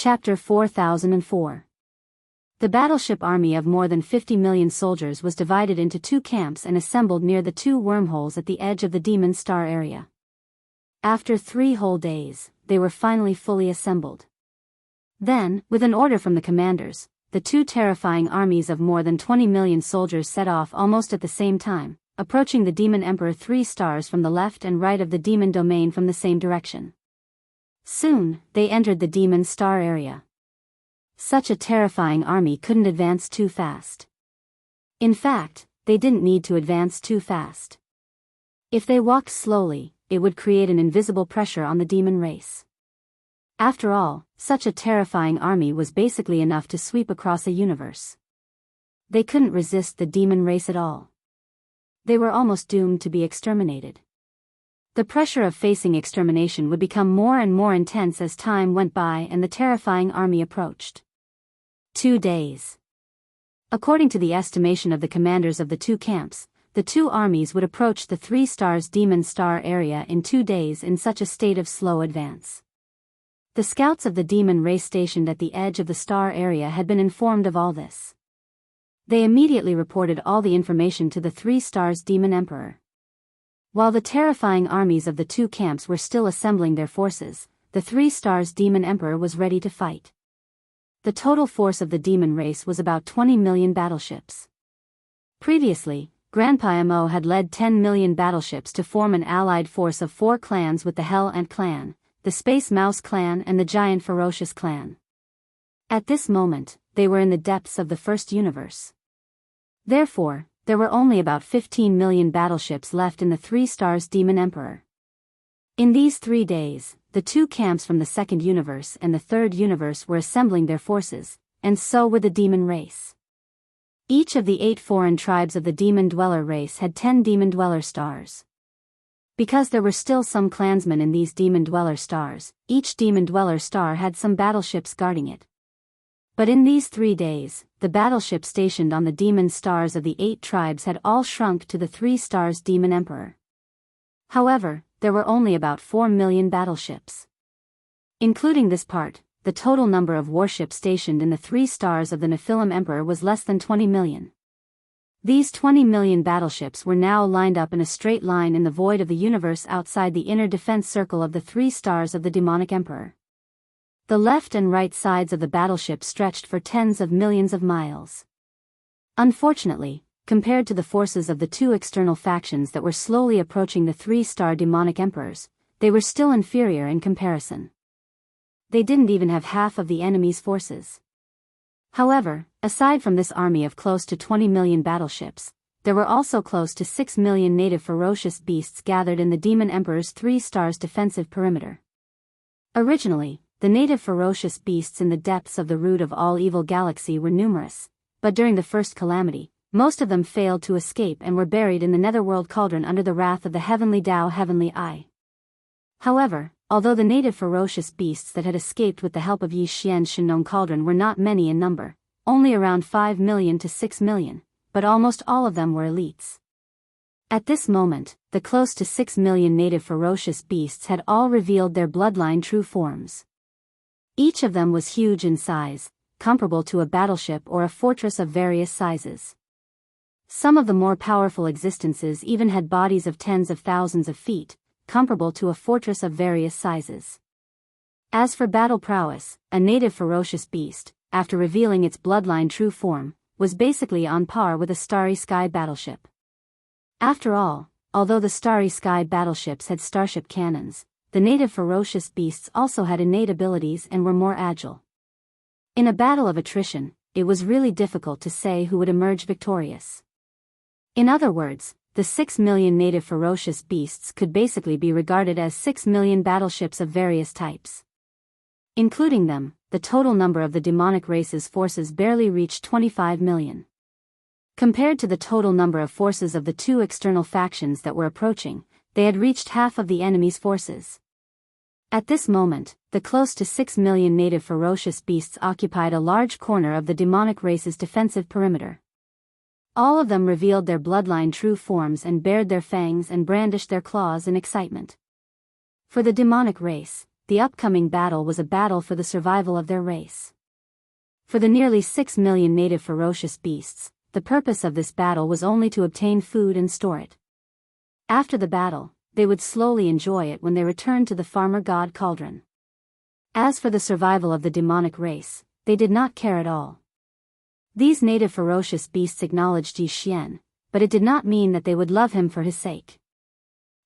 Chapter 4004. The battleship army of more than 50 million soldiers was divided into two camps and assembled near the two wormholes at the edge of the Demon Star area. After 3 whole days, they were finally fully assembled. Then, with an order from the commanders, the two terrifying armies of more than 20 million soldiers set off almost at the same time, approaching the Demon Emperor 3 stars from the left and right of the Demon Domain from the same direction. Soon, they entered the Demon Star area. Such a terrifying army couldn't advance too fast. In fact, they didn't need to advance too fast. If they walked slowly, it would create an invisible pressure on the demon race. After all, such a terrifying army was basically enough to sweep across a universe. They couldn't resist the demon race at all. They were almost doomed to be exterminated. The pressure of facing extermination would become more and more intense as time went by and the terrifying army approached. 2 days. According to the estimation of the commanders of the two camps, the two armies would approach the 3 stars Demon Star area in 2 days in such a state of slow advance. The scouts of the demon race stationed at the edge of the star area had been informed of all this. They immediately reported all the information to the 3 stars Demon Emperor. While the terrifying armies of the two camps were still assembling their forces, the 3 stars Demon Emperor was ready to fight. The total force of the demon race was about 20 million battleships. Previously, Grandpa Mo had led 10 million battleships to form an allied force of 4 clans with the Hell Ant Clan, the Space Mouse Clan and the Giant Ferocious Clan. At this moment, they were in the depths of the first universe. Therefore, there were only about 15 million battleships left in the 3 stars Demon Emperor. In these 3 days, the two camps from the second universe and the third universe were assembling their forces, and so were the demon race. Each of the 8 foreign tribes of the Demon Dweller race had 10 Demon Dweller stars. Because there were still some clansmen in these Demon Dweller stars, each Demon Dweller star had some battleships guarding it. But in these 3 days, the battleships stationed on the demon stars of the 8 tribes had all shrunk to the 3 stars Demon Emperor. However, there were only about 4 million battleships. Including this part, the total number of warships stationed in the 3 stars of the Nephilim Emperor was less than 20 million. These 20 million battleships were now lined up in a straight line in the void of the universe outside the inner defense circle of the 3 stars of the Demonic Emperor. The left and right sides of the battleship stretched for tens of millions of miles. Unfortunately, compared to the forces of the 2 external factions that were slowly approaching the 3-star demonic emperors, they were still inferior in comparison. They didn't even have half of the enemy's forces. However, aside from this army of close to 20 million battleships, there were also close to 6 million native ferocious beasts gathered in the Demon Emperor's 3 stars defensive perimeter. Originally, the native ferocious beasts in the depths of the root of all evil galaxy were numerous, but during the first calamity, most of them failed to escape and were buried in the netherworld cauldron under the wrath of the heavenly Tao Heavenly Eye. However, although the native ferocious beasts that had escaped with the help of Yi Xian Shinong cauldron were not many in number, only around 5 million to 6 million, but almost all of them were elites. At this moment, the close to 6 million native ferocious beasts had all revealed their bloodline true forms. Each of them was huge in size, comparable to a battleship or a fortress of various sizes. Some of the more powerful existences even had bodies of tens of thousands of feet, comparable to a fortress of various sizes. As for battle prowess, a native ferocious beast, after revealing its bloodline true form, was basically on par with a Starry Sky battleship. After all, although the Starry Sky battleships had starship cannons, the native ferocious beasts also had innate abilities and were more agile. In a battle of attrition, it was really difficult to say who would emerge victorious. In other words, the 6 million native ferocious beasts could basically be regarded as 6 million battleships of various types. Including them, the total number of the demonic race's forces barely reached 25 million. Compared to the total number of forces of the 2 external factions that were approaching, they had reached half of the enemy's forces. At this moment, the close to 6 million native ferocious beasts occupied a large corner of the demonic race's defensive perimeter. All of them revealed their bloodline true forms and bared their fangs and brandished their claws in excitement. For the demonic race, the upcoming battle was a battle for the survival of their race. For the nearly 6 million native ferocious beasts, the purpose of this battle was only to obtain food and store it. After the battle, they would slowly enjoy it when they returned to the farmer god cauldron. As for the survival of the demonic race, they did not care at all. These native ferocious beasts acknowledged Yi Xian, but it did not mean that they would love him for his sake.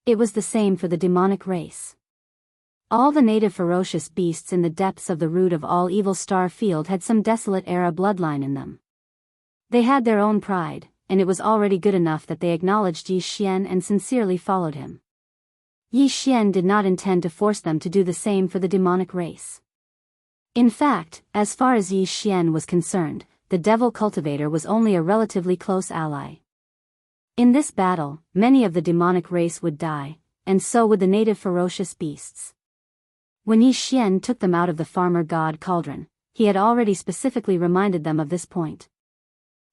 It was the same for the demonic race. All the native ferocious beasts in the depths of the root of all evil star field had some desolate era bloodline in them. They had their own pride, and it was already good enough that they acknowledged Yi Xian and sincerely followed him. Yi Xian did not intend to force them to do the same for the demonic race. In fact, as far as Yi Xian was concerned, the devil cultivator was only a relatively close ally. In this battle, many of the demonic race would die, and so would the native ferocious beasts. When Yi Xian took them out of the farmer god cauldron, he had already specifically reminded them of this point.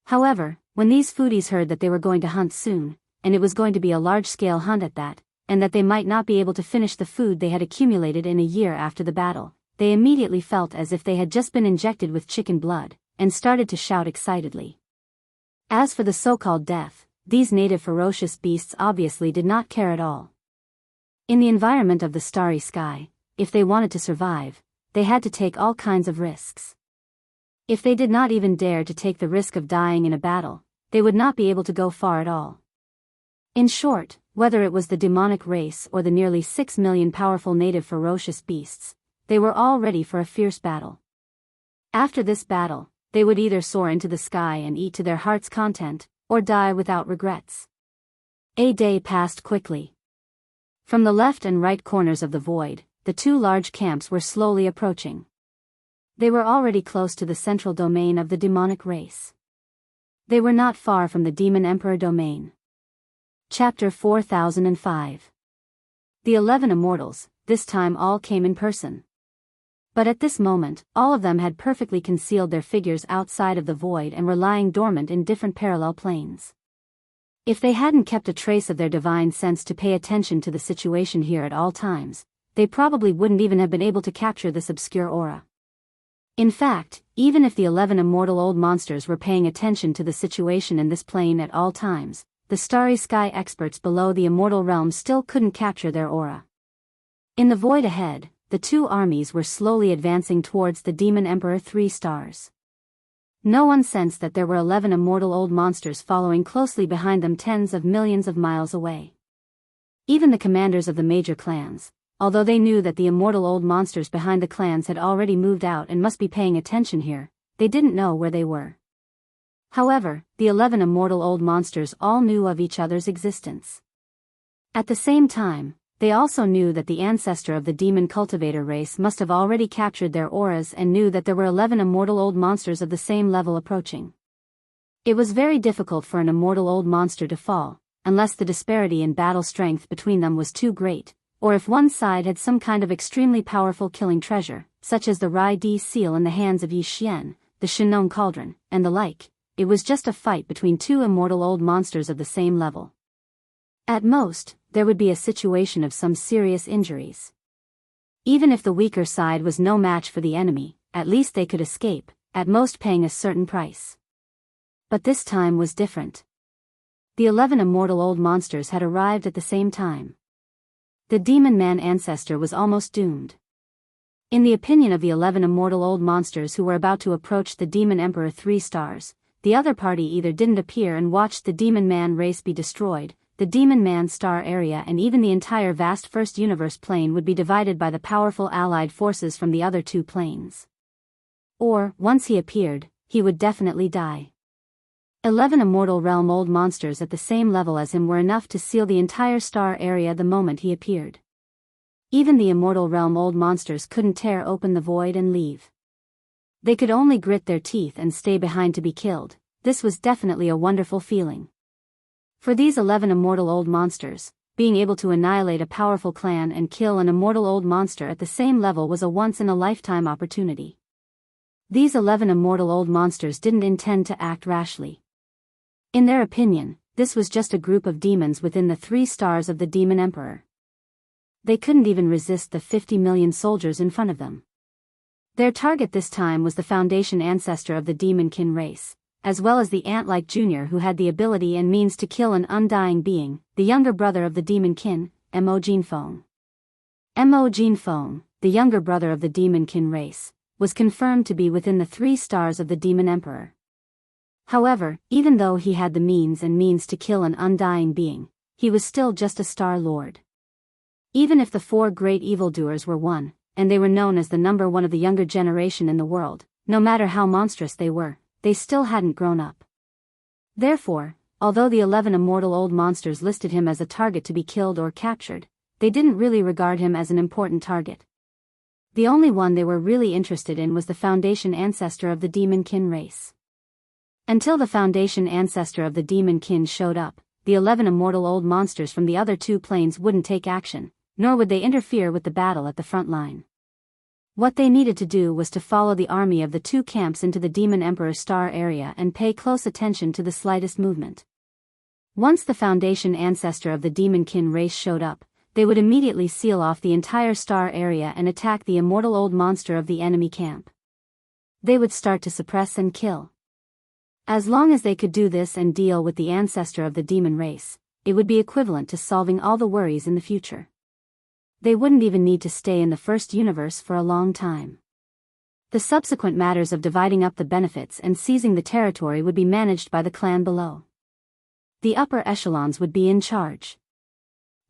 However, when these foodies heard that they were going to hunt soon, and it was going to be a large-scale hunt at that, and that they might not be able to finish the food they had accumulated in a year after the battle, they immediately felt as if they had just been injected with chicken blood, and started to shout excitedly. As for the so-called death, these native ferocious beasts obviously did not care at all. In the environment of the starry sky, if they wanted to survive, they had to take all kinds of risks. If they did not even dare to take the risk of dying in a battle, they would not be able to go far at all. In short, whether it was the demonic race or the nearly 6 million powerful native ferocious beasts, they were all ready for a fierce battle. After this battle, they would either soar into the sky and eat to their heart's content, or die without regrets. A day passed quickly. From the left and right corners of the void, the two large camps were slowly approaching. They were already close to the central domain of the demonic race. They were not far from the Demon Emperor domain. Chapter 4005. The 11 immortals, this time all came in person. But at this moment, all of them had perfectly concealed their figures outside of the void and were lying dormant in different parallel planes. If they hadn't kept a trace of their divine sense to pay attention to the situation here at all times, they probably wouldn't even have been able to capture this obscure aura. In fact, even if the 11 immortal old monsters were paying attention to the situation in this plane at all times, the starry sky experts below the immortal realm still couldn't capture their aura. In the void ahead, the two armies were slowly advancing towards the Demon Emperor 3 stars. No one sensed that there were 11 immortal old monsters following closely behind them tens of millions of miles away. Even the commanders of the major clans, although they knew that the immortal old monsters behind the clans had already moved out and must be paying attention here, they didn't know where they were. However, the 11 immortal old monsters all knew of each other's existence. At the same time, they also knew that the ancestor of the demon cultivator race must have already captured their auras and knew that there were 11 immortal old monsters of the same level approaching. It was very difficult for an immortal old monster to fall, unless the disparity in battle strength between them was too great, or if one side had some kind of extremely powerful killing treasure, such as the Rai Di seal in the hands of Yi Xian, the Shenong cauldron, and the like. It was just a fight between two immortal old monsters of the same level. At most, there would be a situation of some serious injuries. Even if the weaker side was no match for the enemy, at least they could escape, at most paying a certain price. But this time was different. The 11 immortal old monsters had arrived at the same time. The demon man ancestor was almost doomed. In the opinion of the 11 immortal old monsters who were about to approach the Demon Emperor 3 stars, the other party either didn't appear and watched the demon man race be destroyed, the demon man star area and even the entire vast first universe plane would be divided by the powerful allied forces from the other two planes. Or, once he appeared, he would definitely die. 11 immortal realm old monsters at the same level as him were enough to seal the entire star area the moment he appeared. Even the immortal realm old monsters couldn't tear open the void and leave. They could only grit their teeth and stay behind to be killed. This was definitely a wonderful feeling. For these 11 immortal old monsters, being able to annihilate a powerful clan and kill an immortal old monster at the same level was a once-in-a-lifetime opportunity. These 11 immortal old monsters didn't intend to act rashly. In their opinion, this was just a group of demons within the 3 stars of the Demon Emperor. They couldn't even resist the 50 million soldiers in front of them. Their target this time was the Foundation ancestor of the Demon Kin race, as well as the ant-like junior who had the ability and means to kill an undying being, the younger brother of the Demon Kin, Mo Jinfeng. Mo Jinfeng, the younger brother of the Demon Kin race, was confirmed to be within the 3 stars of the Demon Emperor. However, even though he had the means to kill an undying being, he was still just a Star Lord. Even if the 4 great evildoers were one, and they were known as the number 1 of the younger generation in the world, no matter how monstrous they were, they still hadn't grown up. Therefore, although the 11 immortal old monsters listed him as a target to be killed or captured, they didn't really regard him as an important target. The only one they were really interested in was the Foundation ancestor of the Demon Kin race. Until the Foundation ancestor of the Demon Kin showed up, the 11 immortal old monsters from the other 2 planes wouldn't take action, nor would they interfere with the battle at the front line. What they needed to do was to follow the army of the 2 camps into the Demon Emperor star area and pay close attention to the slightest movement. Once the Foundation ancestor of the Demon Kin race showed up, they would immediately seal off the entire star area and attack the immortal old monster of the enemy camp. They would start to suppress and kill. As long as they could do this and deal with the ancestor of the demon race, it would be equivalent to solving all the worries in the future. They wouldn't even need to stay in the first universe for a long time. The subsequent matters of dividing up the benefits and seizing the territory would be managed by the clan below. The upper echelons would be in charge.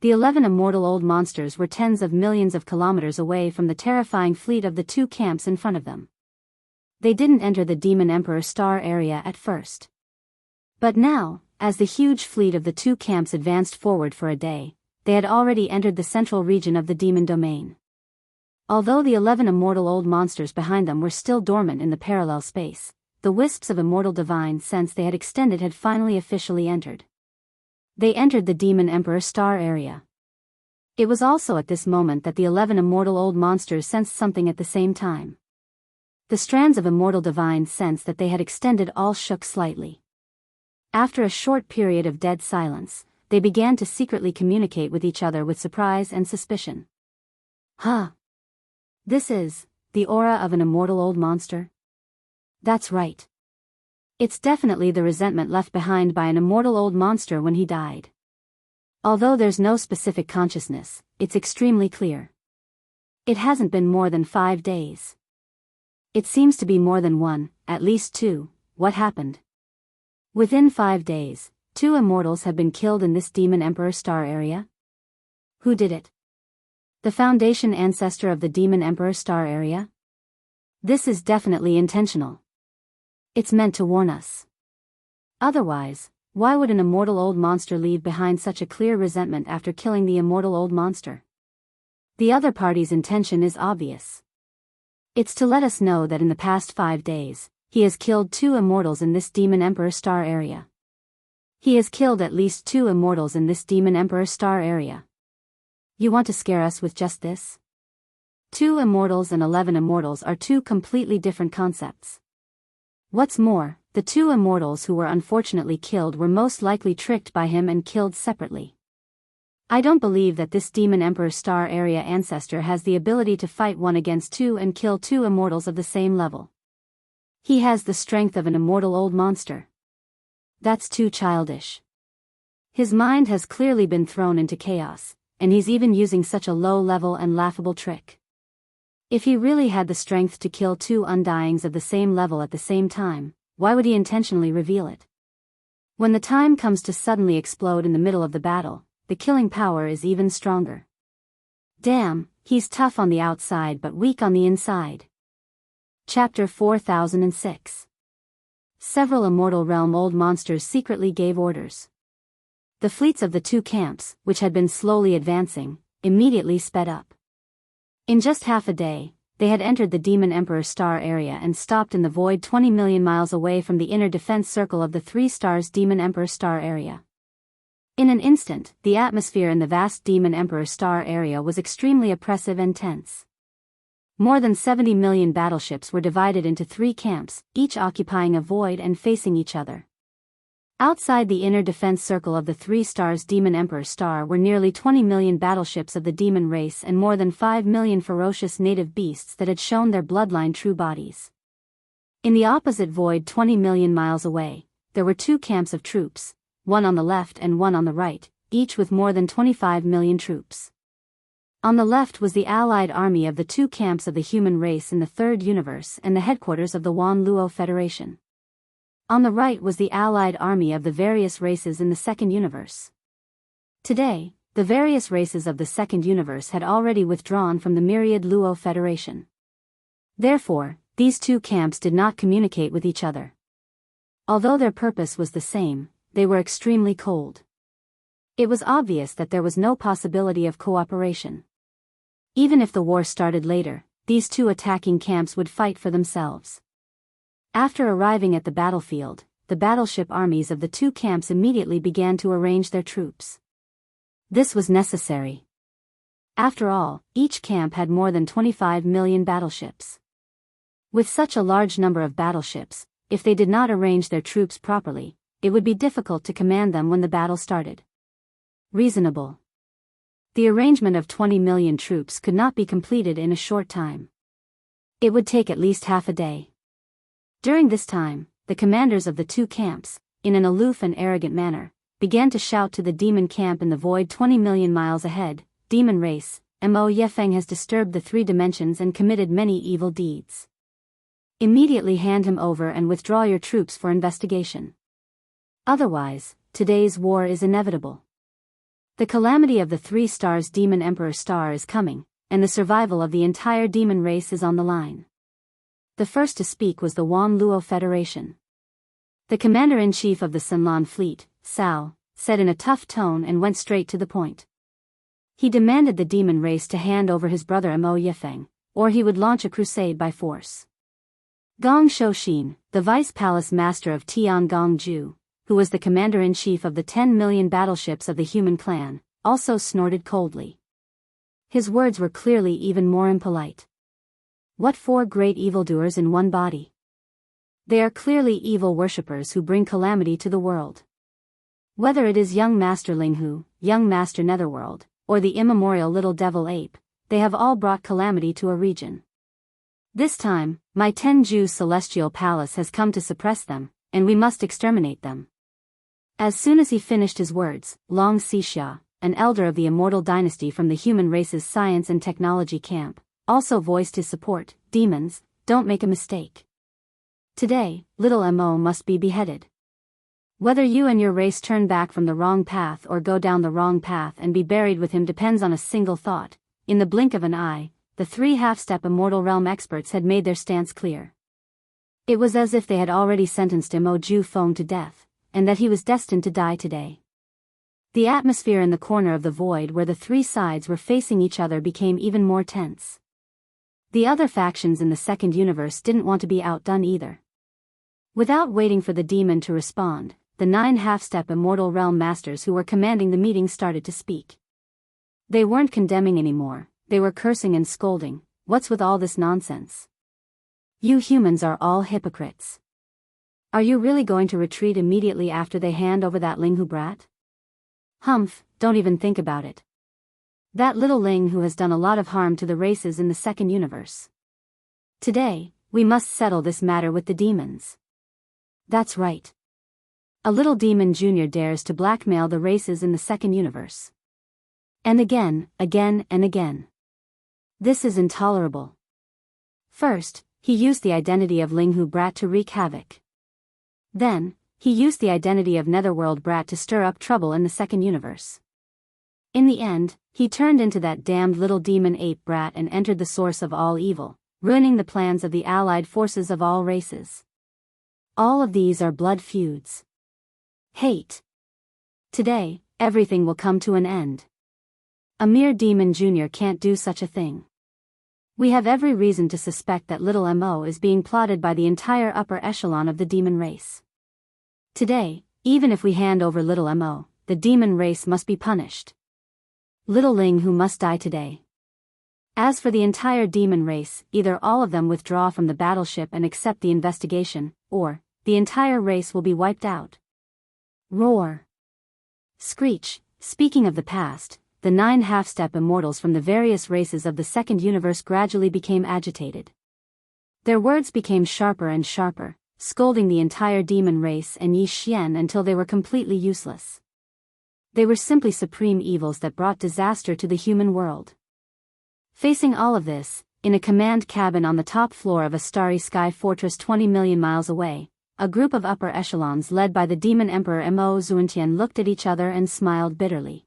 The 11 immortal old monsters were tens of millions of kilometers away from the terrifying fleet of the 2 camps in front of them. They didn't enter the Demon Emperor star area at first. But now, as the huge fleet of the 2 camps advanced forward for a day, they had already entered the central region of the demon domain. Although the 11 immortal old monsters behind them were still dormant in the parallel space, the wisps of immortal divine sense they had extended had finally officially entered. They entered the Demon Emperor star area. It was also at this moment that the 11 immortal old monsters sensed something at the same time. The strands of immortal divine sense that they had extended all shook slightly. After a short period of dead silence, they began to secretly communicate with each other with surprise and suspicion. Huh. This is the aura of an immortal old monster? That's right. It's definitely the resentment left behind by an immortal old monster when he died. Although there's no specific consciousness, it's extremely clear. It hasn't been more than 5 days. It seems to be more than 1, at least 2. What happened? Within 5 days, 2 immortals have been killed in this Demon Emperor star area? Who did it? The Foundation ancestor of the Demon Emperor star area? This is definitely intentional. It's meant to warn us. Otherwise, why would an immortal old monster leave behind such a clear resentment after killing the immortal old monster? The other party's intention is obvious. It's to let us know that in the past 5 days, he has killed 2 immortals in this Demon Emperor star area. He has killed at least 2 immortals in this Demon Emperor star area. You want to scare us with just this? 2 immortals and 11 immortals are 2 completely different concepts. What's more, the 2 immortals who were unfortunately killed were most likely tricked by him and killed separately. I don't believe that this Demon Emperor star area ancestor has the ability to fight 1 against 2 and kill 2 immortals of the same level. He has the strength of an immortal old monster. That's too childish. His mind has clearly been thrown into chaos, and he's even using such a low-level and laughable trick. If he really had the strength to kill 2 undyings of the same level at the same time, why would he intentionally reveal it? When the time comes to suddenly explode in the middle of the battle, the killing power is even stronger. Damn, he's tough on the outside but weak on the inside. Chapter 4006. Several Immortal Realm old monsters secretly gave orders. The fleets of the 2 camps, which had been slowly advancing, immediately sped up. In just half a day, they had entered the Demon Emperor star area and stopped in the void 20 million miles away from the inner defense circle of the 3 stars Demon Emperor star area. In an instant, the atmosphere in the vast Demon Emperor star area was extremely oppressive and tense. More than 70 million battleships were divided into 3 camps, each occupying a void and facing each other. Outside the inner defense circle of the 3 stars Demon Emperor Star were nearly 20 million battleships of the demon race and more than 5 million ferocious native beasts that had shown their bloodline true bodies. In the opposite void 20 million miles away, there were 2 camps of troops, one on the left and one on the right, each with more than 25 million troops. On the left was the allied army of the 2 camps of the human race in the third universe and the headquarters of the Wan Luo Federation. On the right was the allied army of the various races in the second universe. Today, the various races of the second universe had already withdrawn from the myriad Luo Federation. Therefore, these 2 camps did not communicate with each other. Although their purpose was the same, they were extremely cold. It was obvious that there was no possibility of cooperation. Even if the war started later, these 2 attacking camps would fight for themselves. After arriving at the battlefield, the battleship armies of the 2 camps immediately began to arrange their troops. This was necessary. After all, each camp had more than 25 million battleships. With such a large number of battleships, if they did not arrange their troops properly, it would be difficult to command them when the battle started. Reasonable. The arrangement of 20 million troops could not be completed in a short time. It would take at least half a day. During this time, the commanders of the 2 camps, in an aloof and arrogant manner, began to shout to the demon camp in the void 20 million miles ahead, "Demon race, Mo Yefeng has disturbed the 3 dimensions and committed many evil deeds. Immediately hand him over and withdraw your troops for investigation. Otherwise, today's war is inevitable. The calamity of the 3 stars Demon Emperor Star is coming, and the survival of the entire demon race is on the line." The first to speak was the Wan Luo Federation. The commander-in-chief of the Sunlan fleet, Cao, said in a tough tone and went straight to the point. He demanded the demon race to hand over his brother Mo Yefeng, or he would launch a crusade by force. Gong Shouxin, the vice palace master of Tiangongju, who was the commander-in-chief of the 10 million battleships of the human clan, also snorted coldly. His words were clearly even more impolite. What 4 great evildoers in one body? They are clearly evil worshippers who bring calamity to the world. Whether it is young Master Linghu, young Master Netherworld, or the immemorial little devil ape, they have all brought calamity to a region. This time, my Tenju celestial palace has come to suppress them, and we must exterminate them. As soon as he finished his words, Long Xixia, an elder of the immortal dynasty from the human race's science and technology camp, also voiced his support. "Demons, don't make a mistake. Today, little Mo must be beheaded. Whether you and your race turn back from the wrong path or go down the wrong path and be buried with him depends on a single thought." In the blink of an eye, the 3 half-step immortal realm experts had made their stance clear. It was as if they had already sentenced Mo Ju Feng to death, and that he was destined to die today. The atmosphere in the corner of the void where the 3 sides were facing each other became even more tense. The other factions in the second universe didn't want to be outdone either. Without waiting for the demon to respond, the 9 half-step immortal realm masters who were commanding the meeting started to speak. They weren't condemning anymore, they were cursing and scolding. "What's with all this nonsense? You humans are all hypocrites. Are you really going to retreat immediately after they hand over that Linghu brat? Humph, don't even think about it. That little Ling who has done a lot of harm to the races in the second universe. Today, we must settle this matter with the demons." That's right. A little demon junior dares to blackmail the races in the second universe. And again, and again. This is intolerable. First, he used the identity of Linghu brat to wreak havoc. Then, he used the identity of Netherworld brat to stir up trouble in the second universe. In the end, he turned into that damned little demon ape brat and entered the source of all evil, ruining the plans of the allied forces of all races. All of these are blood feuds. Hate. Today, everything will come to an end. A mere demon junior can't do such a thing. We have every reason to suspect that little Mo is being plotted by the entire upper echelon of the demon race. Today, even if we hand over little Mo, the demon race must be punished. Little Ling who must die today. As for the entire demon race, either all of them withdraw from the battleship and accept the investigation, or the entire race will be wiped out. Roar. Screech. Speaking of the past, the 9 half-step immortals from the various races of the second universe gradually became agitated. Their words became sharper and sharper, scolding the entire demon race and Yi Xian until they were completely useless. They were simply supreme evils that brought disaster to the human world. Facing all of this, in a command cabin on the top floor of a starry sky fortress 20 million miles away, a group of upper echelons led by the demon emperor Mo Xuantian looked at each other and smiled bitterly.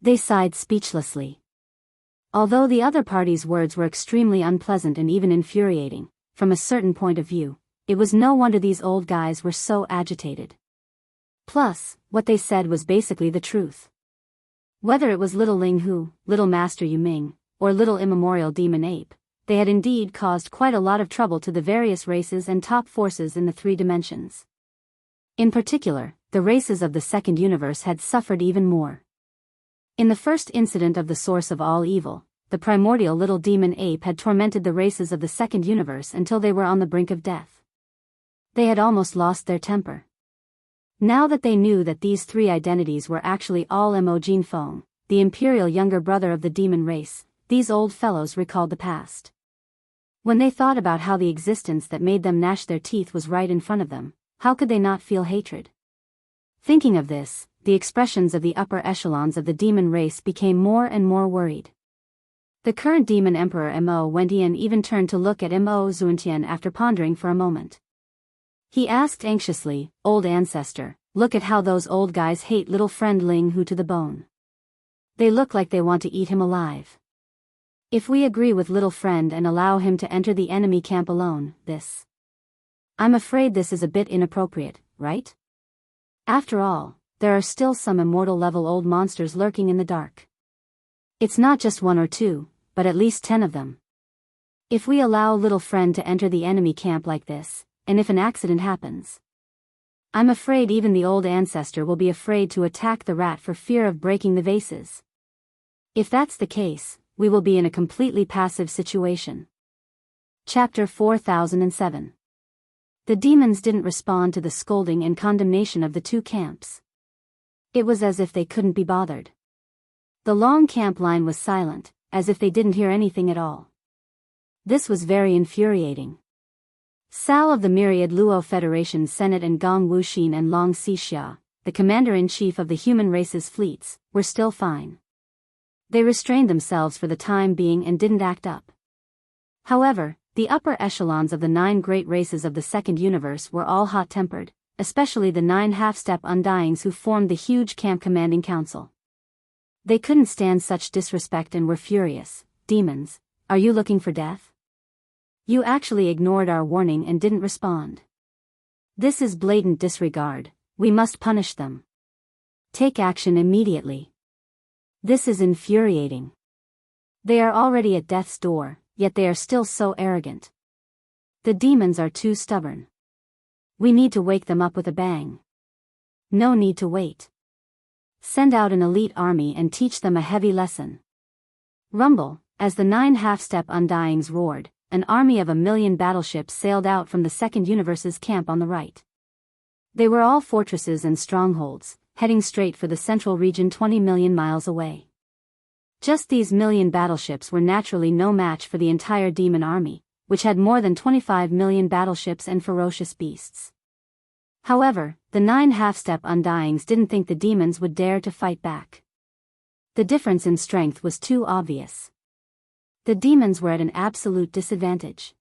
They sighed speechlessly. Although the other party's words were extremely unpleasant and even infuriating, from a certain point of view, it was no wonder these old guys were so agitated. Plus, what they said was basically the truth. Whether it was little Ling Hu, little Master Yu Ming, or little immemorial demon ape, they had indeed caused quite a lot of trouble to the various races and top forces in the 3 dimensions. In particular, the races of the second universe had suffered even more. In the first incident of the source of all evil, the primordial little demon ape had tormented the races of the second universe until they were on the brink of death. They had almost lost their temper. Now that they knew that these 3 identities were actually all Mo Jinfeng, the imperial younger brother of the demon race, these old fellows recalled the past. When they thought about how the existence that made them gnash their teeth was right in front of them, how could they not feel hatred? Thinking of this, the expressions of the upper echelons of the demon race became more and more worried. The current demon emperor Mo Wentian even turned to look at Mo Xuantian after pondering for a moment. He asked anxiously, "Old ancestor, look at how those old guys hate little friend Ling Hu to the bone. They look like they want to eat him alive. If we agree with little friend and allow him to enter the enemy camp alone, I'm afraid this is a bit inappropriate, right? After all, there are still some immortal-level old monsters lurking in the dark. It's not just 1 or 2, but at least 10 of them. If we allow little friend to enter the enemy camp like this, and if an accident happens, I'm afraid even the old ancestor will be afraid to attack the rat for fear of breaking the vases. If that's the case, we will be in a completely passive situation." Chapter 4007. The demons didn't respond to the scolding and condemnation of the 2 camps. It was as if they couldn't be bothered. The long camp line was silent, as if they didn't hear anything at all. This was very infuriating. Sao of the myriad Luo Federation Senate and Gong Wuxin and Long Xixia, the commander-in-chief of the human race's fleets, were still fine. They restrained themselves for the time being and didn't act up. However, the upper echelons of the 9 great races of the second universe were all hot-tempered, especially the 9 half-step undyings who formed the huge camp commanding council. They couldn't stand such disrespect and were furious. "Demons, are you looking for death? You actually ignored our warning and didn't respond. This is blatant disregard. We must punish them. Take action immediately. This is infuriating. They are already at death's door, yet they are still so arrogant. The demons are too stubborn. We need to wake them up with a bang. No need to wait. Send out an elite army and teach them a heavy lesson." Rumble, as the 9 half-step undyings roared, an army of 1,000,000 battleships sailed out from the second universe's camp on the right. They were all fortresses and strongholds, heading straight for the central region 20 million miles away. Just these 1,000,000 battleships were naturally no match for the entire demon army, which had more than 25 million battleships and ferocious beasts. However, the 9 half-step undyings didn't think the demons would dare to fight back. The difference in strength was too obvious. The demons were at an absolute disadvantage.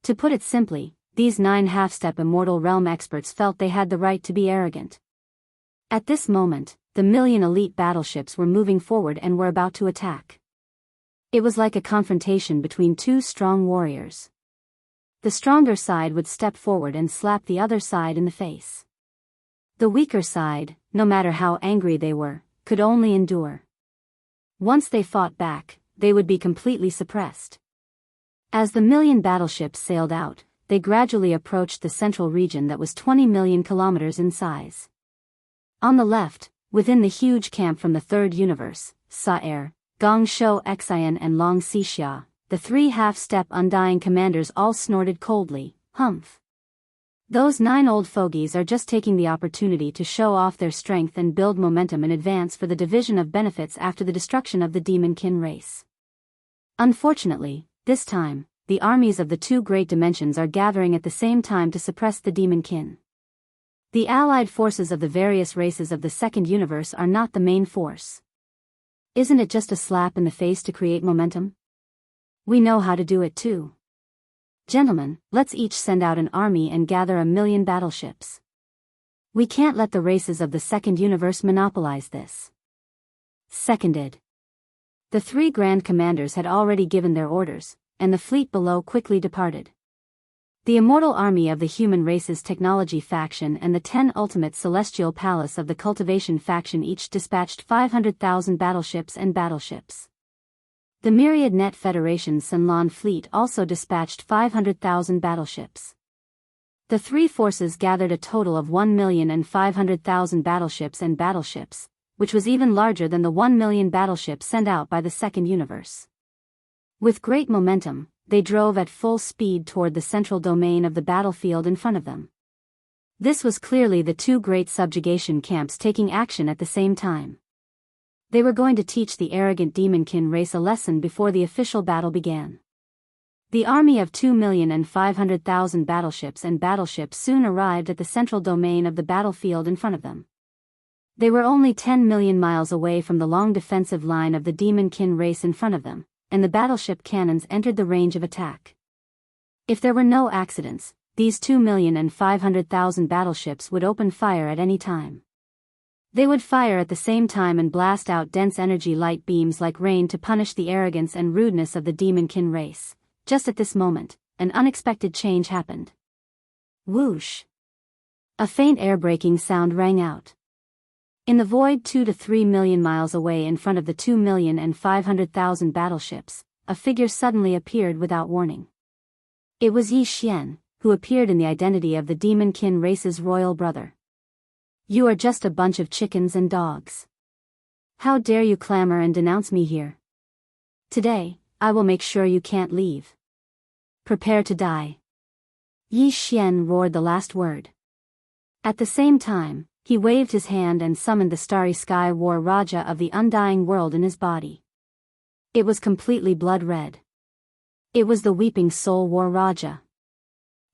To put it simply, these 9 half-step immortal realm experts felt they had the right to be arrogant. At this moment, the 1,000,000 elite battleships were moving forward and were about to attack. It was like a confrontation between 2 strong warriors. The stronger side would step forward and slap the other side in the face. The weaker side, no matter how angry they were, could only endure. Once they fought back, they would be completely suppressed. As the 1,000,000 battleships sailed out, they gradually approached the central region that was 20 million kilometers in size. On the left, within the huge camp from the third universe, Saer, Gong Shou Xian and Long Xixia, the 3 half-step undying commanders all snorted coldly, "Humph. Those 9 old fogies are just taking the opportunity to show off their strength and build momentum in advance for the division of benefits after the destruction of the demonkin race. Unfortunately, this time, the armies of the 2 great dimensions are gathering at the same time to suppress the demonkin. The allied forces of the various races of the second universe are not the main force. Isn't it just a slap in the face to create momentum? We know how to do it too. Gentlemen, let's each send out an army and gather 1,000,000 battleships. We can't let the races of the second universe monopolize this. Seconded. The 3 grand commanders had already given their orders, and the fleet below quickly departed. The immortal army of the human race's technology faction and the 10 ultimate celestial palace of the cultivation faction each dispatched 500,000 battleships and battleships. The myriad net Federation Sunlan fleet also dispatched 500,000 battleships. The 3 forces gathered a total of 1,500,000 battleships and battleships, which was even larger than the 1,000,000 battleships sent out by the second universe. With great momentum, they drove at full speed toward the central domain of the battlefield in front of them. This was clearly the 2 great subjugation camps taking action at the same time. They were going to teach the arrogant demonkin race a lesson before the official battle began. The army of 2,500,000 battleships and battleships soon arrived at the central domain of the battlefield in front of them. They were only 10 million miles away from the long defensive line of the demonkin race in front of them, and the battleship cannons entered the range of attack. If there were no accidents, these 2,500,000 battleships would open fire at any time. They would fire at the same time and blast out dense energy light beams like rain to punish the arrogance and rudeness of the demonkin race. Just at this moment, an unexpected change happened. Whoosh! A faint air-braking sound rang out. In the void 2 to 3 million miles away in front of the 2,500,000 battleships, a figure suddenly appeared without warning. It was Yi Xian, who appeared in the identity of the demonkin race's royal brother. You are just a bunch of chickens and dogs. How dare you clamor and denounce me here? Today, I will make sure you can't leave. Prepare to die. Yi Xian roared the last word. At the same time, he waved his hand and summoned the starry sky war Raja of the undying world in his body. It was completely blood-red. It was the weeping soul war Raja.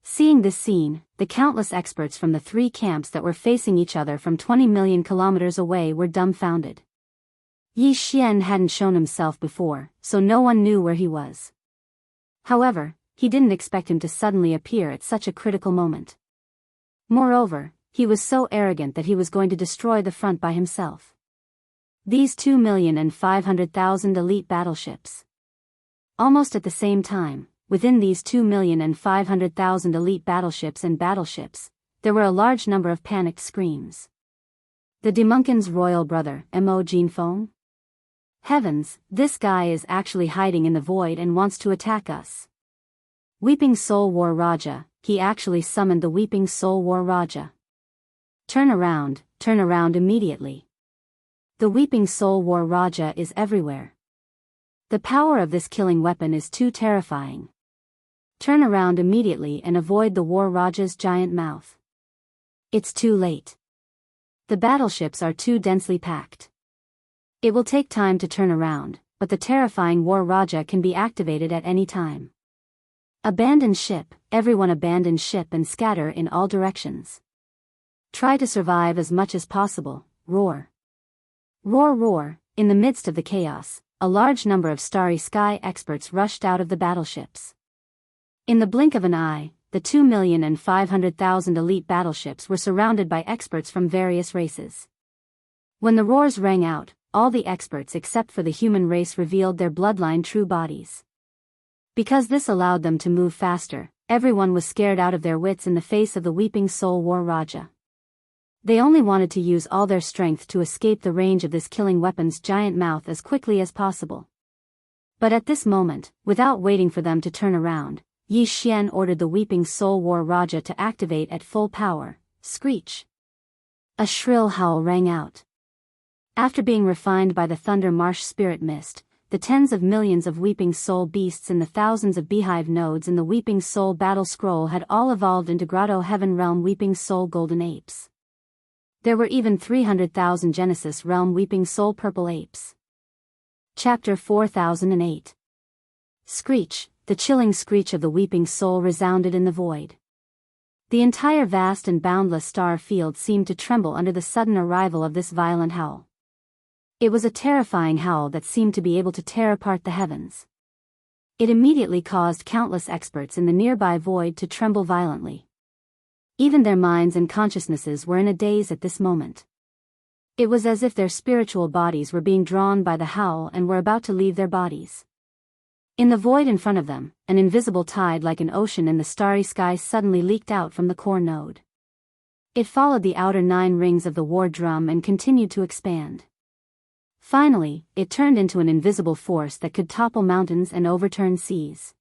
Seeing this scene, the countless experts from the 3 camps that were facing each other from 20 million kilometers away were dumbfounded. Yi Xian hadn't shown himself before, so no one knew where he was. However, he didn't expect him to suddenly appear at such a critical moment. Moreover, he was so arrogant that he was going to destroy the front by himself. These 2,500,000 elite battleships. Almost at the same time, within these 2,500,000 elite battleships and battleships, there were a large number of panicked screams. The demonkin's royal brother, Mo Jinfeng? Heavens, this guy is actually hiding in the void and wants to attack us. Weeping Soul War Raja, he actually summoned the Weeping Soul War Raja. Turn around immediately. The Weeping Soul War Raja is everywhere. The power of this killing weapon is too terrifying. Turn around immediately and avoid the War Raja's giant mouth. It's too late. The battleships are too densely packed. It will take time to turn around, but the terrifying War Raja can be activated at any time. Abandon ship, everyone abandon ship and scatter in all directions. Try to survive as much as possible, roar. Roar roar, in the midst of the chaos, a large number of starry sky experts rushed out of the battleships. In the blink of an eye, the 2,500,000 elite battleships were surrounded by experts from various races. When the roars rang out, all the experts except for the human race revealed their bloodline true bodies. Because this allowed them to move faster, everyone was scared out of their wits in the face of the Weeping Soul War Raja. They only wanted to use all their strength to escape the range of this killing weapon's giant mouth as quickly as possible. But at this moment, without waiting for them to turn around, Yi Xian ordered the Weeping Soul War Raja to activate at full power. Screech! A shrill howl rang out. After being refined by the Thunder Marsh spirit mist, the tens of millions of Weeping Soul beasts and the thousands of beehive nodes in the Weeping Soul battle scroll had all evolved into Grotto Heaven Realm Weeping Soul golden apes. There were even 300,000 Genesis Realm Weeping Soul purple apes. Chapter 4008. Screech, the chilling screech of the Weeping Soul resounded in the void. The entire vast and boundless star field seemed to tremble under the sudden arrival of this violent howl. It was a terrifying howl that seemed to be able to tear apart the heavens. It immediately caused countless experts in the nearby void to tremble violently. Even their minds and consciousnesses were in a daze at this moment. It was as if their spiritual bodies were being drawn by the howl and were about to leave their bodies. In the void in front of them, an invisible tide like an ocean in the starry sky suddenly leaked out from the core node. It followed the outer 9 rings of the war drum and continued to expand. Finally, it turned into an invisible force that could topple mountains and overturn seas.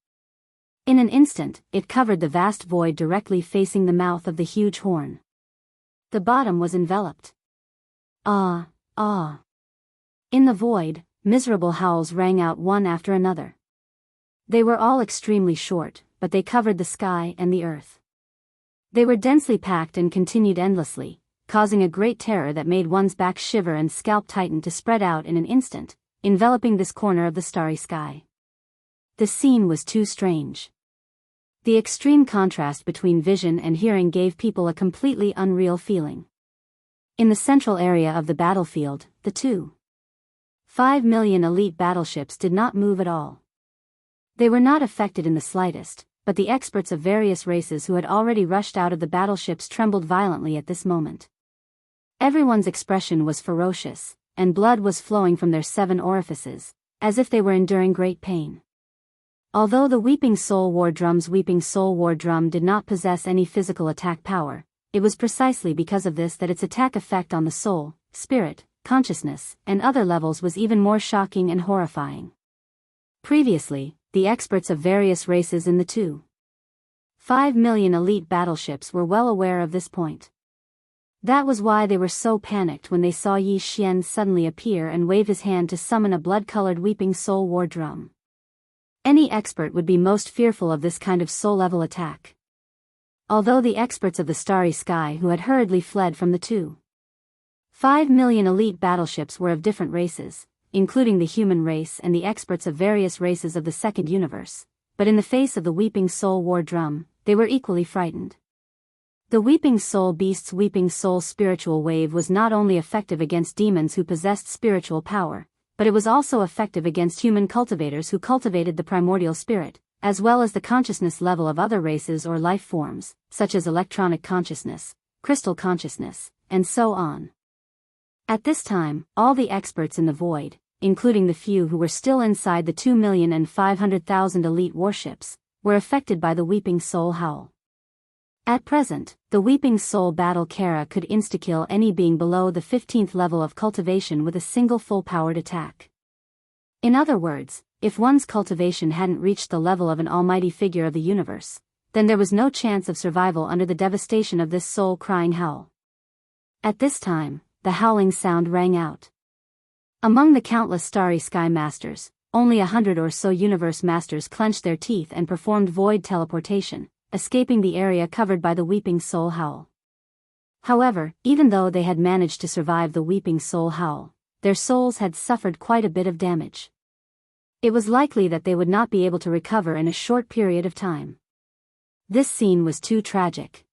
In an instant, it covered the vast void directly facing the mouth of the huge horn. The bottom was enveloped. Ah, ah. In the void, miserable howls rang out one after another. They were all extremely short, but they covered the sky and the earth. They were densely packed and continued endlessly, causing a great terror that made one's back shiver and scalp tighten to spread out in an instant, enveloping this corner of the starry sky. The scene was too strange. The extreme contrast between vision and hearing gave people a completely unreal feeling. In the central area of the battlefield, the 2.5 million elite battleships did not move at all. They were not affected in the slightest, but the experts of various races who had already rushed out of the battleships trembled violently at this moment. Everyone's expression was ferocious, and blood was flowing from their 7 orifices, as if they were enduring great pain. Although the Weeping Soul War Drum's Weeping Soul War Drum did not possess any physical attack power, it was precisely because of this that its attack effect on the soul, spirit, consciousness, and other levels was even more shocking and horrifying. Previously, the experts of various races in the 2.5 million elite battleships were well aware of this point. That was why they were so panicked when they saw Yi Xian suddenly appear and wave his hand to summon a blood-colored Weeping Soul War Drum. Any expert would be most fearful of this kind of soul-level attack. Although the experts of the starry sky who had hurriedly fled from the 2.5 million elite battleships were of different races, including the human race and the experts of various races of the second universe, but in the face of the Weeping Soul War Drum, they were equally frightened. The Weeping Soul Beast's Weeping Soul spiritual wave was not only effective against demons who possessed spiritual power, but it was also effective against human cultivators who cultivated the primordial spirit, as well as the consciousness level of other races or life forms, such as electronic consciousness, crystal consciousness, and so on. At this time, all the experts in the void, including the few who were still inside the 2,500,000 elite warships, were affected by the Weeping Soul howl. At present, the Weeping Soul Battle Kara could insta-kill any being below the 15th level of cultivation with a single full-powered attack. In other words, if one's cultivation hadn't reached the level of an almighty figure of the universe, then there was no chance of survival under the devastation of this soul-crying howl. At this time, the howling sound rang out. Among the countless starry sky masters, only 100 or so universe masters clenched their teeth and performed void teleportation, escaping the area covered by the Weeping Soul howl. However, even though they had managed to survive the Weeping Soul howl, their souls had suffered quite a bit of damage. It was likely that they would not be able to recover in a short period of time. This scene was too tragic.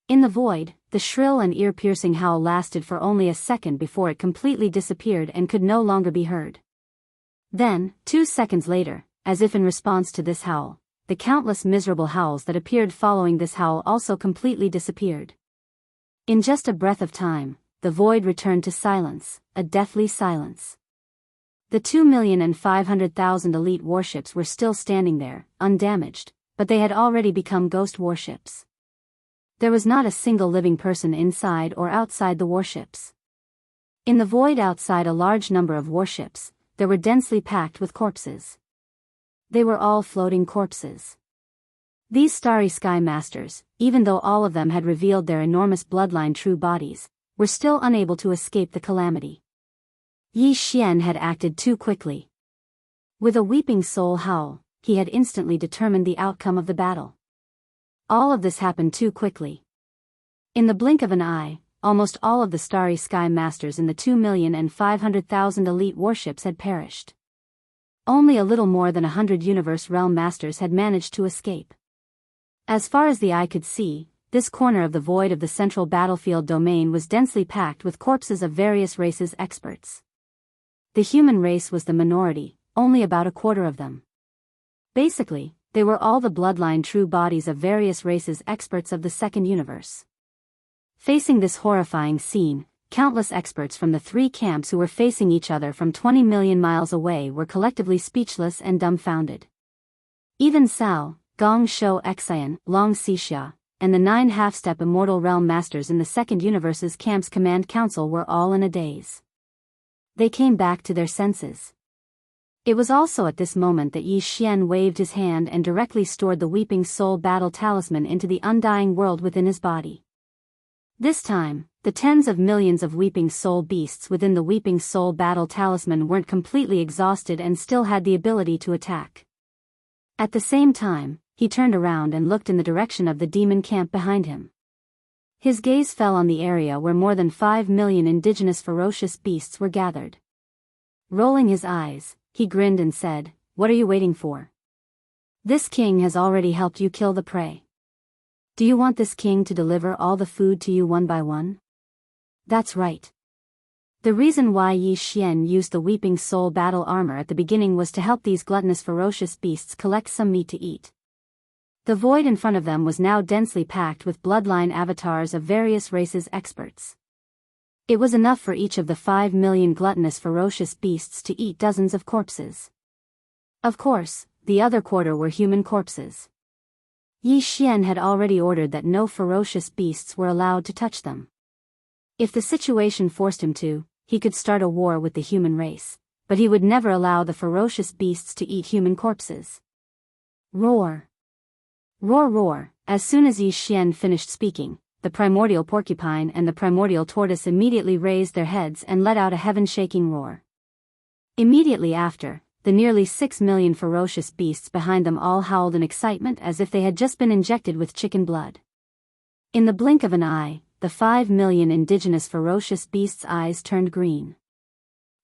In the void, the shrill and ear-piercing howl lasted for only a second before it completely disappeared and could no longer be heard. Then, 2 seconds later, as if in response to this howl, the countless miserable howls that appeared following this howl also completely disappeared. In just a breath of time, the void returned to silence, a deathly silence. The 2,500,000 elite warships were still standing there, undamaged, but they had already become ghost warships. There was not a single living person inside or outside the warships. In the void outside a large number of warships, they were densely packed with corpses. They were all floating corpses. These starry sky masters, even though all of them had revealed their enormous bloodline true bodies, were still unable to escape the calamity. Yi Xian had acted too quickly. With a weeping soul howl, he had instantly determined the outcome of the battle. All of this happened too quickly. In the blink of an eye, almost all of the Starry Sky Masters in the 2,500,000 elite warships had perished. Only a little more than 100 Universe Realm Masters had managed to escape. As far as the eye could see, this corner of the void of the central battlefield domain was densely packed with corpses of various races experts. The human race was the minority, only about a quarter of them. Basically, they were all the bloodline true bodies of various races experts of the second universe. Facing this horrifying scene, countless experts from the three camps who were facing each other from 20 million miles away were collectively speechless and dumbfounded. Even Cao, Gong Shou Xian, Long Xixia, and the 9 half-step immortal realm masters in the second universe's camp's command council were all in a daze. They came back to their senses. It was also at this moment that Yi Xian waved his hand and directly stored the Weeping Soul Battle Talisman into the undying world within his body. This time, the tens of millions of Weeping Soul beasts within the Weeping Soul Battle Talisman weren't completely exhausted and still had the ability to attack. At the same time, he turned around and looked in the direction of the demon camp behind him. His gaze fell on the area where more than 5 million indigenous ferocious beasts were gathered. Rolling his eyes, he grinned and said, "What are you waiting for? This king has already helped you kill the prey. Do you want this king to deliver all the food to you one by one?" That's right. The reason why Yi Xian used the Weeping Soul battle armor at the beginning was to help these gluttonous ferocious beasts collect some meat to eat. The void in front of them was now densely packed with bloodline avatars of various races experts. It was enough for each of the 5 million gluttonous ferocious beasts to eat dozens of corpses. Of course, the other quarter were human corpses. Yi Xian had already ordered that no ferocious beasts were allowed to touch them. If the situation forced him to, he could start a war with the human race, but he would never allow the ferocious beasts to eat human corpses. Roar! Roar roar! As soon as Yi Xian finished speaking, the primordial porcupine and the primordial tortoise immediately raised their heads and let out a heaven-shaking roar. Immediately after, the nearly 6 million ferocious beasts behind them all howled in excitement as if they had just been injected with chicken blood. In the blink of an eye, the 5 million indigenous ferocious beasts' eyes turned green.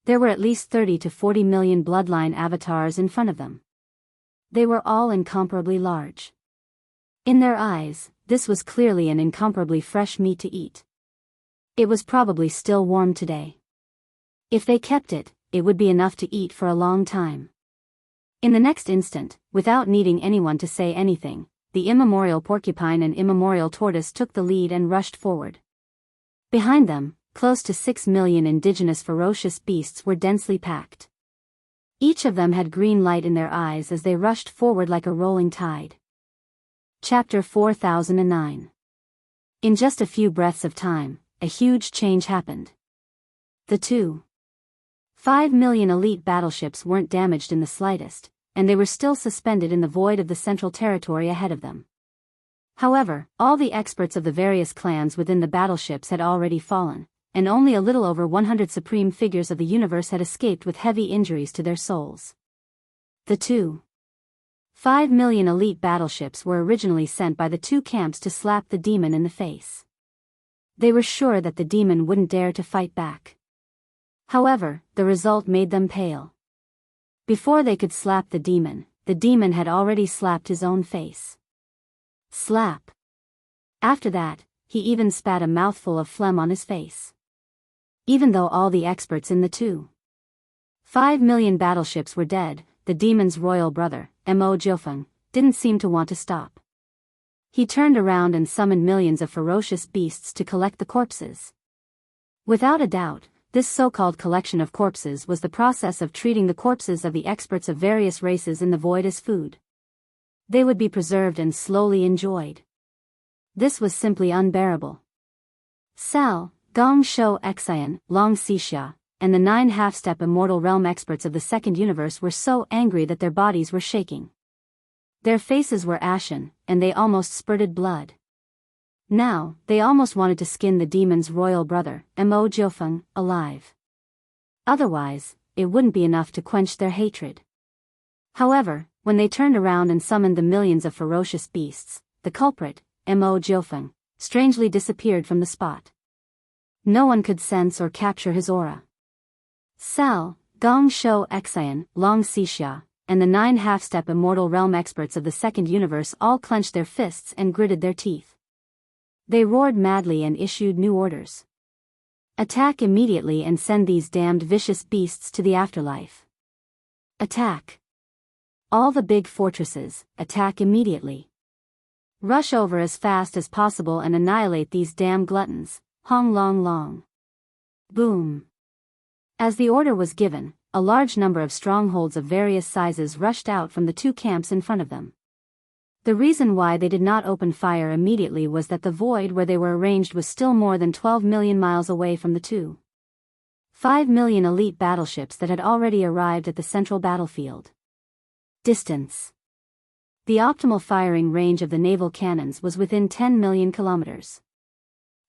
There were at least 30 to 40 million bloodline avatars in front of them. They were all incomparably large. In their eyes, this was clearly an incomparably fresh meat to eat. It was probably still warm today. If they kept it, it would be enough to eat for a long time. In the next instant, without needing anyone to say anything, the immemorial porcupine and immemorial tortoise took the lead and rushed forward. Behind them, close to 6 million indigenous ferocious beasts were densely packed. Each of them had green light in their eyes as they rushed forward like a rolling tide. Chapter 4009. In just a few breaths of time, a huge change happened. The 2.5 million elite battleships weren't damaged in the slightest, and they were still suspended in the void of the central territory ahead of them. However, all the experts of the various clans within the battleships had already fallen, and only a little over 100 supreme figures of the universe had escaped with heavy injuries to their souls. The 2.5 million elite battleships were originally sent by the two camps to slap the demon in the face. They were sure that the demon wouldn't dare to fight back. However, the result made them pale. Before they could slap the demon had already slapped his own face. Slap. After that, he even spat a mouthful of phlegm on his face. Even though all the experts in the 2.5 million battleships were dead, the demon's royal brother, Mo Jiufeng, didn't seem to want to stop. He turned around and summoned millions of ferocious beasts to collect the corpses. Without a doubt, this so-called collection of corpses was the process of treating the corpses of the experts of various races in the void as food. They would be preserved and slowly enjoyed. This was simply unbearable. Cao, Gong Shou Xian, Long Xixia, and the 9 half-step immortal realm experts of the second universe were so angry that their bodies were shaking. Their faces were ashen, and they almost spurted blood. Now, they almost wanted to skin the demon's royal brother, Mo Jiufeng, alive. Otherwise, it wouldn't be enough to quench their hatred. However, when they turned around and summoned the millions of ferocious beasts, the culprit, Mo Jiofeng, strangely disappeared from the spot. No one could sense or capture his aura. Sao, Gong Shou Xian, Long Xixia, and the 9 half-step immortal realm experts of the second universe all clenched their fists and gritted their teeth. They roared madly and issued new orders. Attack immediately and send these damned vicious beasts to the afterlife. Attack. All the big fortresses, attack immediately. Rush over as fast as possible and annihilate these damn gluttons, Hong Long Long. Boom. As the order was given, a large number of strongholds of various sizes rushed out from the 2 camps in front of them. The reason why they did not open fire immediately was that the void where they were arranged was still more than 12 million miles away from the 2.5 million elite battleships that had already arrived at the central battlefield. Distance. The optimal firing range of the naval cannons was within 10 million kilometers.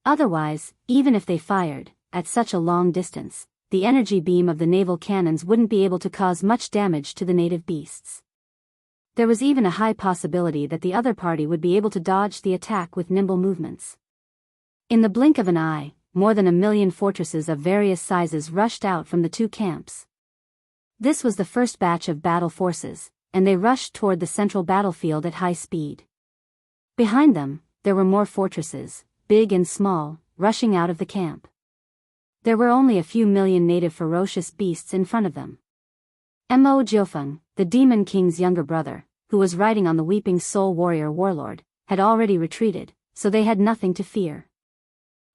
Otherwise, even if they fired, at such a long distance, the energy beam of the naval cannons wouldn't be able to cause much damage to the native beasts. There was even a high possibility that the other party would be able to dodge the attack with nimble movements. In the blink of an eye, more than 1 million fortresses of various sizes rushed out from the 2 camps. This was the first batch of battle forces, and they rushed toward the central battlefield at high speed. Behind them, there were more fortresses, big and small, rushing out of the camp. There were only a few million native ferocious beasts in front of them. Mo Jiofeng, the Demon King's younger brother, who was riding on the Weeping Soul Warrior Warlord, had already retreated, so they had nothing to fear.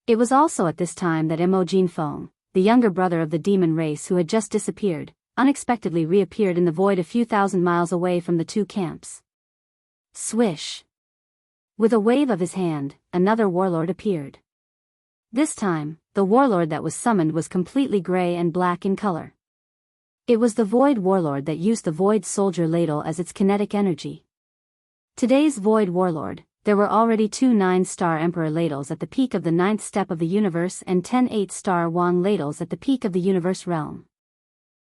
It was also at this time that Mo Jinfeng, the younger brother of the demon race who had just disappeared, unexpectedly reappeared in the void a few thousand miles away from the 2 camps. Swish! With a wave of his hand, another warlord appeared. This time, the warlord that was summoned was completely gray and black in color. It was the Void Warlord that used the Void Soldier Ladle as its kinetic energy. Today's Void Warlord, there were already 2 9-star Emperor Ladles at the peak of the 9th step of the universe and 10 8-star Wang Ladles at the peak of the universe realm.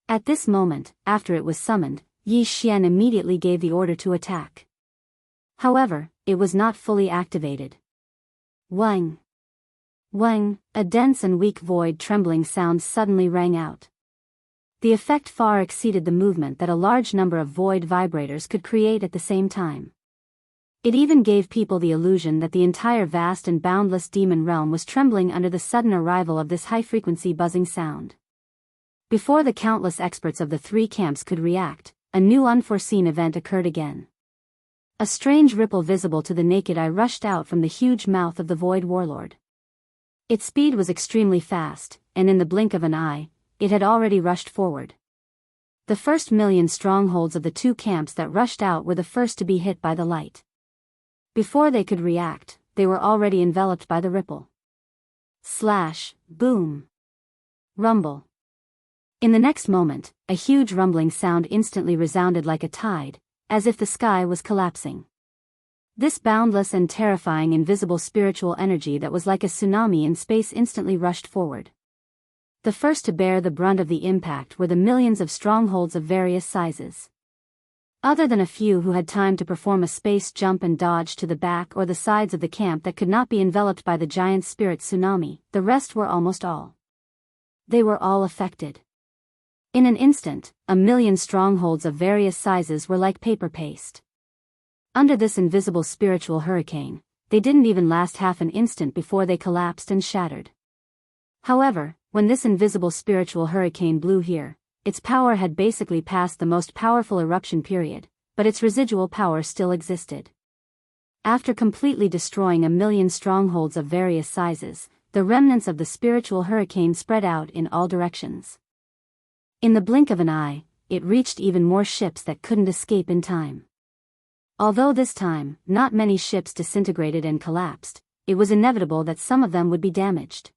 At this moment, after it was summoned, Yi Xian immediately gave the order to attack. However, it was not fully activated. Wang! Wang! A dense and weak void trembling sound suddenly rang out. The effect far exceeded the movement that a large number of void vibrators could create at the same time. It even gave people the illusion that the entire vast and boundless demon realm was trembling under the sudden arrival of this high-frequency buzzing sound. Before the countless experts of the 3 camps could react, a new unforeseen event occurred again. A strange ripple visible to the naked eye rushed out from the huge mouth of the Void Warlord. Its speed was extremely fast, and in the blink of an eye, it had already rushed forward. The first million strongholds of the 2 camps that rushed out were the first to be hit by the light. Before they could react, they were already enveloped by the ripple. Slash, boom. Rumble. In the next moment, a huge rumbling sound instantly resounded like a tide, as if the sky was collapsing. This boundless and terrifying invisible spiritual energy that was like a tsunami in space instantly rushed forward. The first to bear the brunt of the impact were the millions of strongholds of various sizes. Other than a few who had time to perform a space jump and dodge to the back or the sides of the camp that could not be enveloped by the giant spirit tsunami, the rest were almost all. They were all affected. In an instant, 1 million strongholds of various sizes were like paper paste. Under this invisible spiritual hurricane, they didn't even last half an instant before they collapsed and shattered. However, when this invisible spiritual hurricane blew here, its power had basically passed the most powerful eruption period, but its residual power still existed. After completely destroying 1 million strongholds of various sizes, the remnants of the spiritual hurricane spread out in all directions. In the blink of an eye, it reached even more ships that couldn't escape in time. Although this time, not many ships disintegrated and collapsed, it was inevitable that some of them would be damaged.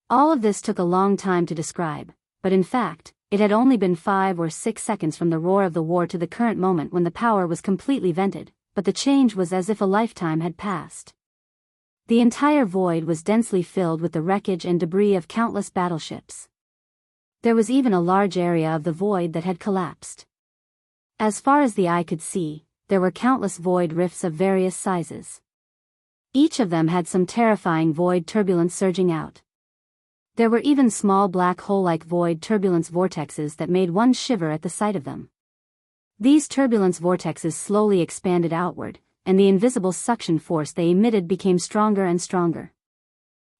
All of this took a long time to describe, but in fact, it had only been 5 or 6 seconds from the roar of the war to the current moment when the power was completely vented, but the change was as if a lifetime had passed. The entire void was densely filled with the wreckage and debris of countless battleships. There was even a large area of the void that had collapsed. As far as the eye could see, there were countless void rifts of various sizes. Each of them had some terrifying void turbulence surging out. There were even small black hole-like void turbulence vortexes that made one shiver at the sight of them. These turbulence vortexes slowly expanded outward, and the invisible suction force they emitted became stronger and stronger.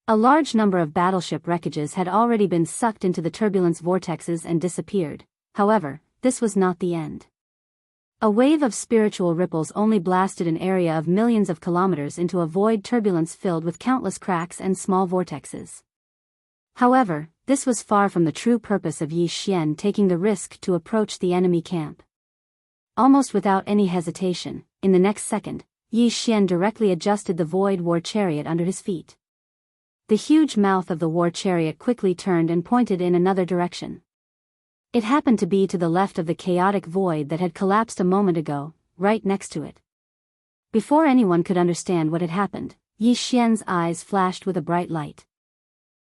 A large number of battleship wreckages had already been sucked into the turbulence vortexes and disappeared. However, this was not the end. A wave of spiritual ripples only blasted an area of millions of kilometers into a void turbulence filled with countless cracks and small vortexes. However, this was far from the true purpose of Yi Xian taking the risk to approach the enemy camp. Almost without any hesitation, in the next second, Yi Xian directly adjusted the void war chariot under his feet. The huge mouth of the war chariot quickly turned and pointed in another direction. It happened to be to the left of the chaotic void that had collapsed a moment ago, right next to it. Before anyone could understand what had happened, Yi Xian's eyes flashed with a bright light.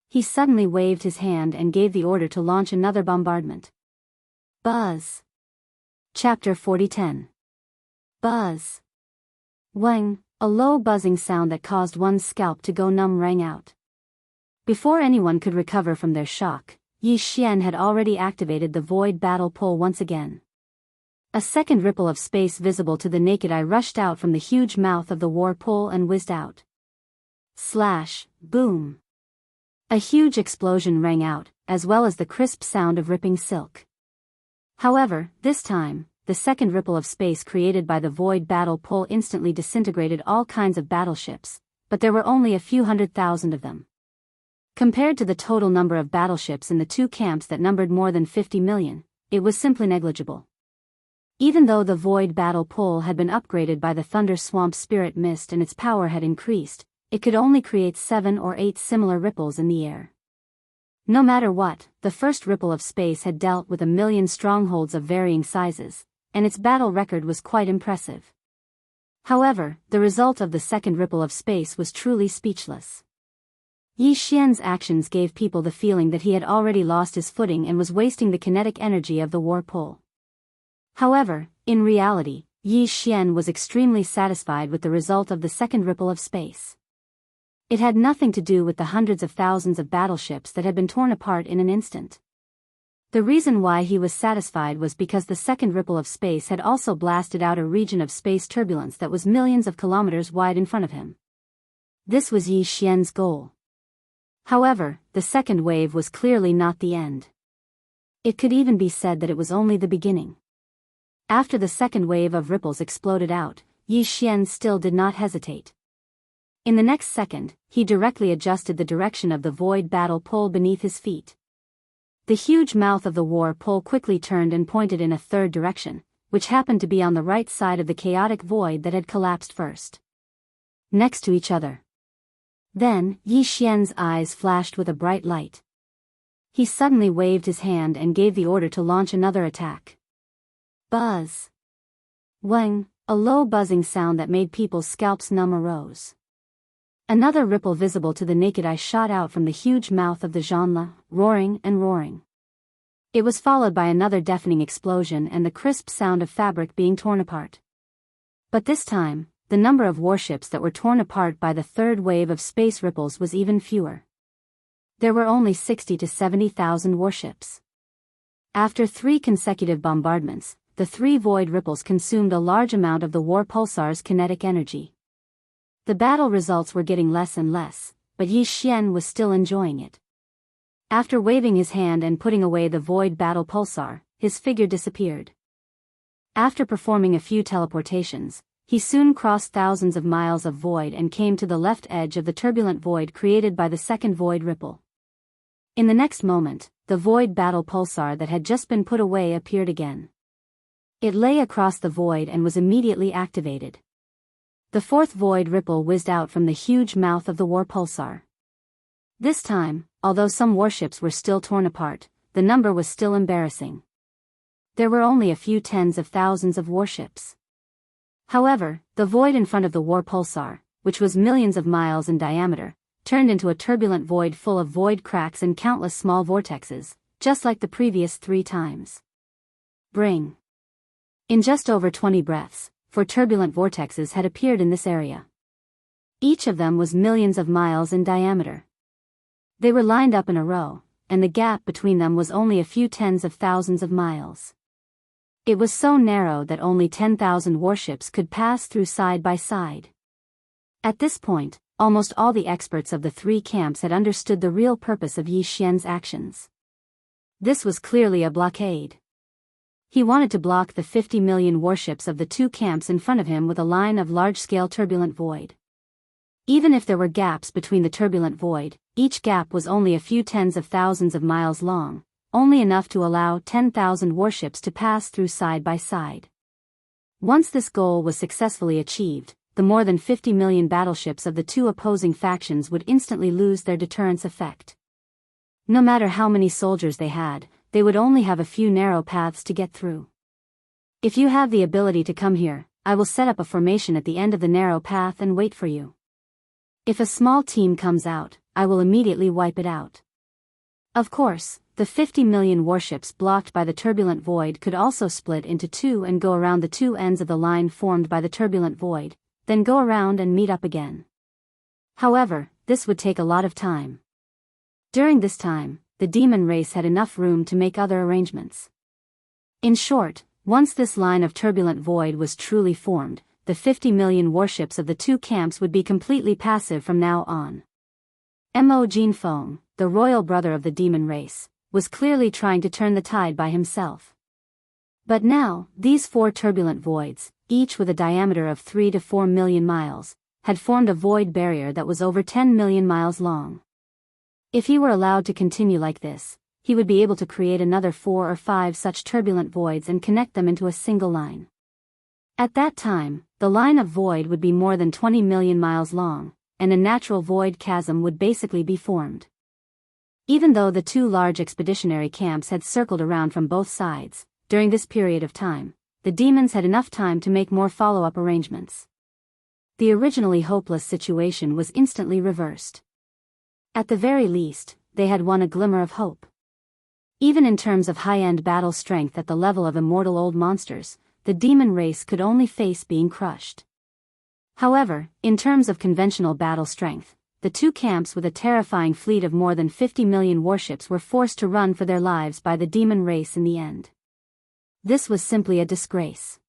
He suddenly waved his hand and gave the order to launch another bombardment. Buzz. Chapter 40:10. Buzz. Wang, a low buzzing sound that caused one's scalp to go numb rang out. Before anyone could recover from their shock, Yi Xian had already activated the void battle pole once again. A second ripple of space visible to the naked eye rushed out from the huge mouth of the war pole and whizzed out. Slash, boom. A huge explosion rang out, as well as the crisp sound of ripping silk. However, this time, the second ripple of space created by the void battle pole instantly disintegrated all kinds of battleships, but there were only a few 100,000 of them. Compared to the total number of battleships in the two camps that numbered more than 50 million, it was simply negligible. Even though the void battle pole had been upgraded by the thunder swamp spirit mist and its power had increased, it could only create 7 or 8 similar ripples in the air. No matter what, the first ripple of space had dealt with 1 million strongholds of varying sizes, and its battle record was quite impressive. However, the result of the second ripple of space was truly speechless. Yi Xian's actions gave people the feeling that he had already lost his footing and was wasting the kinetic energy of the war pole. However, in reality, Yi Xian was extremely satisfied with the result of the second ripple of space. It had nothing to do with the hundreds of thousands of battleships that had been torn apart in an instant. The reason why he was satisfied was because the second ripple of space had also blasted out a region of space turbulence that was millions of kilometers wide in front of him. This was Yi Xian's goal. However, the second wave was clearly not the end. It could even be said that it was only the beginning. After the second wave of ripples exploded out, Yi Xian still did not hesitate. In the next second, he directly adjusted the direction of the void battle pole beneath his feet. The huge mouth of the war pole quickly turned and pointed in a third direction, which happened to be on the right side of the chaotic void that had collapsed first. Next to each other. Then, Yi Xian's eyes flashed with a bright light. He suddenly waved his hand and gave the order to launch another attack. Buzz. Wang, a low buzzing sound that made people's scalps numb arose. Another ripple visible to the naked eye shot out from the huge mouth of the Jianghu, roaring and roaring. It was followed by another deafening explosion and the crisp sound of fabric being torn apart. But this time, the number of warships that were torn apart by the third wave of space ripples was even fewer. There were only 60 to 70,000 warships. After 3 consecutive bombardments, the 3 void ripples consumed a large amount of the war pulsar's kinetic energy. The battle results were getting less and less, but Yi Xian was still enjoying it. After waving his hand and putting away the void battle pulsar, his figure disappeared. After performing a few teleportations, he soon crossed thousands of miles of void and came to the left edge of the turbulent void created by the second void ripple. In the next moment, the void battle pulsar that had just been put away appeared again. It lay across the void and was immediately activated. The fourth void ripple whizzed out from the huge mouth of the war pulsar. This time, although some warships were still torn apart, the number was still embarrassing. There were only a few tens of thousands of warships. However, the void in front of the war pulsar, which was millions of miles in diameter, turned into a turbulent void full of void cracks and countless small vortexes, just like the previous 3 times. Bring. In just over 20 breaths, 4 turbulent vortexes had appeared in this area. Each of them was millions of miles in diameter. They were lined up in a row, and the gap between them was only a few tens of thousands of miles. It was so narrow that only 10,000 warships could pass through side by side. At this point, almost all the experts of the 3 camps had understood the real purpose of Yi Xian's actions. This was clearly a blockade. He wanted to block the 50 million warships of the 2 camps in front of him with a line of large-scale turbulent void. Even if there were gaps between the turbulent void, each gap was only a few tens of thousands of miles long, only enough to allow 10,000 warships to pass through side by side. Once this goal was successfully achieved, the more than 50 million battleships of the 2 opposing factions would instantly lose their deterrence effect. No matter how many soldiers they had, they would only have a few narrow paths to get through. If you have the ability to come here, I will set up a formation at the end of the narrow path and wait for you. If a small team comes out, I will immediately wipe it out. Of course, the 50 million warships blocked by the turbulent void could also split into 2 and go around the 2 ends of the line formed by the turbulent void, then go around and meet up again. However, this would take a lot of time. During this time, the demon race had enough room to make other arrangements. In short, once this line of turbulent void was truly formed, the 50 million warships of the 2 camps would be completely passive from now on. Mo Jinfeng, the royal brother of the demon race, was clearly trying to turn the tide by himself. But now, these 4 turbulent voids, each with a diameter of 3 to 4 million miles, had formed a void barrier that was over 10 million miles long. If he were allowed to continue like this, he would be able to create another 4 or 5 such turbulent voids and connect them into a single line. At that time, the line of void would be more than 20 million miles long, and a natural void chasm would basically be formed. Even though the 2 large expeditionary camps had circled around from both sides, during this period of time, the demons had enough time to make more follow-up arrangements. The originally hopeless situation was instantly reversed. At the very least, they had won a glimmer of hope. Even in terms of high-end battle strength at the level of immortal old monsters, the demon race could only face being crushed. However, in terms of conventional battle strength, the 2 camps with a terrifying fleet of more than 50 million warships were forced to run for their lives by the demon race in the end. This was simply a disgrace.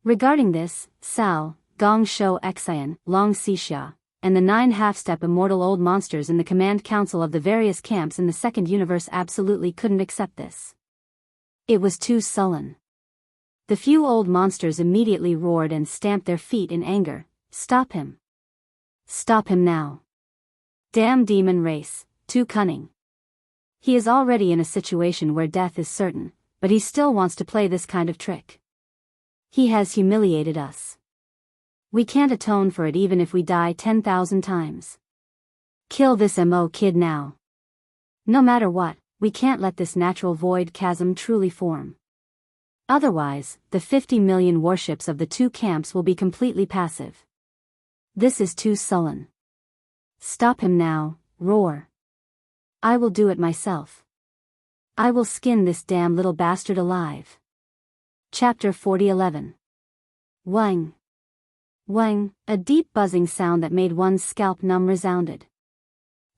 Regarding this, Cao, Guangzhou Xian, Long Xixia, and the 9 half-step immortal old monsters in the command council of the various camps in the second universe absolutely couldn't accept this. It was too sullen. The few old monsters immediately roared and stamped their feet in anger. Stop him. Stop him now. Damn demon race, too cunning. He is already in a situation where death is certain, but he still wants to play this kind of trick. He has humiliated us. We can't atone for it even if we die 10,000 times. Kill this Mo kid now. No matter what, we can't let this natural void chasm truly form. Otherwise, the 50 million warships of the 2 camps will be completely passive. This is too sullen. Stop him now, roar. I will do it myself. I will skin this damn little bastard alive. Chapter 4011. Wang. Wang, a deep buzzing sound that made one's scalp numb resounded.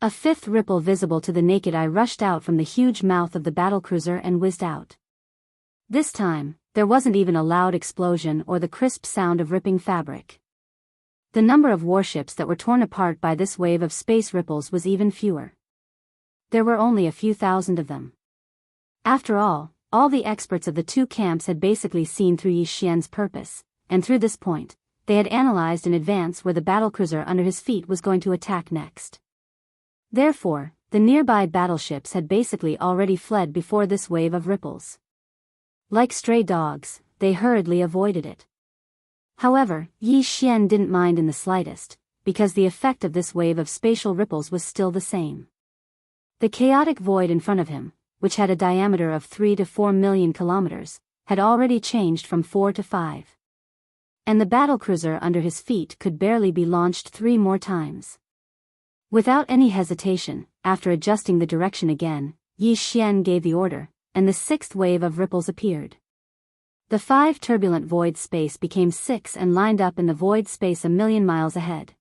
A 5th ripple visible to the naked eye rushed out from the huge mouth of the battlecruiser and whizzed out. This time, there wasn't even a loud explosion or the crisp sound of ripping fabric. The number of warships that were torn apart by this wave of space ripples was even fewer. There were only a few thousand of them. After all the experts of the 2 camps had basically seen through Yi Xian's purpose, and through this point, they had analyzed in advance where the battlecruiser under his feet was going to attack next. Therefore, the nearby battleships had basically already fled before this wave of ripples. Like stray dogs, they hurriedly avoided it. However, Yi Xian didn't mind in the slightest, because the effect of this wave of spatial ripples was still the same. The chaotic void in front of him, which had a diameter of 3 to 4 million kilometers, had already changed from 4 to 5. And the battlecruiser under his feet could barely be launched 3 more times. Without any hesitation, after adjusting the direction again, Yi Xian gave the order, and the 6th wave of ripples appeared. The 5 turbulent void space became 6 and lined up in the void space a million miles ahead.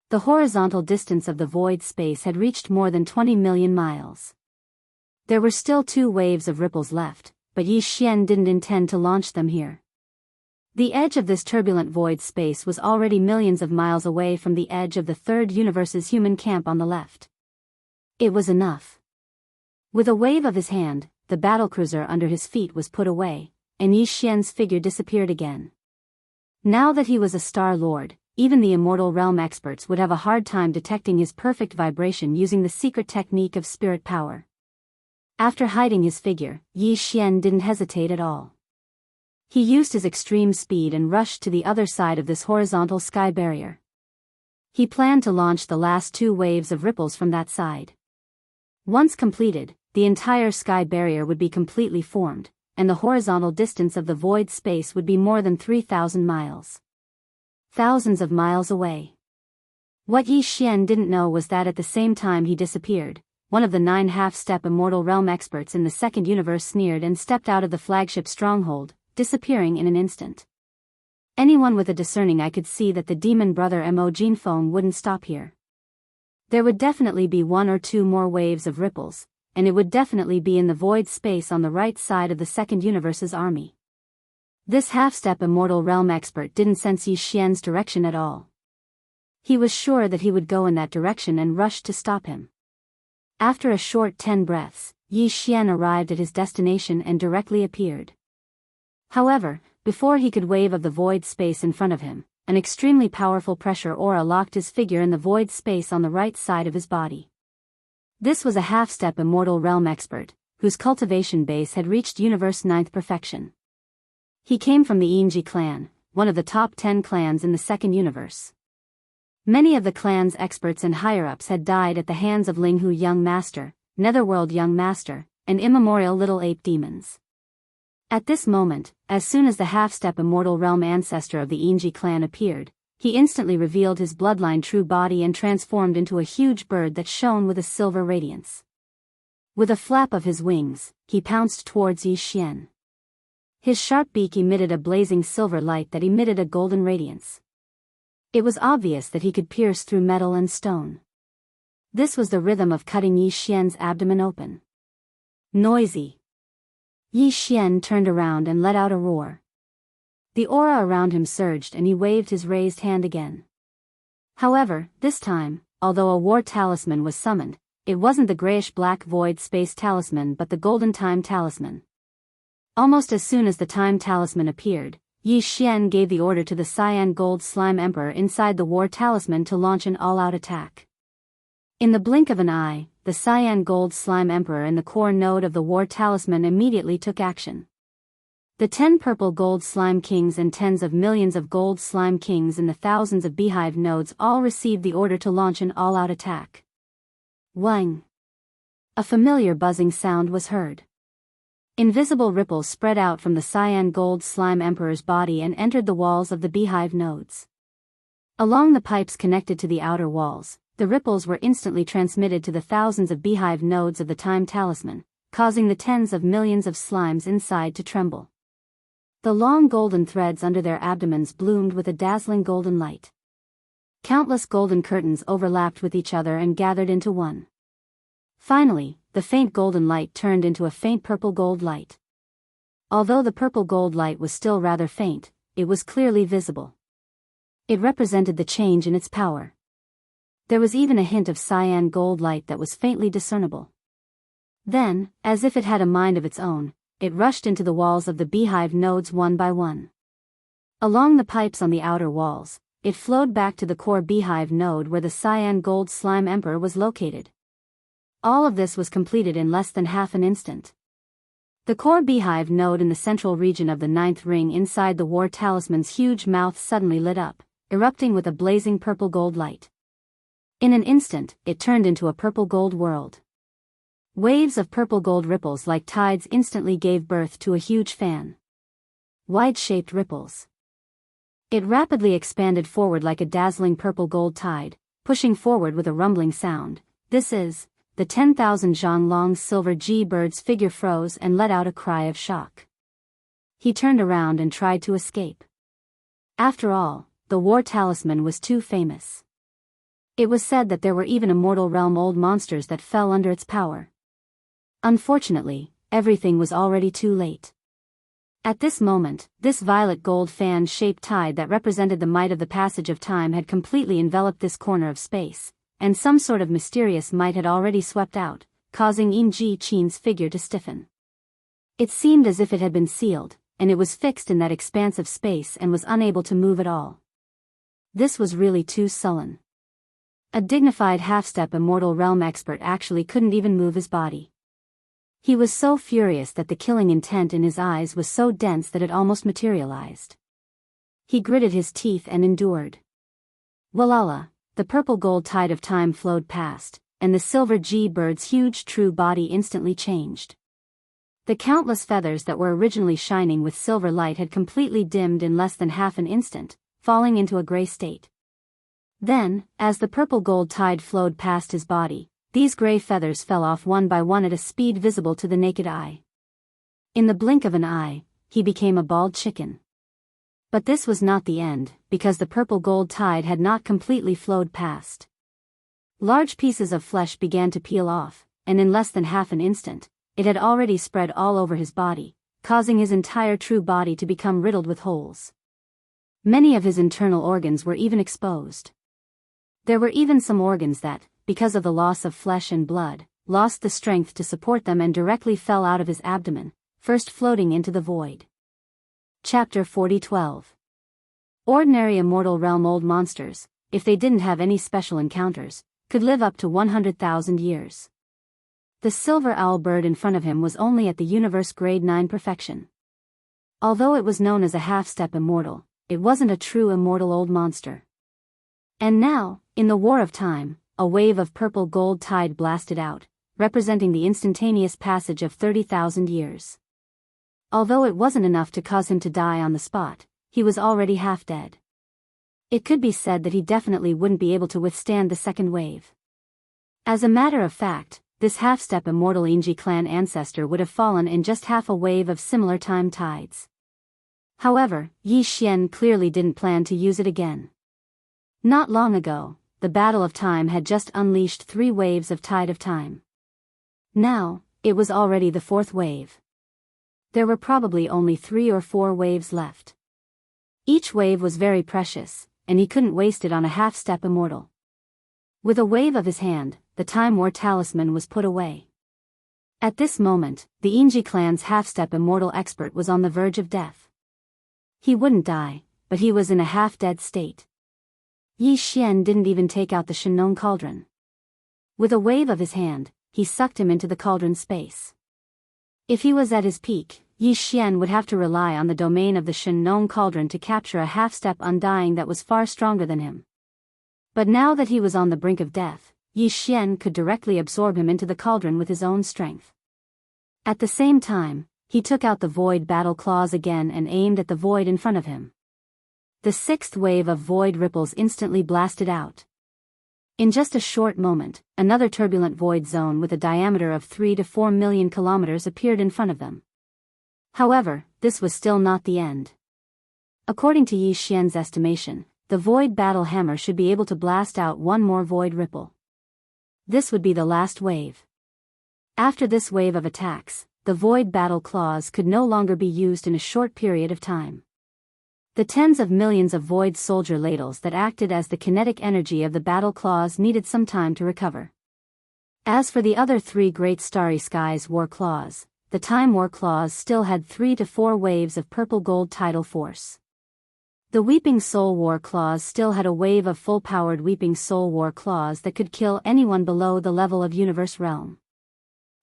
The horizontal distance of the void space had reached more than 20 million miles. There were still 2 waves of ripples left, but Yi Xian didn't intend to launch them here. The edge of this turbulent void space was already millions of miles away from the edge of the third universe's human camp on the left. It was enough. With a wave of his hand, the battlecruiser under his feet was put away, and Yi Xian's figure disappeared again. Now that he was a Star Lord, even the Immortal Realm experts would have a hard time detecting his perfect vibration using the secret technique of spirit power. After hiding his figure, Yi Xian didn't hesitate at all. He used his extreme speed and rushed to the other side of this horizontal sky barrier. He planned to launch the last 2 waves of ripples from that side. Once completed, the entire sky barrier would be completely formed, and the horizontal distance of the void space would be more than 3,000 miles. Thousands of miles away. What Yi Xian didn't know was that at the same time he disappeared, one of the 9 half-step Immortal Realm experts in the second universe sneered and stepped out of the flagship stronghold, disappearing in an instant. Anyone with a discerning eye could see that the demon brother Mo Jinfeng wouldn't stop here. There would definitely be 1 or 2 more waves of ripples, and it would definitely be in the void space on the right side of the second universe's army. This half-step Immortal Realm expert didn't sense Yi Xian's direction at all. He was sure that he would go in that direction and rushed to stop him. After a short 10 breaths, Yi Xian arrived at his destination and directly appeared. However, before he could wave of the void space in front of him, an extremely powerful pressure aura locked his figure in the void space on the right side of his body. This was a half-step Immortal Realm expert, whose cultivation base had reached Universe 9th perfection. He came from the Yingji clan, one of the top 10 clans in the second universe. Many of the clan's experts and higher-ups had died at the hands of Linghu Young Master, Netherworld Young Master, and immemorial Little Ape demons. At this moment, as soon as the half-step Immortal Realm ancestor of the Yingji clan appeared, he instantly revealed his bloodline true body and transformed into a huge bird that shone with a silver radiance. With a flap of his wings, he pounced towards Yi Xian. His sharp beak emitted a blazing silver light that emitted a golden radiance. It was obvious that he could pierce through metal and stone. This was the rhythm of cutting Yi Xian's abdomen open. Noisy. Yi Xian turned around and let out a roar. The aura around him surged and he waved his raised hand again. However, this time, although a war talisman was summoned, it wasn't the grayish-black void space talisman but the golden time talisman. Almost as soon as the time talisman appeared, Yi Xian gave the order to the Cyan Gold Slime Emperor inside the war talisman to launch an all-out attack. In the blink of an eye, the Cyan Gold Slime Emperor and the core node of the war talisman immediately took action. The 10 purple gold slime kings and tens of millions of gold slime kings and the thousands of beehive nodes all received the order to launch an all-out attack. Wang! A familiar buzzing sound was heard. Invisible ripples spread out from the Cyan Gold Slime Emperor's body and entered the walls of the beehive nodes. Along the pipes connected to the outer walls, the ripples were instantly transmitted to the thousands of beehive nodes of the time talisman, causing the tens of millions of slimes inside to tremble. The long golden threads under their abdomens bloomed with a dazzling golden light. Countless golden curtains overlapped with each other and gathered into one. Finally, the faint golden light turned into a faint purple gold light. Although the purple gold light was still rather faint, it was clearly visible. It represented the change in its power. There was even a hint of cyan gold light that was faintly discernible. Then, as if it had a mind of its own, it rushed into the walls of the beehive nodes one by one. Along the pipes on the outer walls, it flowed back to the core beehive node where the Cyan Gold Slime Emperor was located. All of this was completed in less than half an instant. The core beehive node in the central region of the 9th ring inside the war talisman's huge mouth suddenly lit up, erupting with a blazing purple gold light. In an instant, it turned into a purple gold world. Waves of purple gold ripples like tides instantly gave birth to a huge fan. Wide-shaped ripples. It rapidly expanded forward like a dazzling purple gold tide, pushing forward with a rumbling sound. This is the 10,000 zhang long silver G-bird's figure froze and let out a cry of shock. He turned around and tried to escape. After all, the war talisman was too famous. It was said that there were even immortal realm old monsters that fell under its power. Unfortunately, everything was already too late. At this moment, this violet gold fan-shaped tide that represented the might of the passage of time had completely enveloped this corner of space, and some sort of mysterious might had already swept out, causing Yin Ji Qin's figure to stiffen. It seemed as if it had been sealed, and it was fixed in that expanse of space and was unable to move at all. This was really too sullen. A dignified half-step immortal realm expert actually couldn't even move his body. He was so furious that the killing intent in his eyes was so dense that it almost materialized. He gritted his teeth and endured. Walala, the purple gold tide of time flowed past, and the silver G-bird's huge true body instantly changed. The countless feathers that were originally shining with silver light had completely dimmed in less than half an instant, falling into a gray state. Then, as the purple gold tide flowed past his body, these gray feathers fell off one by one at a speed visible to the naked eye. In the blink of an eye, he became a bald chicken. But this was not the end, because the purple gold tide had not completely flowed past. Large pieces of flesh began to peel off, and in less than half an instant, it had already spread all over his body, causing his entire true body to become riddled with holes. Many of his internal organs were even exposed. There were even some organs that, because of the loss of flesh and blood, lost the strength to support them and directly fell out of his abdomen, first floating into the void. Chapter 40:12. Ordinary immortal realm old monsters, if they didn't have any special encounters, could live up to 100,000 years. The silver owl bird in front of him was only at the universe grade 9 perfection. Although it was known as a half-step immortal, it wasn't a true immortal old monster. And now, in the war of time, a wave of purple gold tide blasted out, representing the instantaneous passage of 30,000 years. Although it wasn't enough to cause him to die on the spot, he was already half dead. It could be said that he definitely wouldn't be able to withstand the second wave. As a matter of fact, this half-step immortal Yingji clan ancestor would have fallen in just half a wave of similar time tides. However, Yi Xian clearly didn't plan to use it again. Not long ago, the battle of time had just unleashed 3 waves of tide of time. Now, it was already the 4th wave. There were probably only 3 or 4 waves left. Each wave was very precious, and he couldn't waste it on a half-step immortal. With a wave of his hand, the Time War talisman was put away. At this moment, the Yingji clan's half-step immortal expert was on the verge of death. He wouldn't die, but he was in a half-dead state. Yi Xian didn't even take out the Shenong cauldron. With a wave of his hand, he sucked him into the cauldron space. If he was at his peak, Yi Xian would have to rely on the domain of the Shenong cauldron to capture a half-step undying that was far stronger than him. But now that he was on the brink of death, Yi Xian could directly absorb him into the cauldron with his own strength. At the same time, he took out the void battle claws again and aimed at the void in front of him. The 6th wave of void ripples instantly blasted out. In just a short moment, another turbulent void zone with a diameter of 3 to 4 million kilometers appeared in front of them. However, this was still not the end. According to Yi Xian's estimation, the void battle hammer should be able to blast out one more void ripple. This would be the last wave. After this wave of attacks, the void battle claws could no longer be used in a short period of time. The tens of millions of void soldier ladles that acted as the kinetic energy of the battle claws needed some time to recover. As for the other 3 great starry skies war claws, the time war claws still had 3 to 4 waves of purple gold tidal force. The weeping soul war claws still had a wave of full-powered weeping soul war claws that could kill anyone below the level of universe realm.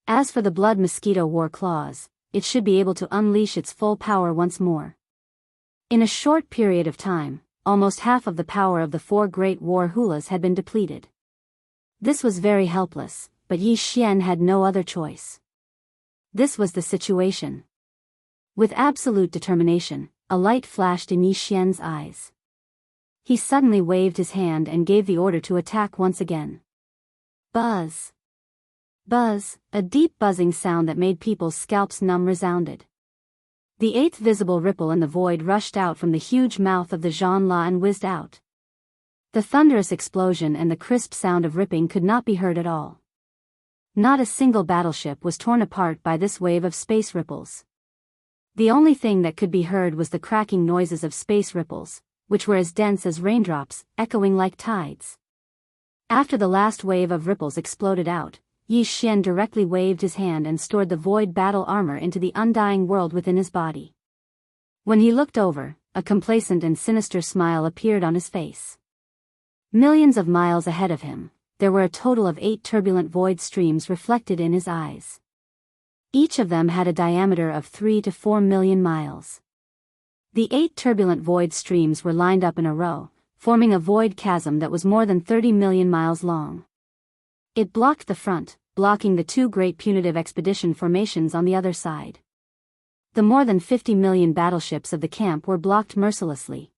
As for the blood mosquito war claws, it should be able to unleash its full power once more. In a short period of time, almost half of the power of the 4 great war hulas had been depleted. This was very helpless, but Yi Xian had no other choice. This was the situation. With absolute determination, a light flashed in Yi Xian's eyes. He suddenly waved his hand and gave the order to attack once again. Buzz! Buzz, a deep buzzing sound that made people's scalps numb resounded. The eighth visible ripple in the void rushed out from the huge mouth of the Zhanla and whizzed out. The thunderous explosion and the crisp sound of ripping could not be heard at all. Not a single battleship was torn apart by this wave of space ripples. The only thing that could be heard was the cracking noises of space ripples, which were as dense as raindrops, echoing like tides. After the last wave of ripples exploded out, Yi Xian directly waved his hand and stored the void battle armor into the undying world within his body. When he looked over, a complacent and sinister smile appeared on his face. Millions of miles ahead of him, there were a total of 8 turbulent void streams reflected in his eyes. Each of them had a diameter of 3 to 4 million miles. The 8 turbulent void streams were lined up in a row, forming a void chasm that was more than 30 million miles long. It blocked the front, blocking the 2 great punitive expedition formations on the other side. The more than 50 million battleships of the camp were blocked mercilessly.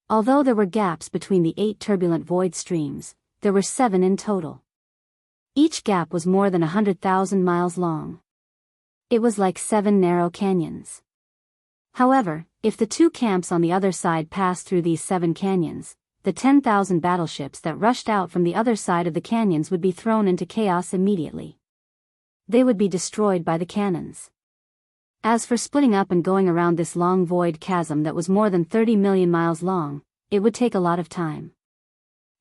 Although there were gaps between the 8 turbulent void streams, there were 7 in total. Each gap was more than 100,000 miles long. It was like 7 narrow canyons. However, if the 2 camps on the other side passed through these 7 canyons, the 10,000 battleships that rushed out from the other side of the canyons would be thrown into chaos immediately. They would be destroyed by the cannons. As for splitting up and going around this long void chasm that was more than 30 million miles long, it would take a lot of time.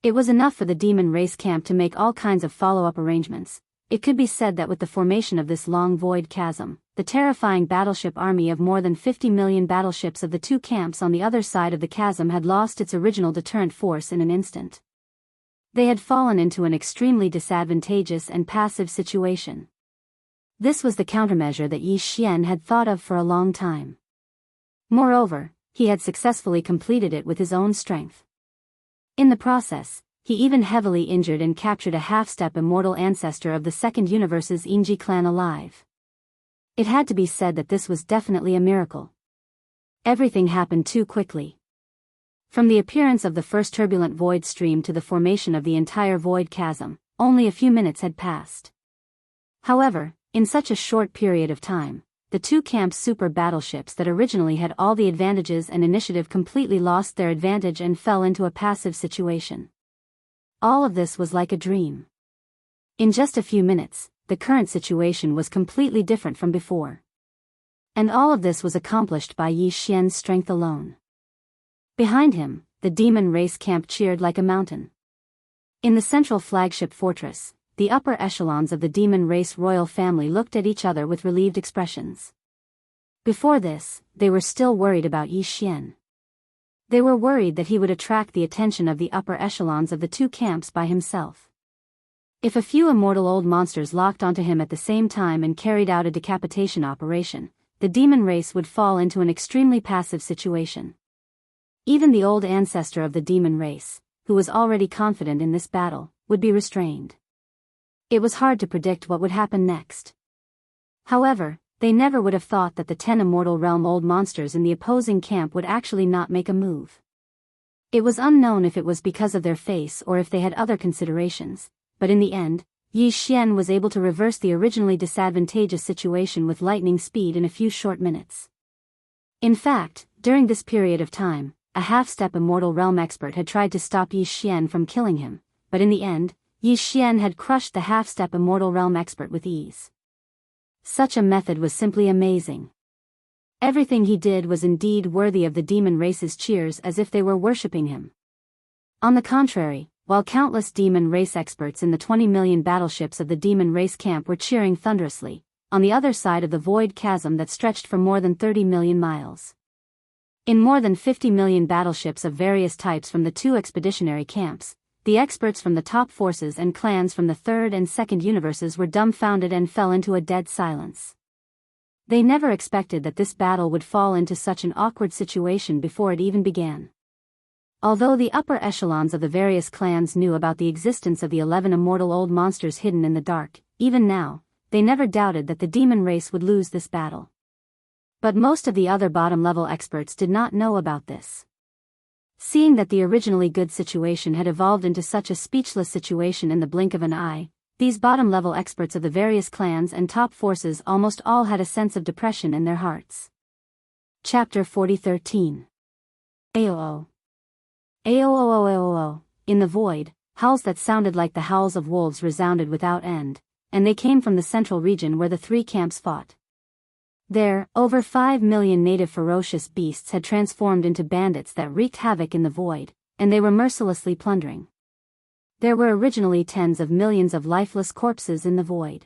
It was enough for the demon race camp to make all kinds of follow-up arrangements. It could be said that with the formation of this long void chasm, the terrifying battleship army of more than 50 million battleships of the 2 camps on the other side of the chasm had lost its original deterrent force in an instant. They had fallen into an extremely disadvantageous and passive situation. This was the countermeasure that Yi Xian had thought of for a long time. Moreover, he had successfully completed it with his own strength. In the process, he even heavily injured and captured a half-step immortal ancestor of the Second Universe's Yingji clan alive. It had to be said that this was definitely a miracle. Everything happened too quickly. From the appearance of the first turbulent void stream to the formation of the entire void chasm, only a few minutes had passed. However, in such a short period of time, the 2 camps' super battleships that originally had all the advantages and initiative completely lost their advantage and fell into a passive situation. All of this was like a dream. In just a few minutes, the current situation was completely different from before. And all of this was accomplished by Yi Xian's strength alone. Behind him, the demon race camp cheered like a mountain. In the central flagship fortress, the upper echelons of the demon race royal family looked at each other with relieved expressions. Before this, they were still worried about Yi Xian. They were worried that he would attract the attention of the upper echelons of the 2 camps by himself. If a few immortal old monsters locked onto him at the same time and carried out a decapitation operation, the demon race would fall into an extremely passive situation. Even the old ancestor of the demon race, who was already confident in this battle, would be restrained. It was hard to predict what would happen next. However, they never would have thought that the 10 immortal realm old monsters in the opposing camp would actually not make a move. It was unknown if it was because of their face or if they had other considerations, but in the end, Yi Xian was able to reverse the originally disadvantageous situation with lightning speed in a few short minutes. In fact, during this period of time, a half-step immortal realm expert had tried to stop Yi Xian from killing him, but in the end, Yi Xian had crushed the half-step immortal realm expert with ease. Such a method was simply amazing. Everything he did was indeed worthy of the demon race's cheers as if they were worshipping him. On the contrary, while countless demon race experts in the 20 million battleships of the demon race camp were cheering thunderously, on the other side of the void chasm that stretched for more than 30 million miles. In more than 50 million battleships of various types from the 2 expeditionary camps, the experts from the top forces and clans from the third and second universes were dumbfounded and fell into a dead silence. They never expected that this battle would fall into such an awkward situation before it even began. Although the upper echelons of the various clans knew about the existence of the 11 immortal old monsters hidden in the dark, even now, they never doubted that the demon race would lose this battle. But most of the other bottom-level experts did not know about this. Seeing that the originally good situation had evolved into such a speechless situation in the blink of an eye, these bottom-level experts of the various clans and top forces almost all had a sense of depression in their hearts. Chapter 4013. Aoo. Aoo. In the void, howls that sounded like the howls of wolves resounded without end, and they came from the central region where the three camps fought. There, over 5 million native ferocious beasts had transformed into bandits that wreaked havoc in the void, and they were mercilessly plundering. There were originally tens of millions of lifeless corpses in the void.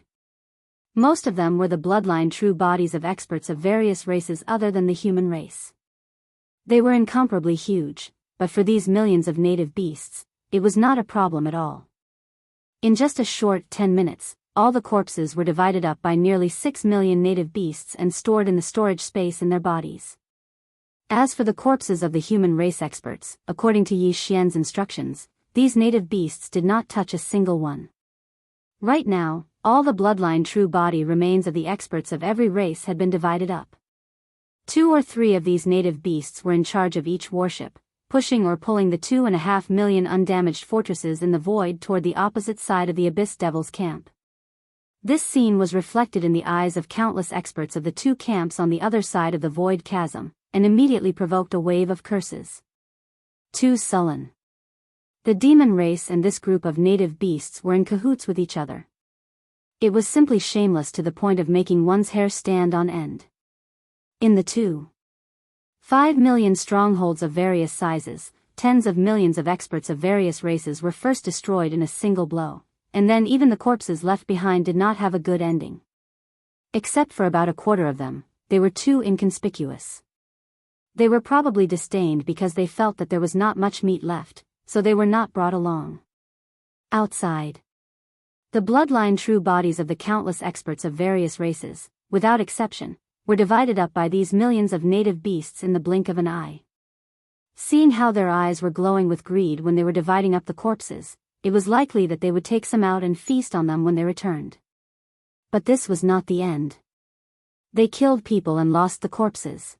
Most of them were the bloodline true bodies of experts of various races other than the human race. They were incomparably huge, but for these millions of native beasts, it was not a problem at all. In just a short 10 minutes, all the corpses were divided up by nearly 6 million native beasts and stored in the storage space in their bodies. As for the corpses of the human race experts, according to Yi Xian's instructions, these native beasts did not touch a single one. Right now, all the bloodline true body remains of the experts of every race had been divided up. 2 or 3 of these native beasts were in charge of each warship, pushing or pulling the 2.5 million undamaged fortresses in the void toward the opposite side of the Abyss Devil's camp. This scene was reflected in the eyes of countless experts of the two camps on the other side of the void chasm, and immediately provoked a wave of curses. Too sullen. The demon race and this group of native beasts were in cahoots with each other. It was simply shameless to the point of making one's hair stand on end. In the 2.5 million strongholds of various sizes, tens of millions of experts of various races were first destroyed in a single blow, and then even the corpses left behind did not have a good ending. Except for about a quarter of them, they were too inconspicuous. They were probably disdained because they felt that there was not much meat left, so they were not brought along. Outside. The bloodline true bodies of the countless experts of various races, without exception, were divided up by these millions of native beasts in the blink of an eye. Seeing how their eyes were glowing with greed when they were dividing up the corpses, it was likely that they would take some out and feast on them when they returned. But this was not the end. They killed people and lost the corpses.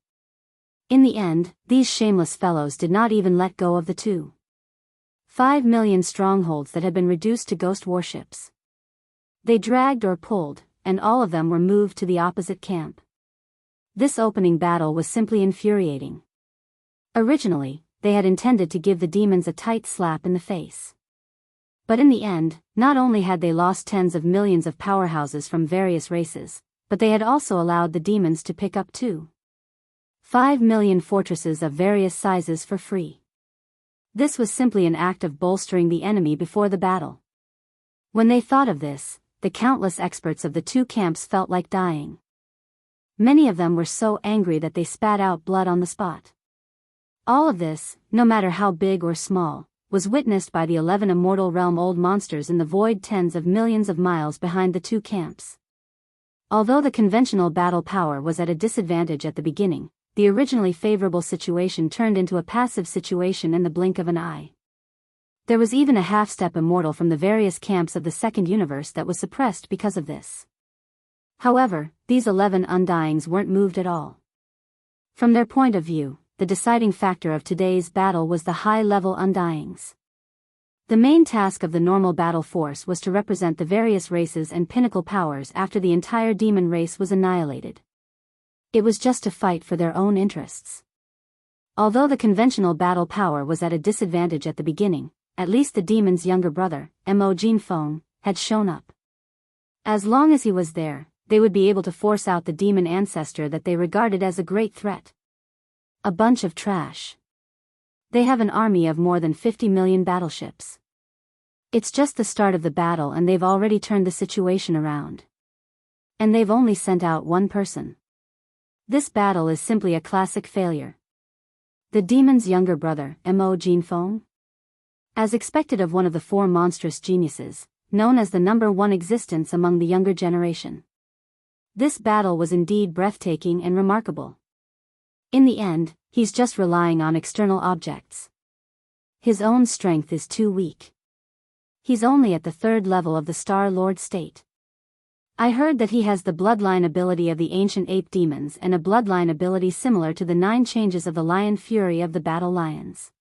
In the end, these shameless fellows did not even let go of the 2.5 million strongholds that had been reduced to ghost warships. They dragged or pulled, and all of them were moved to the opposite camp. This opening battle was simply infuriating. Originally, they had intended to give the demons a tight slap in the face. But in the end, not only had they lost tens of millions of powerhouses from various races, but they had also allowed the demons to pick up 2.5 million fortresses of various sizes for free. This was simply an act of bolstering the enemy before the battle. When they thought of this, the countless experts of the two camps felt like dying. Many of them were so angry that they spat out blood on the spot. All of this, no matter how big or small, was witnessed by the 11 immortal realm-old monsters in the void tens of millions of miles behind the two camps. Although the conventional battle power was at a disadvantage at the beginning, the originally favorable situation turned into a passive situation in the blink of an eye. There was even a half-step immortal from the various camps of the second universe that was suppressed because of this. However, these 11 undyings weren't moved at all. From their point of view, the deciding factor of today's battle was the high-level undyings. The main task of the normal battle force was to represent the various races and pinnacle powers after the entire demon race was annihilated. It was just to fight for their own interests. Although the conventional battle power was at a disadvantage at the beginning, at least the demon's younger brother, Mo Jinfeng, had shown up. As long as he was there, they would be able to force out the demon ancestor that they regarded as a great threat. A bunch of trash. They have an army of more than 50 million battleships. It's just the start of the battle and they've already turned the situation around. And they've only sent out one person. This battle is simply a classic failure. The demon's younger brother, Mo Jinfeng? As expected of one of the 4 monstrous geniuses, known as the number 1 existence among the younger generation. This battle was indeed breathtaking and remarkable. In the end, he's just relying on external objects. His own strength is too weak. He's only at the 3rd level of the Star Lord state. I heard that he has the bloodline ability of the ancient ape demons and a bloodline ability similar to the 9 changes of the lion fury of the battle lions.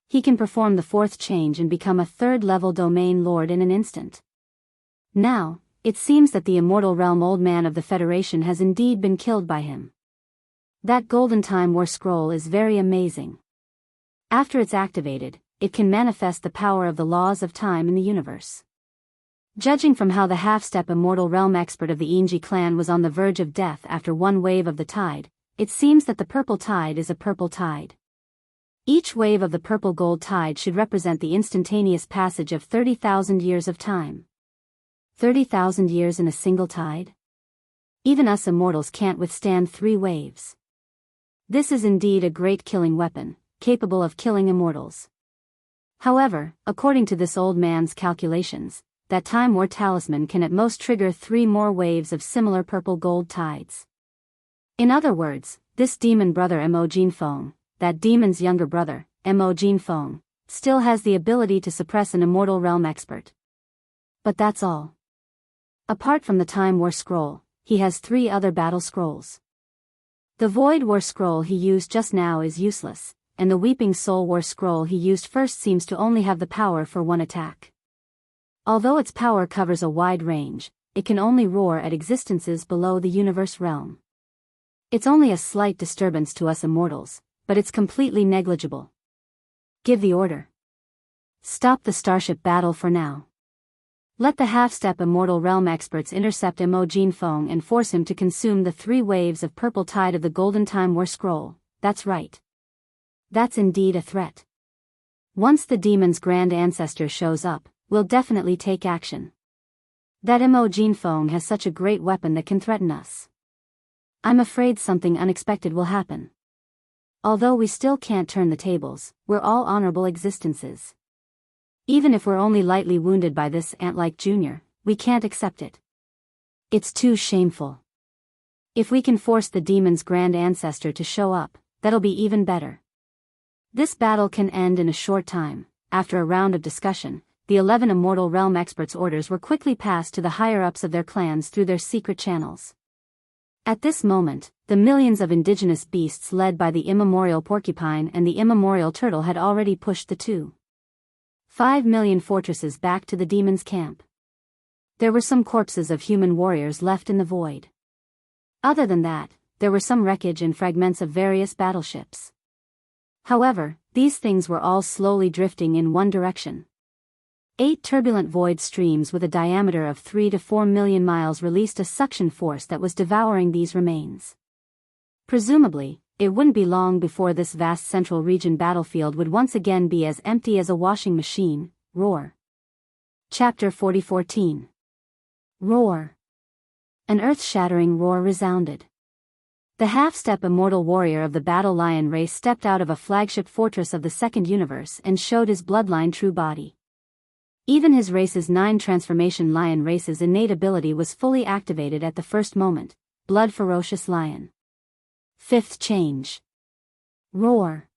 He can perform the 4th change and become a 3rd level domain lord in an instant. Now, it seems that the immortal realm old man of the Federation has indeed been killed by him. That Golden Time War scroll is very amazing. After it's activated, it can manifest the power of the laws of time in the universe. Judging from how the half-step immortal realm expert of the Yingji clan was on the verge of death after one wave of the tide, it seems that the purple tide is a purple tide. Each wave of the purple gold tide should represent the instantaneous passage of 30,000 years of time. 30,000 years in a single tide? Even us immortals can't withstand 3 waves. This is indeed a great killing weapon, capable of killing immortals. However, according to this old man's calculations, that Time War talisman can at most trigger 3 more waves of similar purple gold tides. In other words, this demon brother Mo Jinfeng, that demon's younger brother, Mo Jinfeng, still has the ability to suppress an immortal realm expert. But that's all. Apart from the Time War scroll, he has 3 other battle scrolls. The Void War scroll he used just now is useless, and the Weeping Soul War scroll he used first seems to only have the power for 1 attack. Although its power covers a wide range, it can only roar at existences below the universe realm. It's only a slight disturbance to us immortals, but it's completely negligible. Give the order. Stop the starship battle for now. Let the half-step immortal realm experts intercept Mo Jinfeng and force him to consume the 3 waves of purple tide of the Golden Time War scroll. That's right. That's indeed a threat. Once the demon's grand ancestor shows up, we'll definitely take action. That Mo Jinfeng has such a great weapon that can threaten us. I'm afraid something unexpected will happen. Although we still can't turn the tables, we're all honorable existences. Even if we're only lightly wounded by this ant-like junior, we can't accept it. It's too shameful. If we can force the demon's grand ancestor to show up, that'll be even better. This battle can end in a short time. After a round of discussion, the 11 immortal realm experts' orders were quickly passed to the higher-ups of their clans through their secret channels. At this moment, the millions of indigenous beasts led by the immemorial porcupine and the immemorial turtle had already pushed the 5 million fortresses back to the demon's camp. There were some corpses of human warriors left in the void. Other than that, there were some wreckage and fragments of various battleships. However, these things were all slowly drifting in one direction. 8 turbulent void streams with a diameter of 3 to 4 million miles released a suction force that was devouring these remains. Presumably, it wouldn't be long before this vast central region battlefield would once again be as empty as a washing machine. Roar. Chapter 4014. Roar. An earth-shattering roar resounded. The half-step immortal warrior of the battle lion race stepped out of a flagship fortress of the second universe and showed his bloodline true body. Even his race's 9 transformation lion race's innate ability was fully activated at the first moment. Blood ferocious lion. 5th change. Roar.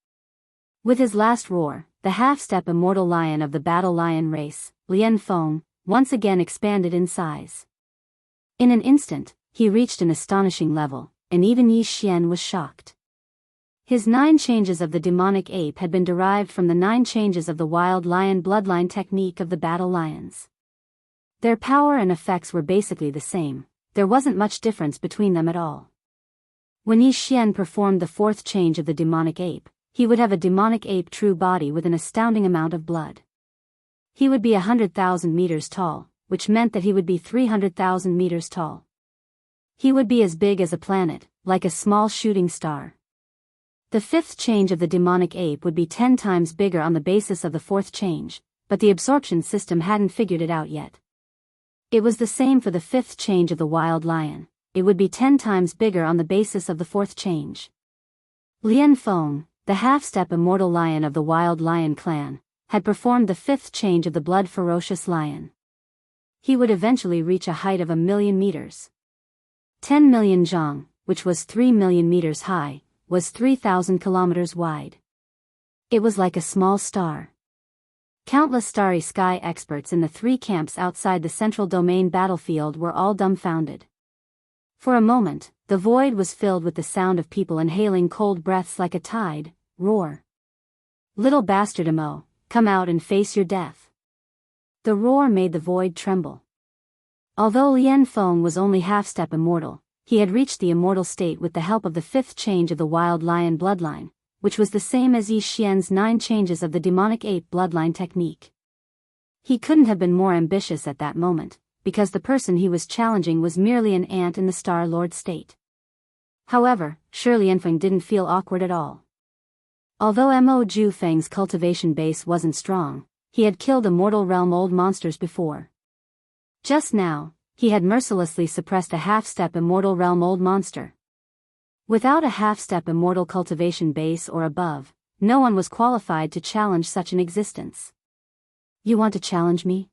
With his last roar, the half-step immortal lion of the battle lion race, Lian Feng, once again expanded in size. In an instant, he reached an astonishing level, and even Yi Xian was shocked. His 9 changes of the demonic ape had been derived from the 9 changes of the wild lion bloodline technique of the battle lions. Their power and effects were basically the same, there wasn't much difference between them at all. When Yi Xian performed the 4th change of the demonic ape, he would have a demonic ape true body with an astounding amount of blood. He would be 100,000 meters tall, which meant that he would be 300,000 meters tall. He would be as big as a planet, like a small shooting star. The 5th change of the demonic ape would be 10 times bigger on the basis of the 4th change, but the absorption system hadn't figured it out yet. It was the same for the 5th change of the wild lion, it would be 10 times bigger on the basis of the 4th change. Lian Feng, the half-step immortal lion of the wild lion clan, had performed the 5th change of the blood ferocious lion. He would eventually reach a height of 1,000,000 meters. 10 million zhang, which was 3 million meters high, was 3,000 kilometers wide. It was like a small star. Countless starry sky experts in the 3 camps outside the central domain battlefield were all dumbfounded. For a moment, the void was filled with the sound of people inhaling cold breaths like a tide. Roar. Little bastard Mo, come out and face your death. The roar made the void tremble. Although Lian Feng was only half-step immortal, he had reached the immortal state with the help of the 5th change of the wild lion bloodline, which was the same as Yi Xian's 9 changes of the demonic ape bloodline technique. He couldn't have been more ambitious at that moment, because the person he was challenging was merely an ant in the Star Lord state. However, Shi Lianfeng didn't feel awkward at all. Although Mo Ju Feng's cultivation base wasn't strong, he had killed immortal realm old monsters before. Just now, he had mercilessly suppressed a half-step immortal realm old monster. Without a half-step immortal cultivation base or above, no one was qualified to challenge such an existence. You want to challenge me?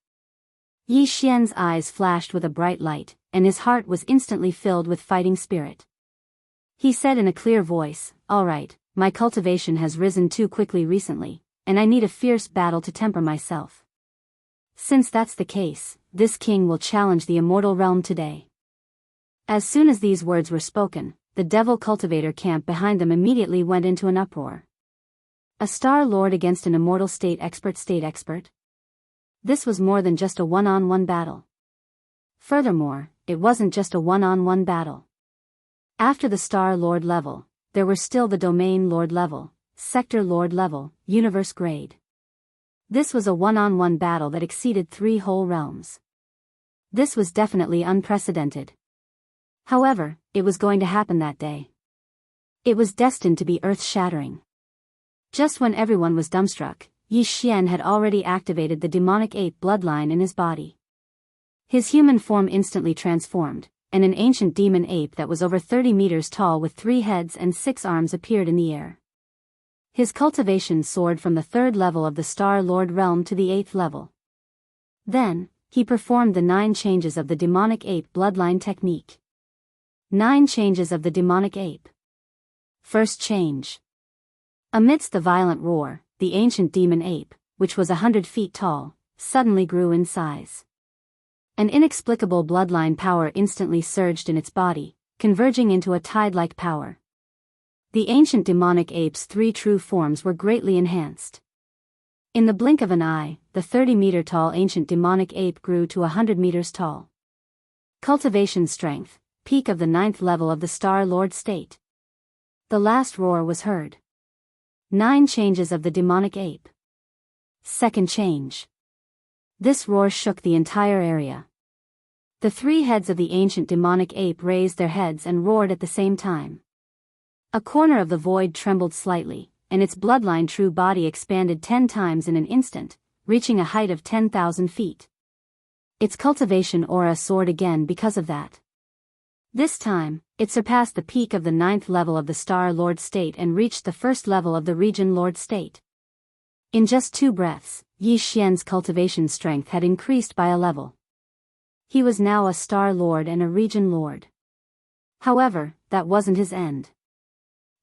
Yi Xian's eyes flashed with a bright light, and his heart was instantly filled with fighting spirit. He said in a clear voice, "All right, my cultivation has risen too quickly recently, and I need a fierce battle to temper myself. Since that's the case, this king will challenge the immortal realm today." As soon as these words were spoken, the devil cultivator camp behind them immediately went into an uproar. A Star Lord against an immortal state expert? This was more than just a one-on-one battle. Furthermore, it wasn't just a one-on-one battle. After the Star Lord level, there were still the Domain Lord level, Sector Lord level, Universe grade. This was a one-on-one battle that exceeded 3 whole realms. This was definitely unprecedented. However, it was going to happen that day. It was destined to be earth-shattering. Just when everyone was dumbstruck, Yi Xian had already activated the demonic ape bloodline in his body. His human form instantly transformed, and an ancient demon ape that was over 30 meters tall with 3 heads and 6 arms appeared in the air. His cultivation soared from the 3rd level of the Star Lord realm to the 8th level. Then, he performed the 9 changes of the demonic ape bloodline technique. 9 changes of the demonic ape. First change. Amidst the violent roar, the ancient demon ape, which was 100 feet tall, suddenly grew in size. An inexplicable bloodline power instantly surged in its body, converging into a tide-like power. The ancient demonic ape's 3 true forms were greatly enhanced. In the blink of an eye, the 30-meter-tall ancient demonic ape grew to 100 meters tall. Cultivation strength, peak of the 9th level of the Star Lord state. The last roar was heard. 9 changes of the demonic ape. Second change. This roar shook the entire area. The 3 heads of the ancient demonic ape raised their heads and roared at the same time. A corner of the void trembled slightly, and its bloodline true body expanded 10 times in an instant, reaching a height of 10,000 feet. Its cultivation aura soared again because of that. This time, it surpassed the peak of the 9th level of the Star Lord state and reached the 1st level of the Region Lord state. In just 2 breaths, Yi Xian's cultivation strength had increased by a level. He was now a Star Lord and a Region Lord. However, that wasn't his end.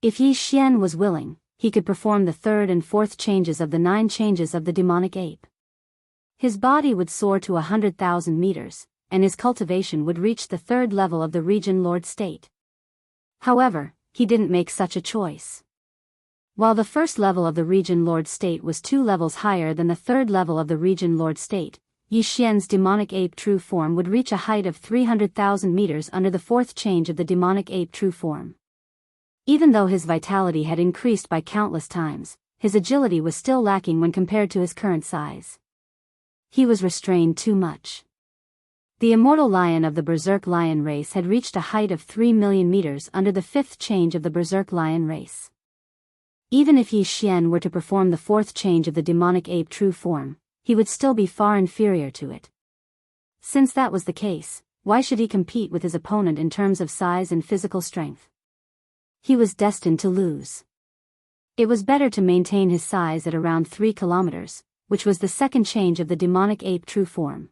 If Yi Xian was willing, he could perform the 3rd and 4th changes of the 9 changes of the demonic ape. His body would soar to 100,000 meters, and his cultivation would reach the 3rd level of the Region Lord state. However, he didn't make such a choice. While the 1st level of the Region Lord state was 2 levels higher than the 3rd level of the Region Lord state, Yi Xian's demonic ape true form would reach a height of 300,000 meters under the 4th change of the demonic ape true form. Even though his vitality had increased by countless times, his agility was still lacking when compared to his current size. He was restrained too much. The immortal lion of the Berserk lion race had reached a height of 3 million meters under the 5th change of the Berserk lion race. Even if Yi Xian were to perform the 4th change of the demonic ape true form, he would still be far inferior to it. Since that was the case, why should he compete with his opponent in terms of size and physical strength? He was destined to lose. It was better to maintain his size at around 3 kilometers, which was the 2nd change of the demonic ape true form.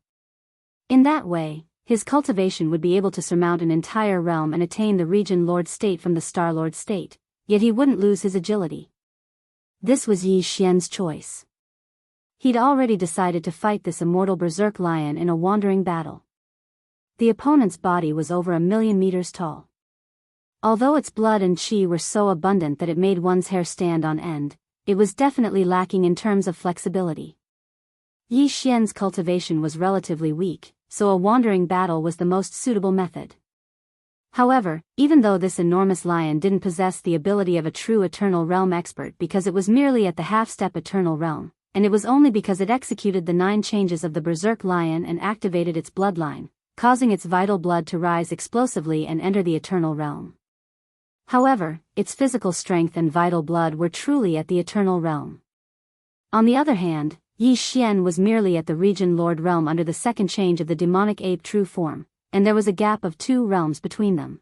In that way, his cultivation would be able to surmount an entire realm and attain the Region Lord state from the Star Lord state, yet he wouldn't lose his agility. This was Yi Xian's choice. He'd already decided to fight this immortal Berserk lion in a wandering battle. The opponent's body was over 1,000,000 meters tall. Although its blood and qi were so abundant that it made one's hair stand on end, it was definitely lacking in terms of flexibility. Yi Xian's cultivation was relatively weak, so a wandering battle was the most suitable method. However, even though this enormous lion didn't possess the ability of a true Eternal Realm expert because it was merely at the half-step Eternal Realm, and it was only because it executed the 9 changes of the Berserk Lion and activated its bloodline, causing its vital blood to rise explosively and enter the Eternal Realm. However, its physical strength and vital blood were truly at the Eternal Realm. On the other hand, Yi Xian was merely at the Region Lord Realm under the second change of the demonic ape true form, and there was a gap of 2 realms between them.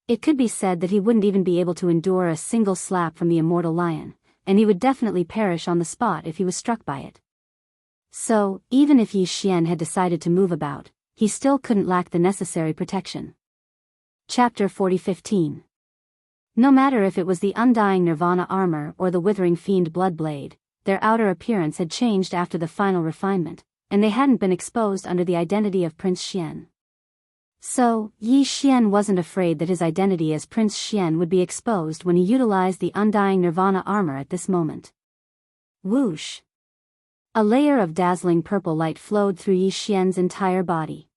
It could be said that he wouldn't even be able to endure a single slap from the immortal lion, and he would definitely perish on the spot if he was struck by it. So, even if Yi Xian had decided to move about, he still couldn't lack the necessary protection. Chapter 40:15. No matter if it was the Undying Nirvana armor or the Withering Fiend Bloodblade, their outer appearance had changed after the final refinement, and they hadn't been exposed under the identity of Prince Xian. So, Yi Xian wasn't afraid that his identity as Prince Xian would be exposed when he utilized the Undying Nirvana armor at this moment. Whoosh! A layer of dazzling purple light flowed through Yi Xian's entire body.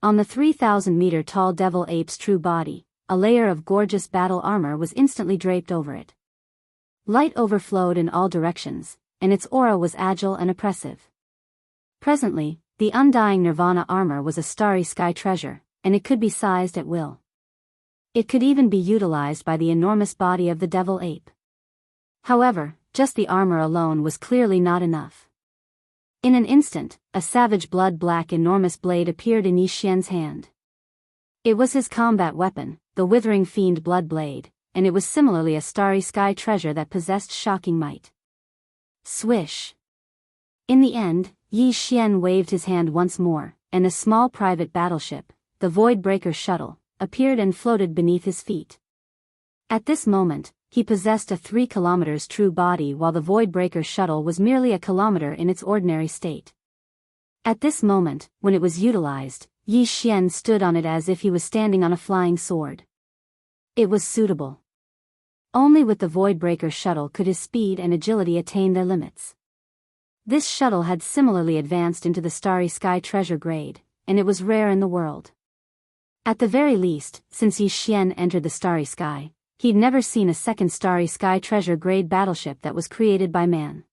On the 3,000-meter tall devil ape's true body, a layer of gorgeous battle armor was instantly draped over it. Light overflowed in all directions, and its aura was agile and oppressive. Presently, the Undying Nirvana armor was a starry sky treasure, and it could be sized at will. It could even be utilized by the enormous body of the devil ape. However, just the armor alone was clearly not enough. In an instant, a savage blood-black enormous blade appeared in Yi Xian's hand. It was his combat weapon, the Withering Fiend Bloodblade, and it was similarly a starry sky treasure that possessed shocking might. Swish! In the end, Yi Xian waved his hand once more, and a small private battleship, the Voidbreaker shuttle, appeared and floated beneath his feet. At this moment, he possessed a 3 kilometers true body while the Voidbreaker shuttle was merely a kilometer in its ordinary state. At this moment, when it was utilized, Yi Xian stood on it as if he was standing on a flying sword. It was suitable. Only with the Voidbreaker shuttle could his speed and agility attain their limits. This shuttle had similarly advanced into the Starry Sky treasure grade, and it was rare in the world. At the very least, since Yi Xian entered the Starry Sky, he'd never seen a second Starry Sky treasure grade battleship that was created by man.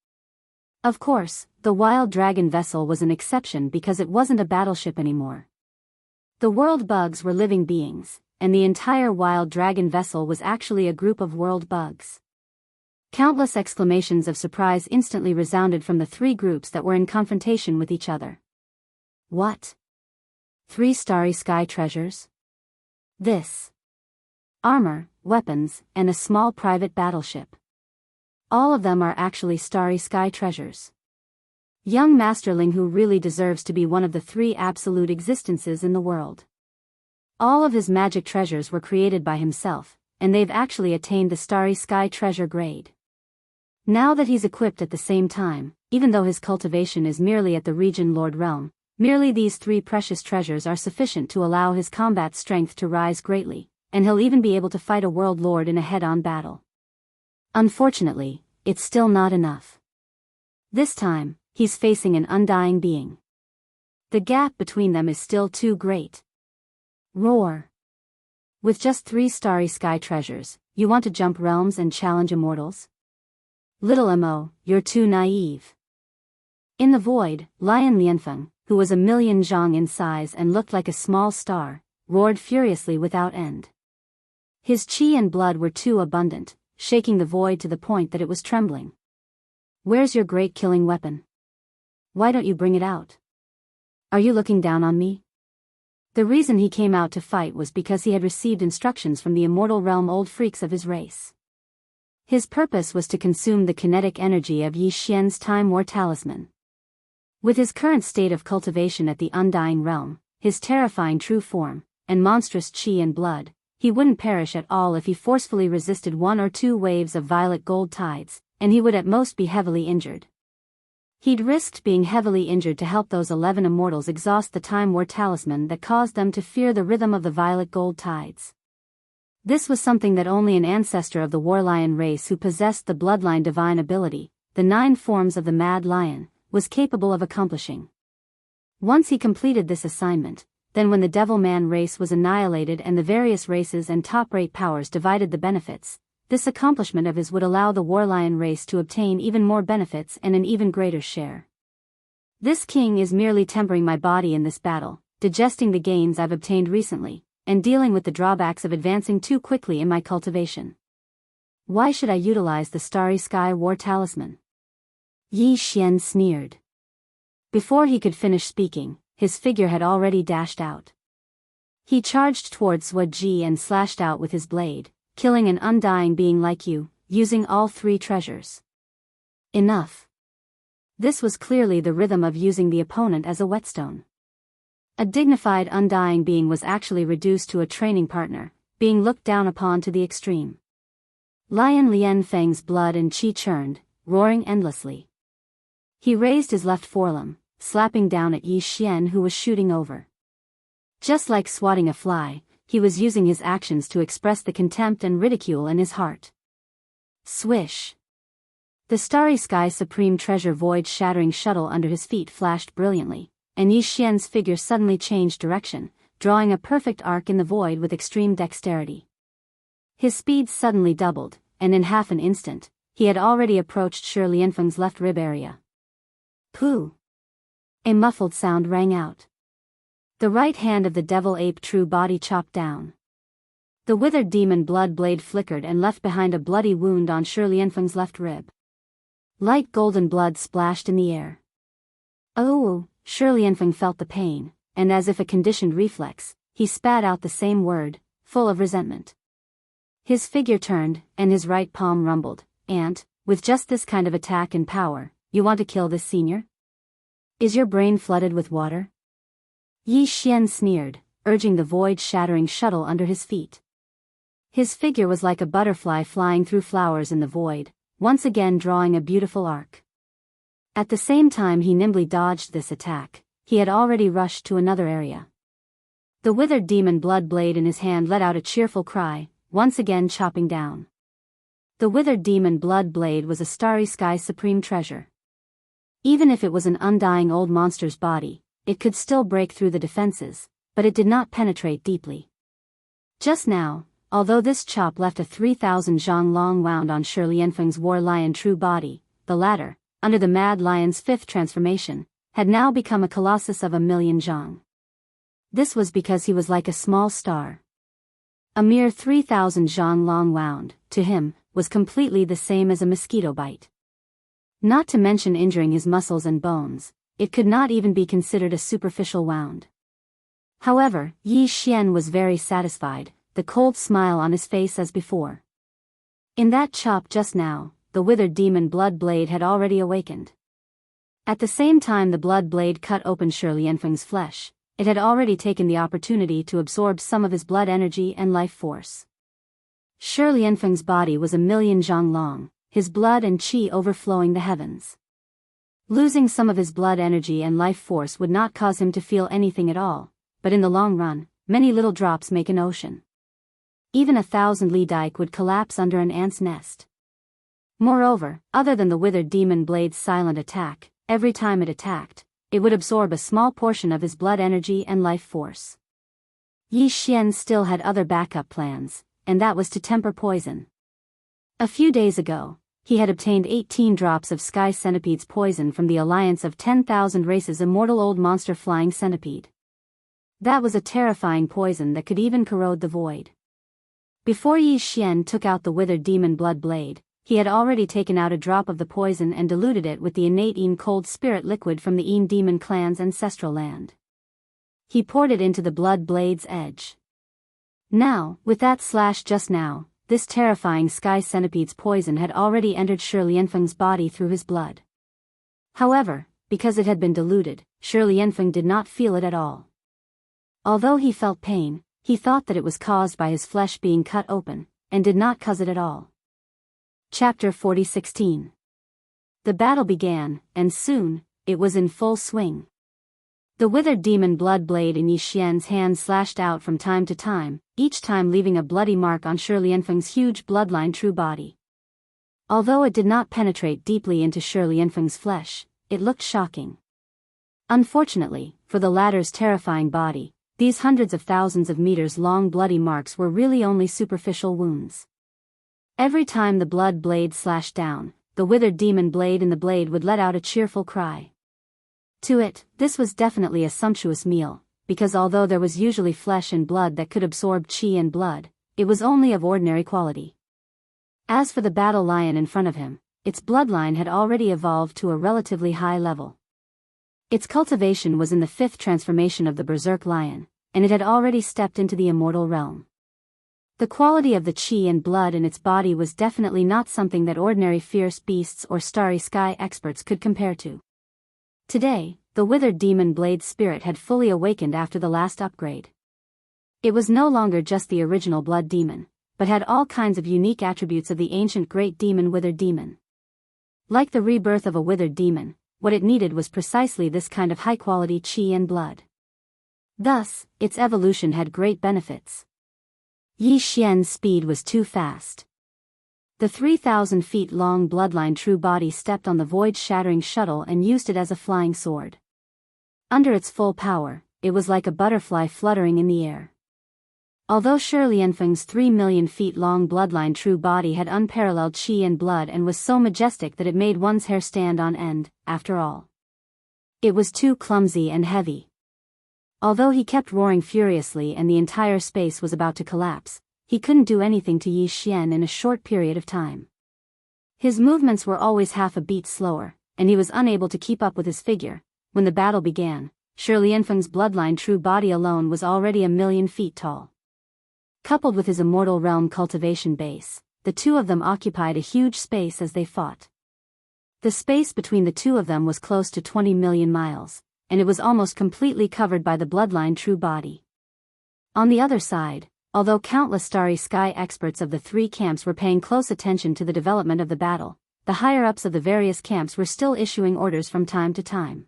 Of course, the Wild Dragon vessel was an exception because it wasn't a battleship anymore. The world bugs were living beings, and the entire Wild Dragon vessel was actually a group of world bugs. Countless exclamations of surprise instantly resounded from the 3 groups that were in confrontation with each other. What? 3 Starry Sky treasures? This. Armor, weapons, and a small private battleship. All of them are actually Starry Sky treasures. Young Masterling who really deserves to be one of the 3 absolute existences in the world. All of his magic treasures were created by himself, and they've actually attained the Starry Sky treasure grade. Now that he's equipped at the same time, even though his cultivation is merely at the Region Lord realm, merely these 3 precious treasures are sufficient to allow his combat strength to rise greatly, and he'll even be able to fight a world lord in a head-on battle. Unfortunately, it's still not enough. This time, he's facing an undying being. The gap between them is still too great. Roar! With just 3 Starry Sky treasures, you want to jump realms and challenge immortals? Little Mo, you're too naive. In the void, Lion Lianfeng, who was 1,000,000 zhang in size and looked like a small star, roared furiously without end. His qi and blood were too abundant, shaking the void to the point that it was trembling. Where's your great killing weapon? Why don't you bring it out? Are you looking down on me? The reason he came out to fight was because he had received instructions from the immortal realm old freaks of his race. His purpose was to consume the kinetic energy of Yi Xian's Time War Talisman. With his current state of cultivation at the Undying Realm, his terrifying true form, and monstrous qi and blood, he wouldn't perish at all if he forcefully resisted 1 or 2 waves of violet gold tides, and he would at most be heavily injured. He'd risked being heavily injured to help those 11 immortals exhaust the Time War Talisman that caused them to fear the rhythm of the violet gold tides. This was something that only an ancestor of the Warlion race who possessed the bloodline divine ability, the 9 forms of the Mad Lion, was capable of accomplishing. Once he completed this assignment, then when the Devil Man race was annihilated and the various races and top-rate powers divided the benefits, this accomplishment of his would allow the Warlion race to obtain even more benefits and an even greater share. This king is merely tempering my body in this battle, digesting the gains I've obtained recently, and dealing with the drawbacks of advancing too quickly in my cultivation. Why should I utilize the Starry Sky War Talisman? Yi Xian sneered. Before he could finish speaking, his figure had already dashed out. He charged towards Sua Ji and slashed out with his blade, killing an undying being like you, using all 3 treasures. Enough. This was clearly the rhythm of using the opponent as a whetstone. A dignified undying being was actually reduced to a training partner, being looked down upon to the extreme. Lion Lian Feng's blood and qi churned, roaring endlessly. He raised his left forelimb, slapping down at Yi Xian who was shooting over. Just like swatting a fly, he was using his actions to express the contempt and ridicule in his heart. Swish! The Starry Sky Supreme Treasure void-shattering shuttle under his feet flashed brilliantly, and Yi Xian's figure suddenly changed direction, drawing a perfect arc in the void with extreme dexterity. His speed suddenly doubled, and in half an instant, he had already approached Shi Lianfeng's left rib area. Pooh! A muffled sound rang out. The right hand of the devil ape true body chopped down. The withered demon blood blade flickered and left behind a bloody wound on Shi Lianfeng's left rib. Light golden blood splashed in the air. Oh! Shi Lianfeng felt the pain, and as if a conditioned reflex, he spat out the same word, full of resentment. His figure turned, and his right palm rumbled, and, with just this kind of attack and power, you want to kill this senior? Is your brain flooded with water? Yi Xian sneered, urging the void-shattering shuttle under his feet. His figure was like a butterfly flying through flowers in the void, once again drawing a beautiful arc. At the same time he nimbly dodged this attack, he had already rushed to another area. The withered demon blood blade in his hand let out a cheerful cry, once again chopping down. The withered demon blood blade was a Starry Sky Supreme Treasure. Even if it was an undying old monster's body, it could still break through the defenses, but it did not penetrate deeply. Just now, although this chop left a 3,000 zhang long wound on Shi Lianfeng's war lion true body, the latter, under the Mad Lion's 5th transformation, had now become a colossus of 1,000,000 zhang. This was because he was like a small star. A mere 3,000 zhang long wound, to him, was completely the same as a mosquito bite. Not to mention injuring his muscles and bones, it could not even be considered a superficial wound. However, Yi Xian was very satisfied, the cold smile on his face as before. In that chop just now, the withered demon blood blade had already awakened. At the same time the blood blade cut open Shi Lianfeng's flesh, it had already taken the opportunity to absorb some of his blood energy and life force. Shi Lianfeng's body was 1,000,000 zhang long, his blood and qi overflowing the heavens. Losing some of his blood energy and life force would not cause him to feel anything at all, but in the long run, many little drops make an ocean. Even 1,000 li dike would collapse under an ant's nest. Moreover, other than the withered demon blade's silent attack, every time it attacked, it would absorb a small portion of his blood energy and life force. Yi Xian still had other backup plans, and that was to temper poison. A few days ago, he had obtained 18 drops of Sky Centipede's poison from the alliance of 10,000 races immortal old monster flying centipede. That was a terrifying poison that could even corrode the void. Before Yi Xian took out the withered demon blood blade, he had already taken out a drop of the poison and diluted it with the innate Yin cold spirit liquid from the Yin demon clan's ancestral land. He poured it into the blood blade's edge. Now, with that slash just now, this terrifying Sky Centipede's poison had already entered Shi Lianfeng's body through his blood. However, because it had been diluted, Shi Lianfeng did not feel it at all. Although he felt pain, he thought that it was caused by his flesh being cut open, and did not cause it at all. Chapter 40:16. The battle began, and soon, it was in full swing. The withered demon blood blade in Yi Xian's hand slashed out from time to time, each time leaving a bloody mark on Shi Lianfeng's huge bloodline true body. Although it did not penetrate deeply into Shi Lianfeng's flesh, it looked shocking. Unfortunately, for the latter's terrifying body, these hundreds of thousands of meters long bloody marks were really only superficial wounds. Every time the blood blade slashed down, the withered demon blade in the blade would let out a cheerful cry. To it, this was definitely a sumptuous meal, because although there was usually flesh and blood that could absorb chi and blood, it was only of ordinary quality. As for the battle lion in front of him, its bloodline had already evolved to a relatively high level. Its cultivation was in the 5th transformation of the berserk lion, and it had already stepped into the immortal realm. The quality of the chi and blood in its body was definitely not something that ordinary fierce beasts or starry sky experts could compare to. Today, the withered demon blade spirit had fully awakened after the last upgrade. It was no longer just the original blood demon, but had all kinds of unique attributes of the ancient great demon withered demon. Like the rebirth of a withered demon, what it needed was precisely this kind of high-quality chi and blood. Thus, its evolution had great benefits. Yi Xian's speed was too fast. The 3,000 feet long bloodline true body stepped on the void-shattering shuttle and used it as a flying sword. Under its full power, it was like a butterfly fluttering in the air. Although Shi Lianfeng's 3 million feet long bloodline true body had unparalleled chi and blood and was so majestic that it made one's hair stand on end, after all, it was too clumsy and heavy. Although he kept roaring furiously and the entire space was about to collapse, he couldn't do anything to Yi Xian in a short period of time. His movements were always half a beat slower, and he was unable to keep up with his figure. When the battle began, Shi Lianfeng's bloodline true body alone was already 1,000,000 feet tall. Coupled with his immortal realm cultivation base, the two of them occupied a huge space as they fought. The space between the two of them was close to 20 million miles, and it was almost completely covered by the bloodline true body. On the other side, although countless starry sky experts of the 3 camps were paying close attention to the development of the battle, the higher-ups of the various camps were still issuing orders from time to time.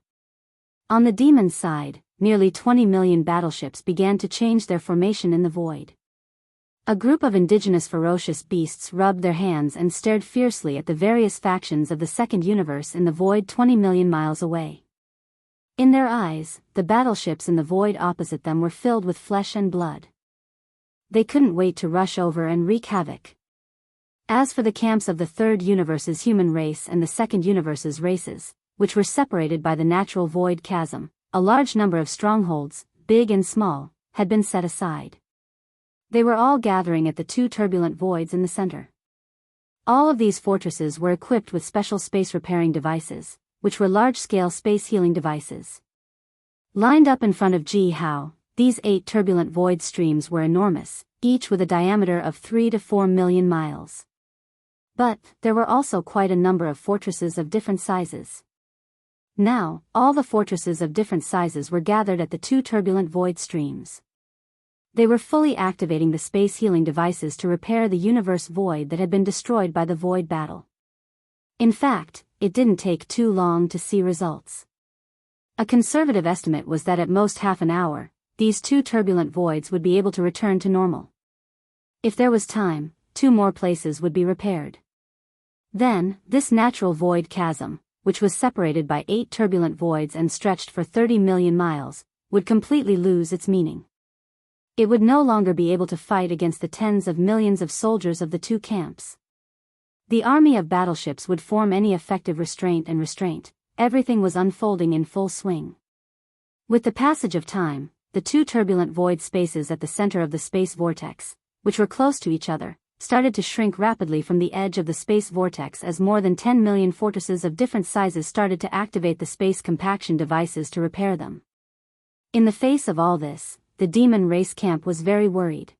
On the demon's side, nearly 20 million battleships began to change their formation in the void. A group of indigenous ferocious beasts rubbed their hands and stared fiercely at the various factions of the second universe in the void 20 million miles away. In their eyes, the battleships in the void opposite them were filled with flesh and blood. They couldn't wait to rush over and wreak havoc. As for the camps of the third universe's human race and the second universe's races, which were separated by the natural void chasm, a large number of strongholds, big and small, had been set aside. They were all gathering at the 2 turbulent voids in the center. All of these fortresses were equipped with special space-repairing devices, which were large-scale space-healing devices. Lined up in front of Jianghu, these 8 turbulent void streams were enormous, each with a diameter of 3 to 4 million miles. But, there were also quite a number of fortresses of different sizes. Now, all the fortresses of different sizes were gathered at the 2 turbulent void streams. They were fully activating the space-healing devices to repair the universe void that had been destroyed by the void battle. In fact, it didn't take too long to see results. A conservative estimate was that at most half an hour, these 2 turbulent voids would be able to return to normal. If there was time, 2 more places would be repaired. Then, this natural void chasm, which was separated by 8 turbulent voids and stretched for 30 million miles, would completely lose its meaning. It would no longer be able to fight against the tens of millions of soldiers of the 2 camps. The army of battleships would form any effective restraint, everything was unfolding in full swing. With the passage of time, the 2 turbulent void spaces at the center of the space vortex, which were close to each other, started to shrink rapidly from the edge of the space vortex as more than 10 million fortresses of different sizes started to activate the space compaction devices to repair them. In the face of all this, the demon race camp was very worried.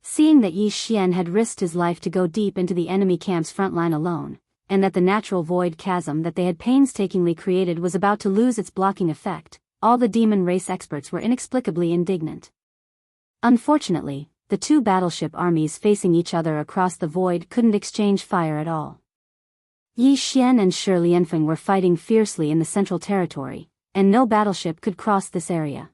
Seeing that Yi Xian had risked his life to go deep into the enemy camp's front line alone, and that the natural void chasm that they had painstakingly created was about to lose its blocking effect, all the demon race experts were inexplicably indignant. Unfortunately, the 2 battleship armies facing each other across the void couldn't exchange fire at all. Yi Xian and Shi Lianfeng were fighting fiercely in the central territory, and no battleship could cross this area.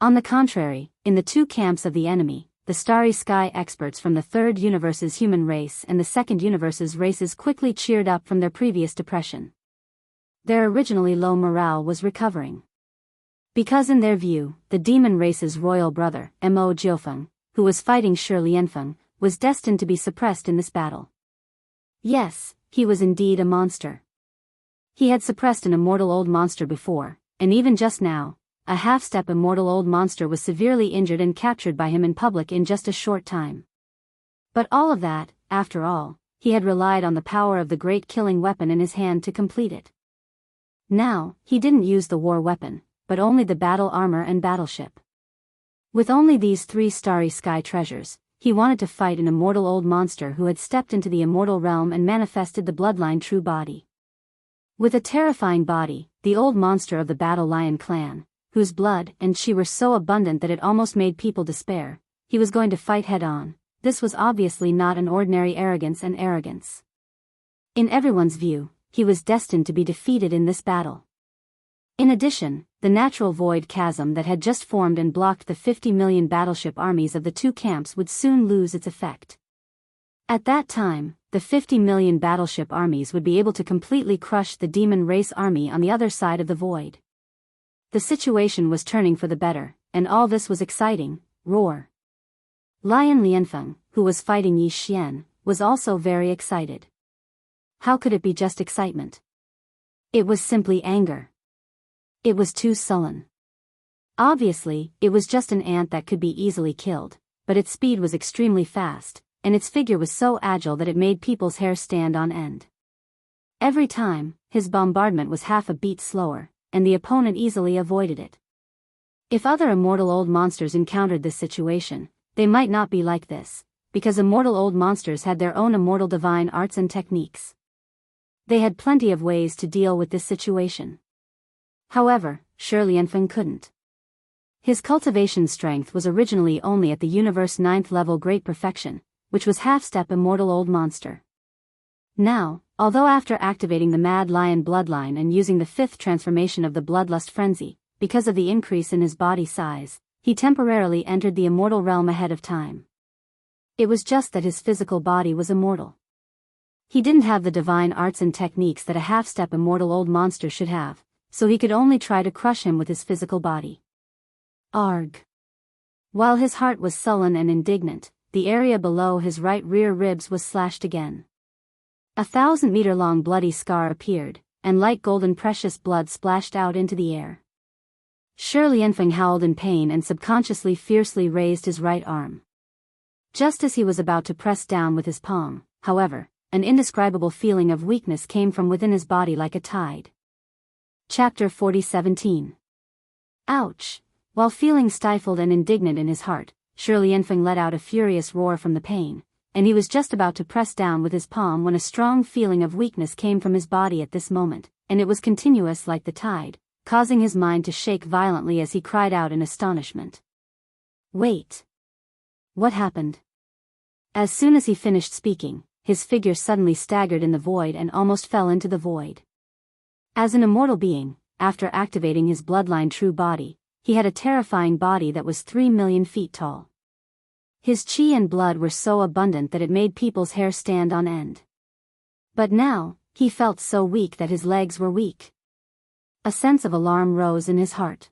On the contrary, in the 2 camps of the enemy, the starry sky experts from the third universe's human race and the second universe's races quickly cheered up from their previous depression. Their originally low morale was recovering. Because in their view, the demon race's royal brother, Mo Jiufeng, who was fighting Shi Lianfeng, was destined to be suppressed in this battle. Yes, he was indeed a monster. He had suppressed an immortal old monster before, and even just now, a half-step immortal old monster was severely injured and captured by him in public in just a short time. But all of that, after all, he had relied on the power of the great killing weapon in his hand to complete it. Now, he didn't use the war weapon, but only the battle armor and battleship. With only these 3 starry sky treasures, he wanted to fight an immortal old monster who had stepped into the immortal realm and manifested the bloodline true body. With a terrifying body, the old monster of the Battle Lion clan, whose blood and chi were so abundant that it almost made people despair, he was going to fight head-on. This was obviously not an ordinary arrogance. In everyone's view, he was destined to be defeated in this battle. In addition, the natural void chasm that had just formed and blocked the 50 million battleship armies of the 2 camps would soon lose its effect. At that time, the 50 million battleship armies would be able to completely crush the demon race army on the other side of the void. The situation was turning for the better, and all this was exciting. Roar. Lion Lianfeng, who was fighting Yi Xian, was also very excited. How could it be just excitement? It was simply anger. It was too sullen. Obviously, it was just an ant that could be easily killed, but its speed was extremely fast, and its figure was so agile that it made people's hair stand on end. Every time, his bombardment was half a beat slower, and the opponent easily avoided it. If other immortal old monsters encountered this situation, they might not be like this, because immortal old monsters had their own immortal divine arts and techniques. They had plenty of ways to deal with this situation. However, Shi Lianfeng couldn't. His cultivation strength was originally only at the universe 9th level great perfection, which was half-step immortal old monster. Now, although after activating the Mad Lion bloodline and using the 5th transformation of the Bloodlust Frenzy, because of the increase in his body size, he temporarily entered the immortal realm ahead of time. It was just that his physical body was immortal. He didn't have the divine arts and techniques that a half-step immortal old monster should have, so he could only try to crush him with his physical body. Arg. While his heart was sullen and indignant, the area below his right rear ribs was slashed again. A 1,000-meter-long bloody scar appeared, and light golden precious blood splashed out into the air. Shi Lianfeng howled in pain and subconsciously fiercely raised his right arm. Just as he was about to press down with his palm, however, an indescribable feeling of weakness came from within his body like a tide. Chapter 40:17. Ouch! While feeling stifled and indignant in his heart, Shi Lianfeng let out a furious roar from the pain, and he was just about to press down with his palm when a strong feeling of weakness came from his body at this moment, and it was continuous like the tide, causing his mind to shake violently as he cried out in astonishment. Wait! What happened? As soon as he finished speaking, his figure suddenly staggered in the void and almost fell into the void. As an immortal being, after activating his bloodline true body, he had a terrifying body that was 3 million feet tall. His chi and blood were so abundant that it made people's hair stand on end. But now, he felt so weak that his legs were weak. A sense of alarm rose in his heart.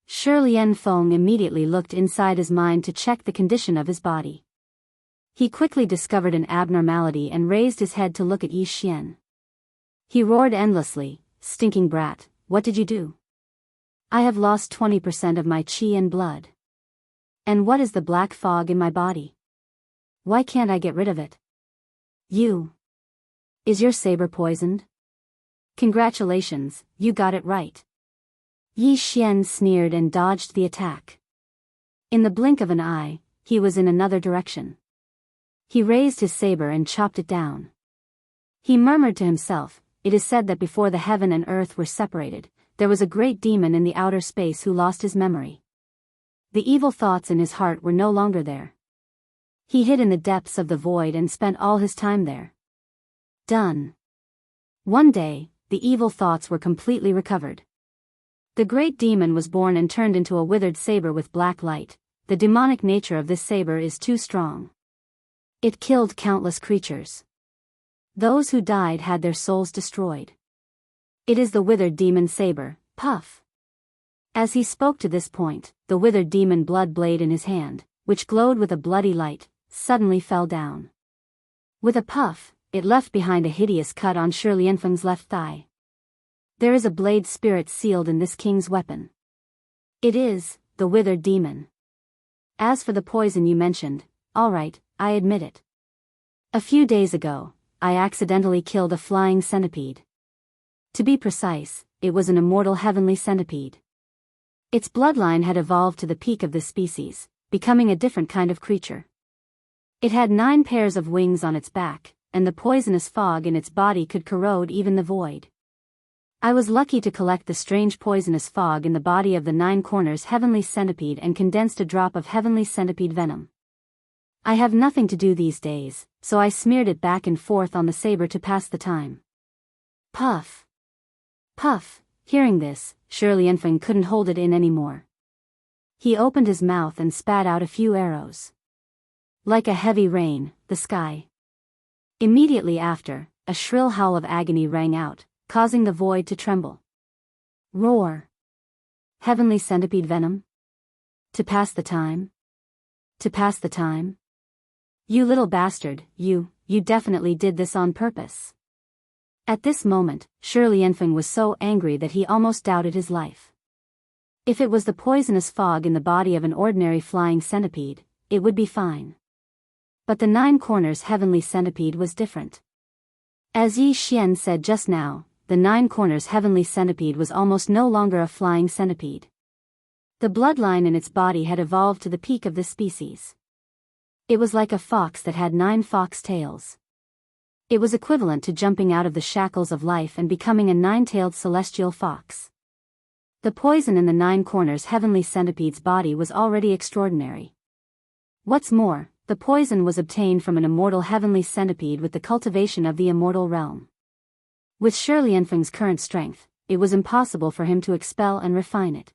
Shi Lianfeng immediately looked inside his mind to check the condition of his body. He quickly discovered an abnormality and raised his head to look at Yi Xian. He roared endlessly, "Stinking brat, what did you do? I have lost 20% of my chi and blood. And what is the black fog in my body? Why can't I get rid of it? You. Is your saber poisoned? Congratulations, you got it right." Yi Xian sneered and dodged the attack. In the blink of an eye, he was in another direction. He raised his saber and chopped it down. He murmured to himself, "It is said that before the heaven and earth were separated, there was a great demon in the outer space who lost his memory. The evil thoughts in his heart were no longer there. He hid in the depths of the void and spent all his time there." Done. One day, the evil thoughts were completely recovered. The great demon was born and turned into a withered saber with black light. The demonic nature of this saber is too strong. It killed countless creatures. Those who died had their souls destroyed. It is the withered demon saber, puff. As he spoke to this point, the withered demon blood blade in his hand, which glowed with a bloody light, suddenly fell down. With a puff, it left behind a hideous cut on Shi Lianfeng's left thigh. There is a blade spirit sealed in this king's weapon. It is the withered demon. As for the poison you mentioned, all right, I admit it. A few days ago, I accidentally killed a flying centipede. To be precise, it was an immortal heavenly centipede. Its bloodline had evolved to the peak of this species, becoming a different kind of creature. It had 9 pairs of wings on its back, and the poisonous fog in its body could corrode even the void. I was lucky to collect the strange poisonous fog in the body of the 9 corners heavenly centipede and condensed a drop of heavenly centipede venom. I have nothing to do these days, so I smeared it back and forth on the saber to pass the time. Puff. Puff. Hearing this, Shi Lianfeng couldn't hold it in anymore. He opened his mouth and spat out a few arrows. Like a heavy rain, the sky. Immediately after, a shrill howl of agony rang out, causing the void to tremble. Roar. Heavenly centipede venom? To pass the time? To pass the time? You little bastard, you definitely did this on purpose. At this moment, Shi Lianfeng was so angry that he almost doubted his life. If it was the poisonous fog in the body of an ordinary flying centipede, it would be fine. But the 9 corners heavenly centipede was different. As Yi Xian said just now, the 9 corners heavenly centipede was almost no longer a flying centipede. The bloodline in its body had evolved to the peak of this species. It was like a fox that had 9 fox tails. It was equivalent to jumping out of the shackles of life and becoming a 9-tailed celestial fox. The poison in the 9 corners heavenly centipede's body was already extraordinary. What's more, the poison was obtained from an immortal heavenly centipede with the cultivation of the immortal realm. With Shi Lianfeng's current strength, it was impossible for him to expel and refine it.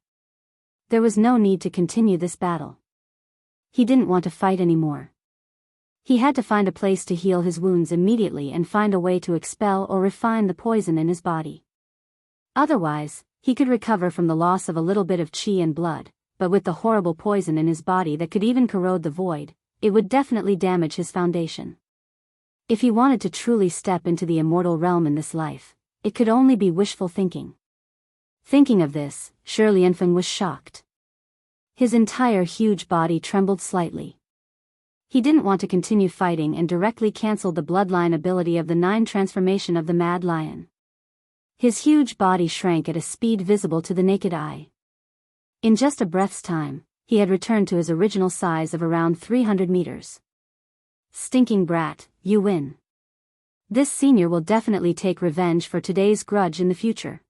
There was no need to continue this battle. He didn't want to fight anymore. He had to find a place to heal his wounds immediately and find a way to expel or refine the poison in his body. Otherwise, he could recover from the loss of a little bit of qi and blood, but with the horrible poison in his body that could even corrode the void, it would definitely damage his foundation. If he wanted to truly step into the immortal realm in this life, it could only be wishful thinking. Thinking of this, Shi Lianfeng was shocked. His entire huge body trembled slightly. He didn't want to continue fighting and directly canceled the bloodline ability of the 9 transformation of the Mad Lion. His huge body shrank at a speed visible to the naked eye. In just a breath's time, he had returned to his original size of around 300 meters. Stinking brat, you win. This senior will definitely take revenge for today's grudge in the future.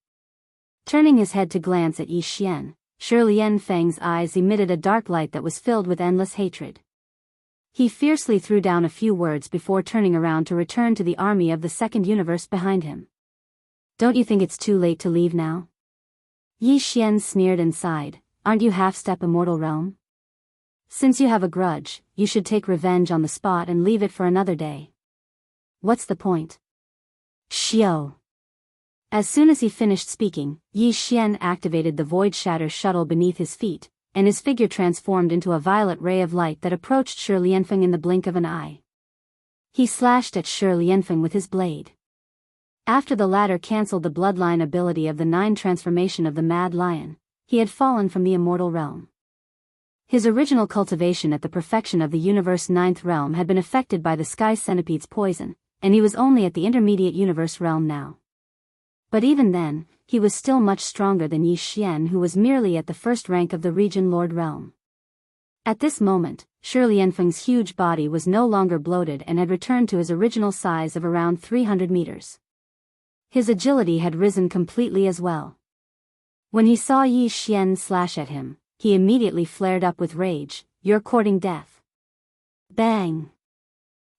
Turning his head to glance at Yi Xian, Shi Lianfeng's eyes emitted a dark light that was filled with endless hatred. He fiercely threw down a few words before turning around to return to the army of the second universe behind him. Don't you think it's too late to leave now? Yi Xian sneered and sighed, aren't you half-step immortal realm? Since you have a grudge, you should take revenge on the spot and leave it for another day. What's the point? Xiao. As soon as he finished speaking, Yi Xian activated the Void Shatter shuttle beneath his feet, and his figure transformed into a violet ray of light that approached Shi Lianfeng in the blink of an eye. He slashed at Shi Lianfeng with his blade. After the latter cancelled the bloodline ability of the 9 transformation of the Mad Lion, he had fallen from the immortal realm. His original cultivation at the perfection of the universe 9th realm had been affected by the sky centipede's poison, and he was only at the intermediate universe realm now. But even then, he was still much stronger than Yi Xian, who was merely at the first rank of the region Lord realm. At this moment, Shi Lianfeng's huge body was no longer bloated and had returned to his original size of around 300 meters. His agility had risen completely as well. When he saw Yi Xian slash at him, he immediately flared up with rage, "You're courting death." Bang!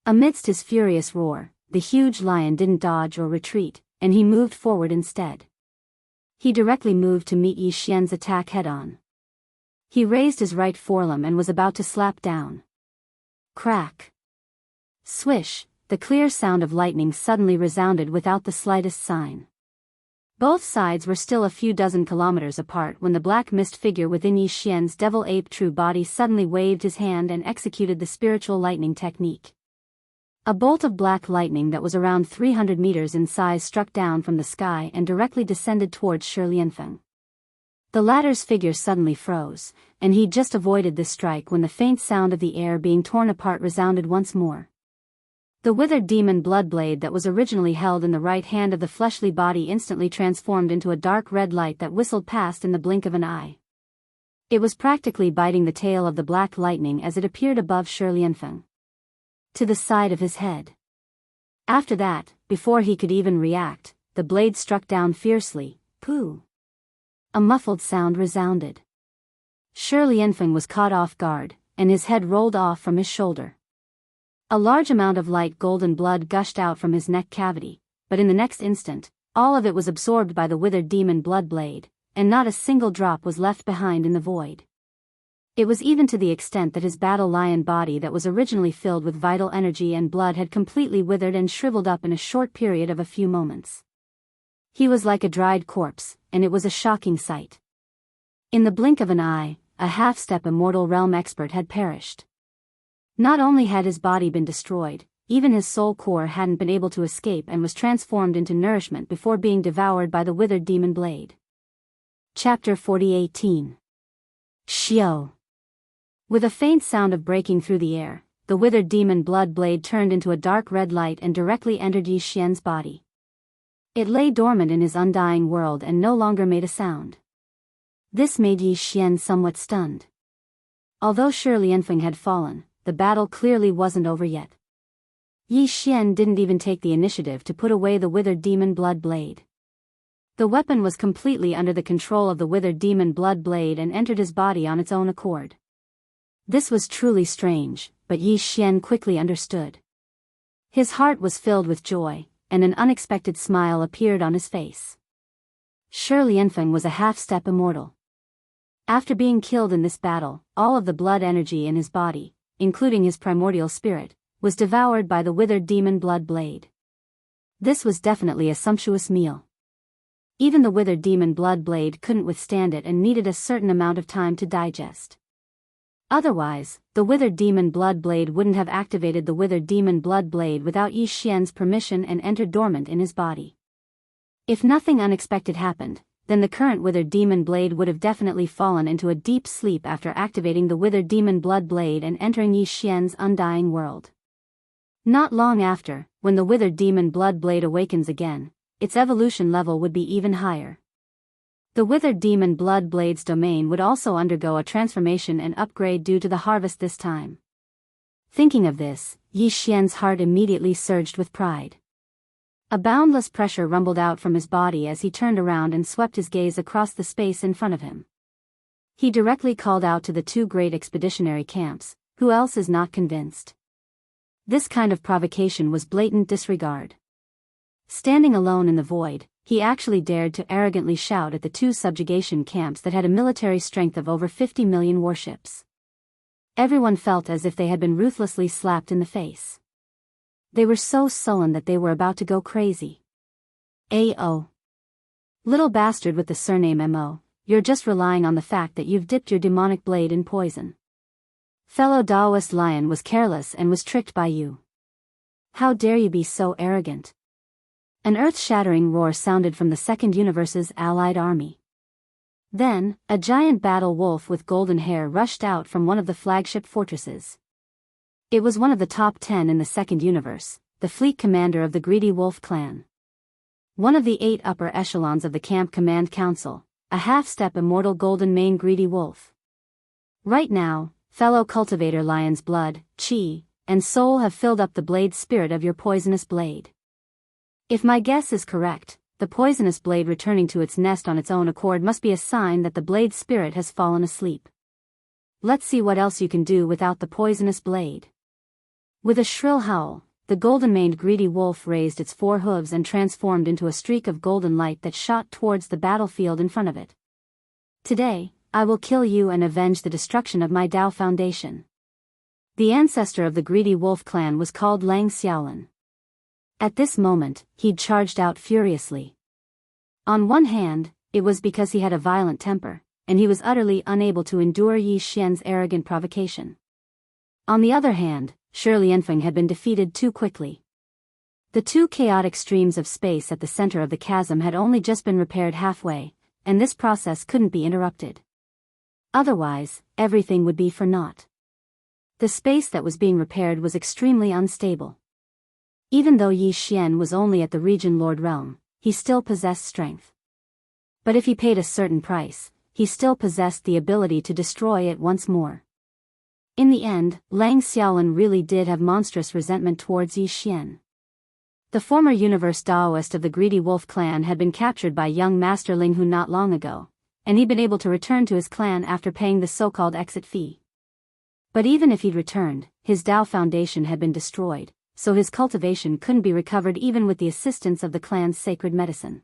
Amidst his furious roar, the huge lion didn't dodge or retreat, and he moved forward instead. He directly moved to meet Yi Xian's attack head-on. He raised his right forelimb and was about to slap down. Crack! Swish! The clear sound of lightning suddenly resounded without the slightest sign. Both sides were still a few dozen kilometers apart when the black mist figure within Yi Xian's devil-ape true body suddenly waved his hand and executed the spiritual lightning technique. A bolt of black lightning that was around 300 meters in size struck down from the sky and directly descended towards Shi Lianfeng. The latter's figure suddenly froze, and he just avoided this strike when the faint sound of the air being torn apart resounded once more. The withered demon blood blade that was originally held in the right hand of the fleshly body instantly transformed into a dark red light that whistled past in the blink of an eye. It was practically biting the tail of the black lightning as it appeared above Shi Lianfeng, to the side of his head. After that, before he could even react, the blade struck down fiercely. Pooh! A muffled sound resounded. Shi Lianfeng was caught off guard, and his head rolled off from his shoulder. A large amount of light golden blood gushed out from his neck cavity, but in the next instant, all of it was absorbed by the withered demon blood blade, and not a single drop was left behind in the void. It was even to the extent that his battle lion body that was originally filled with vital energy and blood had completely withered and shriveled up in a short period of a few moments. He was like a dried corpse, and it was a shocking sight. In the blink of an eye, a half-step immortal realm expert had perished. Not only had his body been destroyed, even his soul core hadn't been able to escape and was transformed into nourishment before being devoured by the withered demon blade. Chapter 40:18. Xiao. With a faint sound of breaking through the air, the withered demon blood blade turned into a dark red light and directly entered Yi Xian's body. It lay dormant in his undying world and no longer made a sound. This made Yi Xian somewhat stunned. Although Shi Lianfeng had fallen, the battle clearly wasn't over yet. Yi Xian didn't even take the initiative to put away the withered demon blood blade. The weapon was completely under the control of the withered demon blood blade and entered his body on its own accord. This was truly strange, but Yi Xian quickly understood. His heart was filled with joy, and an unexpected smile appeared on his face. Shi Lianfeng was a half-step immortal. After being killed in this battle, all of the blood energy in his body, including his primordial spirit, was devoured by the withered demon blood blade. This was definitely a sumptuous meal. Even the withered demon blood blade couldn't withstand it and needed a certain amount of time to digest. Otherwise, the withered demon blood blade wouldn't have activated the withered demon blood blade without Yi Xian's permission and entered dormant in his body. If nothing unexpected happened, then the current withered demon blade would have definitely fallen into a deep sleep after activating the withered demon blood blade and entering Yi Xian's undying world. Not long after, when the withered demon blood blade awakens again, its evolution level would be even higher. The withered demon blood blade's domain would also undergo a transformation and upgrade due to the harvest this time. Thinking of this, Yi Xian's heart immediately surged with pride. A boundless pressure rumbled out from his body as he turned around and swept his gaze across the space in front of him. He directly called out to the two great expeditionary camps, "Who else is not convinced?" This kind of provocation was blatant disregard. Standing alone in the void, he actually dared to arrogantly shout at the two subjugation camps that had a military strength of over 50 million warships. Everyone felt as if they had been ruthlessly slapped in the face. They were so sullen that they were about to go crazy. "Oh. Little bastard with the surname Mo, you're just relying on the fact that you've dipped your demonic blade in poison. Fellow Daoist lion was careless and was tricked by you. How dare you be so arrogant?" An earth-shattering roar sounded from the Second Universe's allied army. Then, a giant battle wolf with golden hair rushed out from one of the flagship fortresses. It was one of the top 10 in the Second Universe, the fleet commander of the Greedy Wolf clan. One of the 8 upper echelons of the Camp Command Council, a half-step immortal golden mane Greedy Wolf. Right now, fellow cultivator lion's blood, chi, and soul have filled up the blade spirit of your poisonous blade. If my guess is correct, the poisonous blade returning to its nest on its own accord must be a sign that the blade spirit has fallen asleep. Let's see what else you can do without the poisonous blade. With a shrill howl, the golden-maned Greedy Wolf raised its 4 hooves and transformed into a streak of golden light that shot towards the battlefield in front of it. "Today, I will kill you and avenge the destruction of my Dao Foundation." The ancestor of the Greedy Wolf clan was called Lang Xiaolin. At this moment, he'd charged out furiously. On one hand, it was because he had a violent temper, and he was utterly unable to endure Yi Xian's arrogant provocation. On the other hand, Shi Lianfeng had been defeated too quickly. The two chaotic streams of space at the center of the chasm had only just been repaired halfway, and this process couldn't be interrupted. Otherwise, everything would be for naught. The space that was being repaired was extremely unstable. Even though Yi Xian was only at the region Lord Realm, he still possessed strength. But if he paid a certain price, he still possessed the ability to destroy it once more. In the end, Lang Xiaolin really did have monstrous resentment towards Yi Xian. The former universe Daoist of the Greedy Wolf clan had been captured by young Master Ling Hu not long ago, and he'd been able to return to his clan after paying the so-called exit fee. But even if he'd returned, his Dao foundation had been destroyed, so his cultivation couldn't be recovered even with the assistance of the clan's sacred medicine.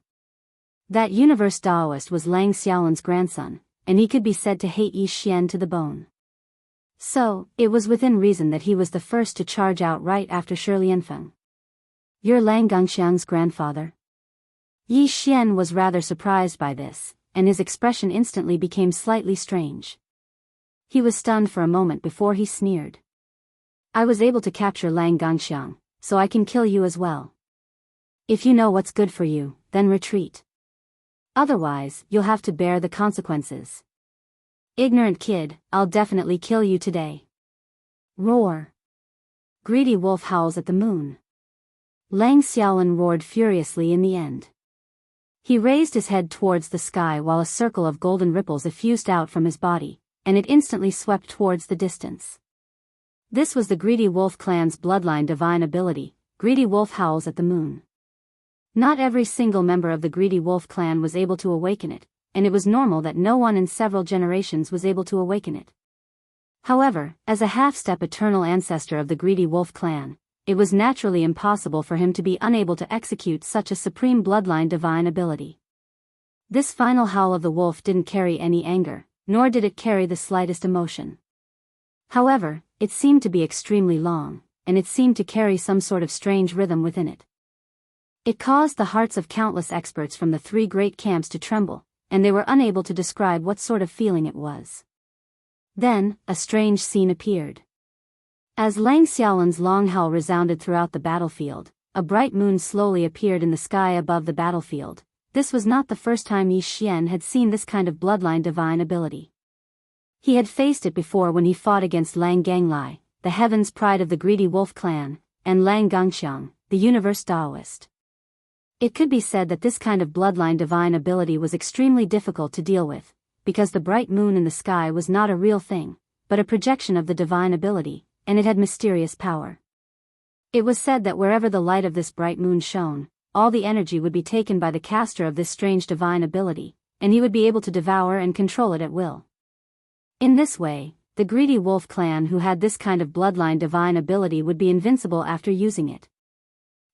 That universe Daoist was Lang Xiaolin's grandson, and he could be said to hate Yi Xian to the bone. So, it was within reason that he was the first to charge out right after Shi Lianfeng. "You're Lang Gangxiang's grandfather?" Yi Xian was rather surprised by this, and his expression instantly became slightly strange. He was stunned for a moment before he sneered. "I was able to capture Lang Gangxiang, so I can kill you as well. If you know what's good for you, then retreat. Otherwise, you'll have to bear the consequences. Ignorant kid, I'll definitely kill you today." Roar. Greedy wolf howls at the moon. Lang Xiaolin roared furiously in the end. He raised his head towards the sky while a circle of golden ripples effused out from his body, and it instantly swept towards the distance. This was the Greedy Wolf clan's bloodline divine ability, Greedy Wolf howls at the moon. Not every single member of the Greedy Wolf clan was able to awaken it, and it was normal that no one in several generations was able to awaken it. However, as a half-step eternal ancestor of the Greedy Wolf clan, it was naturally impossible for him to be unable to execute such a supreme bloodline divine ability. This final howl of the wolf didn't carry any anger, nor did it carry the slightest emotion. However, it seemed to be extremely long, and it seemed to carry some sort of strange rhythm within it. It caused the hearts of countless experts from the three great camps to tremble, and they were unable to describe what sort of feeling it was. Then, a strange scene appeared. As Lang Xiaolin's long howl resounded throughout the battlefield, a bright moon slowly appeared in the sky above the battlefield. This was not the first time Yi Xian had seen this kind of bloodline divine ability. He had faced it before when he fought against Lang Ganglai, the heaven's pride of the Greedy Wolf clan, and Lang Gangxiang, the universe Daoist. It could be said that this kind of bloodline divine ability was extremely difficult to deal with, because the bright moon in the sky was not a real thing, but a projection of the divine ability, and it had mysterious power. It was said that wherever the light of this bright moon shone, all the energy would be taken by the caster of this strange divine ability, and he would be able to devour and control it at will. In this way, the Greedy Wolf clan who had this kind of bloodline divine ability would be invincible after using it.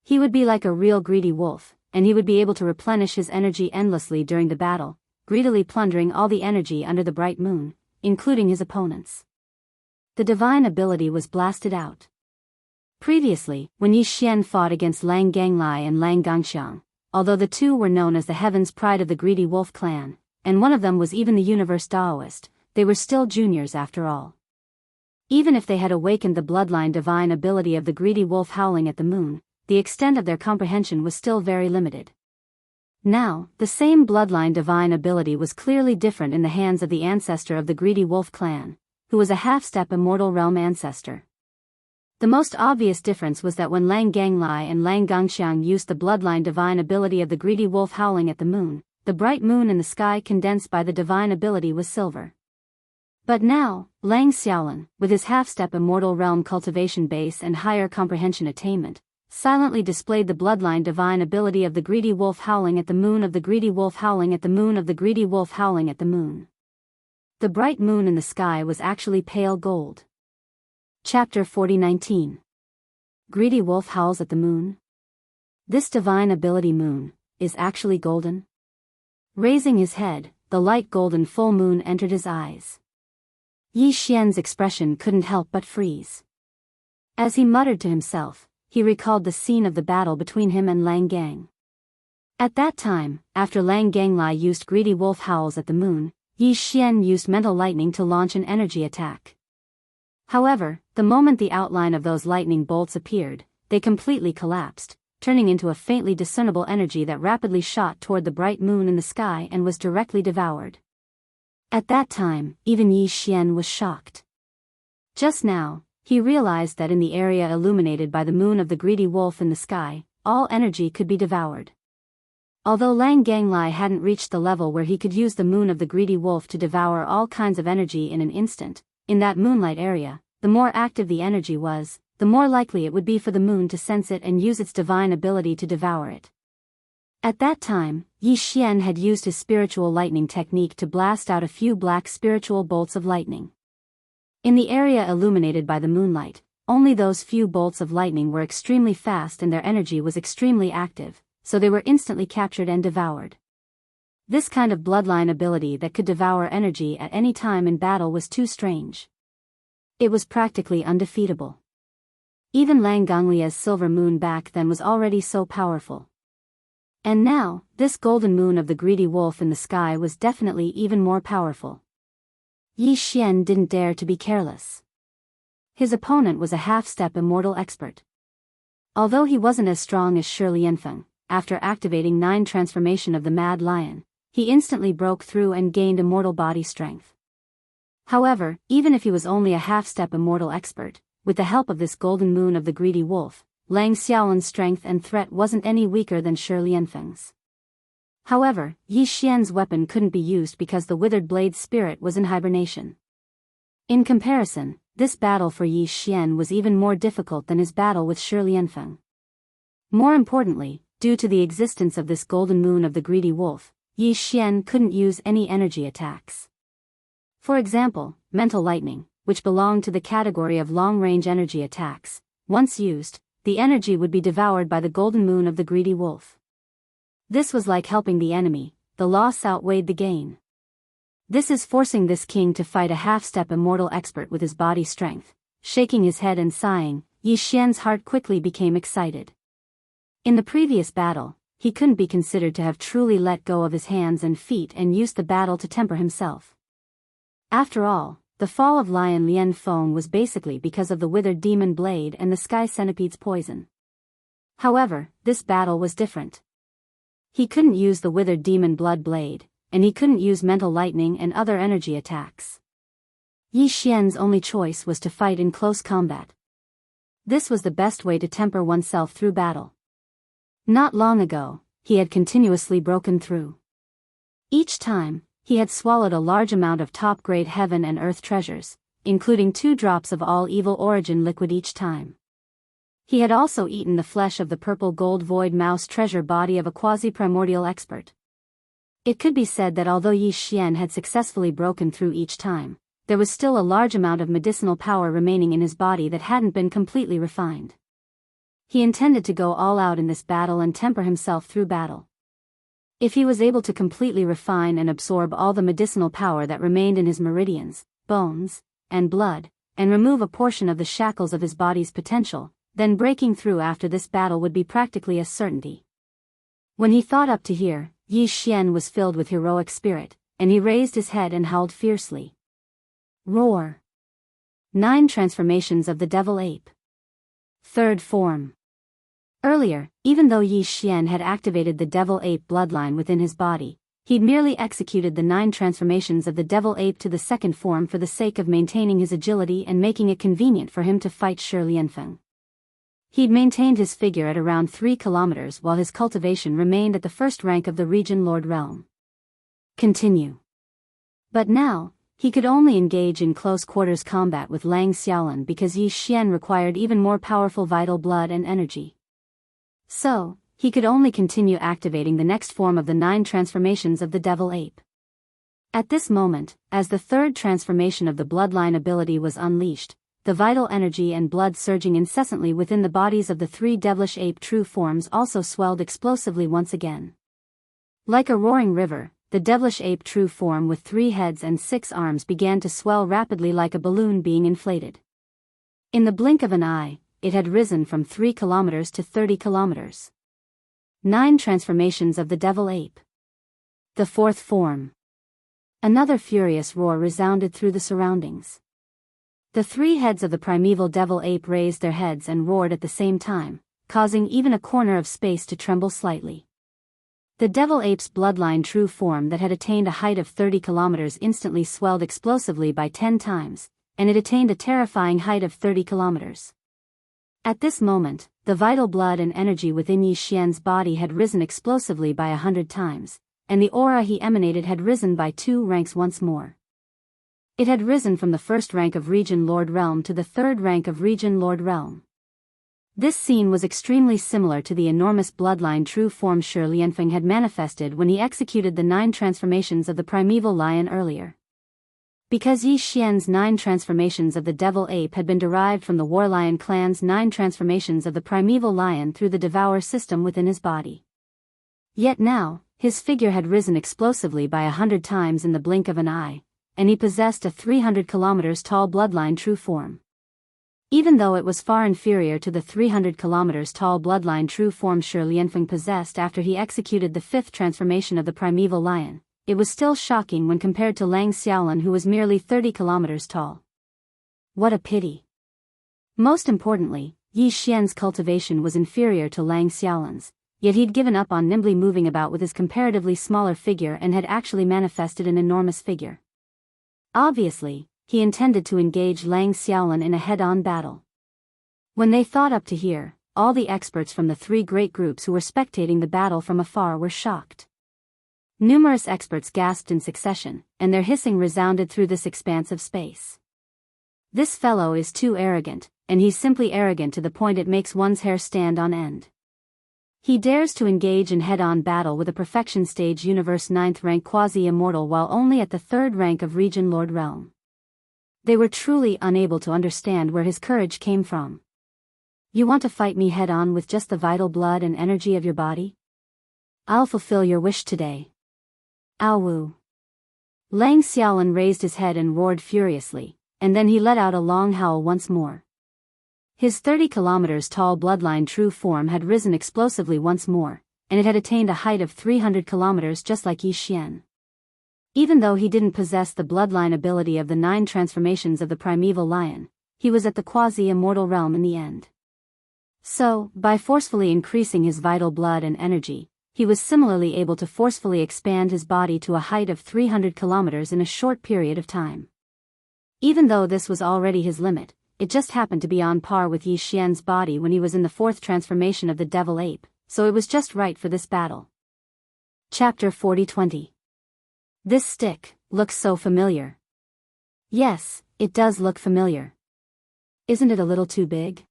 He would be like a real greedy wolf, and he would be able to replenish his energy endlessly during the battle, greedily plundering all the energy under the bright moon, including his opponents. The divine ability was blasted out. Previously, when Yi Xian fought against Lang Ganglai and Lang Gangxiang, although the two were known as the heaven's pride of the Greedy Wolf clan, and one of them was even the universe Daoist, they were still juniors after all. Even if they had awakened the bloodline divine ability of the Greedy Wolf howling at the moon, the extent of their comprehension was still very limited. Now, the same bloodline divine ability was clearly different in the hands of the ancestor of the Greedy Wolf clan, who was a half-step immortal realm ancestor. The most obvious difference was that when Lang Ganglai and Lang Gangxiang used the bloodline divine ability of the Greedy Wolf howling at the moon, the bright moon in the sky condensed by the divine ability was silver. But now, Lang Xiaolin, with his half-step immortal realm cultivation base and higher comprehension attainment, silently displayed the bloodline divine ability of the Greedy Wolf howling at the moon of the Greedy Wolf howling at the moon of the Greedy Wolf howling at the moon. The bright moon in the sky was actually pale gold. Chapter 40:19. Greedy Wolf howls at the moon. This divine ability moon is actually golden. Raising his head, the light golden full moon entered his eyes. Yi Xian's expression couldn't help but freeze. As he muttered to himself, he recalled the scene of the battle between him and Lang Gang. At that time, after Lang Ganglai used greedy wolf howls at the moon, Yi Xian used mental lightning to launch an energy attack. However, the moment the outline of those lightning bolts appeared, they completely collapsed, turning into a faintly discernible energy that rapidly shot toward the bright moon in the sky and was directly devoured. At that time, even Yi Xian was shocked. Just now, he realized that in the area illuminated by the moon of the greedy wolf in the sky, all energy could be devoured. Although Lang Ganglai hadn't reached the level where he could use the moon of the greedy wolf to devour all kinds of energy in an instant, in that moonlight area, the more active the energy was, the more likely it would be for the moon to sense it and use its divine ability to devour it. At that time, Yi Xian had used his spiritual lightning technique to blast out a few black spiritual bolts of lightning. In the area illuminated by the moonlight, only those few bolts of lightning were extremely fast and their energy was extremely active, so they were instantly captured and devoured. This kind of bloodline ability that could devour energy at any time in battle was too strange. It was practically undefeatable. Even Lang Ganglia's silver moon back then was already so powerful. And now, this golden moon of the greedy wolf in the sky was definitely even more powerful. Yi Xian didn't dare to be careless. His opponent was a half-step immortal expert. Although he wasn't as strong as Shi Lianfeng, after activating 9 transformation of the Mad Lion, he instantly broke through and gained immortal body strength. However, even if he was only a half-step immortal expert, with the help of this golden moon of the greedy wolf, Lang Xiaolan's strength and threat wasn't any weaker than Shi Lianfeng's. However, Yi Xian's weapon couldn't be used because the withered blade spirit was in hibernation. In comparison, this battle for Yi Xian was even more difficult than his battle with Shi Lianfeng. More importantly, due to the existence of this golden moon of the greedy wolf, Yi Xian couldn't use any energy attacks. For example, mental lightning, which belonged to the category of long-range energy attacks. Once used, the energy would be devoured by the golden moon of the greedy wolf. This was like helping the enemy, the loss outweighed the gain. This is forcing this king to fight a half-step immortal expert with his body strength. Shaking his head and sighing, Yi Xian's heart quickly became excited. In the previous battle, he couldn't be considered to have truly let go of his hands and feet and used the battle to temper himself. After all, the fall of Lion Lian Feng was basically because of the withered demon blade and the sky centipede's poison. However, this battle was different. He couldn't use the withered demon blood blade, and he couldn't use mental lightning and other energy attacks. Yi Xian's only choice was to fight in close combat. This was the best way to temper oneself through battle. Not long ago, he had continuously broken through. Each time, he had swallowed a large amount of top-grade heaven and earth treasures, including 2 drops of all evil origin liquid each time. He had also eaten the flesh of the purple gold void mouse treasure body of a quasi-primordial expert. It could be said that although Yi Xian had successfully broken through each time, there was still a large amount of medicinal power remaining in his body that hadn't been completely refined. He intended to go all out in this battle and temper himself through battle. If he was able to completely refine and absorb all the medicinal power that remained in his meridians, bones, and blood, and remove a portion of the shackles of his body's potential, then breaking through after this battle would be practically a certainty. When he thought up to here, Yi Xian was filled with heroic spirit, and he raised his head and howled fiercely. Roar! 9 transformations of the devil ape. Third form. Earlier, even though Yi Xian had activated the devil ape bloodline within his body, he'd merely executed the 9 transformations of the devil ape to the second form for the sake of maintaining his agility and making it convenient for him to fight Shi Lianfeng. He'd maintained his figure at around 3 kilometers while his cultivation remained at the first rank of the region Lord Realm. Continue. But now, he could only engage in close quarters combat with Lang Xiaolan because Yi Xian required even more powerful vital blood and energy. So, he could only continue activating the next form of the 9 transformations of the devil ape. At this moment, as the 3rd transformation of the bloodline ability was unleashed, the vital energy and blood surging incessantly within the bodies of the 3 devilish ape true forms also swelled explosively once again. Like a roaring river, the devilish ape true form with 3 heads and 6 arms began to swell rapidly like a balloon being inflated. In the blink of an eye, it had risen from 3 kilometers to 30 kilometers. 9 transformations of the devil ape. The fourth form. Another furious roar resounded through the surroundings. The 3 heads of the primeval devil ape raised their heads and roared at the same time, causing even a corner of space to tremble slightly. The devil ape's bloodline true form that had attained a height of 30 kilometers instantly swelled explosively by 10 times, and it attained a terrifying height of 30 kilometers. At this moment, the vital blood and energy within Yi Xian's body had risen explosively by 100 times, and the aura he emanated had risen by 2 ranks once more. It had risen from the 1st rank of Region Lord Realm to the 3rd rank of Region Lord Realm. This scene was extremely similar to the enormous bloodline true form Shi Lianfeng had manifested when he executed the 9 transformations of the primeval lion earlier. Because Yi Xian's 9 transformations of the devil ape had been derived from the Warlion clan's 9 transformations of the primeval lion through the Devour system within his body. Yet now, his figure had risen explosively by 100 times in the blink of an eye, and he possessed a 300 kilometers tall bloodline true form. Even though it was far inferior to the 300 kilometers tall bloodline true form Shi Lianfeng possessed after he executed the 5th transformation of the primeval lion, it was still shocking when compared to Lang Xiaolin, who was merely 30 kilometers tall. What a pity. Most importantly, Yi Xian's cultivation was inferior to Lang Xiaolin's, yet he'd given up on nimbly moving about with his comparatively smaller figure and had actually manifested an enormous figure. Obviously, he intended to engage Lang Xiaolin in a head-on battle. When they thought up to here, all the experts from the 3 great groups who were spectating the battle from afar were shocked. Numerous experts gasped in succession, and their hissing resounded through this expanse of space. This fellow is too arrogant, and he's simply arrogant to the point it makes one's hair stand on end. He dares to engage in head-on battle with a perfection stage universe 9th rank quasi-immortal while only at the 3rd rank of Region Lord Realm. They were truly unable to understand where his courage came from. You want to fight me head-on with just the vital blood and energy of your body? I'll fulfill your wish today. Ow woo. Lang Xiaolin raised his head and roared furiously, and then he let out a long howl once more. His 30 kilometers tall bloodline true form had risen explosively once more, and it had attained a height of 300 kilometers just like Yi Xian. Even though he didn't possess the bloodline ability of the 9 transformations of the primeval lion, he was at the quasi-immortal realm in the end. So, by forcefully increasing his vital blood and energy, he was similarly able to forcefully expand his body to a height of 300 kilometers in a short period of time. Even though this was already his limit, it just happened to be on par with Yi Xian's body when he was in the 4th transformation of the devil ape, so it was just right for this battle. Chapter 40-20. This stick looks so familiar. Yes, it does look familiar. Isn't it a little too big?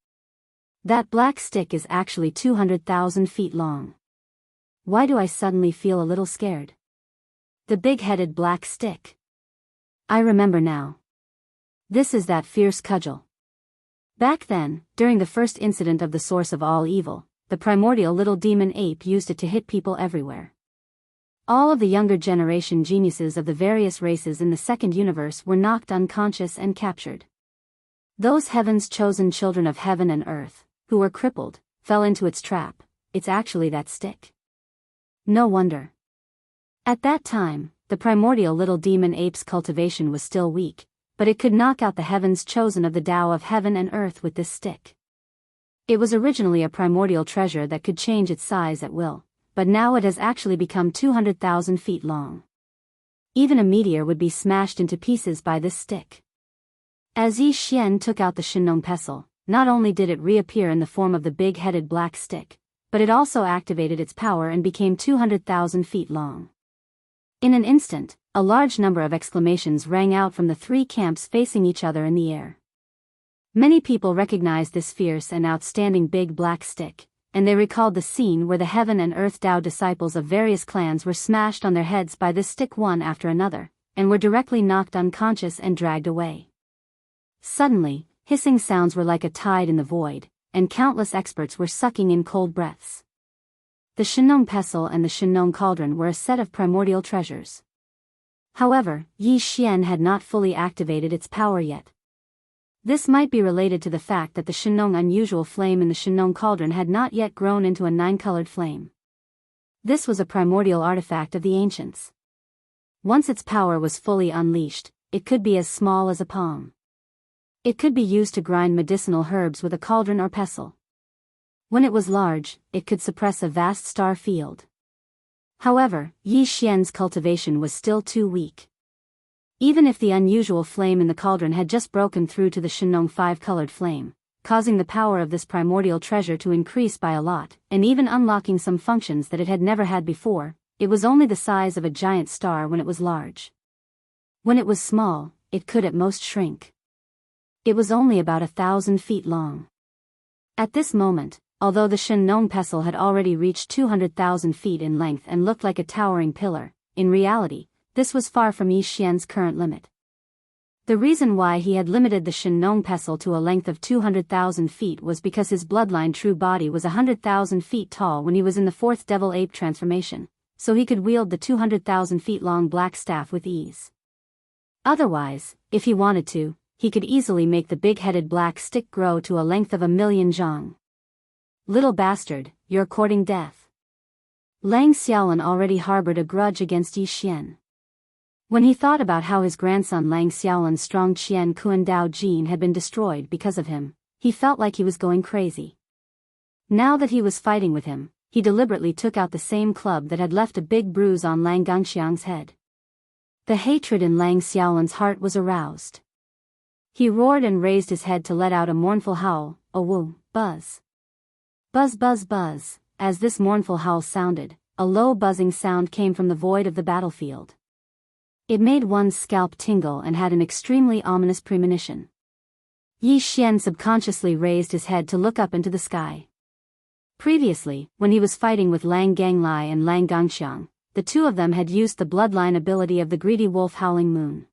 That black stick is actually 200,000 feet long. Why do I suddenly feel a little scared? The big-headed black stick. I remember now. This is that fierce cudgel. Back then, during the first incident of the source of all evil, the primordial little demon ape used it to hit people everywhere. All of the younger generation geniuses of the various races in the 2nd universe were knocked unconscious and captured. Those heaven's chosen children of heaven and earth, who were crippled, fell into its trap. It's actually that stick. No wonder. At that time, the primordial little demon ape's cultivation was still weak, but it could knock out the heavens chosen of the Tao of heaven and earth with this stick. It was originally a primordial treasure that could change its size at will, but now it has actually become 200,000 feet long. Even a meteor would be smashed into pieces by this stick. As Yi Xian took out the Shinong pestle, not only did it reappear in the form of the big-headed black stick, but it also activated its power and became 200,000 feet long. In an instant, a large number of exclamations rang out from the 3 camps facing each other in the air. Many people recognized this fierce and outstanding big black stick, and they recalled the scene where the heaven and earth Tao disciples of various clans were smashed on their heads by this stick one after another, and were directly knocked unconscious and dragged away. Suddenly, hissing sounds were like a tide in the void, and countless experts were sucking in cold breaths. The Shinong pestle and the Shinong cauldron were a set of primordial treasures. However, Yi Xian had not fully activated its power yet. This might be related to the fact that the Shinong unusual flame in the Shinong cauldron had not yet grown into a 9-colored flame. This was a primordial artifact of the ancients. Once its power was fully unleashed, it could be as small as a palm. It could be used to grind medicinal herbs with a cauldron or pestle. When it was large, it could suppress a vast star field. However, Yi Xian's cultivation was still too weak. Even if the unusual flame in the cauldron had just broken through to the Shenong five-colored flame, causing the power of this primordial treasure to increase by a lot, and even unlocking some functions that it had never had before, it was only the size of a giant star when it was large. When it was small, it could at most shrink. It was only about 1,000 feet long. At this moment, although the Shenong pestle had already reached 200,000 feet in length and looked like a towering pillar, in reality, this was far from Yi Xian's current limit. The reason why he had limited the Shenong pestle to a length of 200,000 feet was because his bloodline true body was 100,000 feet tall when he was in the fourth devil ape transformation, so he could wield the 200,000 feet long black staff with ease. Otherwise, if he wanted to, he could easily make the big-headed black stick grow to a length of 1,000,000 zhang. Little bastard, you're courting death. Lang Xiaolin already harbored a grudge against Yi Xian. When he thought about how his grandson Lang Xiaolin's strong Qian Kuan Dao gene had been destroyed because of him, he felt like he was going crazy. Now that he was fighting with him, he deliberately took out the same club that had left a big bruise on Lang Gangxiang's head. The hatred in Lang Xiaolin's heart was aroused. He roared and raised his head to let out a mournful howl, a woo, buzz. Buzz buzz buzz. As this mournful howl sounded, a low buzzing sound came from the void of the battlefield. It made one's scalp tingle and had an extremely ominous premonition. Yi Xian subconsciously raised his head to look up into the sky. Previously, when he was fighting with Lang Ganglai and Lang Gangxiang, the two of them had used the bloodline ability of the greedy wolf Howling Moon.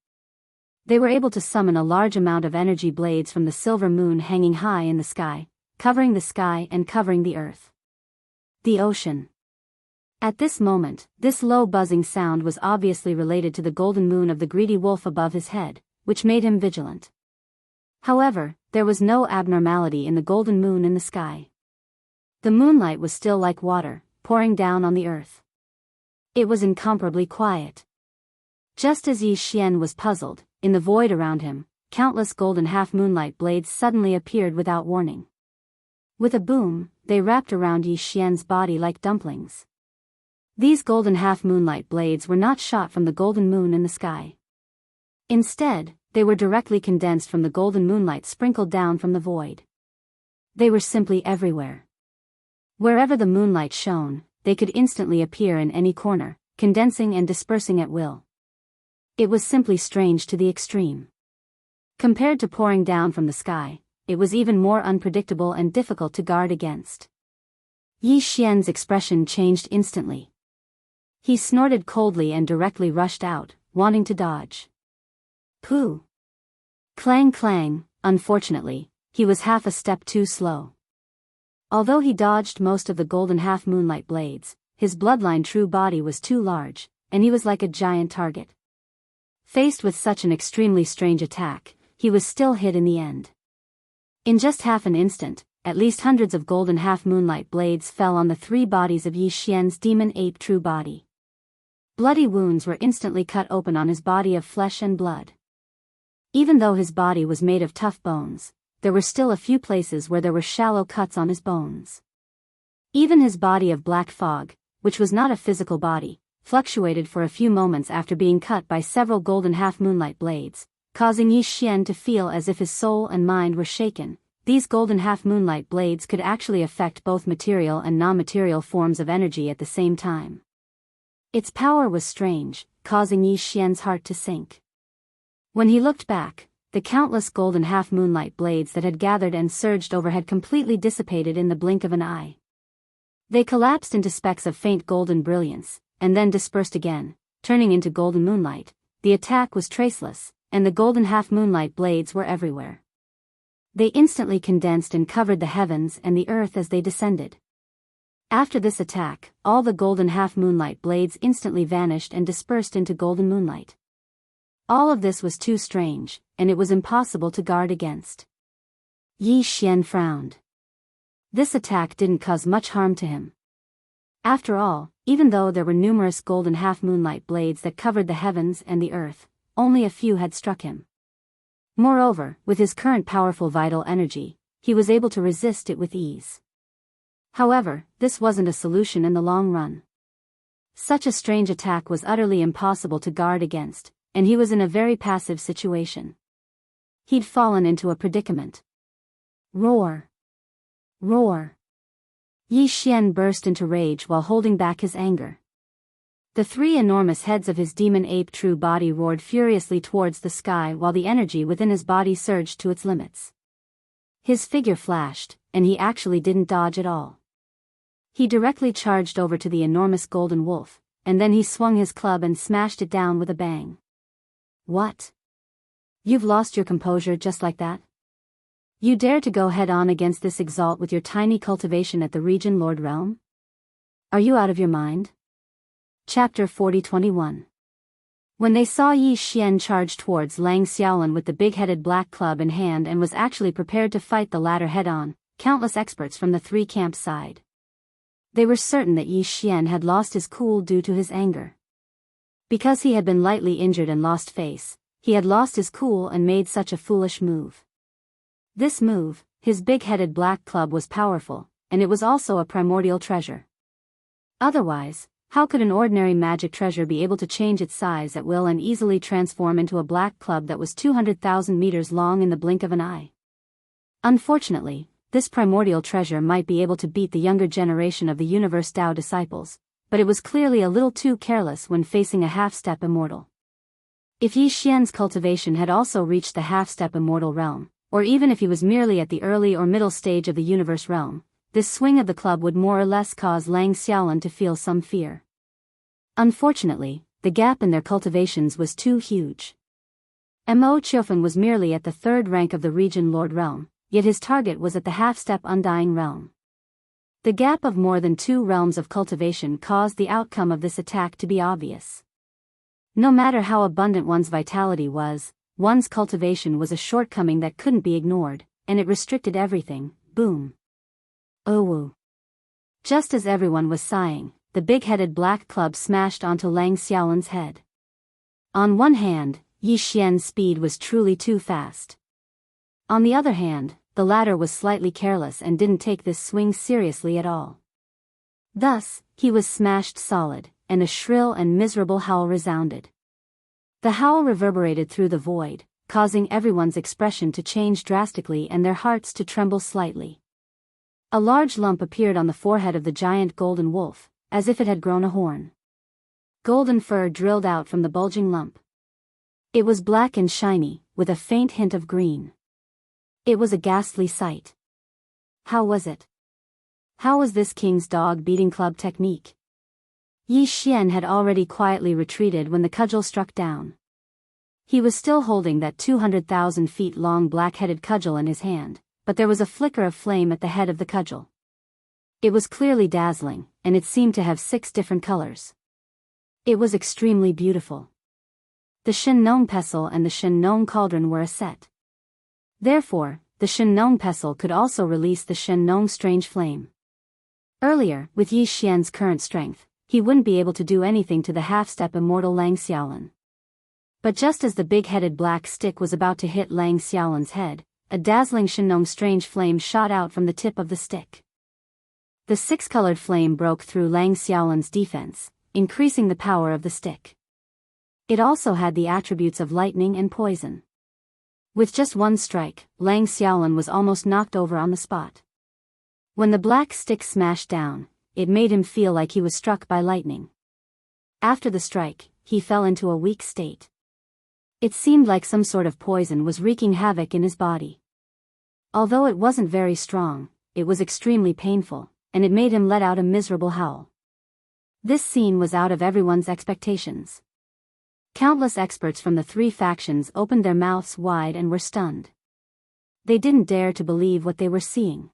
They were able to summon a large amount of energy blades from the silver moon hanging high in the sky, covering the sky and covering the earth. The ocean. At this moment, this low buzzing sound was obviously related to the golden moon of the greedy wolf above his head, which made him vigilant. However, there was no abnormality in the golden moon in the sky. The moonlight was still like water, pouring down on the earth. It was incomparably quiet. Just as Yi Xian was puzzled, in the void around him, countless golden half-moonlight blades suddenly appeared without warning. With a boom, they wrapped around Yi Xian's body like dumplings. These golden half-moonlight blades were not shot from the golden moon in the sky. Instead, they were directly condensed from the golden moonlight sprinkled down from the void. They were simply everywhere. Wherever the moonlight shone, they could instantly appear in any corner, condensing and dispersing at will. It was simply strange to the extreme. Compared to pouring down from the sky, it was even more unpredictable and difficult to guard against. Yi Xian's expression changed instantly. He snorted coldly and directly rushed out, wanting to dodge. Pooh! Clang clang. Unfortunately, he was half a step too slow. Although he dodged most of the golden half-moonlight blades, his bloodline true body was too large, and he was like a giant target. Faced with such an extremely strange attack, he was still hit in the end. In just half an instant, at least hundreds of golden half-moonlight blades fell on the three bodies of Yi Xian's demon ape true body. Bloody wounds were instantly cut open on his body of flesh and blood. Even though his body was made of tough bones, there were still a few places where there were shallow cuts on his bones. Even his body of black fog, which was not a physical body, fluctuated for a few moments after being cut by several golden half-moonlight blades, causing Yi Xian to feel as if his soul and mind were shaken. These golden half-moonlight blades could actually affect both material and non-material forms of energy at the same time. Its power was strange, causing Yi Xian's heart to sink. When he looked back, the countless golden half-moonlight blades that had gathered and surged over had completely dissipated in the blink of an eye. They collapsed into specks of faint golden brilliance, and then dispersed again, turning into golden moonlight. The attack was traceless, and the golden half-moonlight blades were everywhere. They instantly condensed and covered the heavens and the earth as they descended. After this attack, all the golden half-moonlight blades instantly vanished and dispersed into golden moonlight. All of this was too strange, and it was impossible to guard against. Yi Xian frowned. This attack didn't cause much harm to him. After all, even though there were numerous golden half-moonlight blades that covered the heavens and the earth, only a few had struck him. Moreover, with his current powerful vital energy, he was able to resist it with ease. However, this wasn't a solution in the long run. Such a strange attack was utterly impossible to guard against, and he was in a very passive situation. He'd fallen into a predicament. Roar! Roar! Yi Xian burst into rage while holding back his anger. The three enormous heads of his demon ape true body roared furiously towards the sky while the energy within his body surged to its limits. His figure flashed, and he actually didn't dodge at all. He directly charged over to the enormous golden wolf, and then he swung his club and smashed it down with a bang. What? You've lost your composure just like that? You dare to go head-on against this exalt with your tiny cultivation at the region Lord Realm? Are you out of your mind? Chapter 40-21. When they saw Yi Xian charge towards Lang Xiaolin with the big-headed black club in hand and was actually prepared to fight the latter head-on, countless experts from the three camps sighed. They were certain that Yi Xian had lost his cool due to his anger. Because he had been lightly injured and lost face, he had lost his cool and made such a foolish move. This move, his big-headed black club, was powerful, and it was also a primordial treasure. Otherwise, how could an ordinary magic treasure be able to change its size at will and easily transform into a black club that was 200,000 meters long in the blink of an eye? Unfortunately, this primordial treasure might be able to beat the younger generation of the Universe Tao disciples, but it was clearly a little too careless when facing a half-step immortal. If Yi Xian's cultivation had also reached the half-step immortal realm, or even if he was merely at the early or middle stage of the universe realm, this swing of the club would more or less cause Lang Xiaolin to feel some fear. Unfortunately, the gap in their cultivations was too huge. Mo Qiufeng was merely at the third rank of the region Lord Realm, yet his target was at the half-step Undying Realm. The gap of more than 2 realms of cultivation caused the outcome of this attack to be obvious. No matter how abundant one's vitality was, one's cultivation was a shortcoming that couldn't be ignored, and it restricted everything. Boom. Oh woo. Just as everyone was sighing, the big-headed black club smashed onto Lang Xiaolin's head. On one hand, Yi Xian's speed was truly too fast. On the other hand, the latter was slightly careless and didn't take this swing seriously at all. Thus, he was smashed solid, and a shrill and miserable howl resounded. The howl reverberated through the void, causing everyone's expression to change drastically and their hearts to tremble slightly. A large lump appeared on the forehead of the giant golden wolf, as if it had grown a horn. Golden fur drilled out from the bulging lump. It was black and shiny, with a faint hint of green. It was a ghastly sight. How was it? How was this king's dog-beating club technique? Yi Xian had already quietly retreated when the cudgel struck down. He was still holding that 200,000 feet long black-headed cudgel in his hand, but there was a flicker of flame at the head of the cudgel. It was clearly dazzling, and it seemed to have 6 different colors. It was extremely beautiful. The Shen Nong pestle and the Shen Nong cauldron were a set. Therefore, the Shen Nong pestle could also release the Shen Nong strange flame. Earlier, with Yi Xian's current strength, he wouldn't be able to do anything to the half-step immortal Lang Xiaolin. But just as the big-headed black stick was about to hit Lang Xiaolin's head, a dazzling Shen Nong strange flame shot out from the tip of the stick. The 6-colored flame broke through Lang Xiaolin's defense, increasing the power of the stick. It also had the attributes of lightning and poison. With just one strike, Lang Xiaolin was almost knocked over on the spot. When the black stick smashed down, it made him feel like he was struck by lightning. After the strike, he fell into a weak state. It seemed like some sort of poison was wreaking havoc in his body. Although it wasn't very strong, it was extremely painful, and it made him let out a miserable howl. This scene was out of everyone's expectations. Countless experts from the 3 factions opened their mouths wide and were stunned. They didn't dare to believe what they were seeing.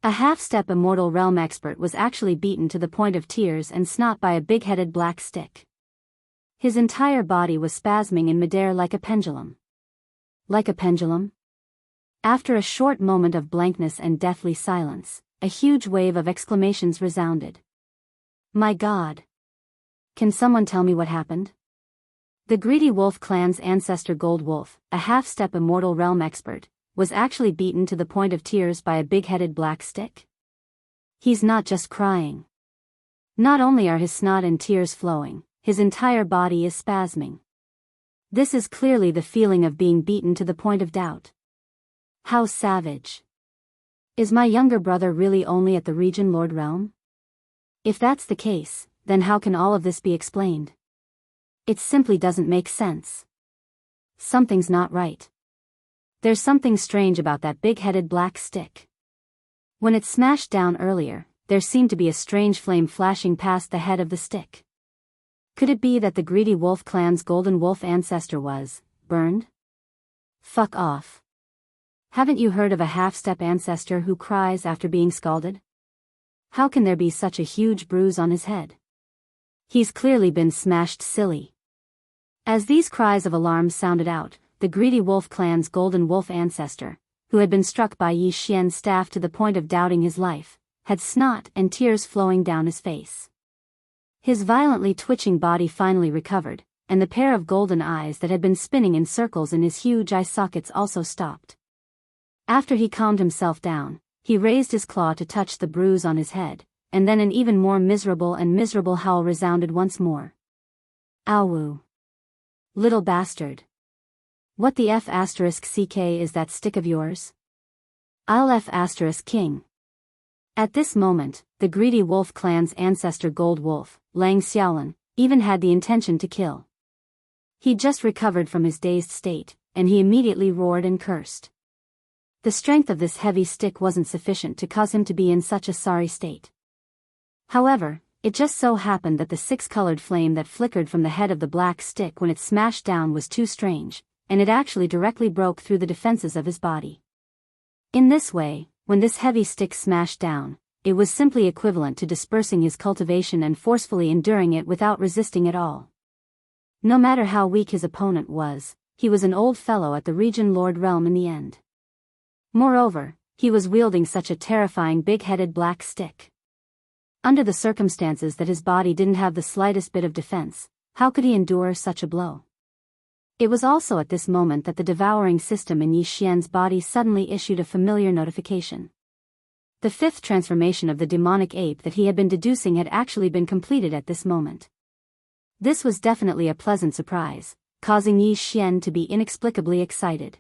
A half-step immortal realm expert was actually beaten to the point of tears and snot by a big-headed black stick. His entire body was spasming in midair like a pendulum. Like a pendulum? After a short moment of blankness and deathly silence, a huge wave of exclamations resounded. My God. Can someone tell me what happened? The greedy wolf clan's ancestor Gold Wolf, a half-step immortal realm expert, was actually beaten to the point of tears by a big-headed black stick? He's not just crying. Not only are his snot and tears flowing, his entire body is spasming. This is clearly the feeling of being beaten to the point of doubt. How savage. Is my younger brother really only at the Region Lord realm? If that's the case, then how can all of this be explained? It simply doesn't make sense. Something's not right. There's something strange about that big-headed black stick. When it smashed down earlier, there seemed to be a strange flame flashing past the head of the stick. Could it be that the greedy wolf clan's golden wolf ancestor was burned? Fuck off. Haven't you heard of a half-step ancestor who cries after being scalded? How can there be such a huge bruise on his head? He's clearly been smashed silly. As these cries of alarm sounded out, the greedy wolf clan's golden wolf ancestor, who had been struck by Yi Xian's staff to the point of doubting his life, had snot and tears flowing down his face. His violently twitching body finally recovered, and the pair of golden eyes that had been spinning in circles in his huge eye sockets also stopped. After he calmed himself down, he raised his claw to touch the bruise on his head, and then an even more miserable howl resounded once more. Ow! Little bastard. What the F***ck is that stick of yours? I'll F***king. At this moment, the greedy wolf clan's ancestor Gold Wolf, Lang Xiaolin, even had the intention to kill. He'd just recovered from his dazed state, and he immediately roared and cursed. The strength of this heavy stick wasn't sufficient to cause him to be in such a sorry state. However, it just so happened that the six-colored flame that flickered from the head of the black stick when it smashed down was too strange, and it actually directly broke through the defenses of his body. In this way, when this heavy stick smashed down, it was simply equivalent to dispersing his cultivation and forcefully enduring it without resisting at all. No matter how weak his opponent was, he was an old fellow at the Region Lord realm in the end. Moreover, he was wielding such a terrifying big-headed black stick. Under the circumstances that his body didn't have the slightest bit of defense, how could he endure such a blow? It was also at this moment that the devouring system in Yi Xian's body suddenly issued a familiar notification. The fifth transformation of the demonic ape that he had been deducing had actually been completed at this moment. This was definitely a pleasant surprise, causing Yi Xian to be inexplicably excited.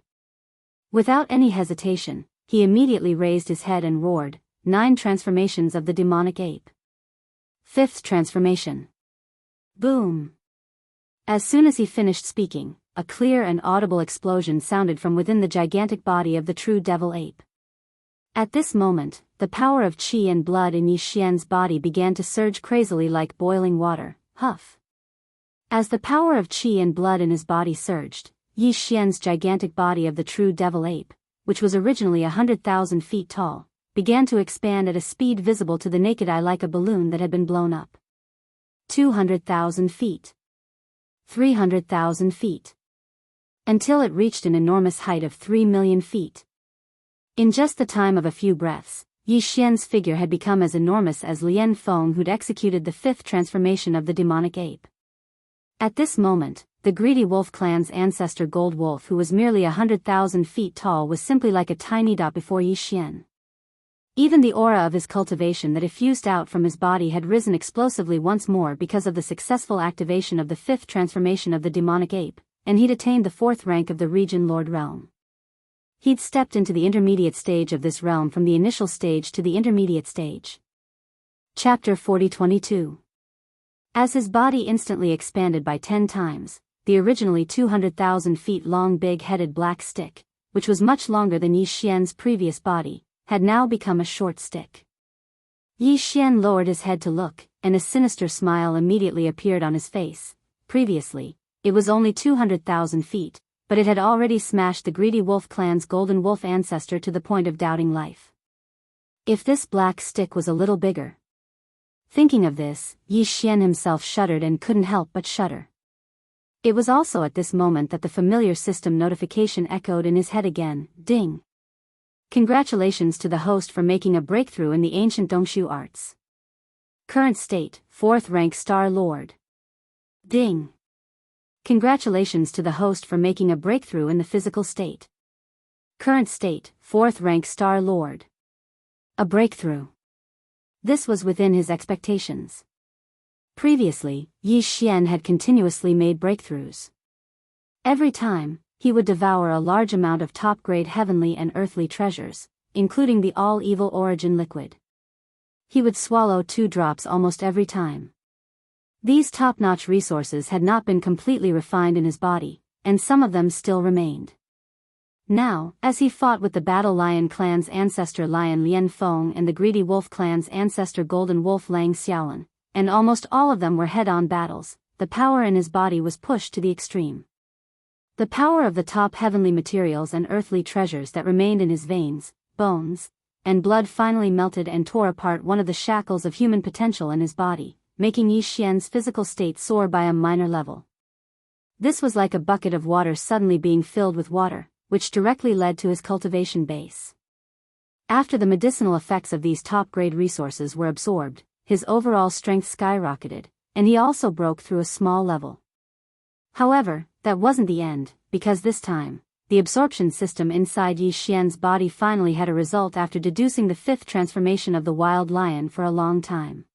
Without any hesitation, he immediately raised his head and roared, 9 transformations of the demonic ape. Fifth transformation. Boom! As soon as he finished speaking, a clear and audible explosion sounded from within the gigantic body of the true devil ape. At this moment, the power of qi and blood in Yi Xian's body began to surge crazily like boiling water. Huff! As the power of qi and blood in his body surged, Yi Xian's gigantic body of the true devil ape, which was originally 100,000 feet tall, began to expand at a speed visible to the naked eye like a balloon that had been blown up. 200,000 feet. 300,000 feet. Until it reached an enormous height of 3 million feet. In just the time of a few breaths, Yi Xian's figure had become as enormous as Lian Feng, who'd executed the fifth transformation of the demonic ape. At this moment, the greedy wolf clan's ancestor Gold Wolf, who was merely 100,000 feet tall, was simply like a tiny dot before Yi Xian. Even the aura of his cultivation that effused out from his body had risen explosively once more because of the successful activation of the fifth transformation of the demonic ape, and he'd attained the 4th rank of the Region Lord realm. He'd stepped into the intermediate stage of this realm from the initial stage to the intermediate stage. Chapter 40-22. As his body instantly expanded by 10 times, the originally 200,000 feet long big-headed black stick, which was much longer than Yi Xian's previous body, had now become a short stick. Yi Xian lowered his head to look, and a sinister smile immediately appeared on his face. Previously, it was only 200,000 feet, but it had already smashed the greedy wolf clan's golden wolf ancestor to the point of doubting life. If this black stick was a little bigger. Thinking of this, Yi Xian himself shuddered and couldn't help but shudder. It was also at this moment that the familiar system notification echoed in his head again. Ding! Congratulations to the host for making a breakthrough in the ancient Dongshu arts. Current state, 4th rank Star Lord. Ding! Congratulations to the host for making a breakthrough in the physical state. Current state, 4th rank Star Lord. A breakthrough. This was within his expectations. Previously, Yi Xian had continuously made breakthroughs. Every time, he would devour a large amount of top-grade heavenly and earthly treasures, including the all-evil origin liquid. He would swallow 2 drops almost every time. These top-notch resources had not been completely refined in his body, and some of them still remained. Now, as he fought with the Battle Lion clan's ancestor Lion Lian Feng and the Greedy Wolf clan's ancestor Golden Wolf Lang Xiaolin, and almost all of them were head-on battles, the power in his body was pushed to the extreme. The power of the top heavenly materials and earthly treasures that remained in his veins, bones, and blood finally melted and tore apart one of the shackles of human potential in his body, making Yi Xian's physical state soar by a minor level. This was like a bucket of water suddenly being filled with water, which directly led to his cultivation base. After the medicinal effects of these top-grade resources were absorbed, his overall strength skyrocketed, and he also broke through a small level. However, that wasn't the end, because this time, the absorption system inside Yi Xian's body finally had a result after deducing the 5th transformation of the wild lion for a long time.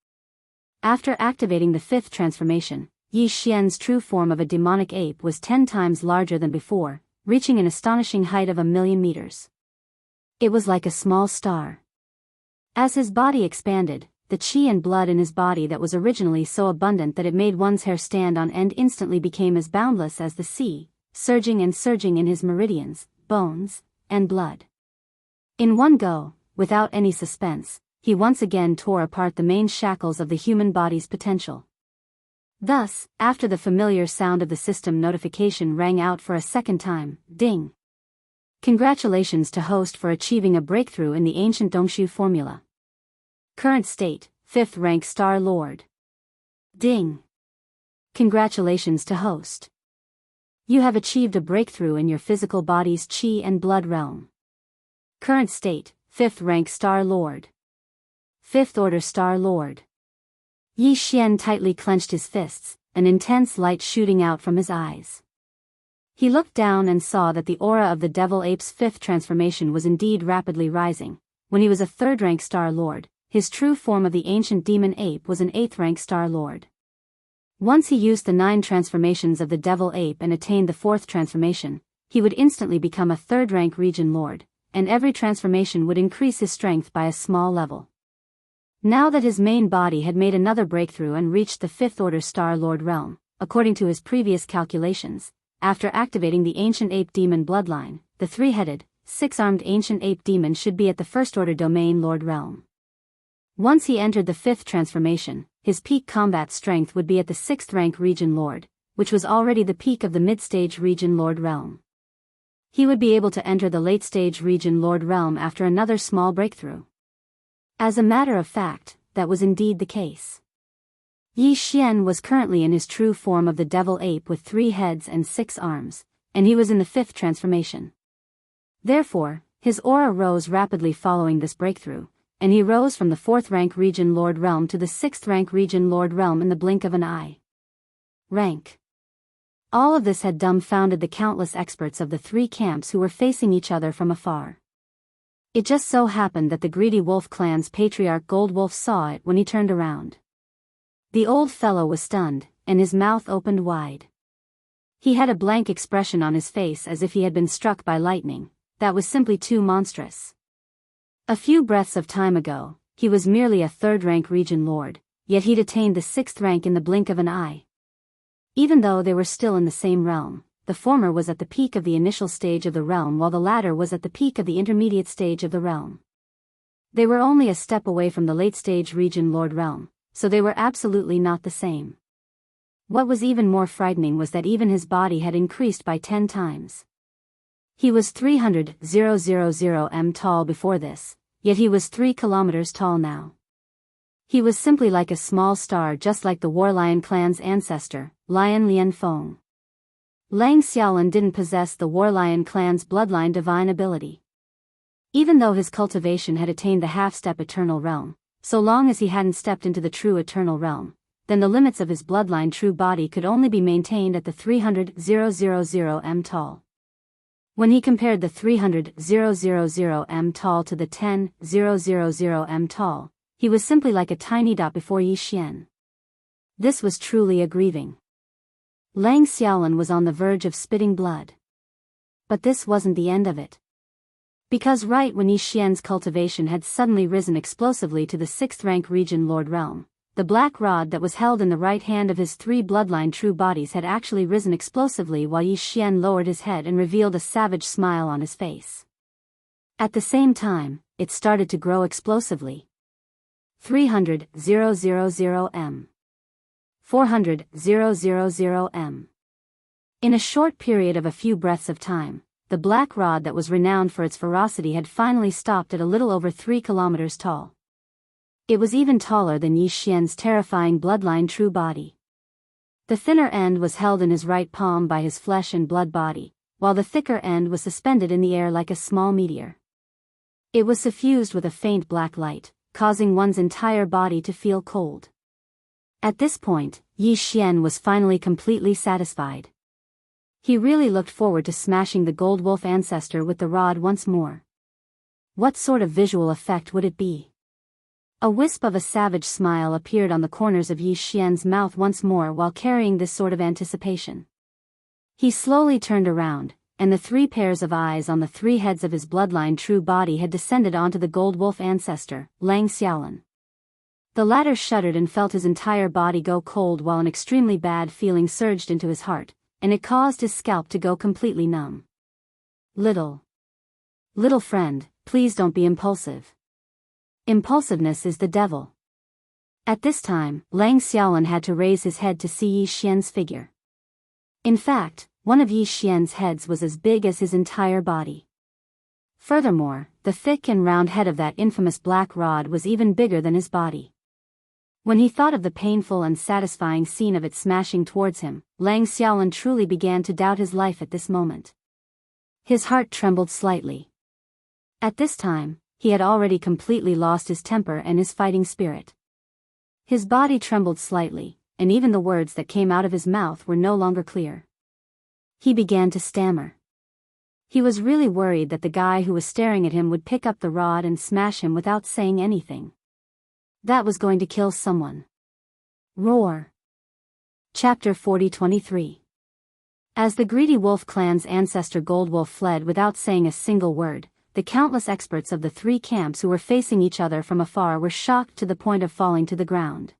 After activating the 5th transformation, Yi Xian's true form of a demonic ape was 10 times larger than before, reaching an astonishing height of 1,000,000 meters. It was like a small star. As his body expanded, the qi and blood in his body that was originally so abundant that it made one's hair stand on end instantly became as boundless as the sea, surging and surging in his meridians, bones, and blood. In one go, without any suspense, he once again tore apart the main shackles of the human body's potential. Thus, after the familiar sound of the system notification rang out for a second time, ding! Congratulations to host for achieving a breakthrough in the ancient Dongshu formula. Current state, 5th rank Star Lord. Ding! Congratulations to host. You have achieved a breakthrough in your physical body's qi and blood realm. Current state, 5th rank Star Lord. 5th order Star Lord. Yi Xian tightly clenched his fists, an intense light shooting out from his eyes. He looked down and saw that the aura of the Devil Ape's 5th transformation was indeed rapidly rising. When he was a 3rd rank Star Lord, his true form of the ancient demon ape was an 8th rank Star Lord. Once he used the 9 transformations of the Devil Ape and attained the 4th transformation, he would instantly become a 3rd rank Region Lord, and every transformation would increase his strength by a small level. Now that his main body had made another breakthrough and reached the 5th order Star Lord realm, according to his previous calculations, after activating the ancient ape demon bloodline, the 3-headed, 6-armed ancient ape demon should be at the 1st order domain Lord realm. Once he entered the 5th transformation, his peak combat strength would be at the 6th rank Region Lord, which was already the peak of the mid-stage Region Lord realm. He would be able to enter the late-stage Region Lord realm after another small breakthrough. As a matter of fact, that was indeed the case. Yi Xian was currently in his true form of the Devil Ape with 3 heads and 6 arms, and he was in the 5th transformation. Therefore, his aura rose rapidly following this breakthrough, and he rose from the 4th rank Region Lord realm to the 6th rank Region Lord realm in the blink of an eye. Rank. All of this had dumbfounded the countless experts of the 3 camps who were facing each other from afar. It just so happened that the Greedy Wolf clan's patriarch Gold Wolf saw it when he turned around. The old fellow was stunned, and his mouth opened wide. He had a blank expression on his face as if he had been struck by lightning. That was simply too monstrous. A few breaths of time ago, he was merely a 3rd rank Region Lord, yet he'd attained the 6th rank in the blink of an eye. Even though they were still in the same realm, the former was at the peak of the initial stage of the realm while the latter was at the peak of the intermediate stage of the realm. They were only a step away from the late-stage Region Lord realm, so they were absolutely not the same. What was even more frightening was that even his body had increased by 10 times. He was 300,000 m tall before this, yet he was 3 kilometers tall now. He was simply like a small star, just like the Warlion clan's ancestor, Lion Lian Feng. Lang Xiaolin didn't possess the Warlion clan's bloodline divine ability. Even though his cultivation had attained the half-step eternal realm, so long as he hadn't stepped into the true eternal realm, then the limits of his bloodline true body could only be maintained at the 300,000 m tall. When he compared the 300,000 m tall to the 10,000 m tall, he was simply like a tiny dot before Yi Xian. This was truly a grieving. Lang Xiaolin was on the verge of spitting blood. But this wasn't the end of it. Because right when Yi Xian's cultivation had suddenly risen explosively to the 6th rank region Lord Realm, the black rod that was held in the right hand of his 3 bloodline true bodies had actually risen explosively while Yi Xian lowered his head and revealed a savage smile on his face. At the same time, it started to grow explosively. 300,000 m. 400,000 m. In a short period of a few breaths of time, the black rod that was renowned for its ferocity had finally stopped at a little over 3 kilometers tall. It was even taller than Yi Xian's terrifying bloodline true body. The thinner end was held in his right palm by his flesh and blood body, while the thicker end was suspended in the air like a small meteor. It was suffused with a faint black light, causing one's entire body to feel cold. At this point, Yi Xian was finally completely satisfied. He really looked forward to smashing the gold wolf ancestor with the rod once more. What sort of visual effect would it be? A wisp of a savage smile appeared on the corners of Yi Xian's mouth once more while carrying this sort of anticipation. He slowly turned around, and the 3 pairs of eyes on the 3 heads of his bloodline true body had descended onto the gold wolf ancestor, Lang Xiaolin. The latter shuddered and felt his entire body go cold while an extremely bad feeling surged into his heart, and it caused his scalp to go completely numb. Little friend, please don't be impulsive. Impulsiveness is the devil. At this time, Lang Xiaolin had to raise his head to see Yi Xian's figure. In fact, one of Yi Xian's heads was as big as his entire body. Furthermore, the thick and round head of that infamous black rod was even bigger than his body. When he thought of the painful and satisfying scene of it smashing towards him, Lang Xiaolin truly began to doubt his life at this moment. His heart trembled slightly. At this time, he had already completely lost his temper and his fighting spirit. His body trembled slightly, and even the words that came out of his mouth were no longer clear. He began to stammer. He was really worried that the guy who was staring at him would pick up the rod and smash him without saying anything. That was going to kill someone. Roar. Chapter 40-23. As the greedy wolf clan's ancestor Gold Wolf fled without saying a single word, the countless experts of the 3 camps who were facing each other from afar were shocked to the point of falling to the ground.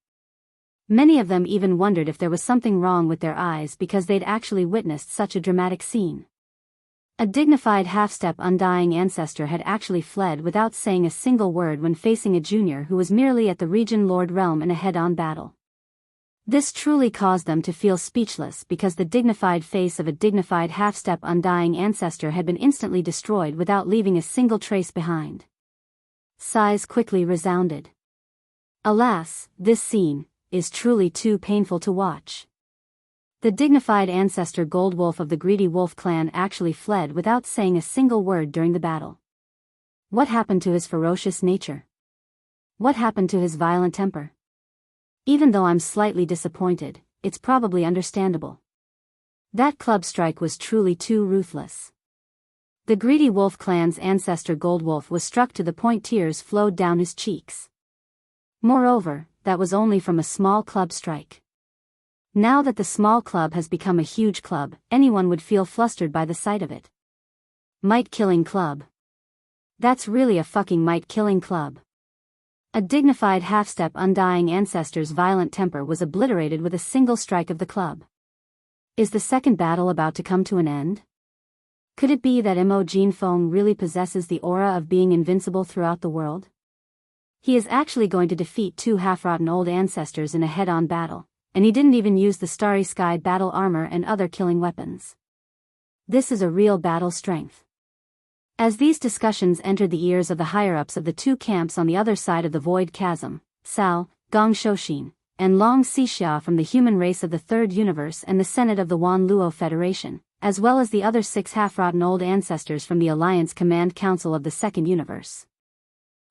Many of them even wondered if there was something wrong with their eyes because they'd actually witnessed such a dramatic scene. A dignified half-step undying ancestor had actually fled without saying a single word when facing a junior who was merely at the region Lord Realm in a head-on battle. This truly caused them to feel speechless because the dignified face of a dignified half-step undying ancestor had been instantly destroyed without leaving a single trace behind. Sighs quickly resounded. Alas, this scene is truly too painful to watch. The dignified ancestor Gold Wolf of the greedy wolf clan actually fled without saying a single word during the battle. What happened to his ferocious nature? What happened to his violent temper? Even though I'm slightly disappointed, it's probably understandable. That club strike was truly too ruthless. The greedy wolf clan's ancestor Gold Wolf was struck to the point tears flowed down his cheeks. Moreover, that was only from a small club strike. Now that the small club has become a huge club, anyone would feel flustered by the sight of it. Might-killing club. That's really a fucking might-killing club. A dignified half-step undying ancestor's violent temper was obliterated with a single strike of the club. Is the second battle about to come to an end? Could it be that Mo Jinfeng really possesses the aura of being invincible throughout the world? He is actually going to defeat 2 half-rotten old ancestors in a head-on battle, and he didn't even use the Starry Sky battle armor and other killing weapons. This is a real battle strength. As these discussions entered the ears of the higher-ups of the 2 camps on the other side of the Void Chasm, Cao, Gong Shouxin, and Long Xixia from the human race of the Third Universe and the Senate of the Wan Luo Federation, as well as the other 6 half-rotten old ancestors from the Alliance Command Council of the Second Universe.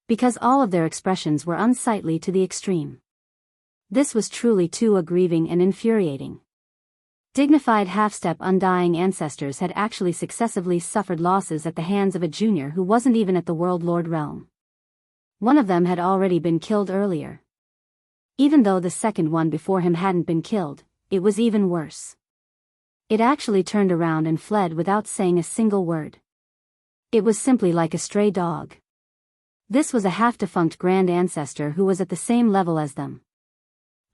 because all of their expressions were unsightly to the extreme. This was truly too aggrieving and infuriating. Dignified half-step undying ancestors had actually successively suffered losses at the hands of a junior who wasn't even at the World Lord realm. One of them had already been killed earlier. Even though the second one before him hadn't been killed, it was even worse. It actually turned around and fled without saying a single word. It was simply like a stray dog. This was a half-defunct grand ancestor who was at the same level as them.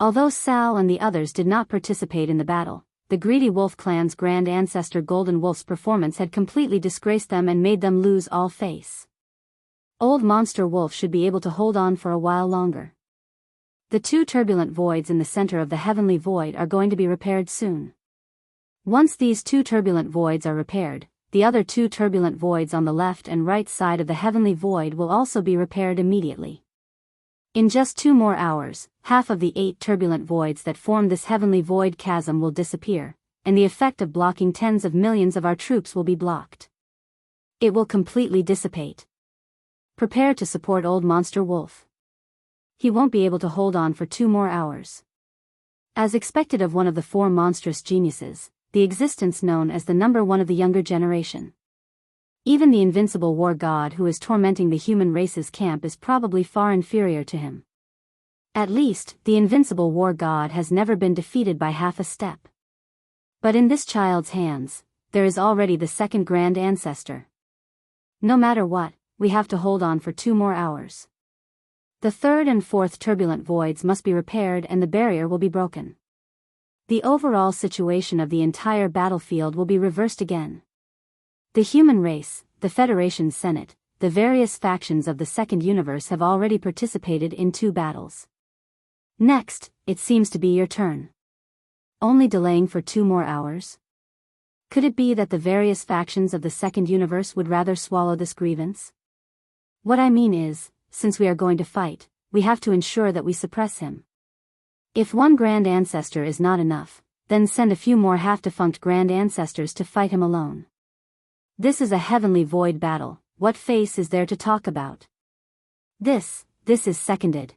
Although Sal and the others did not participate in the battle, the greedy wolf clan's grand ancestor Golden Wolf's performance had completely disgraced them and made them lose all face. Old Monster Wolf should be able to hold on for a while longer. The two turbulent voids in the center of the heavenly void are going to be repaired soon. Once these two turbulent voids are repaired, the other two turbulent voids on the left and right side of the heavenly void will also be repaired immediately. In just 2 more hours, half of the 8 turbulent voids that form this heavenly void chasm will disappear, and the effect of blocking tens of millions of our troops will be blocked. It will completely dissipate. Prepare to support Old Monster Wolf. He won't be able to hold on for 2 more hours. As expected of one of the 4 monstrous geniuses, the existence known as the number 1 of the younger generation. Even the invincible war god who is tormenting the human race's camp is probably far inferior to him. At least, the invincible war god has never been defeated by half a step. But in this child's hands, there is already the second grand ancestor. No matter what, we have to hold on for 2 more hours. The 3rd and 4th turbulent voids must be repaired and the barrier will be broken. The overall situation of the entire battlefield will be reversed again. The human race, the Federation Senate, the various factions of the Second Universe have already participated in 2 battles. Next, it seems to be your turn. Only delaying for 2 more hours? Could it be that the various factions of the Second Universe would rather swallow this grievance? What I mean is, since we are going to fight, we have to ensure that we suppress him. If 1 grand ancestor is not enough, then send a few more half-defunct grand ancestors to fight him alone. This is a heavenly void battle, what face is there to talk about? This is seconded.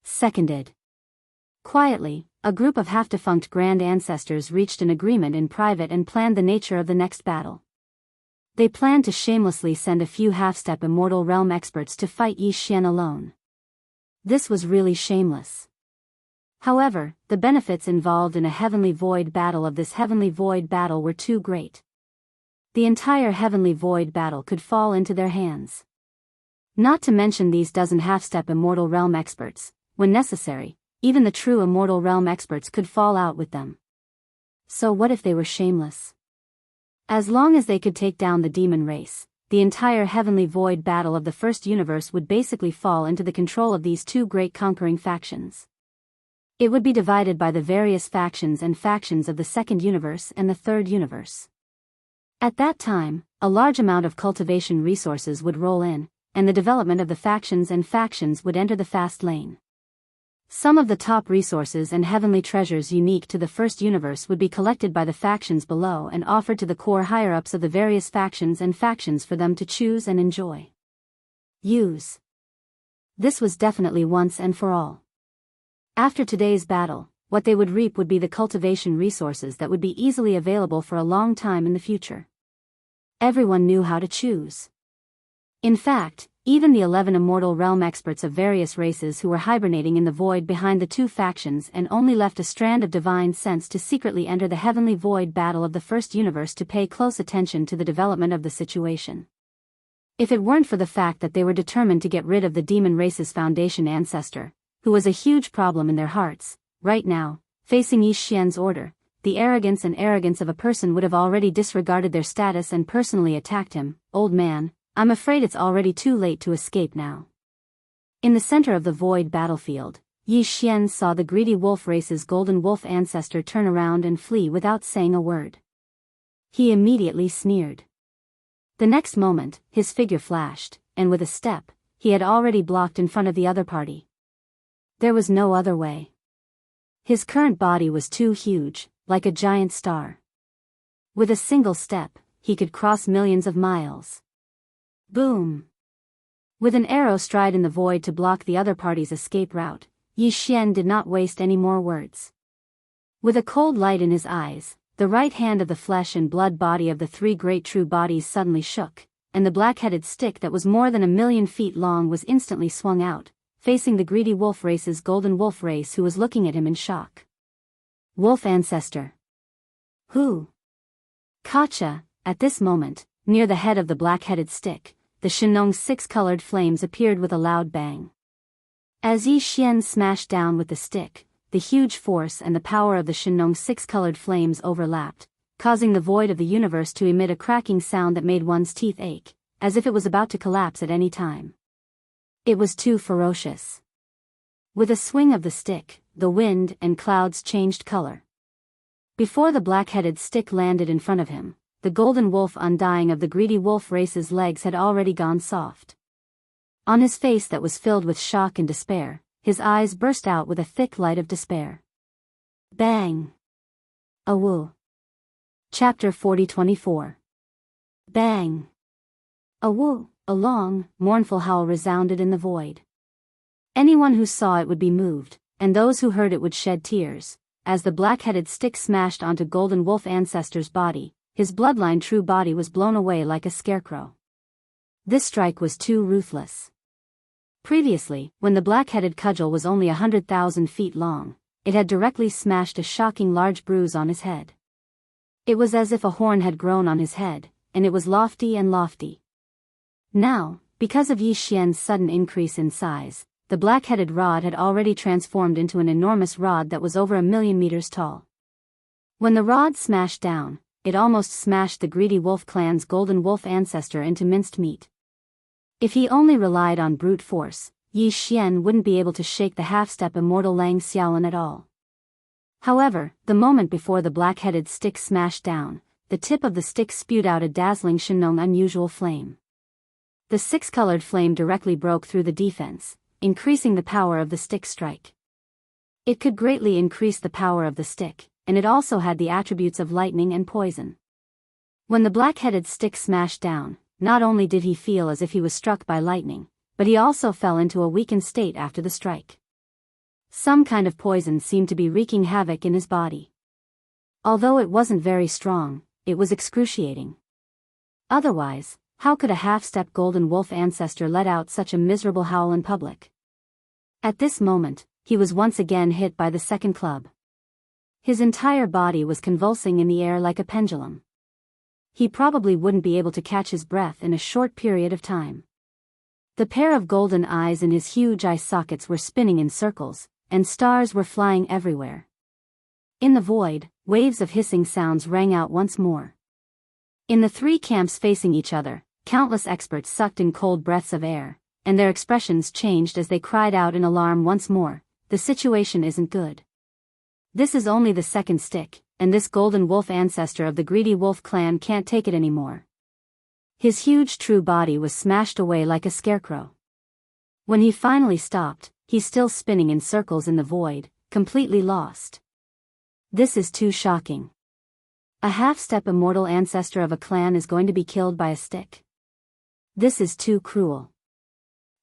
Seconded. Quietly, a group of half-defunct grand ancestors reached an agreement in private and planned the nature of the next battle. They planned to shamelessly send a few half-step immortal realm experts to fight Yi Xian alone. This was really shameless. However, the benefits involved in a heavenly void battle of this heavenly void battle were too great. The entire heavenly void battle could fall into their hands. Not to mention these dozen half-step immortal realm experts, when necessary, even the true immortal realm experts could fall out with them. So what if they were shameless? As long as they could take down the demon race, the entire heavenly void battle of the first universe would basically fall into the control of these 2 great conquering factions. It would be divided by the various factions and factions of the second universe and the third universe. At that time, a large amount of cultivation resources would roll in, and the development of the factions and factions would enter the fast lane. Some of the top resources and heavenly treasures unique to the first universe would be collected by the factions below and offered to the core higher-ups of the various factions and factions for them to choose and enjoy. Use. This was definitely once and for all. After today's battle, what they would reap would be the cultivation resources that would be easily available for a long time in the future. Everyone knew how to choose. In fact, even the 11 immortal realm experts of various races who were hibernating in the void behind the 2 factions and only left a strand of divine sense to secretly enter the heavenly void battle of the first universe to pay close attention to the development of the situation. If it weren't for the fact that they were determined to get rid of the demon race's foundation ancestor, who was a huge problem in their hearts, right now, facing Yi Xian's order, the arrogance of a person would have already disregarded their status and personally attacked him. Old man, I'm afraid it's already too late to escape now. In the center of the void battlefield, Yi Xian saw the greedy wolf race's golden wolf ancestor turn around and flee without saying a word. He immediately sneered. The next moment, his figure flashed, and with a step, he had already blocked in front of the other party. There was no other way. His current body was too huge, like a giant star. With a single step, he could cross millions of miles. Boom! With an arrow stride in the void to block the other party's escape route, Yi Xian did not waste any more words. With a cold light in his eyes, the right hand of the flesh and blood body of the three great true bodies suddenly shook, and the black-headed stick that was more than 1,000,000 feet long was instantly swung out, facing the greedy wolf race's golden wolf race, who was looking at him in shock. Wolf ancestor. Who? Gotcha. At this moment, near the head of the black-headed stick, the Shenong's 6-colored flames appeared with a loud bang. As Yi Xian smashed down with the stick, the huge force and the power of the Shenong's 6-colored flames overlapped, causing the void of the universe to emit a cracking sound that made one's teeth ache, as if it was about to collapse at any time. It was too ferocious. With a swing of the stick, the wind and clouds changed color. Before the black-headed stick landed in front of him, the golden wolf undying of the greedy wolf race's legs had already gone soft. On his face that was filled with shock and despair, his eyes burst out with a thick light of despair. Bang! Awu. Chapter 40-24. Bang! Awu! A long, mournful howl resounded in the void. Anyone who saw it would be moved, and those who heard it would shed tears, as the black-headed stick smashed onto Golden Wolf Ancestor's body. His bloodline true body was blown away like a scarecrow. This strike was too ruthless. Previously, when the black-headed cudgel was only 100,000 feet long, it had directly smashed a shocking large bruise on his head. It was as if a horn had grown on his head, and it was lofty and lofty. Now, because of Yi Xian's sudden increase in size, the black-headed rod had already transformed into an enormous rod that was over 1,000,000 meters tall. When the rod smashed down, it almost smashed the greedy wolf clan's golden wolf ancestor into minced meat. If he only relied on brute force, Yi Xian wouldn't be able to shake the half-step immortal Lang Xiaolin at all. However, the moment before the black-headed stick smashed down, the tip of the stick spewed out a dazzling Shenong unusual flame. The 6-colored flame directly broke through the defense, increasing the power of the stick strike. It could greatly increase the power of the stick, and it also had the attributes of lightning and poison. When the black-headed stick smashed down, not only did he feel as if he was struck by lightning, but he also fell into a weakened state after the strike. Some kind of poison seemed to be wreaking havoc in his body. Although it wasn't very strong, it was excruciating. Otherwise, how could a half-step golden wolf ancestor let out such a miserable howl in public? At this moment, he was once again hit by the second club. His entire body was convulsing in the air like a pendulum. He probably wouldn't be able to catch his breath in a short period of time. The pair of golden eyes in his huge eye sockets were spinning in circles, and stars were flying everywhere. In the void, waves of hissing sounds rang out once more. In the three camps facing each other, countless experts sucked in cold breaths of air, and their expressions changed as they cried out in alarm once more, "The situation isn't good. This is only the second stick, and this golden wolf ancestor of the greedy wolf clan can't take it anymore." His huge true body was smashed away like a scarecrow. When he finally stopped, he's still spinning in circles in the void, completely lost. This is too shocking. A half-step immortal ancestor of a clan is going to be killed by a stick. This is too cruel.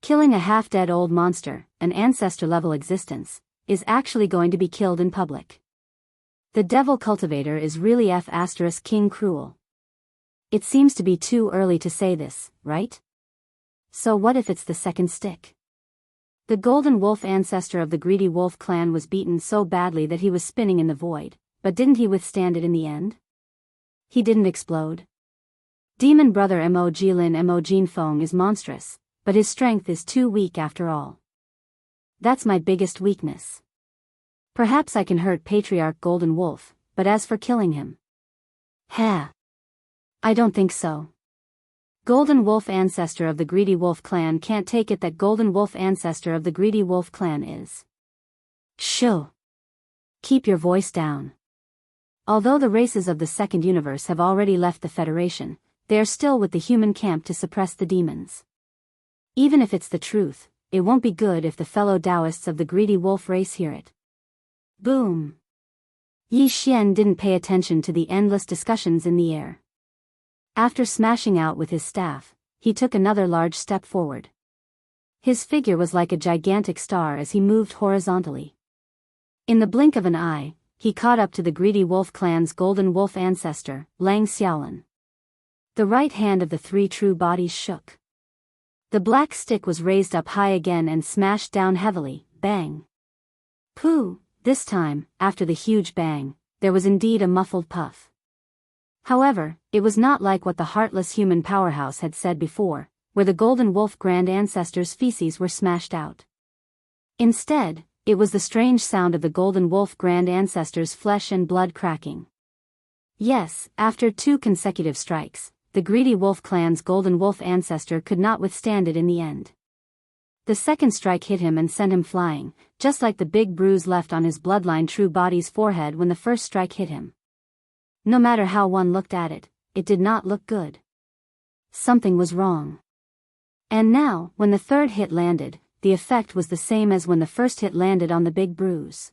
Killing a half-dead old monster, an ancestor-level existence, is actually going to be killed in public. The devil cultivator is really King cruel. It seems to be too early to say this, right? So what if it's the second stick? The golden wolf ancestor of the greedy wolf clan was beaten so badly that he was spinning in the void, but didn't he withstand it in the end? He didn't explode. Demon brother Mo Jilin Mo Jinfeng is monstrous, but his strength is too weak after all. That's my biggest weakness. Perhaps I can hurt Patriarch Golden Wolf, but as for killing him, I don't think so. Golden Wolf ancestor of the greedy wolf clan can't take it that Golden Wolf ancestor of the greedy wolf clan is. Shoo! Keep your voice down. Although the races of the second universe have already left the Federation, they are still with the human camp to suppress the demons. Even if it's the truth, it won't be good if the fellow Daoists of the greedy wolf race hear it. Boom! Yi Xian didn't pay attention to the endless discussions in the air. After smashing out with his staff, he took another large step forward. His figure was like a gigantic star as he moved horizontally. In the blink of an eye, he caught up to the greedy wolf clan's golden wolf ancestor, Lang Xiaolin. The right hand of the three true bodies shook. The black stick was raised up high again and smashed down heavily, bang. Pooh! This time, after the huge bang, there was indeed a muffled puff. However, it was not like what the heartless human powerhouse had said before, where the golden wolf grand ancestor's feces were smashed out. Instead, it was the strange sound of the golden wolf grand ancestor's flesh and blood cracking. Yes, after 2 consecutive strikes, the greedy wolf clan's golden wolf ancestor could not withstand it in the end. The second strike hit him and sent him flying, just like the big bruise left on his bloodline true body's forehead when the first strike hit him. No matter how one looked at it, it did not look good. Something was wrong. And now, when the third hit landed, the effect was the same as when the first hit landed on the big bruise.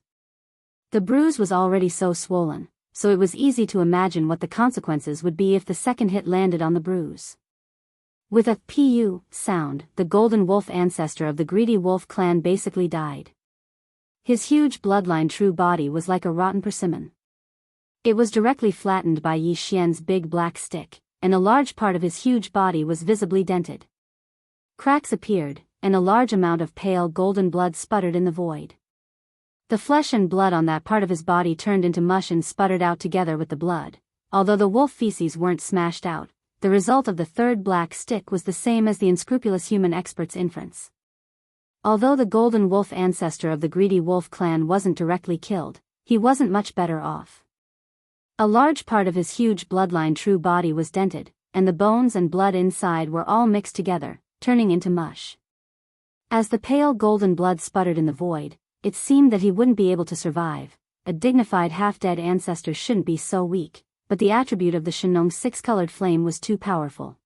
The bruise was already so swollen, so it was easy to imagine what the consequences would be if the second hit landed on the bruise. With a "pu" sound, the golden wolf ancestor of the greedy wolf clan basically died. His huge bloodline true body was like a rotten persimmon. It was directly flattened by Yi Xian's big black stick, and a large part of his huge body was visibly dented. Cracks appeared, and a large amount of pale golden blood sputtered in the void. The flesh and blood on that part of his body turned into mush and sputtered out together with the blood. Although the wolf feces weren't smashed out, the result of the third black stick was the same as the unscrupulous human expert's inference. Although the golden wolf ancestor of the greedy wolf clan wasn't directly killed, he wasn't much better off. A large part of his huge bloodline true body was dented, and the bones and blood inside were all mixed together, turning into mush. As the pale golden blood sputtered in the void, it seemed that he wouldn't be able to survive. A dignified half-dead ancestor shouldn't be so weak, but the attribute of the Shenong six-colored flame was too powerful.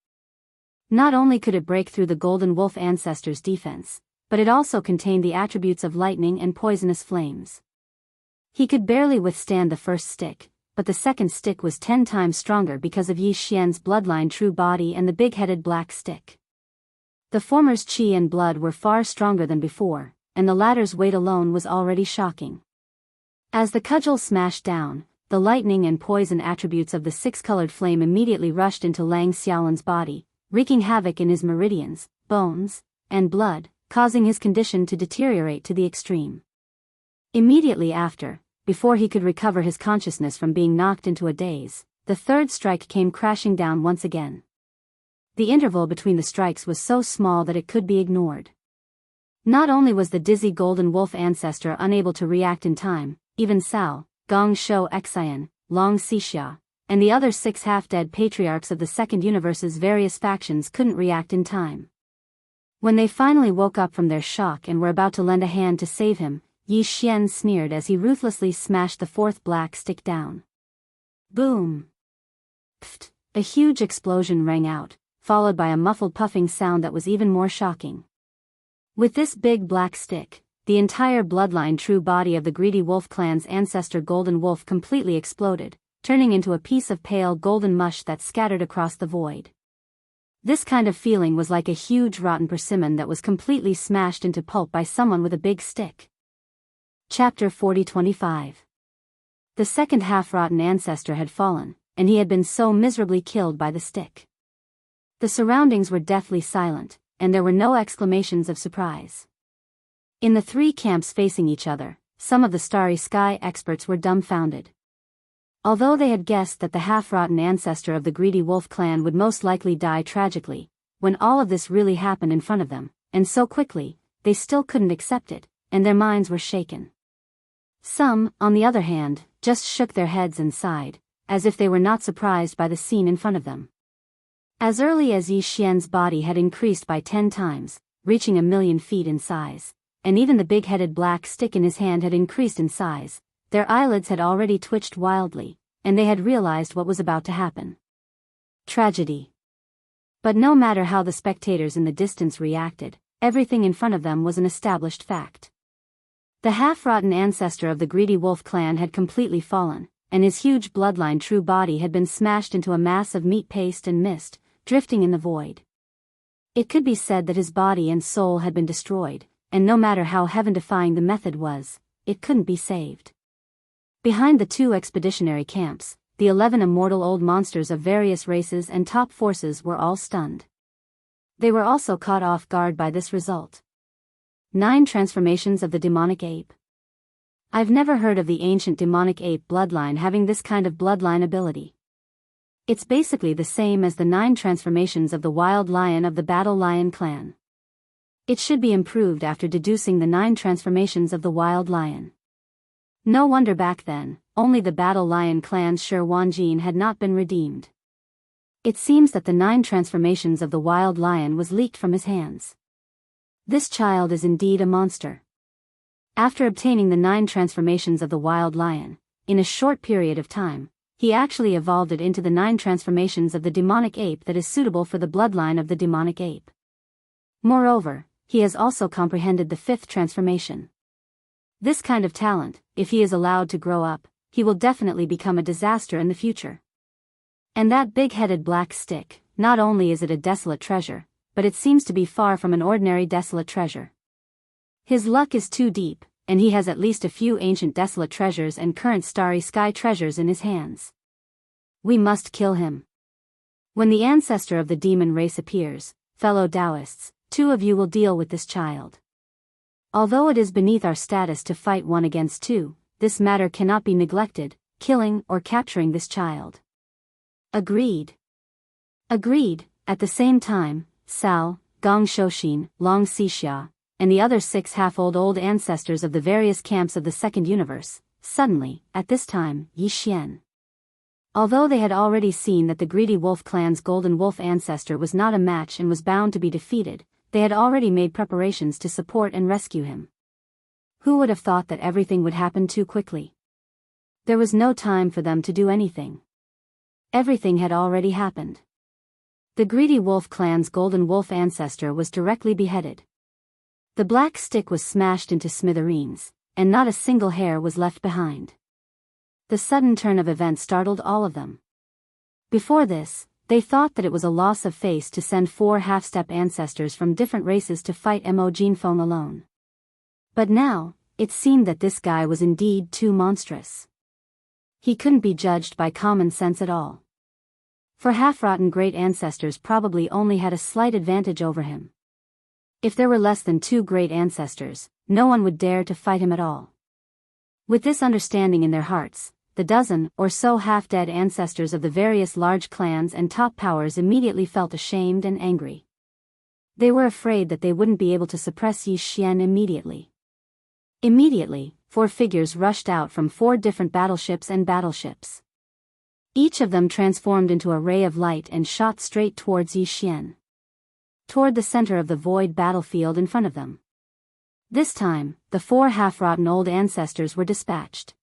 Not only could it break through the golden wolf ancestor's defense, but it also contained the attributes of lightning and poisonous flames. He could barely withstand the first stick, but the second stick was 10 times stronger because of Yi Xian's bloodline true body and the big-headed black stick. The former's qi and blood were far stronger than before, and the latter's weight alone was already shocking. As the cudgel smashed down, the lightning and poison attributes of the six-colored flame immediately rushed into Lang Xiaolin's body, wreaking havoc in his meridians, bones, and blood, causing his condition to deteriorate to the extreme. Immediately after, before he could recover his consciousness from being knocked into a daze, the third strike came crashing down once again. The interval between the strikes was so small that it could be ignored. Not only was the dizzy golden wolf ancestor unable to react in time, even Cao, Gong Shou Xian, Long Xixia, and the other 6 half-dead patriarchs of the Second Universe's various factions couldn't react in time. When they finally woke up from their shock and were about to lend a hand to save him, Yi Xian sneered as he ruthlessly smashed the fourth black stick down. Boom! Pfft! A huge explosion rang out, followed by a muffled puffing sound that was even more shocking. With this big black stick, the entire bloodline true body of the greedy wolf clan's ancestor golden wolf completely exploded, turning into a piece of pale golden mush that scattered across the void. This kind of feeling was like a huge rotten persimmon that was completely smashed into pulp by someone with a big stick. Chapter 40-25. The second half-rotten ancestor had fallen, and he had been so miserably killed by the stick. The surroundings were deathly silent, and there were no exclamations of surprise. In the 3 camps facing each other, some of the Starry Sky experts were dumbfounded. Although they had guessed that the half-rotten ancestor of the greedy wolf clan would most likely die tragically, when all of this really happened in front of them, and so quickly, they still couldn't accept it, and their minds were shaken. Some, on the other hand, just shook their heads and sighed, as if they were not surprised by the scene in front of them. As early as Yi Xian's body had increased by 10 times, reaching 1,000,000 feet in size, and even the big-headed black stick in his hand had increased in size, their eyelids had already twitched wildly, and they had realized what was about to happen. Tragedy. But no matter how the spectators in the distance reacted, everything in front of them was an established fact. The half-rotten ancestor of the greedy wolf clan had completely fallen, and his huge bloodline true body had been smashed into a mass of meat paste and mist, drifting in the void. It could be said that his body and soul had been destroyed, and no matter how heaven-defying the method was, it couldn't be saved. Behind the 2 expeditionary camps, the 11 immortal old monsters of various races and top forces were all stunned. They were also caught off guard by this result. 9 transformations of the demonic ape. I've never heard of the ancient demonic ape bloodline having this kind of bloodline ability. It's basically the same as the 9 transformations of the wild lion of the Battle Lion clan. It should be improved after deducing the 9 transformations of the wild lion. No wonder back then, only the Battle Lion clan's Shi Wanjin had not been redeemed. It seems that the 9 transformations of the wild lion was leaked from his hands. This child is indeed a monster. After obtaining the 9 transformations of the wild lion, in a short period of time, he actually evolved it into the 9 transformations of the demonic ape that is suitable for the bloodline of the demonic ape. Moreover, he has also comprehended the 5th transformation. This kind of talent, if he is allowed to grow up, he will definitely become a disaster in the future. And that big-headed black stick, not only is it a desolate treasure, but it seems to be far from an ordinary desolate treasure. His luck is too deep, and he has at least a few ancient desolate treasures and current starry sky treasures in his hands. We must kill him. When the ancestor of the demon race appears, fellow Daoists, 2 of you will deal with this child. Although it is beneath our status to fight 1 against 2, this matter cannot be neglected, killing or capturing this child. Agreed. Agreed. At the same time, Sao, Gong Shouxin, Long Xixia, and the other 6 half-old ancestors of the various camps of the second universe, suddenly, at this time, Yi Xian. Although they had already seen that the greedy wolf clan's golden wolf ancestor was not a match and was bound to be defeated, they had already made preparations to support and rescue him. Who would have thought that everything would happen too quickly? There was no time for them to do anything. Everything had already happened. The greedy wolf clan's golden wolf ancestor was directly beheaded. The black stick was smashed into smithereens, and not a single hair was left behind. The sudden turn of events startled all of them. Before this, they thought that it was a loss of face to send 4 half-step ancestors from different races to fight Mo Jinfeng alone. But now, it seemed that this guy was indeed too monstrous. He couldn't be judged by common sense at all. For half-rotten great ancestors probably only had a slight advantage over him. If there were less than 2 great ancestors, no one would dare to fight him at all. With this understanding in their hearts, the dozen or so half-dead ancestors of the various large clans and top powers immediately felt ashamed and angry. They were afraid that they wouldn't be able to suppress Yi Xian immediately. Immediately, 4 figures rushed out from 4 different battleships. Each of them transformed into a ray of light and shot straight towards Yi Xian. Toward the center of the void battlefield in front of them. This time, the 4 half-rotten old ancestors were dispatched.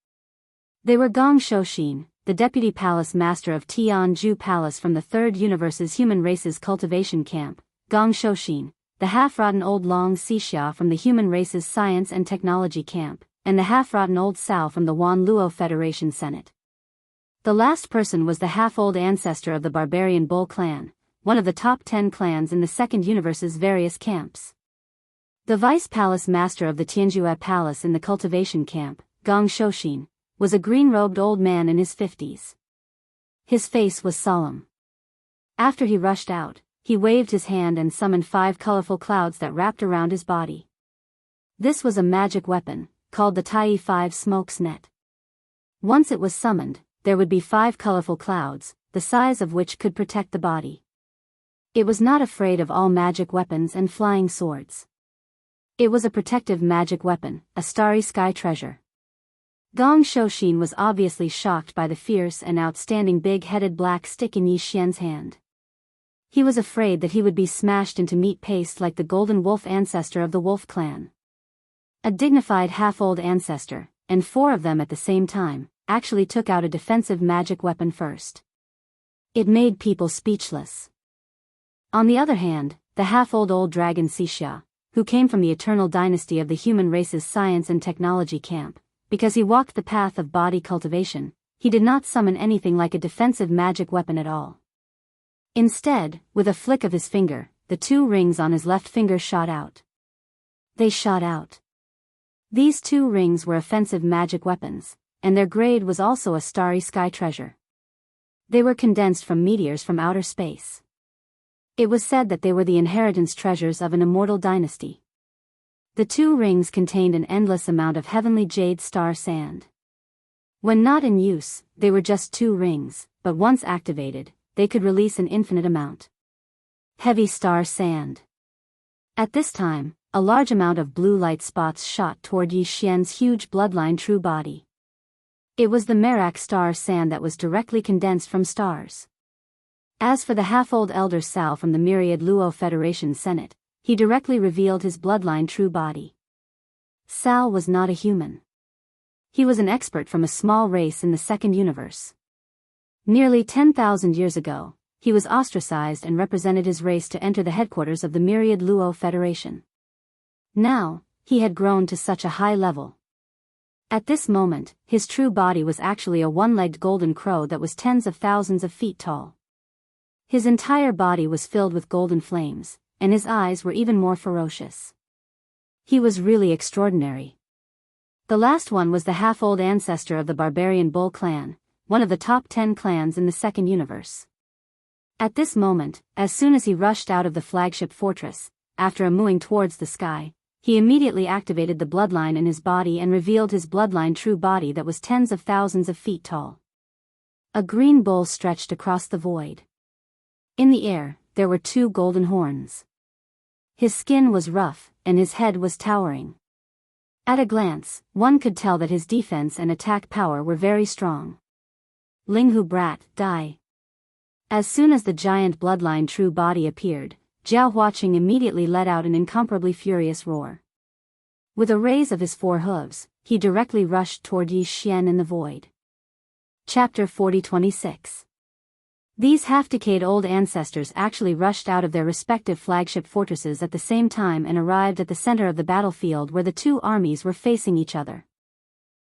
They were Gong Shouxin, the deputy palace master of Tianzhu Palace from the Third Universe's human race's cultivation camp, Gong Shouxin, the half-rotten old Long Xixia from the human race's science and technology camp, and the half-rotten old Sao from the Wan Luo Federation Senate. The last person was the half-old ancestor of the barbarian Bull clan, one of the top 10 clans in the Second Universe's various camps. The vice palace master of the Tianzhu Palace in the cultivation camp, Gong Shouxin, was a green-robed old man in his 50s. His face was solemn. After he rushed out, he waved his hand and summoned 5 colorful clouds that wrapped around his body. This was a magic weapon, called the Tai 5 Smoke's Net. Once it was summoned, there would be 5 colorful clouds, the size of which could protect the body. It was not afraid of all magic weapons and flying swords. It was a protective magic weapon, a starry sky treasure. Gong Shouxin was obviously shocked by the fierce and outstanding big-headed black stick in Yi Xian's hand. He was afraid that he would be smashed into meat paste like the golden wolf ancestor of the wolf clan. A dignified half-old ancestor, and 4 of them at the same time, actually took out a defensive magic weapon first. It made people speechless. On the other hand, the half-old old dragon Xixia, who came from the eternal dynasty of the human race's science and technology camp, because he walked the path of body cultivation, he did not summon anything like a defensive magic weapon at all. Instead, with a flick of his finger, the 2 rings on his left finger shot out. They shot out. These 2 rings were offensive magic weapons, and their grade was also a starry sky treasure. They were condensed from meteors from outer space. It was said that they were the inheritance treasures of an immortal dynasty. The 2 rings contained an endless amount of heavenly jade star sand. When not in use, they were just 2 rings, but once activated, they could release an infinite amount. Heavy star sand. At this time, a large amount of blue light spots shot toward Yi Xian's huge bloodline true body. It was the Merak star sand that was directly condensed from stars. As for the half-old elder Sao from the myriad Luo Federation Senate, he directly revealed his bloodline true body. Sao was not a human. He was an expert from a small race in the second universe. Nearly 10,000 years ago, he was ostracized and represented his race to enter the headquarters of the myriad Luo Federation. Now, he had grown to such a high level. At this moment, his true body was actually a 1-legged golden crow that was tens of thousands of feet tall. His entire body was filled with golden flames, and his eyes were even more ferocious. He was really extraordinary. The last one was the half-old ancestor of the barbarian Bull clan, one of the top 10 clans in the second universe. At this moment, as soon as he rushed out of the flagship fortress, after mooing towards the sky, he immediately activated the bloodline in his body and revealed his bloodline true body that was tens of thousands of feet tall. A green bull stretched across the void. In the air, there were 2 golden horns. His skin was rough, and his head was towering. At a glance, one could tell that his defense and attack power were very strong. Linghu brat, die. As soon as the giant bloodline true body appeared, Jiao Huaqing immediately let out an incomparably furious roar. With a raise of his 4 hooves, he directly rushed toward Yi Xian in the void. Chapter 40-26. These half-decayed old ancestors actually rushed out of their respective flagship fortresses at the same time and arrived at the center of the battlefield where the 2 armies were facing each other.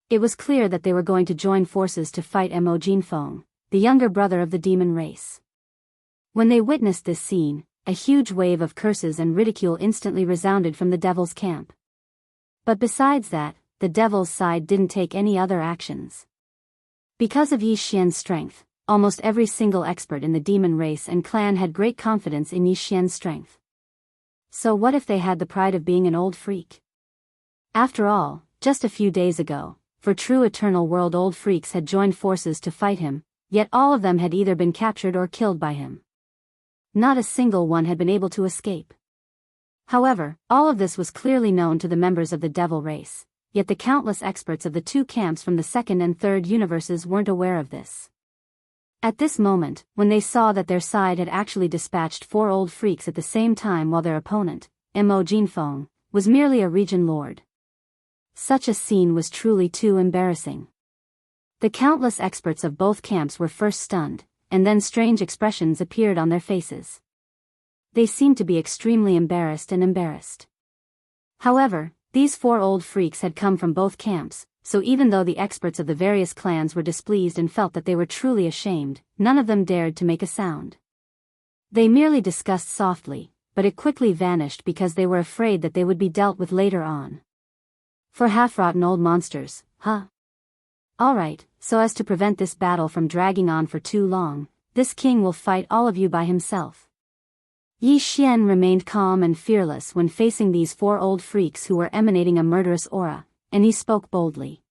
It was clear that they were going to join forces to fight Mo Jinfeng, the younger brother of the demon race. When they witnessed this scene, a huge wave of curses and ridicule instantly resounded from the devil's camp. But besides that, the devil's side didn't take any other actions. Because of Yi Xian's strength, almost every single expert in the demon race and clan had great confidence in Yi Xian's strength. So what if they had the pride of being an old freak? After all, just a few days ago, for true eternal world old freaks had joined forces to fight him, yet all of them had either been captured or killed by him. Not a single one had been able to escape. However, all of this was clearly known to the members of the devil race, yet the countless experts of the 2 camps from the second and third universes weren't aware of this. At this moment, when they saw that their side had actually dispatched 4 old freaks at the same time while their opponent, Mo Jinfeng, was merely a region lord. Such a scene was truly too embarrassing. The countless experts of both camps were first stunned, and then strange expressions appeared on their faces. They seemed to be extremely embarrassed. However, these 4 old freaks had come from both camps, so even though the experts of the various clans were displeased and felt that they were truly ashamed, none of them dared to make a sound. They merely discussed softly, but it quickly vanished because they were afraid that they would be dealt with later on. For half-rotten old monsters, huh? Alright, so as to prevent this battle from dragging on for too long, this king will fight all of you by himself. Yi Xian remained calm and fearless when facing these 4 old freaks who were emanating a murderous aura, and he spoke boldly.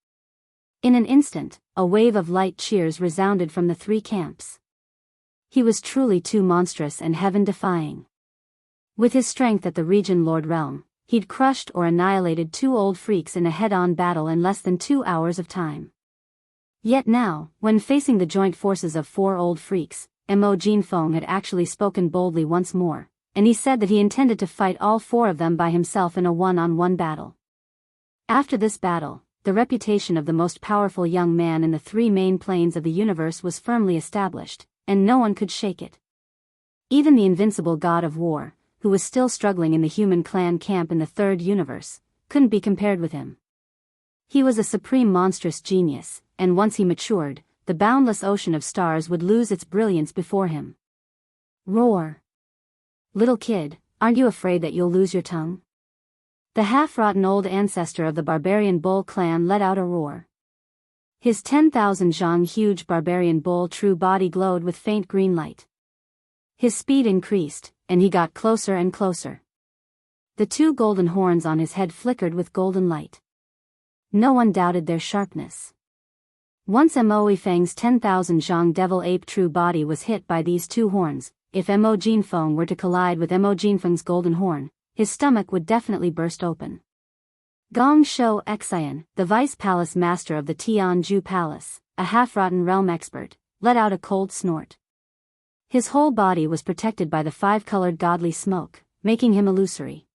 In an instant, a wave of light cheers resounded from the 3 camps. He was truly too monstrous and heaven-defying. With his strength at the region lord realm, he'd crushed or annihilated 2 old freaks in a head-on battle in less than 2 hours of time. Yet now, when facing the joint forces of 4 old freaks, Mo Jinfeng had actually spoken boldly once more, and he said that he intended to fight all 4 of them by himself in a one-on-one battle. After this battle, the reputation of the most powerful young man in the 3 main planes of the universe was firmly established, and no one could shake it. Even the invincible god of war, who was still struggling in the human clan camp in the 3rd universe, couldn't be compared with him. He was a supreme monstrous genius, and once he matured, the boundless ocean of stars would lose its brilliance before him. Roar! Little kid, aren't you afraid that you'll lose your tongue? The half-rotten old ancestor of the barbarian bull clan let out a roar. His 10,000 zhang huge barbarian bull true body glowed with faint green light. His speed increased, and he got closer and closer. The two golden horns on his head flickered with golden light. No one doubted their sharpness. Once Mo Yifeng's 10,000 zhang devil ape true body was hit by these two horns, if Mo Jinfeng were to collide with Mo Jinfeng's golden horn, his stomach would definitely burst open. Gong Shou Xian, the vice palace master of the Tianju Palace, a half-rotten realm expert, let out a cold snort. His whole body was protected by the five-colored godly smoke, making him illusory.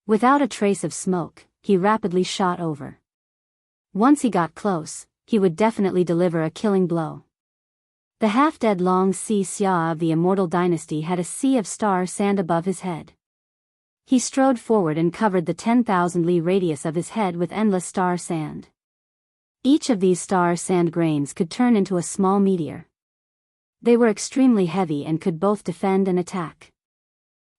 Without a trace of smoke, he rapidly shot over. Once he got close, he would definitely deliver a killing blow. The half-dead Long Si Xia of the immortal dynasty had a sea of star sand above his head. He strode forward and covered the 10,000 li radius of his head with endless star sand. Each of these star sand grains could turn into a small meteor. They were extremely heavy and could both defend and attack.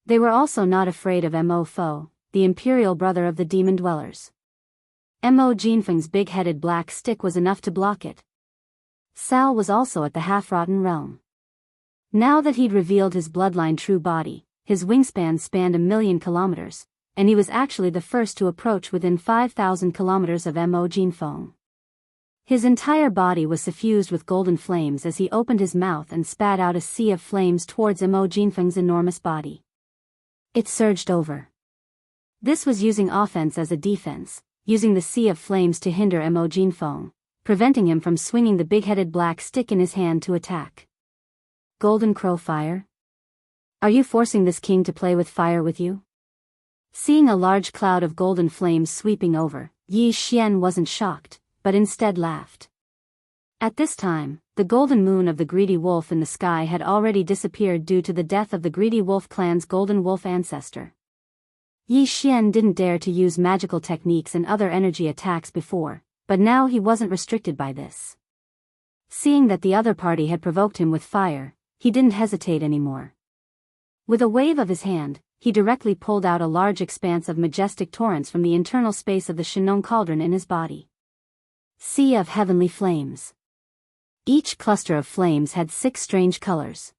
They were also not afraid of Mo Fo, the imperial brother of the demon dwellers. Mo Jinfeng's big-headed black stick was enough to block it. Sal was also at the half-rotten realm. Now that he'd revealed his bloodline true body, his wingspan spanned 1,000,000 kilometers, and he was actually the first to approach within 5,000 kilometers of Mo Jinfeng. His entire body was suffused with golden flames as he opened his mouth and spat out a sea of flames towards Mo Jinfeng's enormous body. It surged over. This was using offense as a defense, using the sea of flames to hinder Mo Jinfeng, preventing him from swinging the big-headed black stick in his hand to attack. Golden Crow Fire? Are you forcing this king to play with fire with you? Seeing a large cloud of golden flames sweeping over, Yi Xian wasn't shocked, but instead laughed. At this time, the golden moon of the greedy wolf in the sky had already disappeared due to the death of the greedy wolf clan's golden wolf ancestor. Yi Xian didn't dare to use magical techniques and other energy attacks before, but now he wasn't restricted by this. Seeing that the other party had provoked him with fire, he didn't hesitate anymore. With a wave of his hand, he directly pulled out a large expanse of majestic torrents from the internal space of the Shenong cauldron in his body. Sea of heavenly flames. Each cluster of flames had 6 strange colors.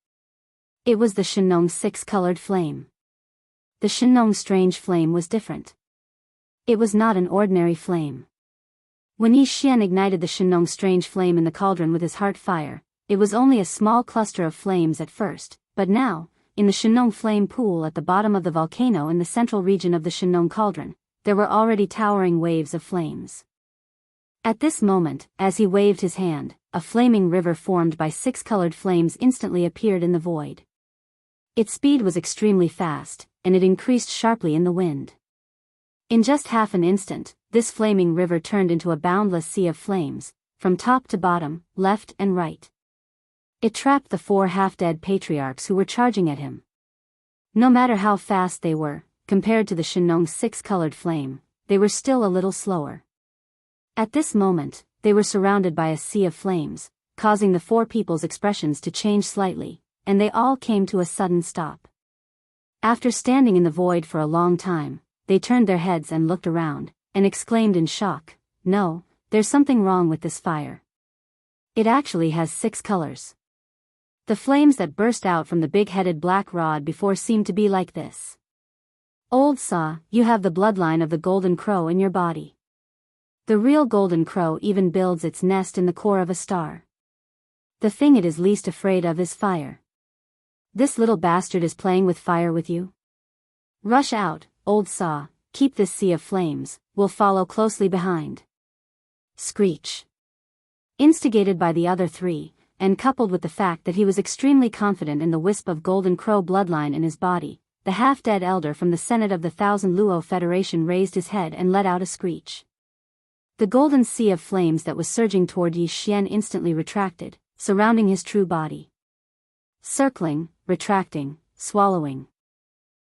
It was the Shenong 6-colored flame. The Shenong strange flame was different. It was not an ordinary flame. When Yi Xian ignited the Shenong strange flame in the cauldron with his heart fire, it was only a small cluster of flames at first, but now, in the Shenong flame pool at the bottom of the volcano in the central region of the Shenong cauldron, there were already towering waves of flames. At this moment, as he waved his hand, a flaming river formed by 6 colored flames instantly appeared in the void. Its speed was extremely fast, and it increased sharply in the wind. In just half an instant, this flaming river turned into a boundless sea of flames, from top to bottom, left and right. It trapped the 4 half-dead patriarchs who were charging at him. No matter how fast they were, compared to the Shenong's 6-colored flame, they were still a little slower. At this moment, they were surrounded by a sea of flames, causing the 4 people's expressions to change slightly, and they all came to a sudden stop. After standing in the void for a long time, they turned their heads and looked around, and exclaimed in shock, "No, there's something wrong with this fire. It actually has 6 colors." The flames that burst out from the big-headed black rod before seemed to be like this. "Old Saw, you have the bloodline of the golden crow in your body. The real golden crow even builds its nest in the core of a star. The thing it is least afraid of is fire. This little bastard is playing with fire with you? Rush out, Old Saw, keep this sea of flames, we'll follow closely behind." Screech. Instigated by the other 3, and coupled with the fact that he was extremely confident in the wisp of golden crow bloodline in his body, the half-dead elder from the Senate of the Thousand Luo Federation raised his head and let out a screech. The golden sea of flames that was surging toward Yi Xian instantly retracted, surrounding his true body. Circling, retracting, swallowing.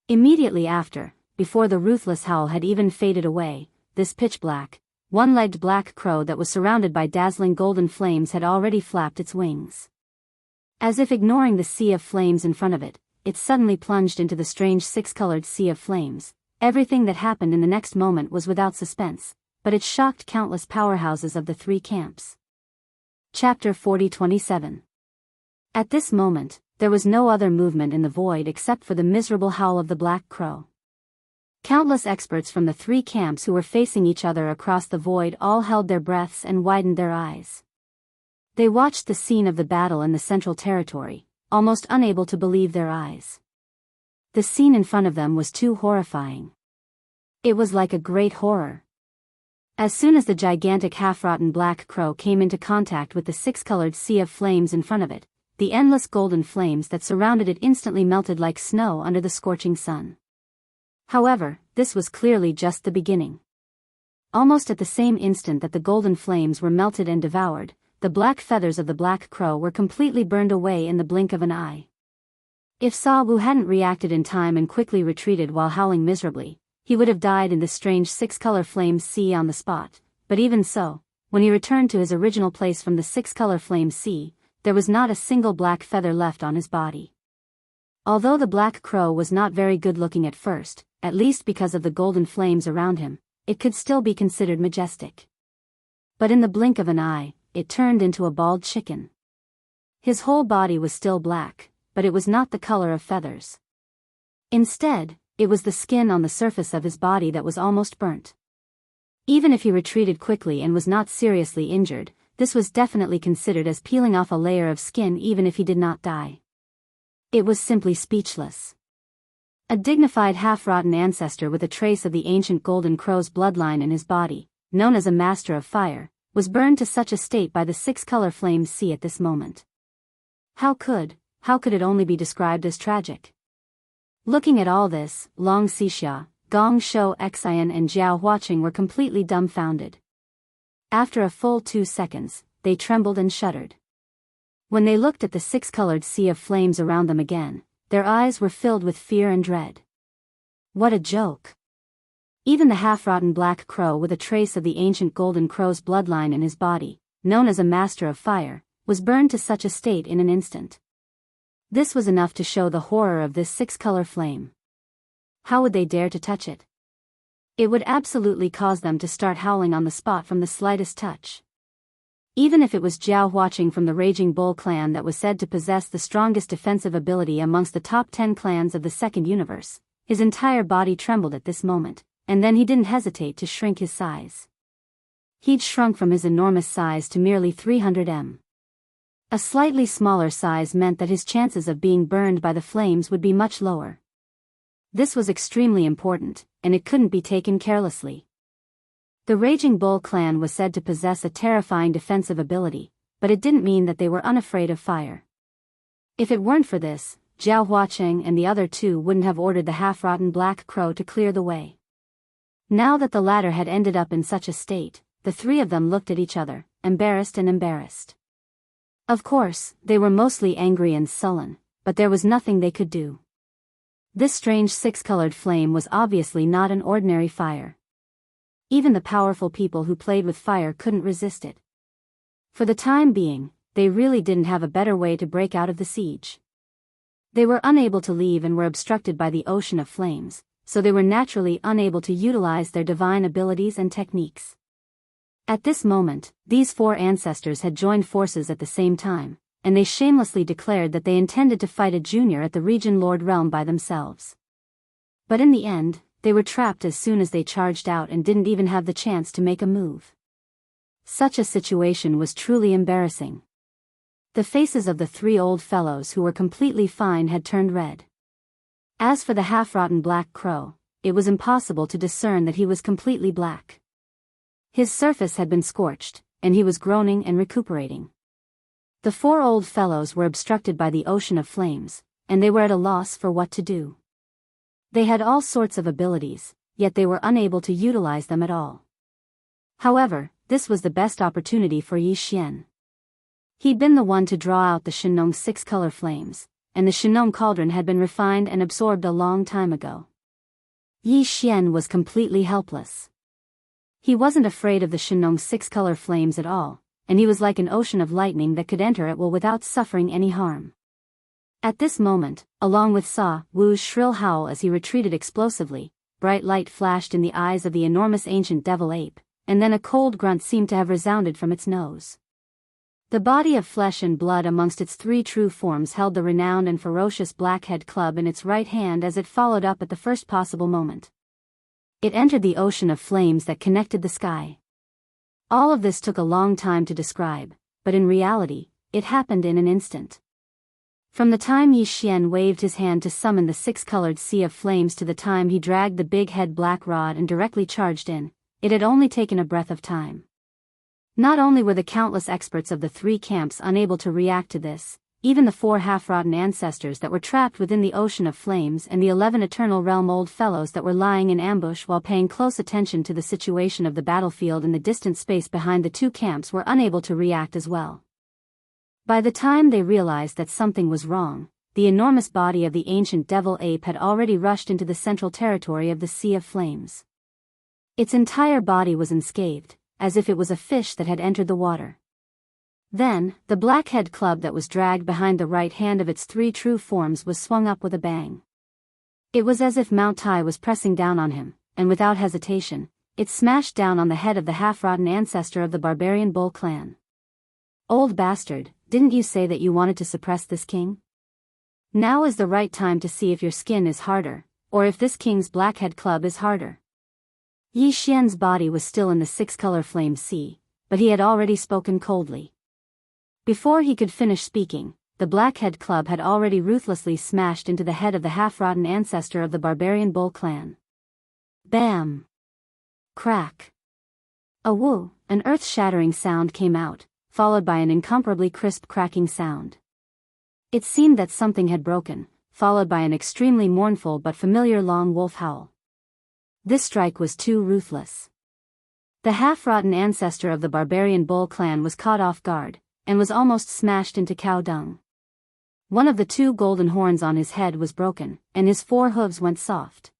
Immediately after, before the ruthless howl had even faded away, this pitch-black, one-legged black crow that was surrounded by dazzling golden flames had already flapped its wings. As if ignoring the sea of flames in front of it, it suddenly plunged into the strange six-colored sea of flames. Everything that happened in the next moment was without suspense, but it shocked countless powerhouses of the three camps. Chapter 40-27. At this moment, there was no other movement in the void except for the miserable howl of the black crow. Countless experts from the three camps who were facing each other across the void all held their breaths and widened their eyes. They watched the scene of the battle in the Central Territory, almost unable to believe their eyes. The scene in front of them was too horrifying. It was like a great horror. As soon as the gigantic half-rotten black crow came into contact with the six-colored sea of flames in front of it, the endless golden flames that surrounded it instantly melted like snow under the scorching sun. However, this was clearly just the beginning. Almost at the same instant that the golden flames were melted and devoured, the black feathers of the black crow were completely burned away in the blink of an eye. If Sabu hadn't reacted in time and quickly retreated while howling miserably, he would have died in this strange six-color flame sea on the spot, but even so, when he returned to his original place from the six-color flame sea, there was not a single black feather left on his body. Although the black crow was not very good-looking at first, at least because of the golden flames around him, it could still be considered majestic. But in the blink of an eye, it turned into a bald chicken. His whole body was still black, but it was not the color of feathers. Instead, it was the skin on the surface of his body that was almost burnt. Even if he retreated quickly and was not seriously injured, this was definitely considered as peeling off a layer of skin even if he did not die. It was simply speechless. A dignified half-rotten ancestor with a trace of the ancient golden crow's bloodline in his body, known as a master of fire, was burned to such a state by the six-color flame sea at this moment. How could it only be described as tragic? Looking at all this, Long Xixia, Gong Shou Xian and Jiao Huaqing were completely dumbfounded. After a full 2 seconds, they trembled and shuddered. When they looked at the six-colored sea of flames around them again, their eyes were filled with fear and dread. What a joke! Even the half-rotten black crow with a trace of the ancient golden crow's bloodline in his body, known as a master of fire, was burned to such a state in an instant. This was enough to show the horror of this six-color flame. How would they dare to touch it? It would absolutely cause them to start howling on the spot from the slightest touch. Even if it was Jiao Huaqing from the Raging Bull clan that was said to possess the strongest defensive ability amongst the top 10 clans of the Second Universe, his entire body trembled at this moment, and then he didn't hesitate to shrink his size. He'd shrunk from his enormous size to merely 300 m. A slightly smaller size meant that his chances of being burned by the flames would be much lower. This was extremely important, and it couldn't be taken carelessly. The Raging Bull clan was said to possess a terrifying defensive ability, but it didn't mean that they were unafraid of fire. If it weren't for this, Jiao Huaqing and the other two wouldn't have ordered the half-rotten black crow to clear the way. Now that the latter had ended up in such a state, the three of them looked at each other, embarrassed and embarrassed. Of course, they were mostly angry and sullen, but there was nothing they could do. This strange six-colored flame was obviously not an ordinary fire. Even the powerful people who played with fire couldn't resist it. For the time being, they really didn't have a better way to break out of the siege. They were unable to leave and were obstructed by the ocean of flames, so they were naturally unable to utilize their divine abilities and techniques. At this moment, these four ancestors had joined forces at the same time, and they shamelessly declared that they intended to fight a junior at the Region Lord realm by themselves. But in the end, they were trapped as soon as they charged out and didn't even have the chance to make a move. Such a situation was truly embarrassing. The faces of the three old fellows who were completely fine had turned red. As for the half-rotten black crow, it was impossible to discern that he was completely black. His surface had been scorched, and he was groaning and recuperating. The four old fellows were obstructed by the ocean of flames, and they were at a loss for what to do. They had all sorts of abilities, yet they were unable to utilize them at all. However, this was the best opportunity for Yi Xian. He'd been the one to draw out the Shenong six-color flames, and the Shenong cauldron had been refined and absorbed a long time ago. Yi Xian was completely helpless. He wasn't afraid of the Shenong six-color flames at all, and he was like an ocean of lightning that could enter at will without suffering any harm. At this moment, along with Sa Wu's shrill howl as he retreated explosively, bright light flashed in the eyes of the enormous ancient devil ape, and then a cold grunt seemed to have resounded from its nose. The body of flesh and blood amongst its three true forms held the renowned and ferocious blackhead club in its right hand as it followed up at the first possible moment. It entered the ocean of flames that connected the sky. All of this took a long time to describe, but in reality, it happened in an instant. From the time Yi Xian waved his hand to summon the six-colored sea of flames to the time he dragged the big head black rod and directly charged in, it had only taken a breath of time. Not only were the countless experts of the three camps unable to react to this, even the four half-rotten ancestors that were trapped within the ocean of flames and the 11 Eternal Realm old fellows that were lying in ambush while paying close attention to the situation of the battlefield in the distant space behind the two camps were unable to react as well. By the time they realized that something was wrong, the enormous body of the ancient devil ape had already rushed into the central territory of the Sea of Flames. Its entire body was unscathed, as if it was a fish that had entered the water. Then, the blackhead club that was dragged behind the right hand of its three true forms was swung up with a bang. It was as if Mount Tai was pressing down on him, and without hesitation, it smashed down on the head of the half-rotten ancestor of the barbarian bull clan. "Old bastard, didn't you say that you wanted to suppress this king? Now is the right time to see if your skin is harder, or if this king's blackhead club is harder." Yi Xian's body was still in the six-color flame sea, but he had already spoken coldly. Before he could finish speaking, the blackhead club had already ruthlessly smashed into the head of the half-rotten ancestor of the barbarian bull clan. Bam! Crack! A woo, an earth-shattering sound came out, followed by an incomparably crisp cracking sound. It seemed that something had broken, followed by an extremely mournful but familiar long wolf howl. This strike was too ruthless. The half-rotten ancestor of the barbarian bull clan was caught off guard, and was almost smashed into cow dung. One of the two golden horns on his head was broken, and his four hooves went soft.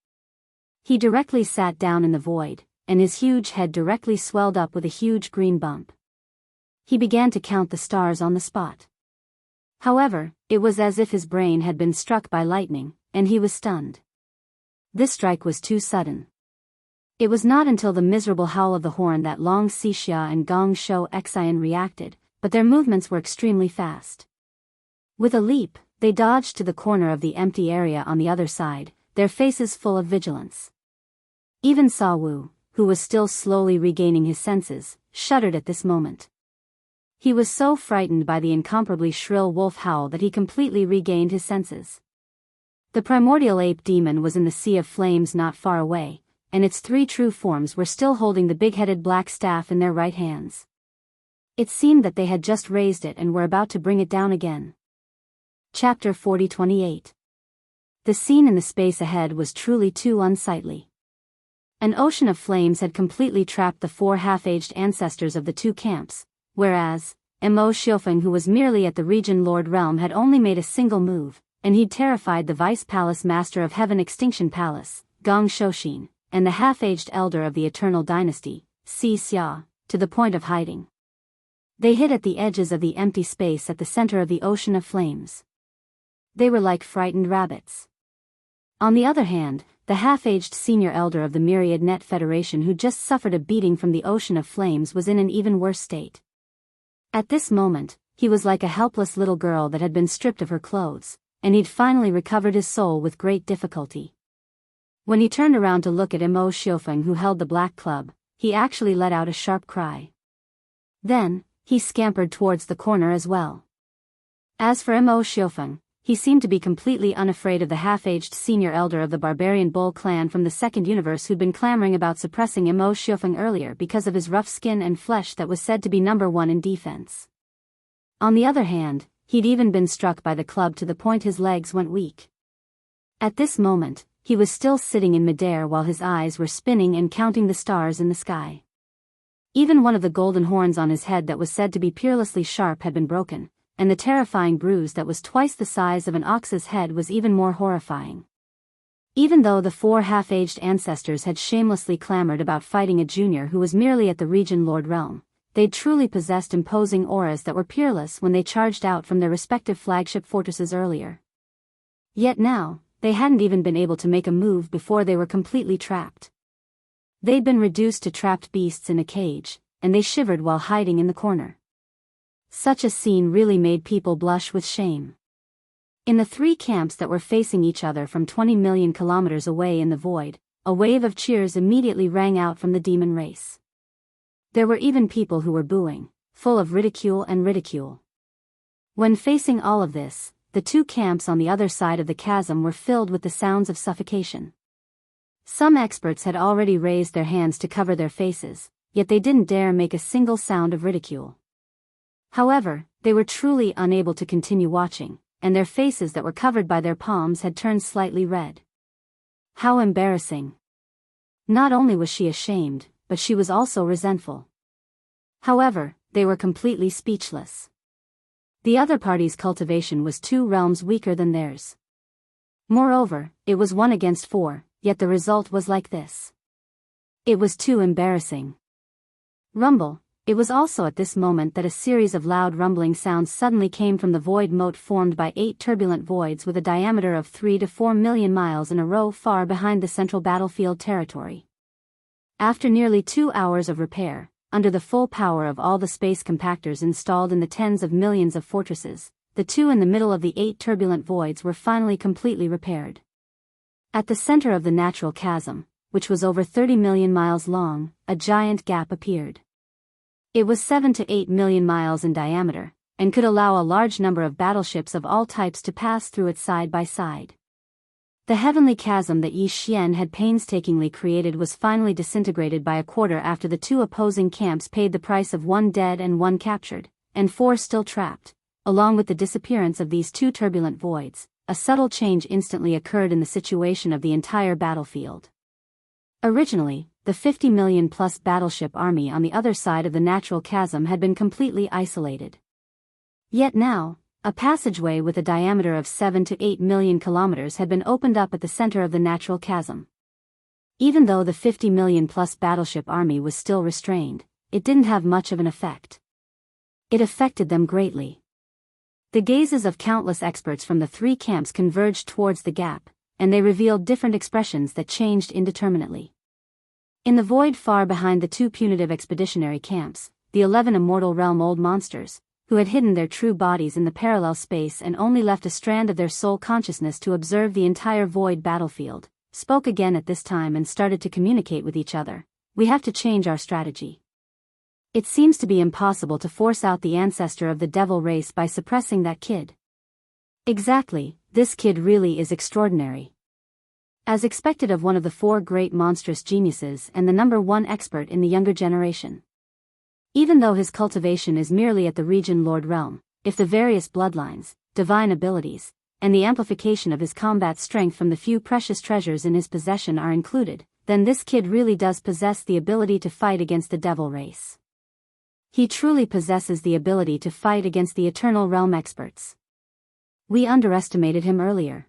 He directly sat down in the void, and his huge head directly swelled up with a huge green bump. He began to count the stars on the spot. However, it was as if his brain had been struck by lightning, and he was stunned. This strike was too sudden. It was not until the miserable howl of the horn that Long Xixia and Gong Shou Xian reacted, but their movements were extremely fast. With a leap, they dodged to the corner of the empty area on the other side, their faces full of vigilance. Even Sa Wu, who was still slowly regaining his senses, shuddered at this moment. He was so frightened by the incomparably shrill wolf howl that he completely regained his senses. The primordial ape demon was in the Sea of Flames not far away, and its three true forms were still holding the big-headed black staff in their right hands. It seemed that they had just raised it and were about to bring it down again. Chapter 40-28. The scene in the space ahead was truly too unsightly. An ocean of flames had completely trapped the four half-aged ancestors of the two camps, whereas, Mo Xiufeng, who was merely at the Region Lord Realm, had only made a single move, and he'd terrified the Vice Palace Master of Heaven Extinction Palace, Gong Shouxin, and the half-aged elder of the Eternal Dynasty, Si Xia, to the point of hiding. They hid at the edges of the empty space at the center of the ocean of flames. They were like frightened rabbits. On the other hand, the half-aged senior elder of the Myriad Net Federation, who just suffered a beating from the ocean of flames, was in an even worse state. At this moment, he was like a helpless little girl that had been stripped of her clothes, and he'd finally recovered his soul with great difficulty. When he turned around to look at Mo Xiufeng, who held the black club, he actually let out a sharp cry. Then, he scampered towards the corner as well. As for Mo Xiufeng, he seemed to be completely unafraid of the half-aged senior elder of the barbarian bull clan from the second universe, who'd been clamoring about suppressing Mo Xiufeng earlier because of his rough skin and flesh that was said to be number one in defense. On the other hand, he'd even been struck by the club to the point his legs went weak. At this moment, he was still sitting in midair while his eyes were spinning and counting the stars in the sky. Even one of the golden horns on his head that was said to be peerlessly sharp had been broken, and the terrifying bruise that was twice the size of an ox's head was even more horrifying. Even though the four half-aged ancestors had shamelessly clamored about fighting a junior who was merely at the Region Lord Realm, they'd truly possessed imposing auras that were peerless when they charged out from their respective flagship fortresses earlier. Yet now, they hadn't even been able to make a move before they were completely trapped. They'd been reduced to trapped beasts in a cage, and they shivered while hiding in the corner. Such a scene really made people blush with shame. In the three camps that were facing each other from 20 million kilometers away in the void, a wave of cheers immediately rang out from the demon race. There were even people who were booing, full of ridicule and ridicule. When facing all of this, the two camps on the other side of the chasm were filled with the sounds of suffocation. Some experts had already raised their hands to cover their faces, yet they didn't dare make a single sound of ridicule. However, they were truly unable to continue watching, and their faces that were covered by their palms had turned slightly red. How embarrassing. Not only was she ashamed, but she was also resentful. However, they were completely speechless. The other party's cultivation was 2 realms weaker than theirs. Moreover, it was 1 against 4, yet the result was like this. It was too embarrassing. Rumble. It was also at this moment that a series of loud rumbling sounds suddenly came from the void moat formed by 8 turbulent voids with a diameter of 3 to 4 million miles in a row far behind the central battlefield territory. After nearly 2 hours of repair, under the full power of all the space compactors installed in the tens of millions of fortresses, the 2 in the middle of the 8 turbulent voids were finally completely repaired. At the center of the natural chasm, which was over 30 million miles long, a giant gap appeared. It was 7 to 8 million miles in diameter, and could allow a large number of battleships of all types to pass through it side by side. The heavenly chasm that Yi Xian had painstakingly created was finally disintegrated by a quarter after the 2 opposing camps paid the price of 1 dead and 1 captured, and 4 still trapped. Along with the disappearance of these 2 turbulent voids, a subtle change instantly occurred in the situation of the entire battlefield. Originally, the 50 million plus battleship army on the other side of the natural chasm had been completely isolated. Yet now, a passageway with a diameter of 7 to 8 million kilometers had been opened up at the center of the natural chasm. Even though the 50 million plus battleship army was still restrained, it didn't have much of an effect. It affected them greatly. The gazes of countless experts from the 3 camps converged towards the gap, and they revealed different expressions that changed indeterminately. In the void far behind the 2 punitive expeditionary camps, the 11 immortal realm-old monsters, who had hidden their true bodies in the parallel space and only left a strand of their soul consciousness to observe the entire void battlefield, spoke again at this time and started to communicate with each other. We have to change our strategy. It seems to be impossible to force out the ancestor of the devil race by suppressing that kid. Exactly, this kid really is extraordinary. As expected of one of the 4 great monstrous geniuses and the number 1 expert in the younger generation. Even though his cultivation is merely at the region Lord Realm, if the various bloodlines, divine abilities, and the amplification of his combat strength from the few precious treasures in his possession are included, then this kid really does possess the ability to fight against the devil race. He truly possesses the ability to fight against the Eternal Realm experts. We underestimated him earlier.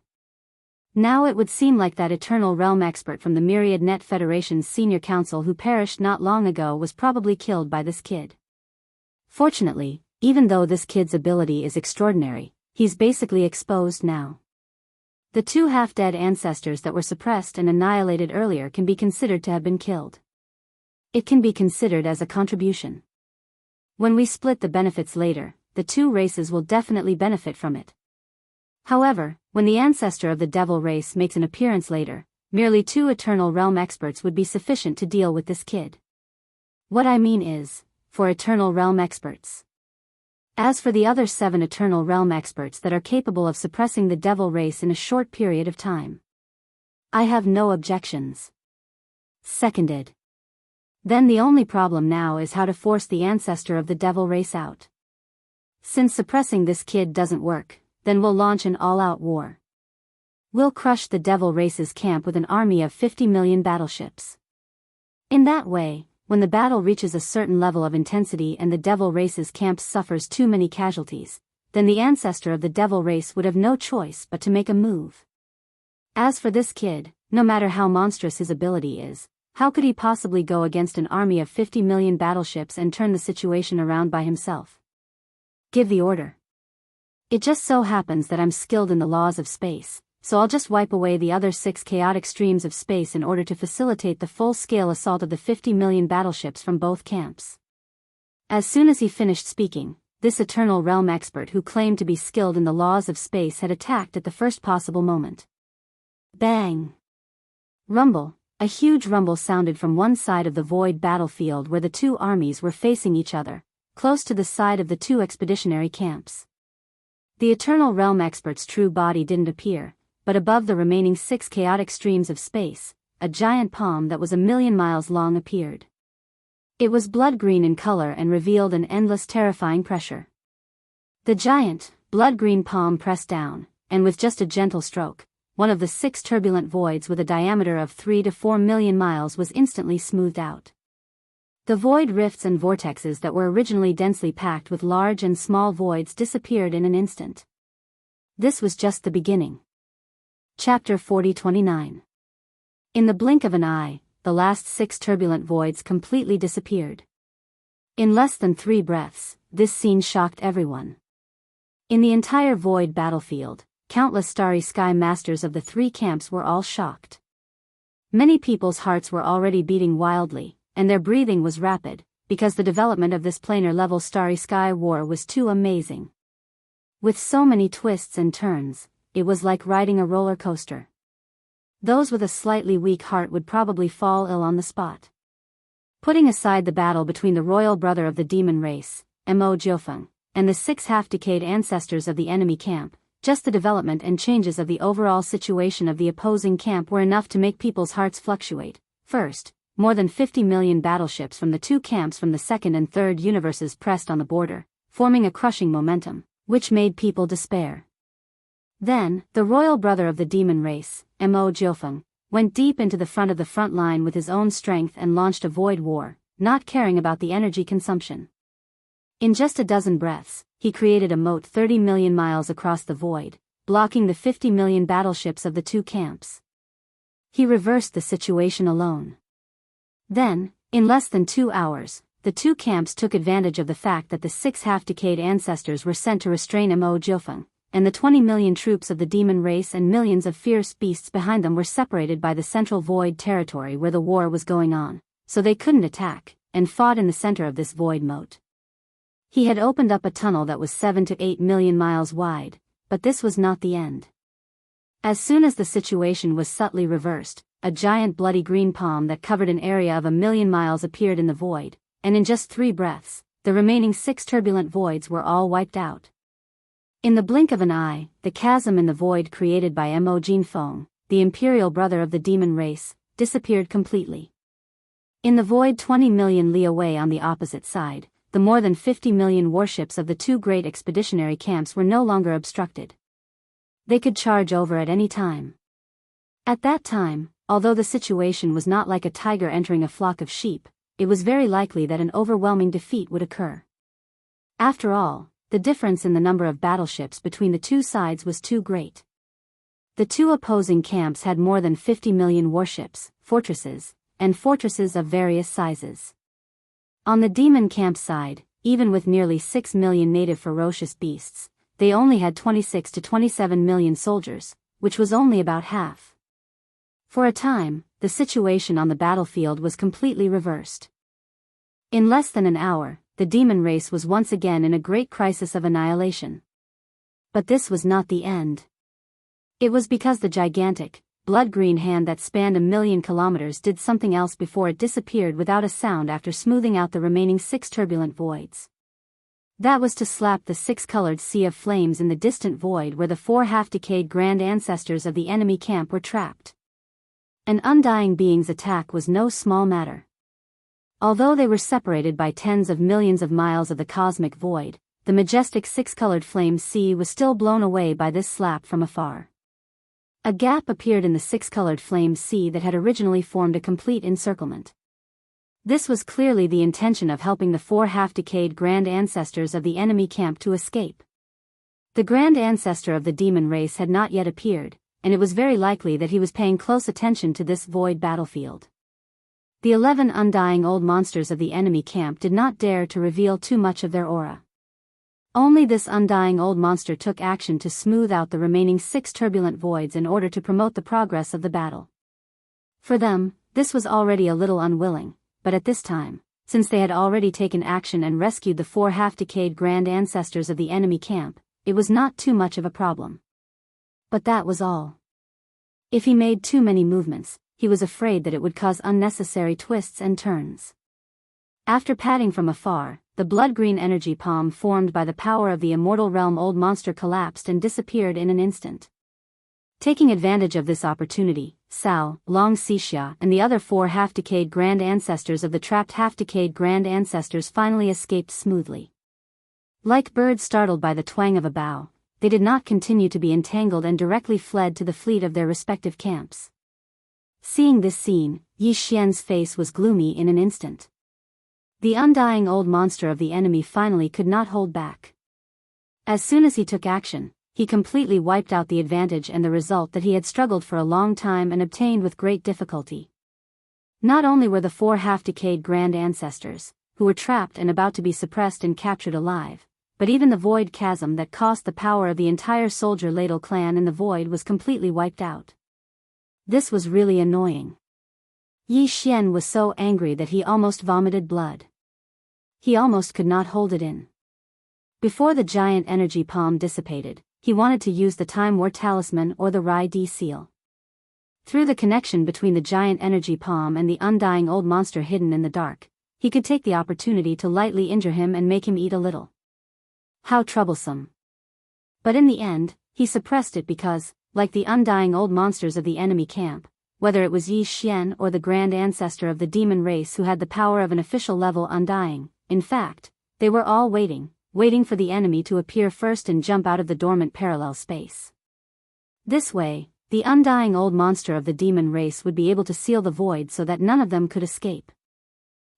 Now it would seem like that Eternal Realm expert from the Myriad Net Federation's senior council who perished not long ago was probably killed by this kid. Fortunately, even though this kid's ability is extraordinary, he's basically exposed now. The 2 half-dead ancestors that were suppressed and annihilated earlier can be considered to have been killed. It can be considered as a contribution. When we split the benefits later, the 2 races will definitely benefit from it. However, when the ancestor of the devil race makes an appearance later, merely 2 Eternal Realm experts would be sufficient to deal with this kid. What I mean is, for Eternal Realm experts. As for the other 7 Eternal Realm experts that are capable of suppressing the devil race in a short period of time, I have no objections. Seconded. Then the only problem now is how to force the ancestor of the devil race out. Since suppressing this kid doesn't work, then we'll launch an all-out war. We'll crush the devil race's camp with an army of 50 million battleships. In that way, when the battle reaches a certain level of intensity and the devil race's camp suffers too many casualties, then the ancestor of the devil race would have no choice but to make a move. As for this kid, no matter how monstrous his ability is, how could he possibly go against an army of 50 million battleships and turn the situation around by himself? Give the order. It just so happens that I'm skilled in the laws of space, so I'll just wipe away the other 6 chaotic streams of space in order to facilitate the full-scale assault of the 50 million battleships from both camps. As soon as he finished speaking, this Eternal Realm expert who claimed to be skilled in the laws of space had attacked at the first possible moment. Bang! Rumble. A huge rumble sounded from one side of the void battlefield where the two armies were facing each other, close to the side of the two expeditionary camps. The Eternal Realm expert's true body didn't appear, but above the remaining 6 chaotic streams of space, a giant palm that was 1,000,000 miles long appeared. It was blood-green in color and revealed an endless terrifying pressure. The giant, blood-green palm pressed down, and with just a gentle stroke, one of the 6 turbulent voids with a diameter of 3 to 4 million miles was instantly smoothed out. The void rifts and vortexes that were originally densely packed with large and small voids disappeared in an instant. This was just the beginning. Chapter 40-29. In the blink of an eye, the last 6 turbulent voids completely disappeared. In less than 3 breaths, this scene shocked everyone. In the entire void battlefield, countless starry sky masters of the 3 camps were all shocked. Many people's hearts were already beating wildly, and their breathing was rapid, because the development of this planar-level starry sky war was too amazing. With so many twists and turns, it was like riding a roller coaster. Those with a slightly weak heart would probably fall ill on the spot. Putting aside the battle between the royal brother of the demon race, Mo Jiofeng, and the 6 half-decayed ancestors of the enemy camp, just the development and changes of the overall situation of the opposing camp were enough to make people's hearts fluctuate. First, more than 50 million battleships from the 2 camps from the second and third universes pressed on the border, forming a crushing momentum, which made people despair. Then, the royal brother of the demon race, Mo Jiofeng, went deep into the front of the front line with his own strength and launched a void war, not caring about the energy consumption. In just a dozen breaths, he created a moat 30 million miles across the void, blocking the 50 million battleships of the 2 camps. He reversed the situation alone. Then, in less than 2 hours, the 2 camps took advantage of the fact that the 6 half-decayed ancestors were sent to restrain Mo Jiofeng, and the 20 million troops of the demon race and millions of fierce beasts behind them were separated by the central void territory where the war was going on, so they couldn't attack, and fought in the center of this void moat. He had opened up a tunnel that was 7 to 8 million miles wide, but this was not the end. As soon as the situation was subtly reversed, a giant bloody green palm that covered an area of 1,000,000 miles appeared in the void, and in just 3 breaths, the remaining 6 turbulent voids were all wiped out. In the blink of an eye, the chasm in the void created by Mo Jianfeng, the imperial brother of the demon race, disappeared completely. In the void 20 million li away on the opposite side, the more than 50 million warships of the 2 great expeditionary camps were no longer obstructed. They could charge over at any time. At that time, although the situation was not like a tiger entering a flock of sheep, it was very likely that an overwhelming defeat would occur. After all, the difference in the number of battleships between the 2 sides was too great. The 2 opposing camps had more than 50 million warships, fortresses, and fortresses of various sizes. On the demon camp side, even with nearly 6 million native ferocious beasts, they only had 26 to 27 million soldiers, which was only about half. For a time, the situation on the battlefield was completely reversed. In less than an hour, the demon race was once again in a great crisis of annihilation. But this was not the end. It was because the gigantic, blood-green hand that spanned 1,000,000 kilometers did something else before it disappeared without a sound after smoothing out the remaining 6 turbulent voids. That was to slap the 6-colored sea of flames in the distant void where the 4 half-decayed grand ancestors of the enemy camp were trapped. An undying being's attack was no small matter. Although they were separated by tens of millions of miles of the cosmic void, the majestic 6-colored flame sea was still blown away by this slap from afar. A gap appeared in the 6-colored flame sea that had originally formed a complete encirclement. This was clearly the intention of helping the 4 half-decayed grand ancestors of the enemy camp to escape. The grand ancestor of the demon race had not yet appeared, and it was very likely that he was paying close attention to this void battlefield. The 11 undying old monsters of the enemy camp did not dare to reveal too much of their aura. Only this undying old monster took action to smooth out the remaining 6 turbulent voids in order to promote the progress of the battle. For them, this was already a little unwilling, but at this time, since they had already taken action and rescued the 4 half-decayed grand ancestors of the enemy camp, it was not too much of a problem. But that was all. If he made too many movements, he was afraid that it would cause unnecessary twists and turns. After patting from afar, the blood-green energy palm formed by the power of the immortal realm old monster collapsed and disappeared in an instant. Taking advantage of this opportunity, Wuxia Xianxia and the other 4 half-decayed grand ancestors of the trapped half-decayed grand ancestors finally escaped smoothly. Like birds startled by the twang of a bow, they did not continue to be entangled and directly fled to the fleet of their respective camps. Seeing this scene, Yi Xian's face was gloomy in an instant. The undying old monster of the enemy finally could not hold back. As soon as he took action, he completely wiped out the advantage and the result that he had struggled for a long time and obtained with great difficulty. Not only were the 4 half-decayed grand ancestors, who were trapped and about to be suppressed and captured alive, but even the void chasm that cost the power of the entire soldier ladle clan in the void was completely wiped out. This was really annoying. Yi Xian was so angry that he almost vomited blood. He almost could not hold it in. Before the giant energy palm dissipated, he wanted to use the Time War Talisman or the Rai D seal. Through the connection between the giant energy palm and the undying old monster hidden in the dark, he could take the opportunity to lightly injure him and make him eat a little. How troublesome. But in the end, he suppressed it because, like the undying old monsters of the enemy camp, whether it was Yi Xian or the grand ancestor of the demon race who had the power of an official level undying, in fact, they were all waiting for the enemy to appear first and jump out of the dormant parallel space. This way, the undying old monster of the demon race would be able to seal the void so that none of them could escape.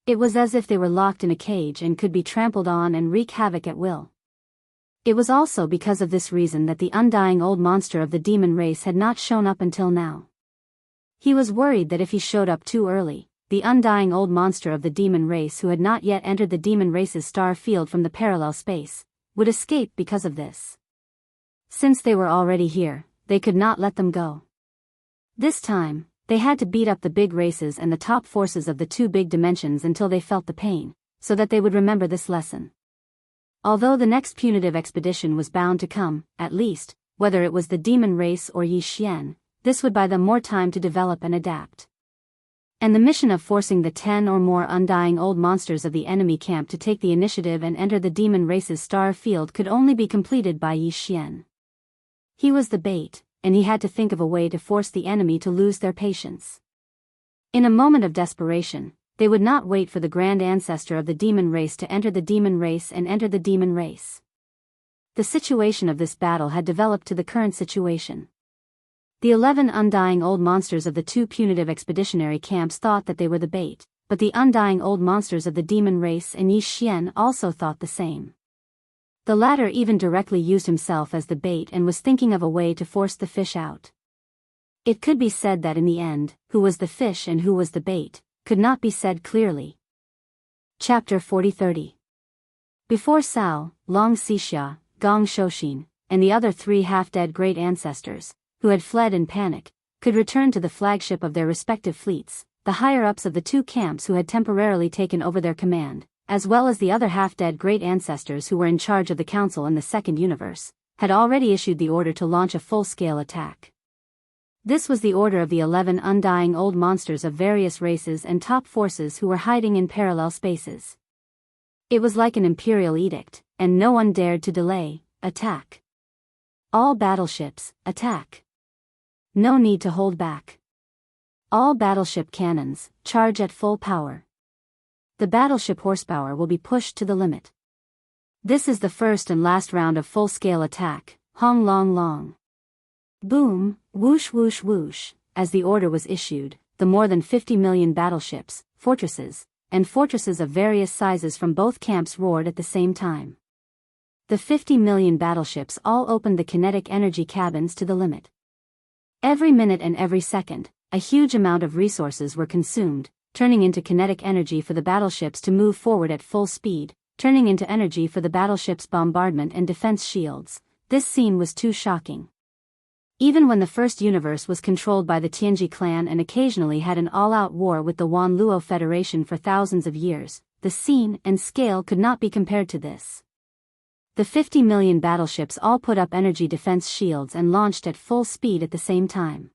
It was as if they were locked in a cage and could be trampled on and wreak havoc at will. It was also because of this reason that the undying old monster of the demon race had not shown up until now. He was worried that if he showed up too early, the undying old monster of the demon race who had not yet entered the demon race's star field from the parallel space, would escape because of this. Since they were already here, they could not let them go. This time, they had to beat up the big races and the top forces of the 2 big dimensions until they felt the pain, so that they would remember this lesson. Although the next punitive expedition was bound to come, at least, whether it was the demon race or Yi Xian, this would buy them more time to develop and adapt. And the mission of forcing the 10 or more undying old monsters of the enemy camp to take the initiative and enter the demon race's star field could only be completed by Yi Xian. He was the bait, and he had to think of a way to force the enemy to lose their patience. In a moment of desperation, they would not wait for the grand ancestor of the demon race to enter the demon race and enter the demon race. The situation of this battle had developed to the current situation. The 11 undying old monsters of the 2 punitive expeditionary camps thought that they were the bait, but the undying old monsters of the demon race and Yi Xian also thought the same. The latter even directly used himself as the bait and was thinking of a way to force the fish out. It could be said that in the end, who was the fish and who was the bait, could not be said clearly. Chapter 40-30. Before Cao, Long Xixia, Gong Shouxin, and the other 3 half-dead great ancestors, who had fled in panic, could return to the flagship of their respective fleets, the higher-ups of the 2 camps who had temporarily taken over their command, as well as the other half-dead great ancestors who were in charge of the council in the second universe, had already issued the order to launch a full-scale attack. This was the order of the 11 undying old monsters of various races and top forces who were hiding in parallel spaces. It was like an imperial edict, and no one dared to delay. Attack. All battleships, attack. No need to hold back. All battleship cannons, charge at full power. The battleship horsepower will be pushed to the limit. This is the first and last round of full-scale attack. Hong long long. Boom, whoosh whoosh whoosh, as the order was issued, the more than 50 million battleships, fortresses, and fortresses of various sizes from both camps roared at the same time. The 50 million battleships all opened the kinetic energy cabins to the limit. Every minute and every second, a huge amount of resources were consumed, turning into kinetic energy for the battleships to move forward at full speed, turning into energy for the battleship's bombardment and defense shields. This scene was too shocking. Even when the First Universe was controlled by the Tianji clan and occasionally had an all-out war with the Wan Luo Federation for thousands of years, the scene and scale could not be compared to this. The 50 million battleships all put up energy defense shields and launched at full speed at the same time.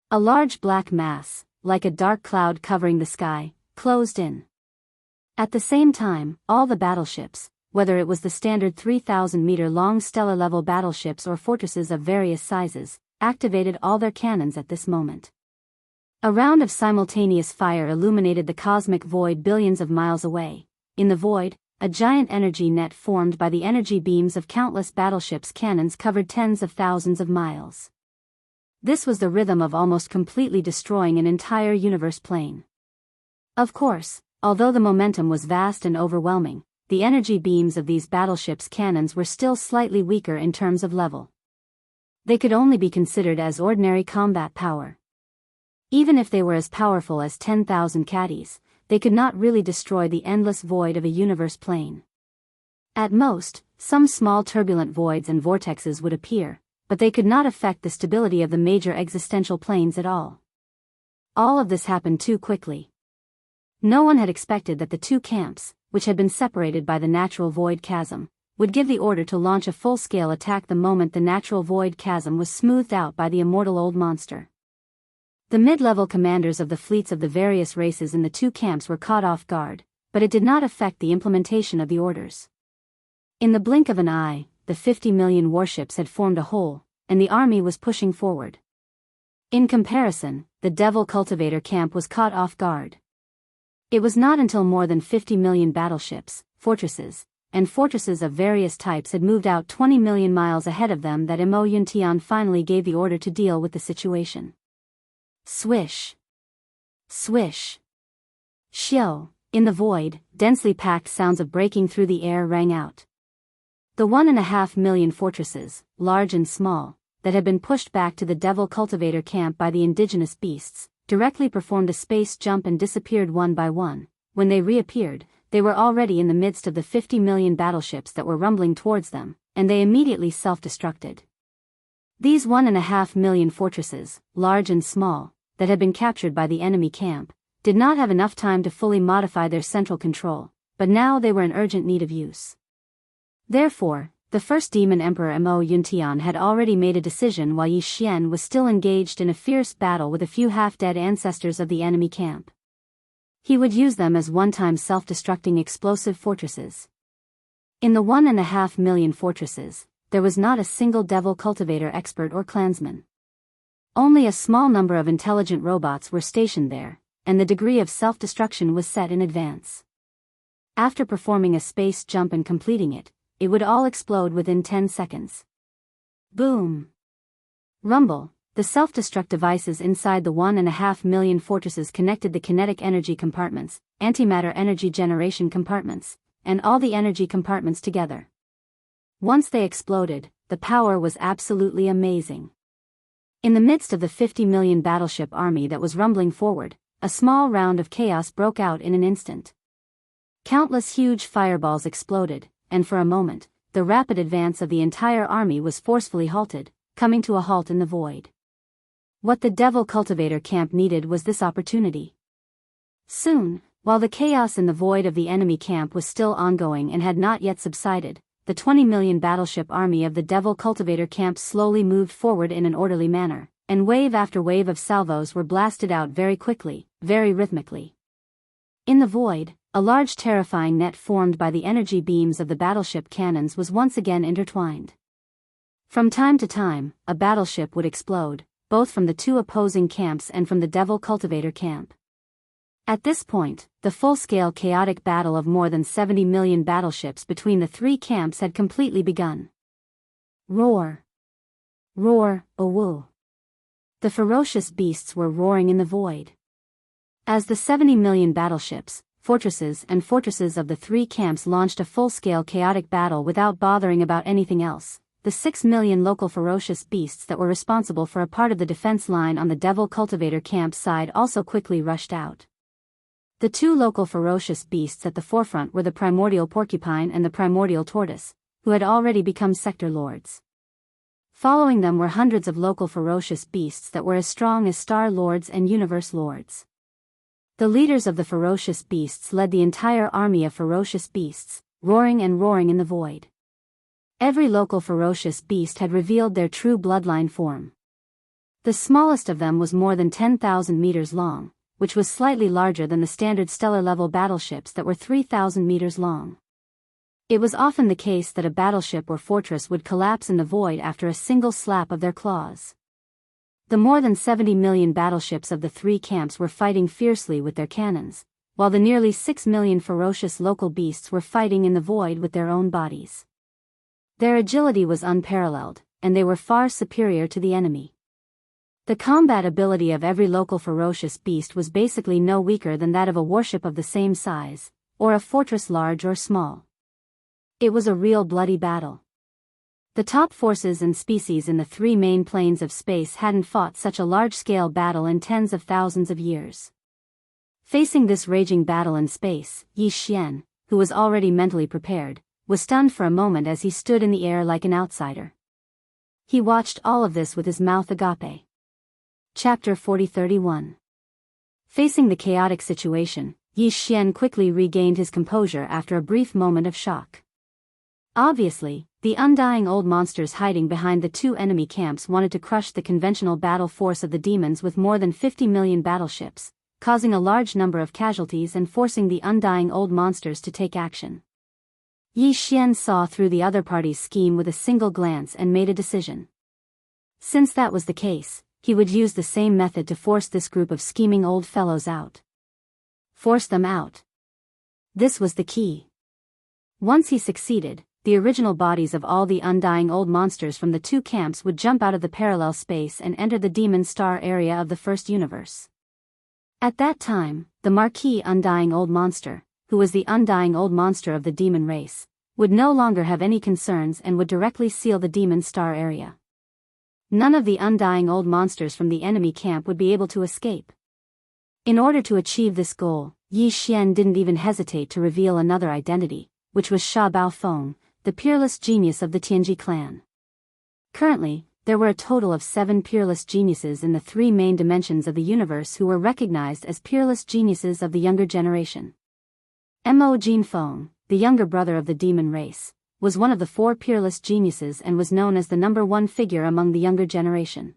A large black mass, like a dark cloud covering the sky, closed in. At the same time, all the battleships, whether it was the standard 3,000-meter-long stellar-level battleships or fortresses of various sizes, activated all their cannons at this moment. A round of simultaneous fire illuminated the cosmic void billions of miles away. In the void, a giant energy net formed by the energy beams of countless battleships' cannons covered tens of thousands of miles. This was the rhythm of almost completely destroying an entire universe plane. Of course, although the momentum was vast and overwhelming, the energy beams of these battleships' cannons were still slightly weaker in terms of level. They could only be considered as ordinary combat power. Even if they were as powerful as 10,000 caddies, they could not really destroy the endless void of a universe plane. At most, some small turbulent voids and vortexes would appear, but they could not affect the stability of the major existential planes at all. All of this happened too quickly. No one had expected that the two camps, which had been separated by the natural void chasm, would give the order to launch a full-scale attack the moment the natural void chasm was smoothed out by the immortal old monster. The mid-level commanders of the fleets of the various races in the two camps were caught off guard, but it did not affect the implementation of the orders. In the blink of an eye, the 50 million warships had formed a whole, and the army was pushing forward. In comparison, the Devil Cultivator camp was caught off guard. It was not until more than 50 million battleships, fortresses, and fortresses of various types had moved out 20 million miles ahead of them that Mo Yuntian finally gave the order to deal with the situation. Swish. Swish. Xiao. In the void, densely packed sounds of breaking through the air rang out. The 1.5 million fortresses, large and small, that had been pushed back to the Devil Cultivator camp by the indigenous beasts, directly performed a space jump and disappeared one by one. When they reappeared, they were already in the midst of the 50 million battleships that were rumbling towards them, and they immediately self-destructed. These 1.5 million fortresses, large and small, that had been captured by the enemy camp, did not have enough time to fully modify their central control, but now they were in urgent need of use. Therefore, the first Demon Emperor Mo Yuntian had already made a decision while Yi Xian was still engaged in a fierce battle with a few half-dead ancestors of the enemy camp. He would use them as one-time self-destructing explosive fortresses. In the 1.5 million fortresses, there was not a single Devil Cultivator expert or clansman. Only a small number of intelligent robots were stationed there, and the degree of self-destruction was set in advance. After performing a space jump and completing it, it would all explode within 10 seconds. Boom! Rumble. The self-destruct devices inside the 1.5 million fortresses connected the kinetic energy compartments, antimatter energy generation compartments, and all the energy compartments together. Once they exploded, the power was absolutely amazing. In the midst of the 50 million battleship army that was rumbling forward, a small round of chaos broke out in an instant. Countless huge fireballs exploded, and for a moment, the rapid advance of the entire army was forcefully halted, coming to a halt in the void. What the Devil Cultivator camp needed was this opportunity. Soon, while the chaos in the void of the enemy camp was still ongoing and had not yet subsided, the 20 million battleship army of the Devil Cultivator camp slowly moved forward in an orderly manner, and wave after wave of salvos were blasted out very quickly, very rhythmically. In the void, a large terrifying net formed by the energy beams of the battleship cannons was once again intertwined. From time to time, a battleship would explode, both from the two opposing camps and from the Devil Cultivator camp. At this point, the full-scale chaotic battle of more than 70 million battleships between the three camps had completely begun. Roar! Roar, owu! The ferocious beasts were roaring in the void. As the 70 million battleships, fortresses of the three camps launched a full-scale chaotic battle without bothering about anything else, the 6 million local ferocious beasts that were responsible for a part of the defense line on the Devil Cultivator camp side also quickly rushed out. The two local ferocious beasts at the forefront were the primordial porcupine and the primordial tortoise, who had already become sector lords. Following them were hundreds of local ferocious beasts that were as strong as star lords and universe lords. The leaders of the ferocious beasts led the entire army of ferocious beasts, roaring and roaring in the void. Every local ferocious beast had revealed their true bloodline form. The smallest of them was more than 10,000 meters long, which was slightly larger than the standard stellar-level battleships that were 3,000 meters long. It was often the case that a battleship or fortress would collapse in the void after a single slap of their claws. The more than 70 million battleships of the three camps were fighting fiercely with their cannons, while the nearly 6 million ferocious local beasts were fighting in the void with their own bodies. Their agility was unparalleled, and they were far superior to the enemy. The combat ability of every local ferocious beast was basically no weaker than that of a warship of the same size, or a fortress large or small. It was a real bloody battle. The top forces and species in the three main planes of space hadn't fought such a large-scale battle in tens of thousands of years. Facing this raging battle in space, Yi Xian, who was already mentally prepared, was stunned for a moment as he stood in the air like an outsider. He watched all of this with his mouth agape. Chapter 40-31. Facing the chaotic situation, Yi Xian quickly regained his composure after a brief moment of shock. Obviously, the undying old monsters hiding behind the two enemy camps wanted to crush the conventional battle force of the demons with more than 50 million battleships, causing a large number of casualties and forcing the undying old monsters to take action. Yi Xian saw through the other party's scheme with a single glance and made a decision. Since that was the case, he would use the same method to force this group of scheming old fellows out. Force them out. This was the key. Once he succeeded, the original bodies of all the undying old monsters from the two camps would jump out of the parallel space and enter the demon star area of the first universe. At that time, the marquee undying old monster, who was the undying old monster of the demon race, would no longer have any concerns and would directly seal the demon star area. None of the undying old monsters from the enemy camp would be able to escape. In order to achieve this goal, Yi Xian didn't even hesitate to reveal another identity, which was Sha Baofeng, the peerless genius of the Tianji clan. Currently, there were a total of 7 peerless geniuses in the 3 main dimensions of the universe who were recognized as peerless geniuses of the younger generation. Mo Jinfeng, the younger brother of the demon race, was one of the 4 peerless geniuses and was known as the #1 figure among the younger generation.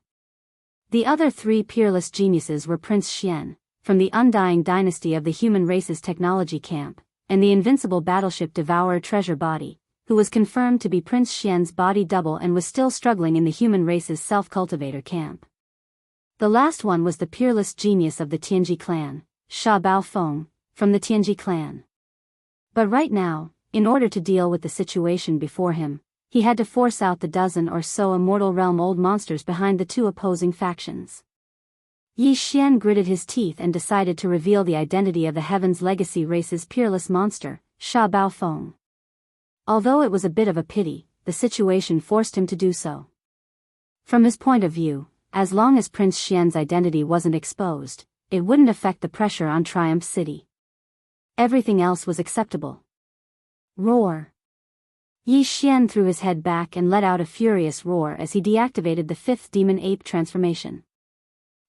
The other 3 peerless geniuses were Prince Xian, from the undying dynasty of the human race's technology camp, and the invincible battleship Devourer treasure body, who was confirmed to be Prince Xian's body double and was still struggling in the human race's self-cultivator camp. The last one was the peerless genius of the Tianji clan, Sha Baofeng, from the Tianji clan. But right now, in order to deal with the situation before him, he had to force out the dozen or so immortal realm old monsters behind the 2 opposing factions. Yi Xian gritted his teeth and decided to reveal the identity of the Heaven's Legacy race's peerless monster, Sha Baofeng. Although it was a bit of a pity, the situation forced him to do so. From his point of view, as long as Prince Xian's identity wasn't exposed, it wouldn't affect the pressure on Triumph City. Everything else was acceptable. Roar. Yi Xian threw his head back and let out a furious roar as he deactivated the 5th demon ape transformation.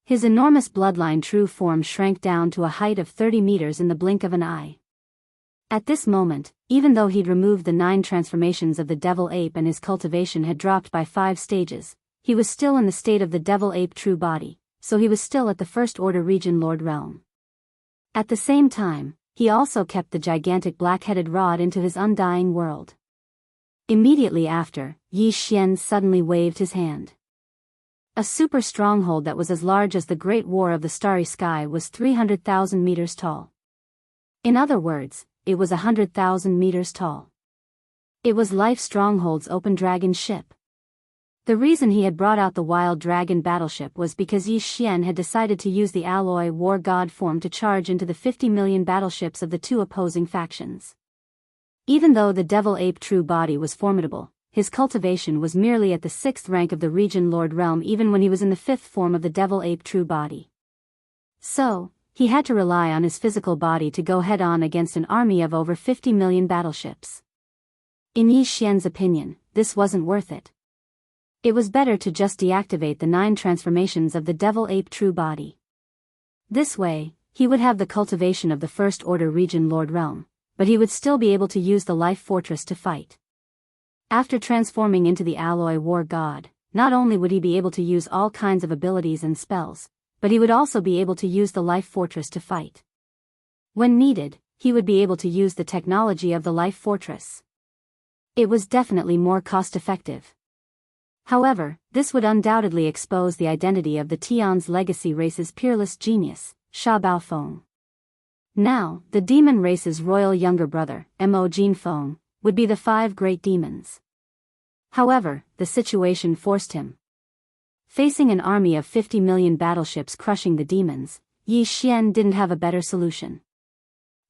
His enormous bloodline true form shrank down to a height of 30 meters in the blink of an eye. At this moment, even though he'd removed the 9 transformations of the devil ape and his cultivation had dropped by 5 stages, he was still in the state of the devil ape true body, so he was still at the First Order region Lord realm. At the same time, he also kept the gigantic black-headed rod into his undying world. Immediately after, Yi Xian suddenly waved his hand. A super stronghold that was as large as the Great War of the Starry Sky was 300,000 meters tall. In other words, it was 100,000 meters tall. It was Life Stronghold's open dragon ship. The reason he had brought out the Wild Dragon battleship was because Yi Xian had decided to use the alloy war god form to charge into the 50 million battleships of the 2 opposing factions. Even though the Devil Ape true body was formidable, his cultivation was merely at the 6th rank of the region Lord realm even when he was in the 5th form of the Devil Ape true body. So, he had to rely on his physical body to go head-on against an army of over 50 million battleships. In Yi Xian's opinion, this wasn't worth it. It was better to just deactivate the 9 transformations of the devil ape true body. This way, he would have the cultivation of the First Order region Lord Realm, but he would still be able to use the Life Fortress to fight. After transforming into the Alloy War God, not only would he be able to use all kinds of abilities and spells, but he would also be able to use the Life Fortress to fight. When needed, he would be able to use the technology of the Life Fortress. It was definitely more cost-effective. However, this would undoubtedly expose the identity of the Tian's legacy race's peerless genius, Sha Baofeng. Now, the demon race's royal younger brother, Mo Jinfeng, would be the 5 great demons. However, the situation forced him. Facing an army of 50 million battleships crushing the demons, Yi Xian didn't have a better solution.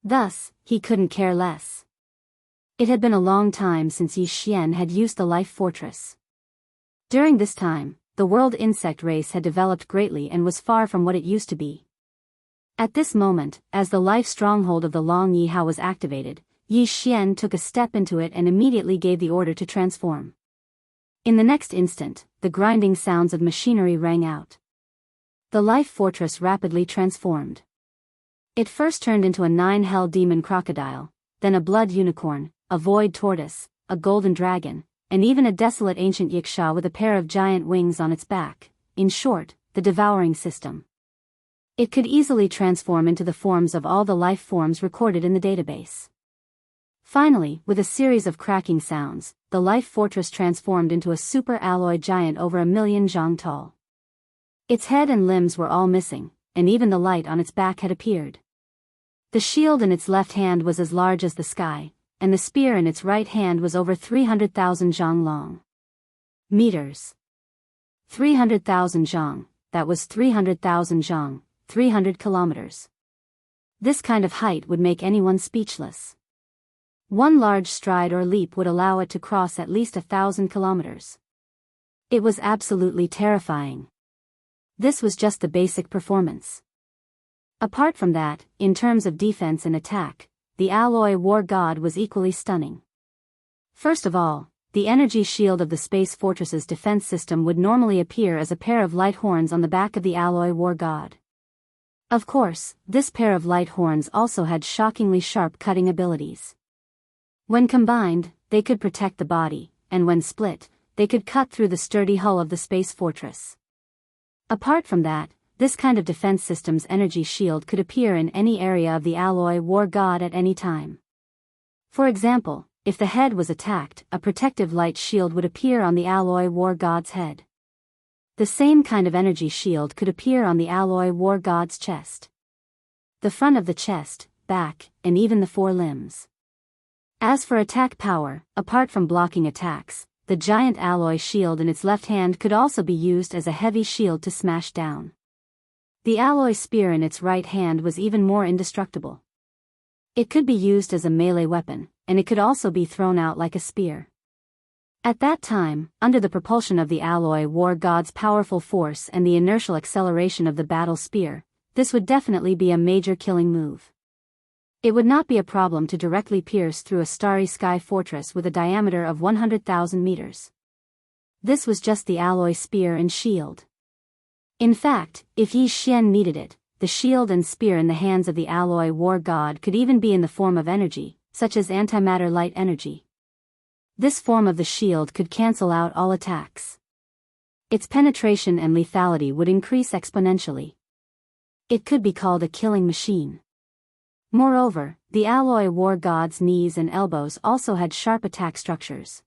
Thus, he couldn't care less. It had been a long time since Yi Xian had used the Life Fortress. During this time, the world insect race had developed greatly and was far from what it used to be. At this moment, as the life stronghold of the Long Yi Hao was activated, Yi Xian took a step into it and immediately gave the order to transform. In the next instant, the grinding sounds of machinery rang out. The Life Fortress rapidly transformed. It first turned into a 9-hell demon crocodile, then a blood unicorn, a void tortoise, a golden dragon, and even a desolate ancient yiksha with a pair of giant wings on its back, in short, the devouring system. It could easily transform into the forms of all the life forms recorded in the database. Finally, with a series of cracking sounds, the Life Fortress transformed into a super alloy giant over 1 million zhang tall. Its head and limbs were all missing, and even the light on its back had appeared. The shield in its left hand was as large as the sky, and the spear in its right hand was over 300,000 zhang long. Meters. 300,000 zhang, that was 300,000 zhang, 300 kilometers. This kind of height would make anyone speechless. One large stride or leap would allow it to cross at least 1,000 kilometers. It was absolutely terrifying. This was just the basic performance. Apart from that, in terms of defense and attack, the Alloy War God was equally stunning. First of all, the energy shield of the Space Fortress's defense system would normally appear as a pair of light horns on the back of the Alloy War God. Of course, this pair of light horns also had shockingly sharp cutting abilities. When combined, they could protect the body, and when split, they could cut through the sturdy hull of the Space Fortress. Apart from that, this kind of defense system's energy shield could appear in any area of the Alloy War God at any time. For example, if the head was attacked, a protective light shield would appear on the Alloy War God's head. The same kind of energy shield could appear on the Alloy War God's chest, the front of the chest, back, and even the 4 limbs. As for attack power, apart from blocking attacks, the giant alloy shield in its left hand could also be used as a heavy shield to smash down. The alloy spear in its right hand was even more indestructible. It could be used as a melee weapon, and it could also be thrown out like a spear. At that time, under the propulsion of the Alloy War God's powerful force and the inertial acceleration of the battle spear, this would definitely be a major killing move. It would not be a problem to directly pierce through a starry sky fortress with a diameter of 100,000 meters. This was just the alloy spear and shield. In fact, if Yi Xian needed it, the shield and spear in the hands of the Alloy War God could even be in the form of energy, such as antimatter light energy. This form of the shield could cancel out all attacks. Its penetration and lethality would increase exponentially. It could be called a killing machine. Moreover, the Alloy War God's knees and elbows also had sharp attack structures.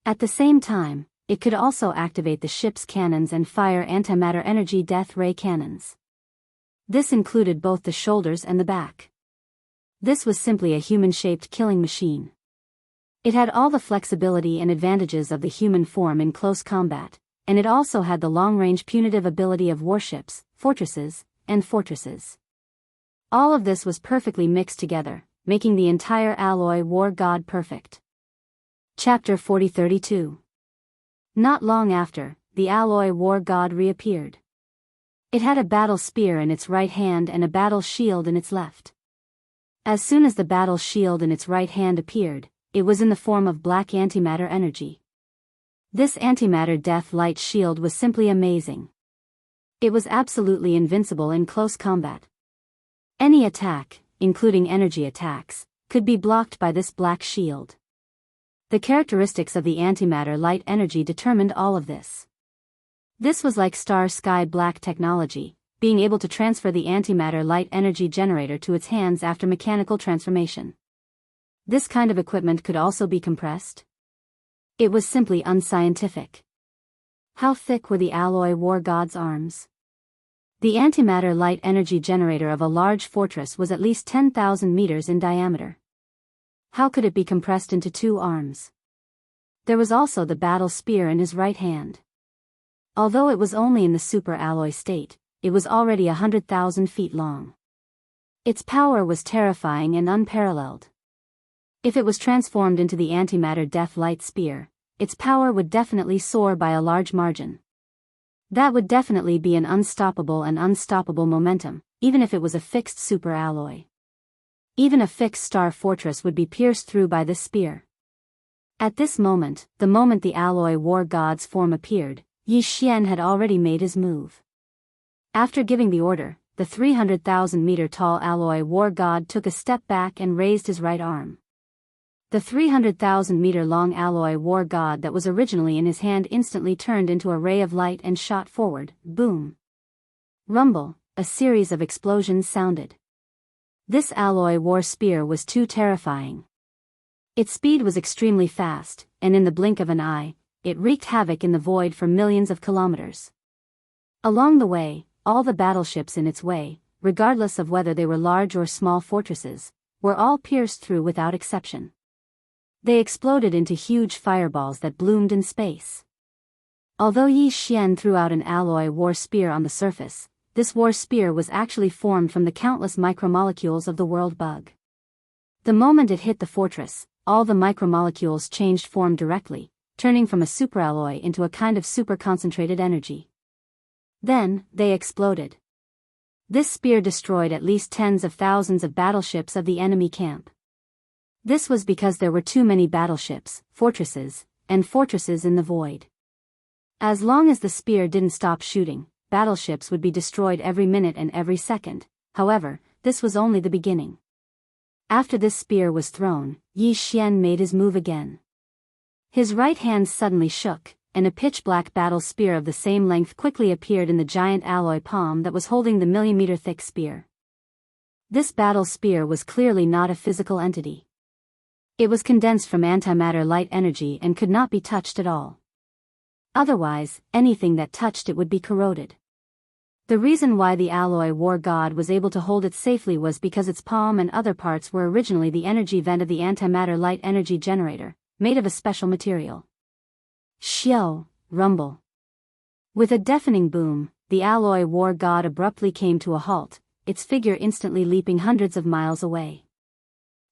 At the same time, it could also activate the ship's cannons and fire antimatter energy death ray cannons. This included both the shoulders and the back. This was simply a human-shaped killing machine. It had all the flexibility and advantages of the human form in close combat, and it also had the long-range punitive ability of warships, fortresses, and fortresses. All of this was perfectly mixed together, making the entire Alloy War God perfect. Chapter 4032. Not long after, the Alloy War God reappeared. It had a battle spear in its right hand and a battle shield in its left. As soon as the battle shield in its right hand appeared, it was in the form of black antimatter energy. This antimatter death light shield was simply amazing. It was absolutely invincible in close combat. Any attack, including energy attacks, could be blocked by this black shield. The characteristics of the antimatter light energy determined all of this. This was like star-sky black technology, being able to transfer the antimatter light energy generator to its hands after mechanical transformation. This kind of equipment could also be compressed? It was simply unscientific. How thick were the alloy war god's arms? The antimatter light energy generator of a large fortress was at least 10,000 meters in diameter. How could it be compressed into 2 arms? There was also the battle spear in his right hand. Although it was only in the super alloy state, it was already 100,000 feet long. Its power was terrifying and unparalleled. If it was transformed into the antimatter death light spear, its power would definitely soar by a large margin. That would definitely be an unstoppable momentum, even if it was a fixed super alloy. Even a fixed star fortress would be pierced through by this spear. At this moment, the moment the alloy war god's form appeared, Yi Xian had already made his move. After giving the order, the 300,000-meter tall alloy war god took a step back and raised his right arm. The 300,000-meter long alloy war god that was originally in his hand instantly turned into a ray of light and shot forward. Boom! Rumble, a series of explosions sounded. This alloy war spear was too terrifying. Its speed was extremely fast, and in the blink of an eye, it wreaked havoc in the void for millions of kilometers. Along the way, all the battleships in its way, regardless of whether they were large or small fortresses, were all pierced through without exception. They exploded into huge fireballs that bloomed in space. Although Yi Xian threw out an alloy war spear on the surface, this war spear was actually formed from the countless micromolecules of the world bug. The moment it hit the fortress, all the micromolecules changed form directly, turning from a superalloy into a kind of super-concentrated energy. Then, they exploded. This spear destroyed at least tens of thousands of battleships of the enemy camp. This was because there were too many battleships, fortresses in the void. As long as the spear didn't stop shooting, battleships would be destroyed every minute and every second. However, this was only the beginning. After this spear was thrown, Yi Xian made his move again. His right hand suddenly shook, and a pitch-black battle spear of the same length quickly appeared in the giant alloy palm that was holding the millimeter-thick spear. This battle spear was clearly not a physical entity. It was condensed from antimatter light energy and could not be touched at all. Otherwise, anything that touched it would be corroded. The reason why the alloy war god was able to hold it safely was because its palm and other parts were originally the energy vent of the antimatter light energy generator, made of a special material. Xiao, rumble. With a deafening boom, the alloy war god abruptly came to a halt, its figure instantly leaping hundreds of miles away.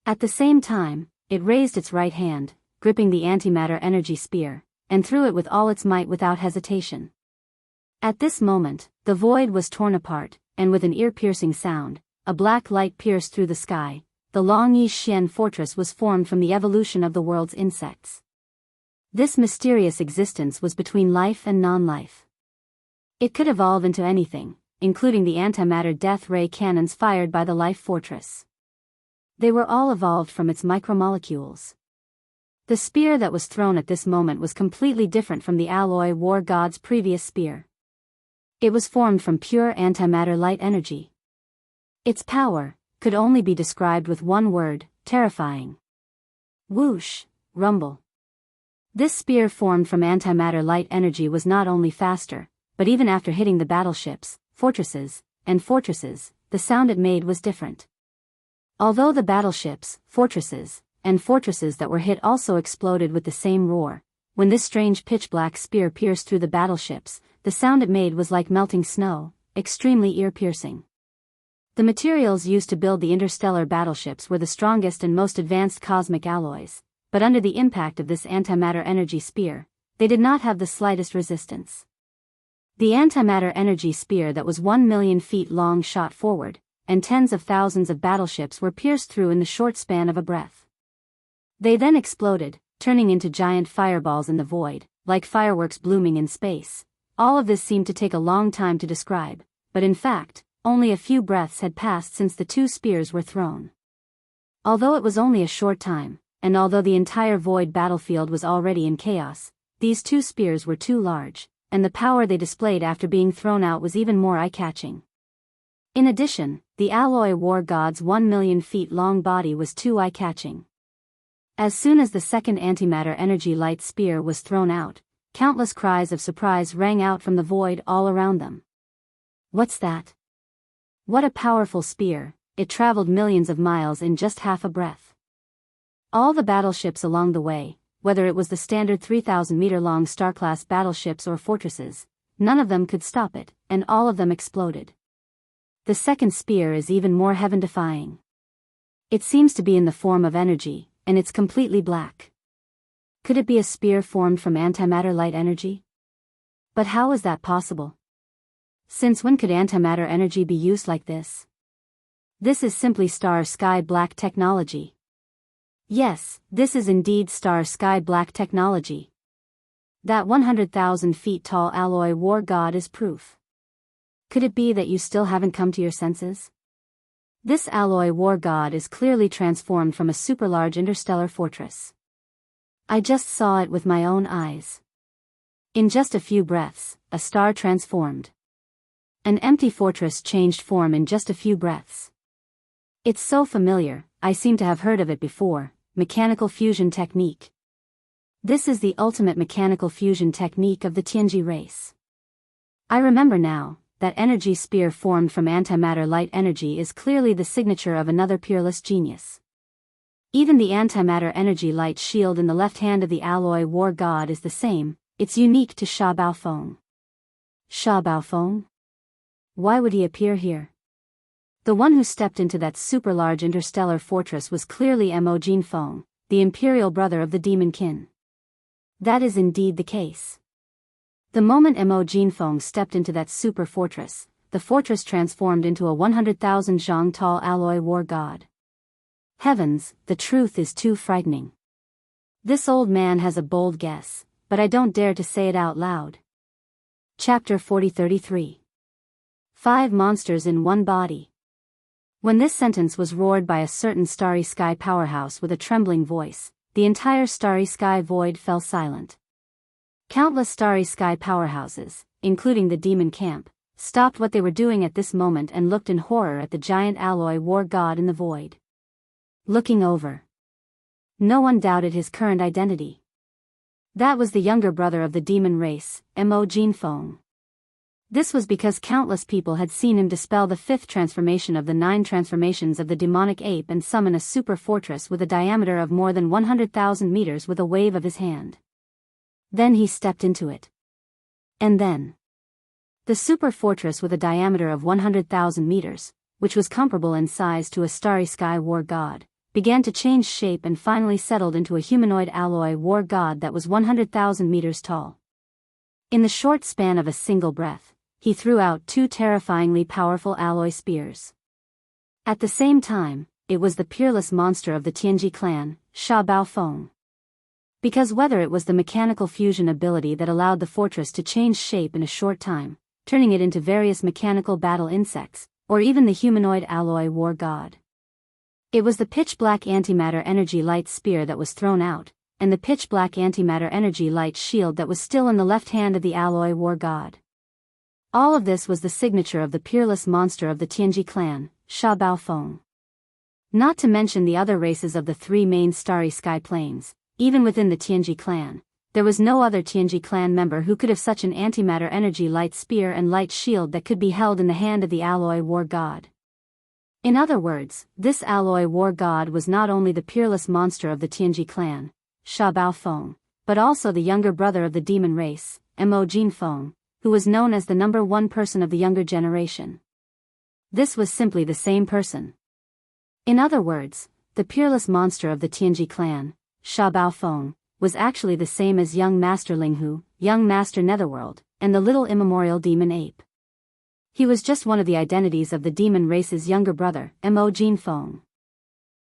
At the same time, it raised its right hand, gripping the antimatter energy spear, and threw it with all its might without hesitation. At this moment, the void was torn apart, and with an ear-piercing sound, a black light pierced through the sky. The long Yi Xian fortress was formed from the evolution of the world's insects. This mysterious existence was between life and non-life. It could evolve into anything, including the antimatter death ray cannons fired by the life fortress. They were all evolved from its micromolecules. The spear that was thrown at this moment was completely different from the alloy war god's previous spear. It was formed from pure antimatter light energy. Its power could only be described with one word: terrifying. Whoosh, rumble. This spear formed from antimatter light energy was not only faster, but even after hitting the battleships, fortresses, the sound it made was different. Although the battleships, fortresses that were hit also exploded with the same roar, when this strange pitch-black spear pierced through the battleships, the sound it made was like melting snow, extremely ear-piercing. The materials used to build the interstellar battleships were the strongest and most advanced cosmic alloys, but under the impact of this antimatter energy spear, they did not have the slightest resistance. The antimatter energy spear that was 1,000,000 feet long shot forward, and tens of thousands of battleships were pierced through in the short span of a breath. They then exploded, turning into giant fireballs in the void, like fireworks blooming in space. All of this seemed to take a long time to describe, but in fact, only a few breaths had passed since the two spears were thrown. Although it was only a short time, and although the entire void battlefield was already in chaos, these two spears were too large, and the power they displayed after being thrown out was even more eye-catching. In addition, the alloy war god's 1,000,000 feet long body was too eye-catching. As soon as the second antimatter energy light spear was thrown out, countless cries of surprise rang out from the void all around them. What's that? What a powerful spear, it traveled millions of miles in just half a breath. All the battleships along the way, whether it was the standard 3,000-meter-long star-class battleships or fortresses, none of them could stop it, and all of them exploded. The second spear is even more heaven-defying. It seems to be in the form of energy, and it's completely black. Could it be a spear formed from antimatter light energy? But how is that possible? Since when could antimatter energy be used like this? This is simply star-sky black technology. Yes, this is indeed star-sky black technology. That 100,000 feet tall alloy war god is proof. Could it be that you still haven't come to your senses? This alloy war god is clearly transformed from a super-large interstellar fortress. I just saw it with my own eyes. In just a few breaths, a star transformed. An empty fortress changed form in just a few breaths. It's so familiar, I seem to have heard of it before, mechanical fusion technique. This is the ultimate mechanical fusion technique of the Tianji race. I remember now. That energy spear formed from antimatter light energy is clearly the signature of another peerless genius. Even the antimatter energy light shield in the left hand of the alloy war god is the same, it's unique to Sha Baofeng. Sha Baofeng? Why would he appear here? The one who stepped into that super-large interstellar fortress was clearly Mo Jinfeng, the imperial brother of the demon kin. That is indeed the case. The moment Mo Jinfeng stepped into that super fortress, the fortress transformed into a 100,000 zhang tall alloy war god. Heavens, the truth is too frightening. This old man has a bold guess, but I don't dare to say it out loud. Chapter 4033. 5 monsters in one body. When this sentence was roared by a certain starry sky powerhouse with a trembling voice, the entire starry sky void fell silent. Countless starry sky powerhouses, including the demon camp, stopped what they were doing at this moment and looked in horror at the giant alloy war god in the void. Looking over. No one doubted his current identity. That was the younger brother of the demon race, Mo Jinfeng. This was because countless people had seen him dispel the 5th transformation of the 9 transformations of the demonic ape and summon a super fortress with a diameter of more than 100,000 meters with a wave of his hand. Then he stepped into it. And then. The super fortress with a diameter of 100,000 meters, which was comparable in size to a starry sky war god, began to change shape and finally settled into a humanoid alloy war god that was 100,000 meters tall. In the short span of a single breath, he threw out 2 terrifyingly powerful alloy spears. At the same time, it was the peerless monster of the Tianji clan, Sha Baofeng. Because whether it was the mechanical fusion ability that allowed the fortress to change shape in a short time, turning it into various mechanical battle insects, or even the humanoid alloy war god. It was the pitch-black antimatter energy light spear that was thrown out, and the pitch-black antimatter energy light shield that was still in the left hand of the alloy war god. All of this was the signature of the peerless monster of the Tianji clan, Sha Baofeng. Not to mention the other races of the 3 main starry sky planes. Even within the Tianji clan, there was no other Tianji clan member who could have such an antimatter energy light spear and light shield that could be held in the hand of the alloy war god. In other words, this alloy war god was not only the peerless monster of the Tianji clan, Sha Baofeng, but also the younger brother of the demon race, Mo Jinfeng, who was known as the #1 person of the younger generation. This was simply the same person. In other words, the peerless monster of the Tianji clan, Sha Baofeng, was actually the same as young Master Linghu, young master Netherworld, and the little immemorial demon ape. He was just one of the identities of the demon race's younger brother, Mo Jinfeng.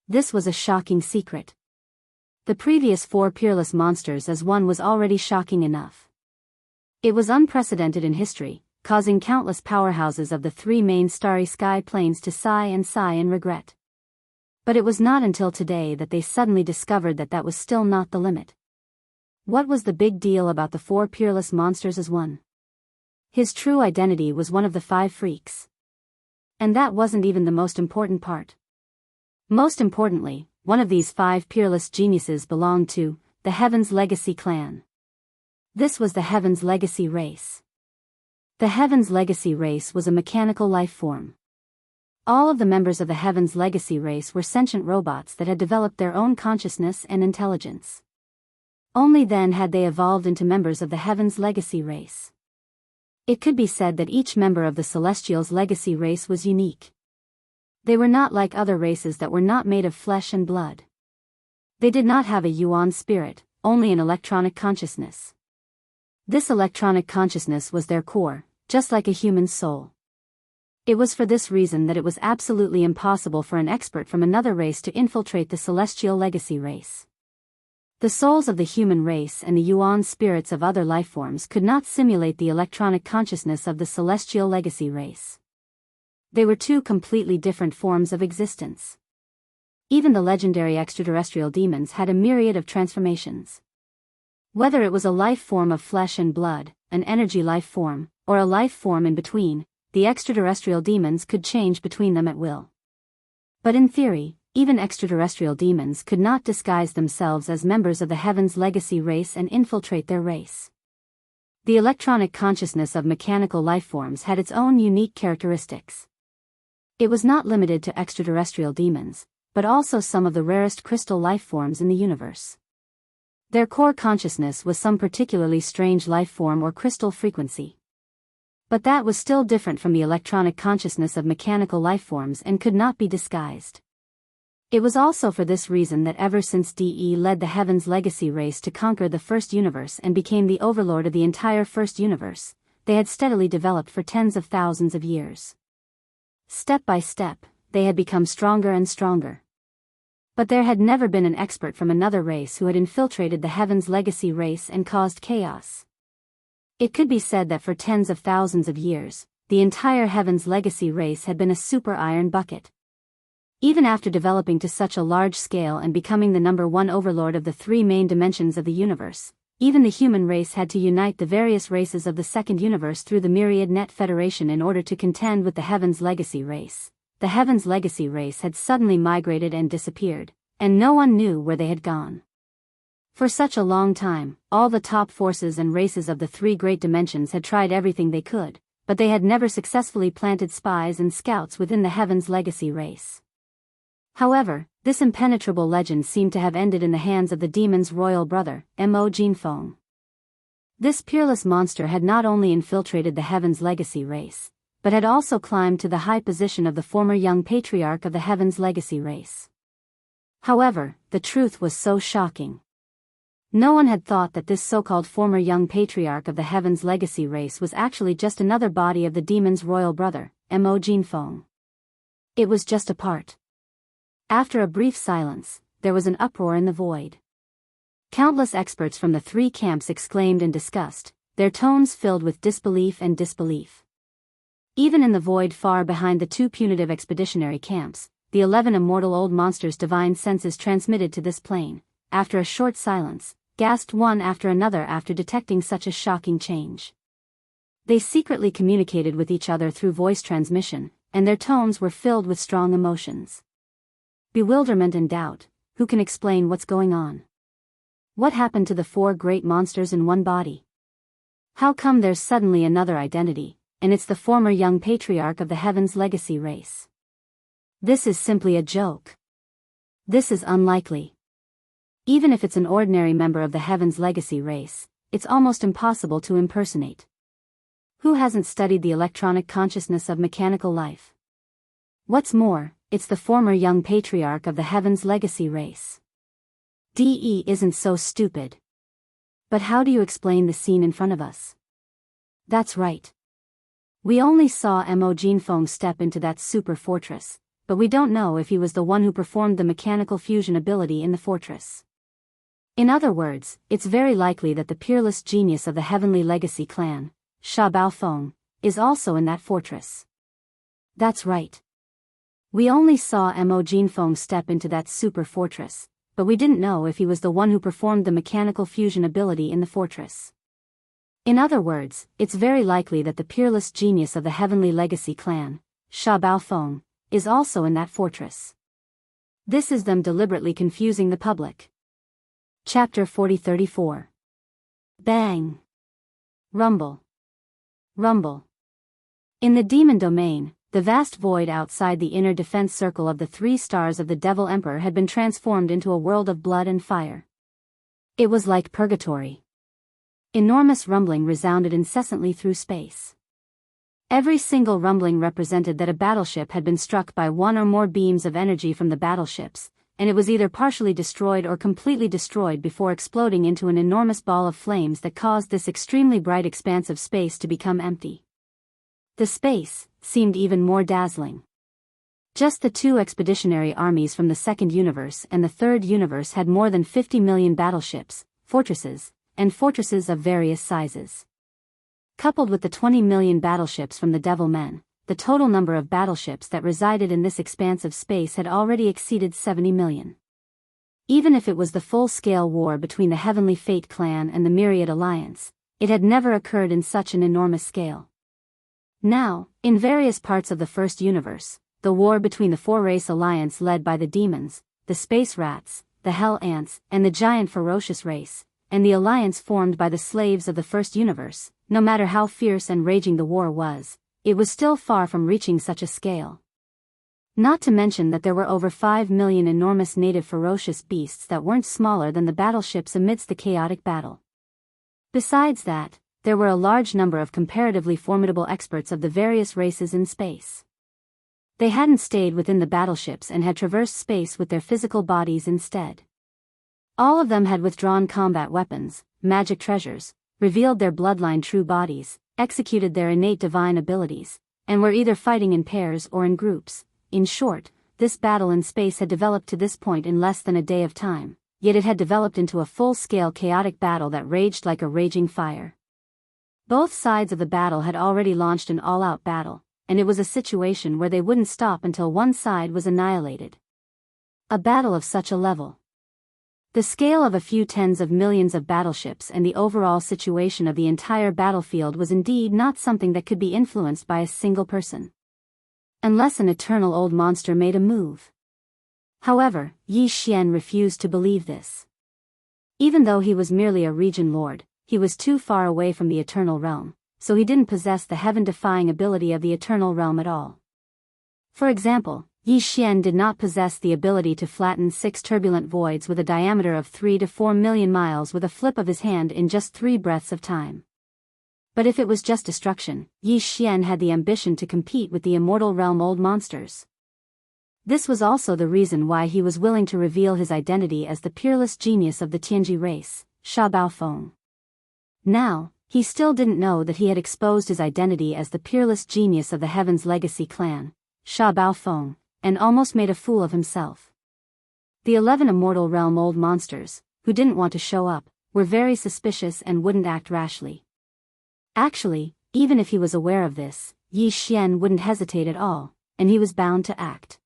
This was a shocking secret. The previous 4 peerless monsters as one was already shocking enough. It was unprecedented in history, causing countless powerhouses of the 3 main starry sky planes to sigh in regret. But it was not until today that they suddenly discovered that that was still not the limit. What was the big deal about the 4 peerless monsters as one? His true identity was one of the 5 freaks. And that wasn't even the most important part. Most importantly, one of these 5 peerless geniuses belonged to the Heaven's Legacy clan. This was the Heaven's Legacy race. The Heaven's Legacy race was a mechanical life form. All of the members of the Heaven's Legacy race were sentient robots that had developed their own consciousness and intelligence. Only then had they evolved into members of the Heaven's Legacy race. It could be said that each member of the Celestials' legacy race was unique. They were not like other races that were not made of flesh and blood. They did not have a yuan spirit, only an electronic consciousness. This electronic consciousness was their core, just like a human soul. It was for this reason that it was absolutely impossible for an expert from another race to infiltrate the Celestial Legacy race. The souls of the human race and the yuan spirits of other lifeforms could not simulate the electronic consciousness of the Celestial Legacy race. They were 2 completely different forms of existence. Even the legendary extraterrestrial demons had a myriad of transformations. Whether it was a life form of flesh and blood, an energy life form, or a life form in between, the extraterrestrial demons could change between them at will. But in theory, even extraterrestrial demons could not disguise themselves as members of the Heaven's Legacy race and infiltrate their race. The electronic consciousness of mechanical lifeforms had its own unique characteristics. It was not limited to extraterrestrial demons, but also some of the rarest crystal lifeforms in the universe. Their core consciousness was some particularly strange lifeform or crystal frequency. But that was still different from the electronic consciousness of mechanical lifeforms and could not be disguised. It was also for this reason that ever since DE led the Heaven's Legacy race to conquer the First Universe and became the overlord of the entire First Universe, they had steadily developed for tens of thousands of years. Step by step, they had become stronger and stronger. But there had never been an expert from another race who had infiltrated the Heaven's Legacy race and caused chaos. It could be said that for tens of thousands of years, the entire Heaven's Legacy race had been a super iron bucket. Even after developing to such a large scale and becoming the #1 overlord of the 3 main dimensions of the universe, even the human race had to unite the various races of the second universe through the Myriad Net Federation in order to contend with the Heaven's Legacy race. The Heaven's Legacy race had suddenly migrated and disappeared, and no one knew where they had gone. For such a long time, all the top forces and races of the 3 great dimensions had tried everything they could, but they had never successfully planted spies and scouts within the Heaven's Legacy race. However, this impenetrable legend seemed to have ended in the hands of the demon's royal brother, Mo Jinfeng. This peerless monster had not only infiltrated the Heaven's Legacy race, but had also climbed to the high position of the former young patriarch of the Heaven's Legacy race. However, the truth was so shocking. No one had thought that this so-called former young patriarch of the Heaven's Legacy race was actually just another body of the demon's royal brother, Mo Jinfeng. It was just a part. After a brief silence, there was an uproar in the void. Countless experts from the 3 camps exclaimed in disgust, their tones filled with disbelief and disbelief. Even in the void far behind the 2 punitive expeditionary camps, the 11 immortal old monsters' divine senses transmitted to this plane, after a short silence, gasped one after another after detecting such a shocking change. They secretly communicated with each other through voice transmission, and their tones were filled with strong emotions. Bewilderment and doubt. Who can explain what's going on? What happened to the 4 great monsters in one body? How come there's suddenly another identity, and it's the former young patriarch of the Heaven's Legacy race? This is simply a joke. This is unlikely. Even if it's an ordinary member of the Heaven's Legacy race, it's almost impossible to impersonate. Who hasn't studied the electronic consciousness of mechanical life? What's more, it's the former young patriarch of the Heaven's Legacy race. DE isn't so stupid. But how do you explain the scene in front of us? That's right. We only saw Mo Jinfeng step into that super fortress, but we don't know if he was the one who performed the mechanical fusion ability in the fortress. In other words, it's very likely that the peerless genius of the Heavenly Legacy clan, Sha Baofeng, is also in that fortress. That's right. We only saw Mo Jinfeng step into that super fortress, but we didn't know if he was the one who performed the mechanical fusion ability in the fortress. In other words, it's very likely that the peerless genius of the Heavenly Legacy clan, Sha Baofeng, is also in that fortress. This is them deliberately confusing the public. Chapter 40-34. Bang! Rumble. Rumble. In the demon domain, the vast void outside the inner defense circle of the 3 stars of the Devil Emperor had been transformed into a world of blood and fire. It was like purgatory. Enormous rumbling resounded incessantly through space. Every single rumbling represented that a battleship had been struck by one or more beams of energy from the battleships, and it was either partially destroyed or completely destroyed before exploding into an enormous ball of flames that caused this extremely bright expanse of space to become empty. The space seemed even more dazzling. Just the 2 expeditionary armies from the Second Universe and the Third Universe had more than 50 million battleships, fortresses, and fortresses of various sizes. Coupled with the 20 million battleships from the Devil Men, the total number of battleships that resided in this expanse of space had already exceeded 70 million. Even if it was the full-scale war between the Heavenly Fate clan and the Myriad Alliance, it had never occurred in such an enormous scale. Now, in various parts of the First Universe, the war between the 4-race alliance led by the demons, the space rats, the hell ants, and the giant ferocious race, and the alliance formed by the slaves of the First Universe, no matter how fierce and raging the war was, it was still far from reaching such a scale. Not to mention that there were over 5 million enormous native ferocious beasts that weren't smaller than the battleships amidst the chaotic battle. Besides that, there were a large number of comparatively formidable experts of the various races in space. They hadn't stayed within the battleships and had traversed space with their physical bodies instead. All of them had withdrawn combat weapons, magic treasures, revealed their bloodline true bodies, executed their innate divine abilities, and were either fighting in pairs or in groups. In short, this battle in space had developed to this point in less than a day of time, yet it had developed into a full-scale chaotic battle that raged like a raging fire. Both sides of the battle had already launched an all-out battle, and it was a situation where they wouldn't stop until one side was annihilated. A battle of such a level. The scale of a few tens of millions of battleships and the overall situation of the entire battlefield was indeed not something that could be influenced by a single person. Unless an eternal old monster made a move. However, Yi Xian refused to believe this. Even though he was merely a region lord, he was too far away from the Eternal Realm, so he didn't possess the heaven-defying ability of the Eternal Realm at all. For example, Yi Xian did not possess the ability to flatten 6 turbulent voids with a diameter of 3 to 4 million miles with a flip of his hand in just 3 breaths of time. But if it was just destruction, Yi Xian had the ambition to compete with the immortal realm old monsters. This was also the reason why he was willing to reveal his identity as the peerless genius of the Tianji race, Sha Baofeng. Now, he still didn't know that he had exposed his identity as the peerless genius of the Heaven's Legacy clan, Sha Baofeng, and almost made a fool of himself. The 11 immortal realm old monsters, who didn't want to show up, were very suspicious and wouldn't act rashly. Actually, even if he was aware of this, Yi Xian wouldn't hesitate at all, and he was bound to act.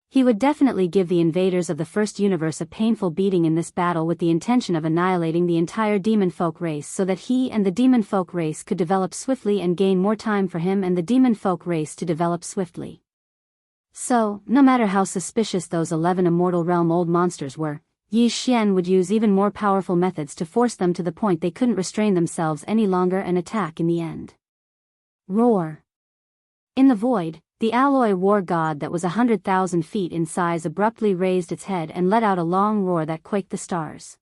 He would definitely give the invaders of the First Universe a painful beating in this battle with the intention of annihilating the entire demon folk race so that he and the demon folk race could develop swiftly and gain more time for him and the demon folk race to develop swiftly. So, no matter how suspicious those 11 immortal realm old monsters were, Yi Xian would use even more powerful methods to force them to the point they couldn't restrain themselves any longer and attack in the end. Roar. In the void, the alloy war god that was 100,000 feet in size abruptly raised its head and let out a long roar that quaked the stars.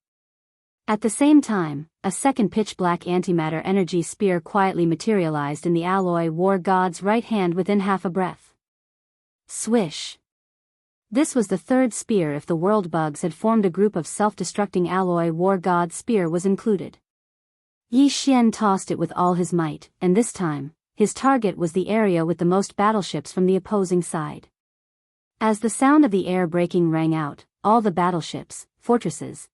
At the same time, a second pitch-black antimatter energy spear quietly materialized in the alloy war god's right hand within half a breath. Swish. This was the third spear if the world bugs had formed a group of self-destructing alloy war god spear was included. Yi Xian tossed it with all his might, and this time, his target was the area with the most battleships from the opposing side. As the sound of the air breaking rang out, all the battleships, fortresses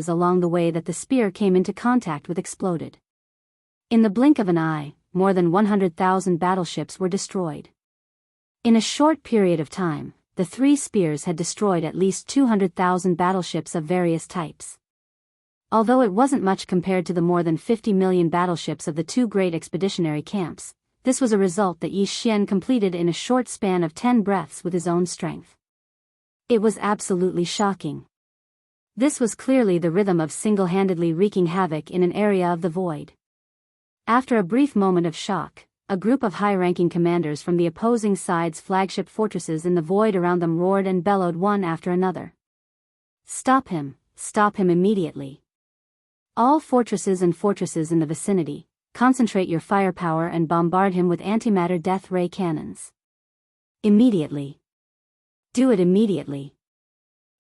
along the way that the spear came into contact with exploded. In the blink of an eye, more than 100,000 battleships were destroyed. In a short period of time, the three spears had destroyed at least 200,000 battleships of various types. Although it wasn't much compared to the more than 50 million battleships of the two great expeditionary camps, this was a result that Yi Xian completed in a short span of 10 breaths with his own strength. It was absolutely shocking. This was clearly the rhythm of single-handedly wreaking havoc in an area of the void. After a brief moment of shock, a group of high-ranking commanders from the opposing side's flagship fortresses in the void around them roared and bellowed one after another. Stop him immediately. All fortresses in the vicinity, concentrate your firepower and bombard him with antimatter death ray cannons. Immediately. Do it immediately.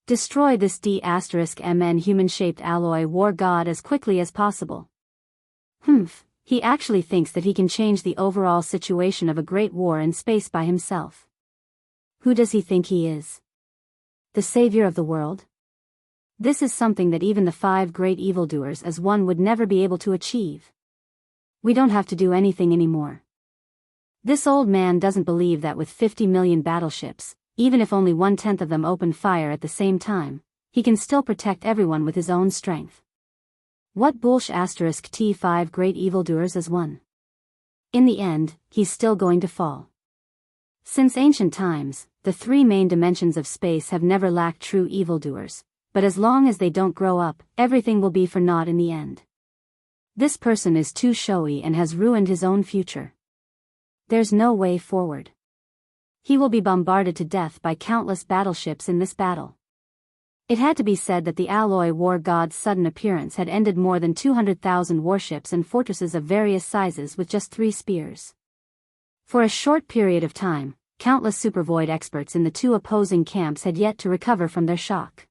Destroy this D*MN human-shaped alloy war god as quickly as possible. He actually thinks that he can change the overall situation of a great war in space by himself. Who does he think he is? The savior of the world? This is something that even the 5 great evildoers as one would never be able to achieve. We don't have to do anything anymore. This old man doesn't believe that with 50 million battleships, even if only 1/10 of them open fire at the same time, he can still protect everyone with his own strength. What bullsh*, T5 great evildoers as one. In the end, he's still going to fall. Since ancient times, the 3 main dimensions of space have never lacked true evildoers, but as long as they don't grow up, everything will be for naught in the end. This person is too showy and has ruined his own future. There's no way forward. He will be bombarded to death by countless battleships in this battle. It had to be said that the alloy war god's sudden appearance had ended more than 200,000 warships and fortresses of various sizes with just 3 spears. For a short period of time, countless supervoid experts in the 2 opposing camps had yet to recover from their shock.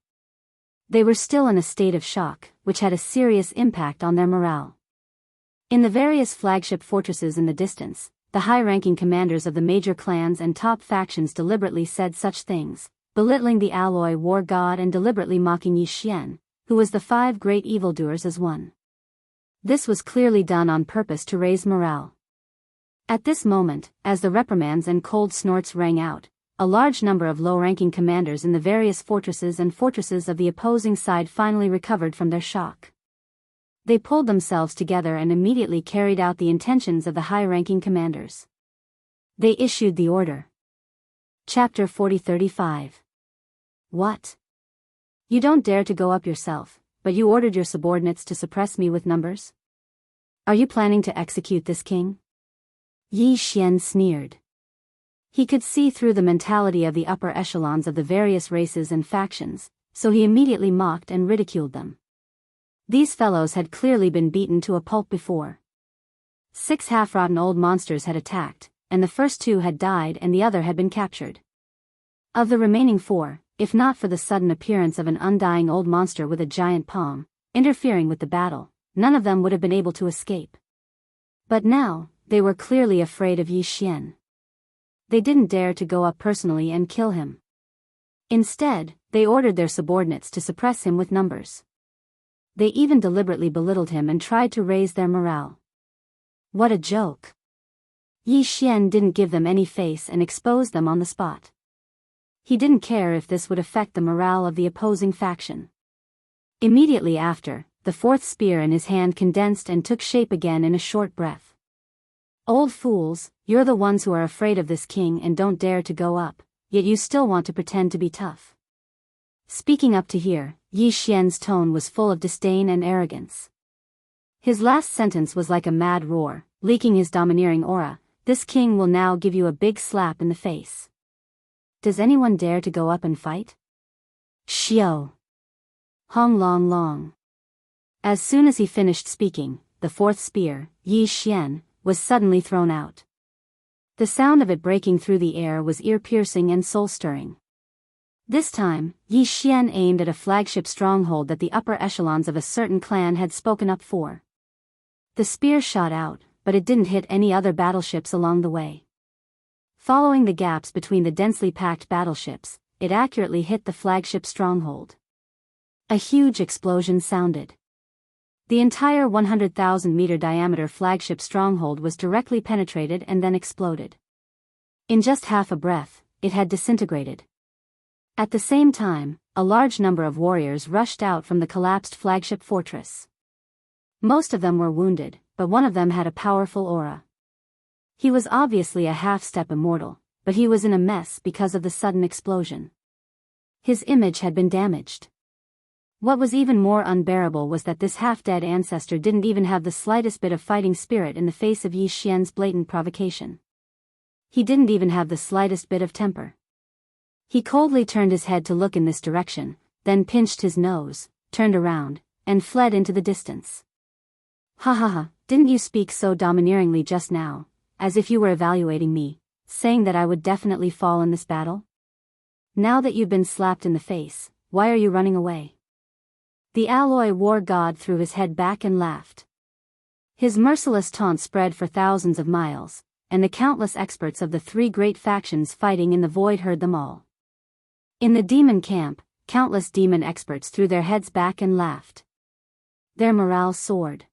They were still in a state of shock, which had a serious impact on their morale. In the various flagship fortresses in the distance, the high-ranking commanders of the major clans and top factions deliberately said such things, belittling the alloy war god and deliberately mocking Yi Xian, who was the 5 great evildoers as one. This was clearly done on purpose to raise morale. At this moment, as the reprimands and cold snorts rang out, a large number of low-ranking commanders in the various fortresses of the opposing side finally recovered from their shock. They pulled themselves together and immediately carried out the intentions of the high-ranking commanders. They issued the order. Chapter 40-35. What? You don't dare to go up yourself, but you ordered your subordinates to suppress me with numbers? Are you planning to execute this king? Yi Xian sneered. He could see through the mentality of the upper echelons of the various races and factions, so he immediately mocked and ridiculed them. These fellows had clearly been beaten to a pulp before. 6 half-rotten old monsters had attacked, and the first 2 had died and the other had been captured. Of the remaining 4, if not for the sudden appearance of an undying old monster with a giant palm, interfering with the battle, none of them would have been able to escape. But now, they were clearly afraid of Yi Xian. They didn't dare to go up personally and kill him. Instead, they ordered their subordinates to suppress him with numbers. They even deliberately belittled him and tried to raise their morale. What a joke. Yi Xian didn't give them any face and exposed them on the spot. He didn't care if this would affect the morale of the opposing faction. Immediately after, the 4th spear in his hand condensed and took shape again in a short breath. Old fools, you're the ones who are afraid of this king and don't dare to go up, yet you still want to pretend to be tough. Speaking up to here, Yi Xian's tone was full of disdain and arrogance. His last sentence was like a mad roar, leaking his domineering aura. This king will now give you a big slap in the face. Does anyone dare to go up and fight? Xiao. Hong Long Long. As soon as he finished speaking, the 4th spear, Yi Xian, was suddenly thrown out. The sound of it breaking through the air was ear-piercing and soul-stirring. This time, Yi Xian aimed at a flagship stronghold that the upper echelons of a certain clan had spoken up for. The spear shot out, but it didn't hit any other battleships along the way. Following the gaps between the densely packed battleships, it accurately hit the flagship stronghold. A huge explosion sounded. The entire 100,000-meter diameter flagship stronghold was directly penetrated and then exploded. In just half a breath, it had disintegrated. At the same time, a large number of warriors rushed out from the collapsed flagship fortress. Most of them were wounded, but one of them had a powerful aura. He was obviously a half-step immortal, but he was in a mess because of the sudden explosion. His image had been damaged. What was even more unbearable was that this half-dead ancestor didn't even have the slightest bit of fighting spirit in the face of Yi Xian's blatant provocation. He didn't even have the slightest bit of temper. He coldly turned his head to look in this direction, then pinched his nose, turned around, and fled into the distance. Ha ha ha, didn't you speak so domineeringly just now, as if you were evaluating me, saying that I would definitely fall in this battle? Now that you've been slapped in the face, why are you running away? The alloy war god threw his head back and laughed. His merciless taunt spread for thousands of miles, and the countless experts of the three great factions fighting in the void heard them all. In the demon camp, countless demon experts threw their heads back and laughed. Their morale soared.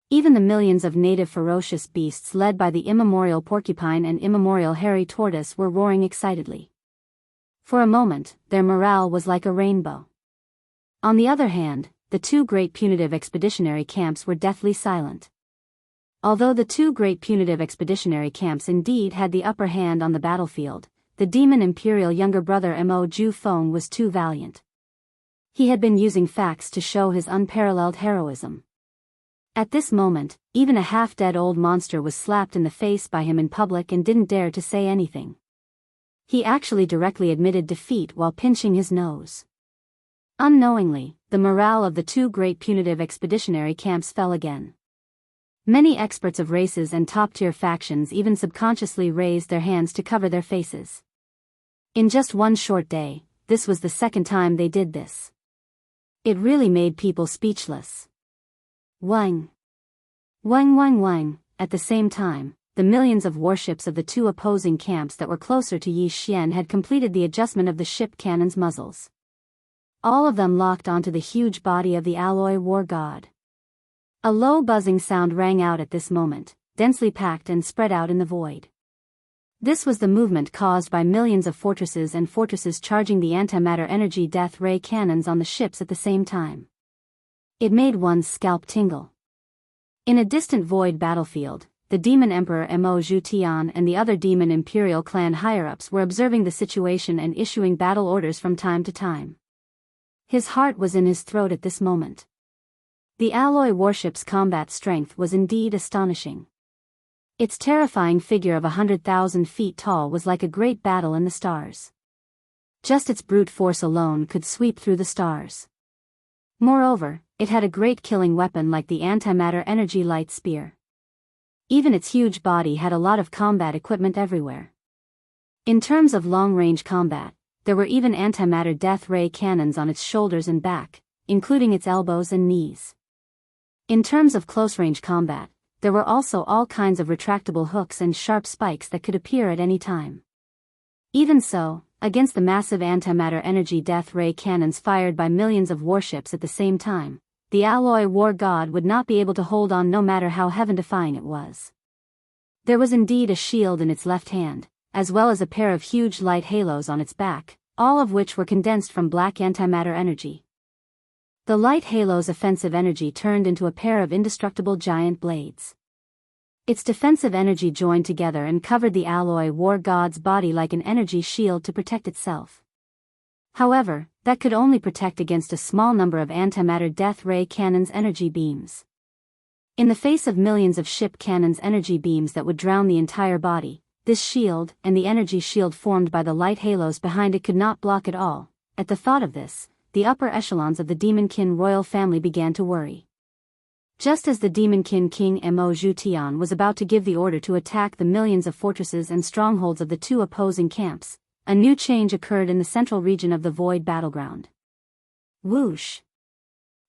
Even the millions of native ferocious beasts led by the immemorial porcupine and immemorial hairy tortoise were roaring excitedly. For a moment, their morale was like a rainbow. On the other hand, the two great punitive expeditionary camps were deathly silent. Although the two great punitive expeditionary camps indeed had the upper hand on the battlefield, the demon imperial younger brother Mo Ju Feng was too valiant. He had been using facts to show his unparalleled heroism. At this moment, even a half-dead old monster was slapped in the face by him in public and didn't dare to say anything. He actually directly admitted defeat while pinching his nose. Unknowingly, the morale of the two great punitive expeditionary camps fell again. Many experts of races and top-tier factions even subconsciously raised their hands to cover their faces. In just one short day, this was the second time they did this. It really made people speechless. Wang. Wang wang wang. At the same time, the millions of warships of the two opposing camps that were closer to Yi Xian had completed the adjustment of the ship cannons' muzzles. All of them locked onto the huge body of the alloy war god. A low buzzing sound rang out at this moment, densely packed and spread out in the void. This was the movement caused by millions of fortresses and fortresses charging the antimatter energy death ray cannons on the ships at the same time. It made one's scalp tingle. In a distant void battlefield, the demon emperor Mo Zhutian and the other demon imperial clan higher-ups were observing the situation and issuing battle orders from time to time. His heart was in his throat at this moment. The alloy warship's combat strength was indeed astonishing. Its terrifying figure of 100,000 feet tall was like a great battle in the stars. Just its brute force alone could sweep through the stars. Moreover, it had a great killing weapon like the antimatter energy light spear. Even its huge body had a lot of combat equipment everywhere. In terms of long-range combat, there were even antimatter death ray cannons on its shoulders and back, including its elbows and knees. In terms of close-range combat, there were also all kinds of retractable hooks and sharp spikes that could appear at any time. Even so, against the massive antimatter energy death ray cannons fired by millions of warships at the same time, the alloy war god would not be able to hold on no matter how heaven-defying it was. There was indeed a shield in its left hand, as well as a pair of huge light halos on its back, all of which were condensed from black antimatter energy. The light halo's offensive energy turned into a pair of indestructible giant blades. Its defensive energy joined together and covered the alloy war god's body like an energy shield to protect itself. However, that could only protect against a small number of antimatter death ray cannons' energy beams. In the face of millions of ship cannons' energy beams that would drown the entire body, this shield and the energy shield formed by the light halos behind it could not block at all. At the thought of this, the upper echelons of the Demonkin royal family began to worry. Just as the Demonkin king Mo Zhutian was about to give the order to attack the millions of fortresses and strongholds of the two opposing camps, a new change occurred in the central region of the void battleground. Whoosh!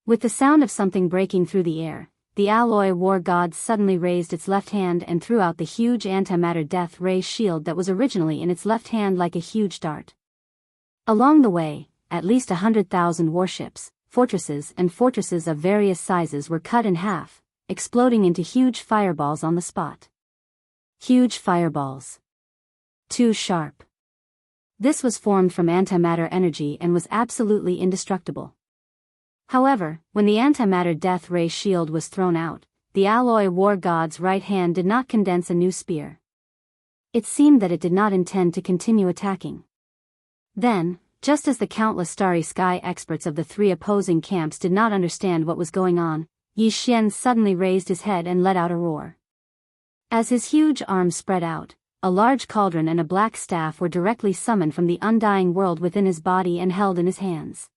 With the sound of something breaking through the air, the alloy war god suddenly raised its left hand and threw out the huge antimatter death ray shield that was originally in its left hand like a huge dart. Along the way, at least 100,000 warships, fortresses of various sizes were cut in half, exploding into huge fireballs on the spot. Huge fireballs. Too sharp. This was formed from antimatter energy and was absolutely indestructible. However, when the antimatter death ray shield was thrown out, the alloy war god's right hand did not condense a new spear. It seemed that it did not intend to continue attacking. Then, just as the countless starry sky experts of the three opposing camps did not understand what was going on, Yi Xian suddenly raised his head and let out a roar. As his huge arms spread out, a large cauldron and a black staff were directly summoned from the undying world within his body and held in his hands.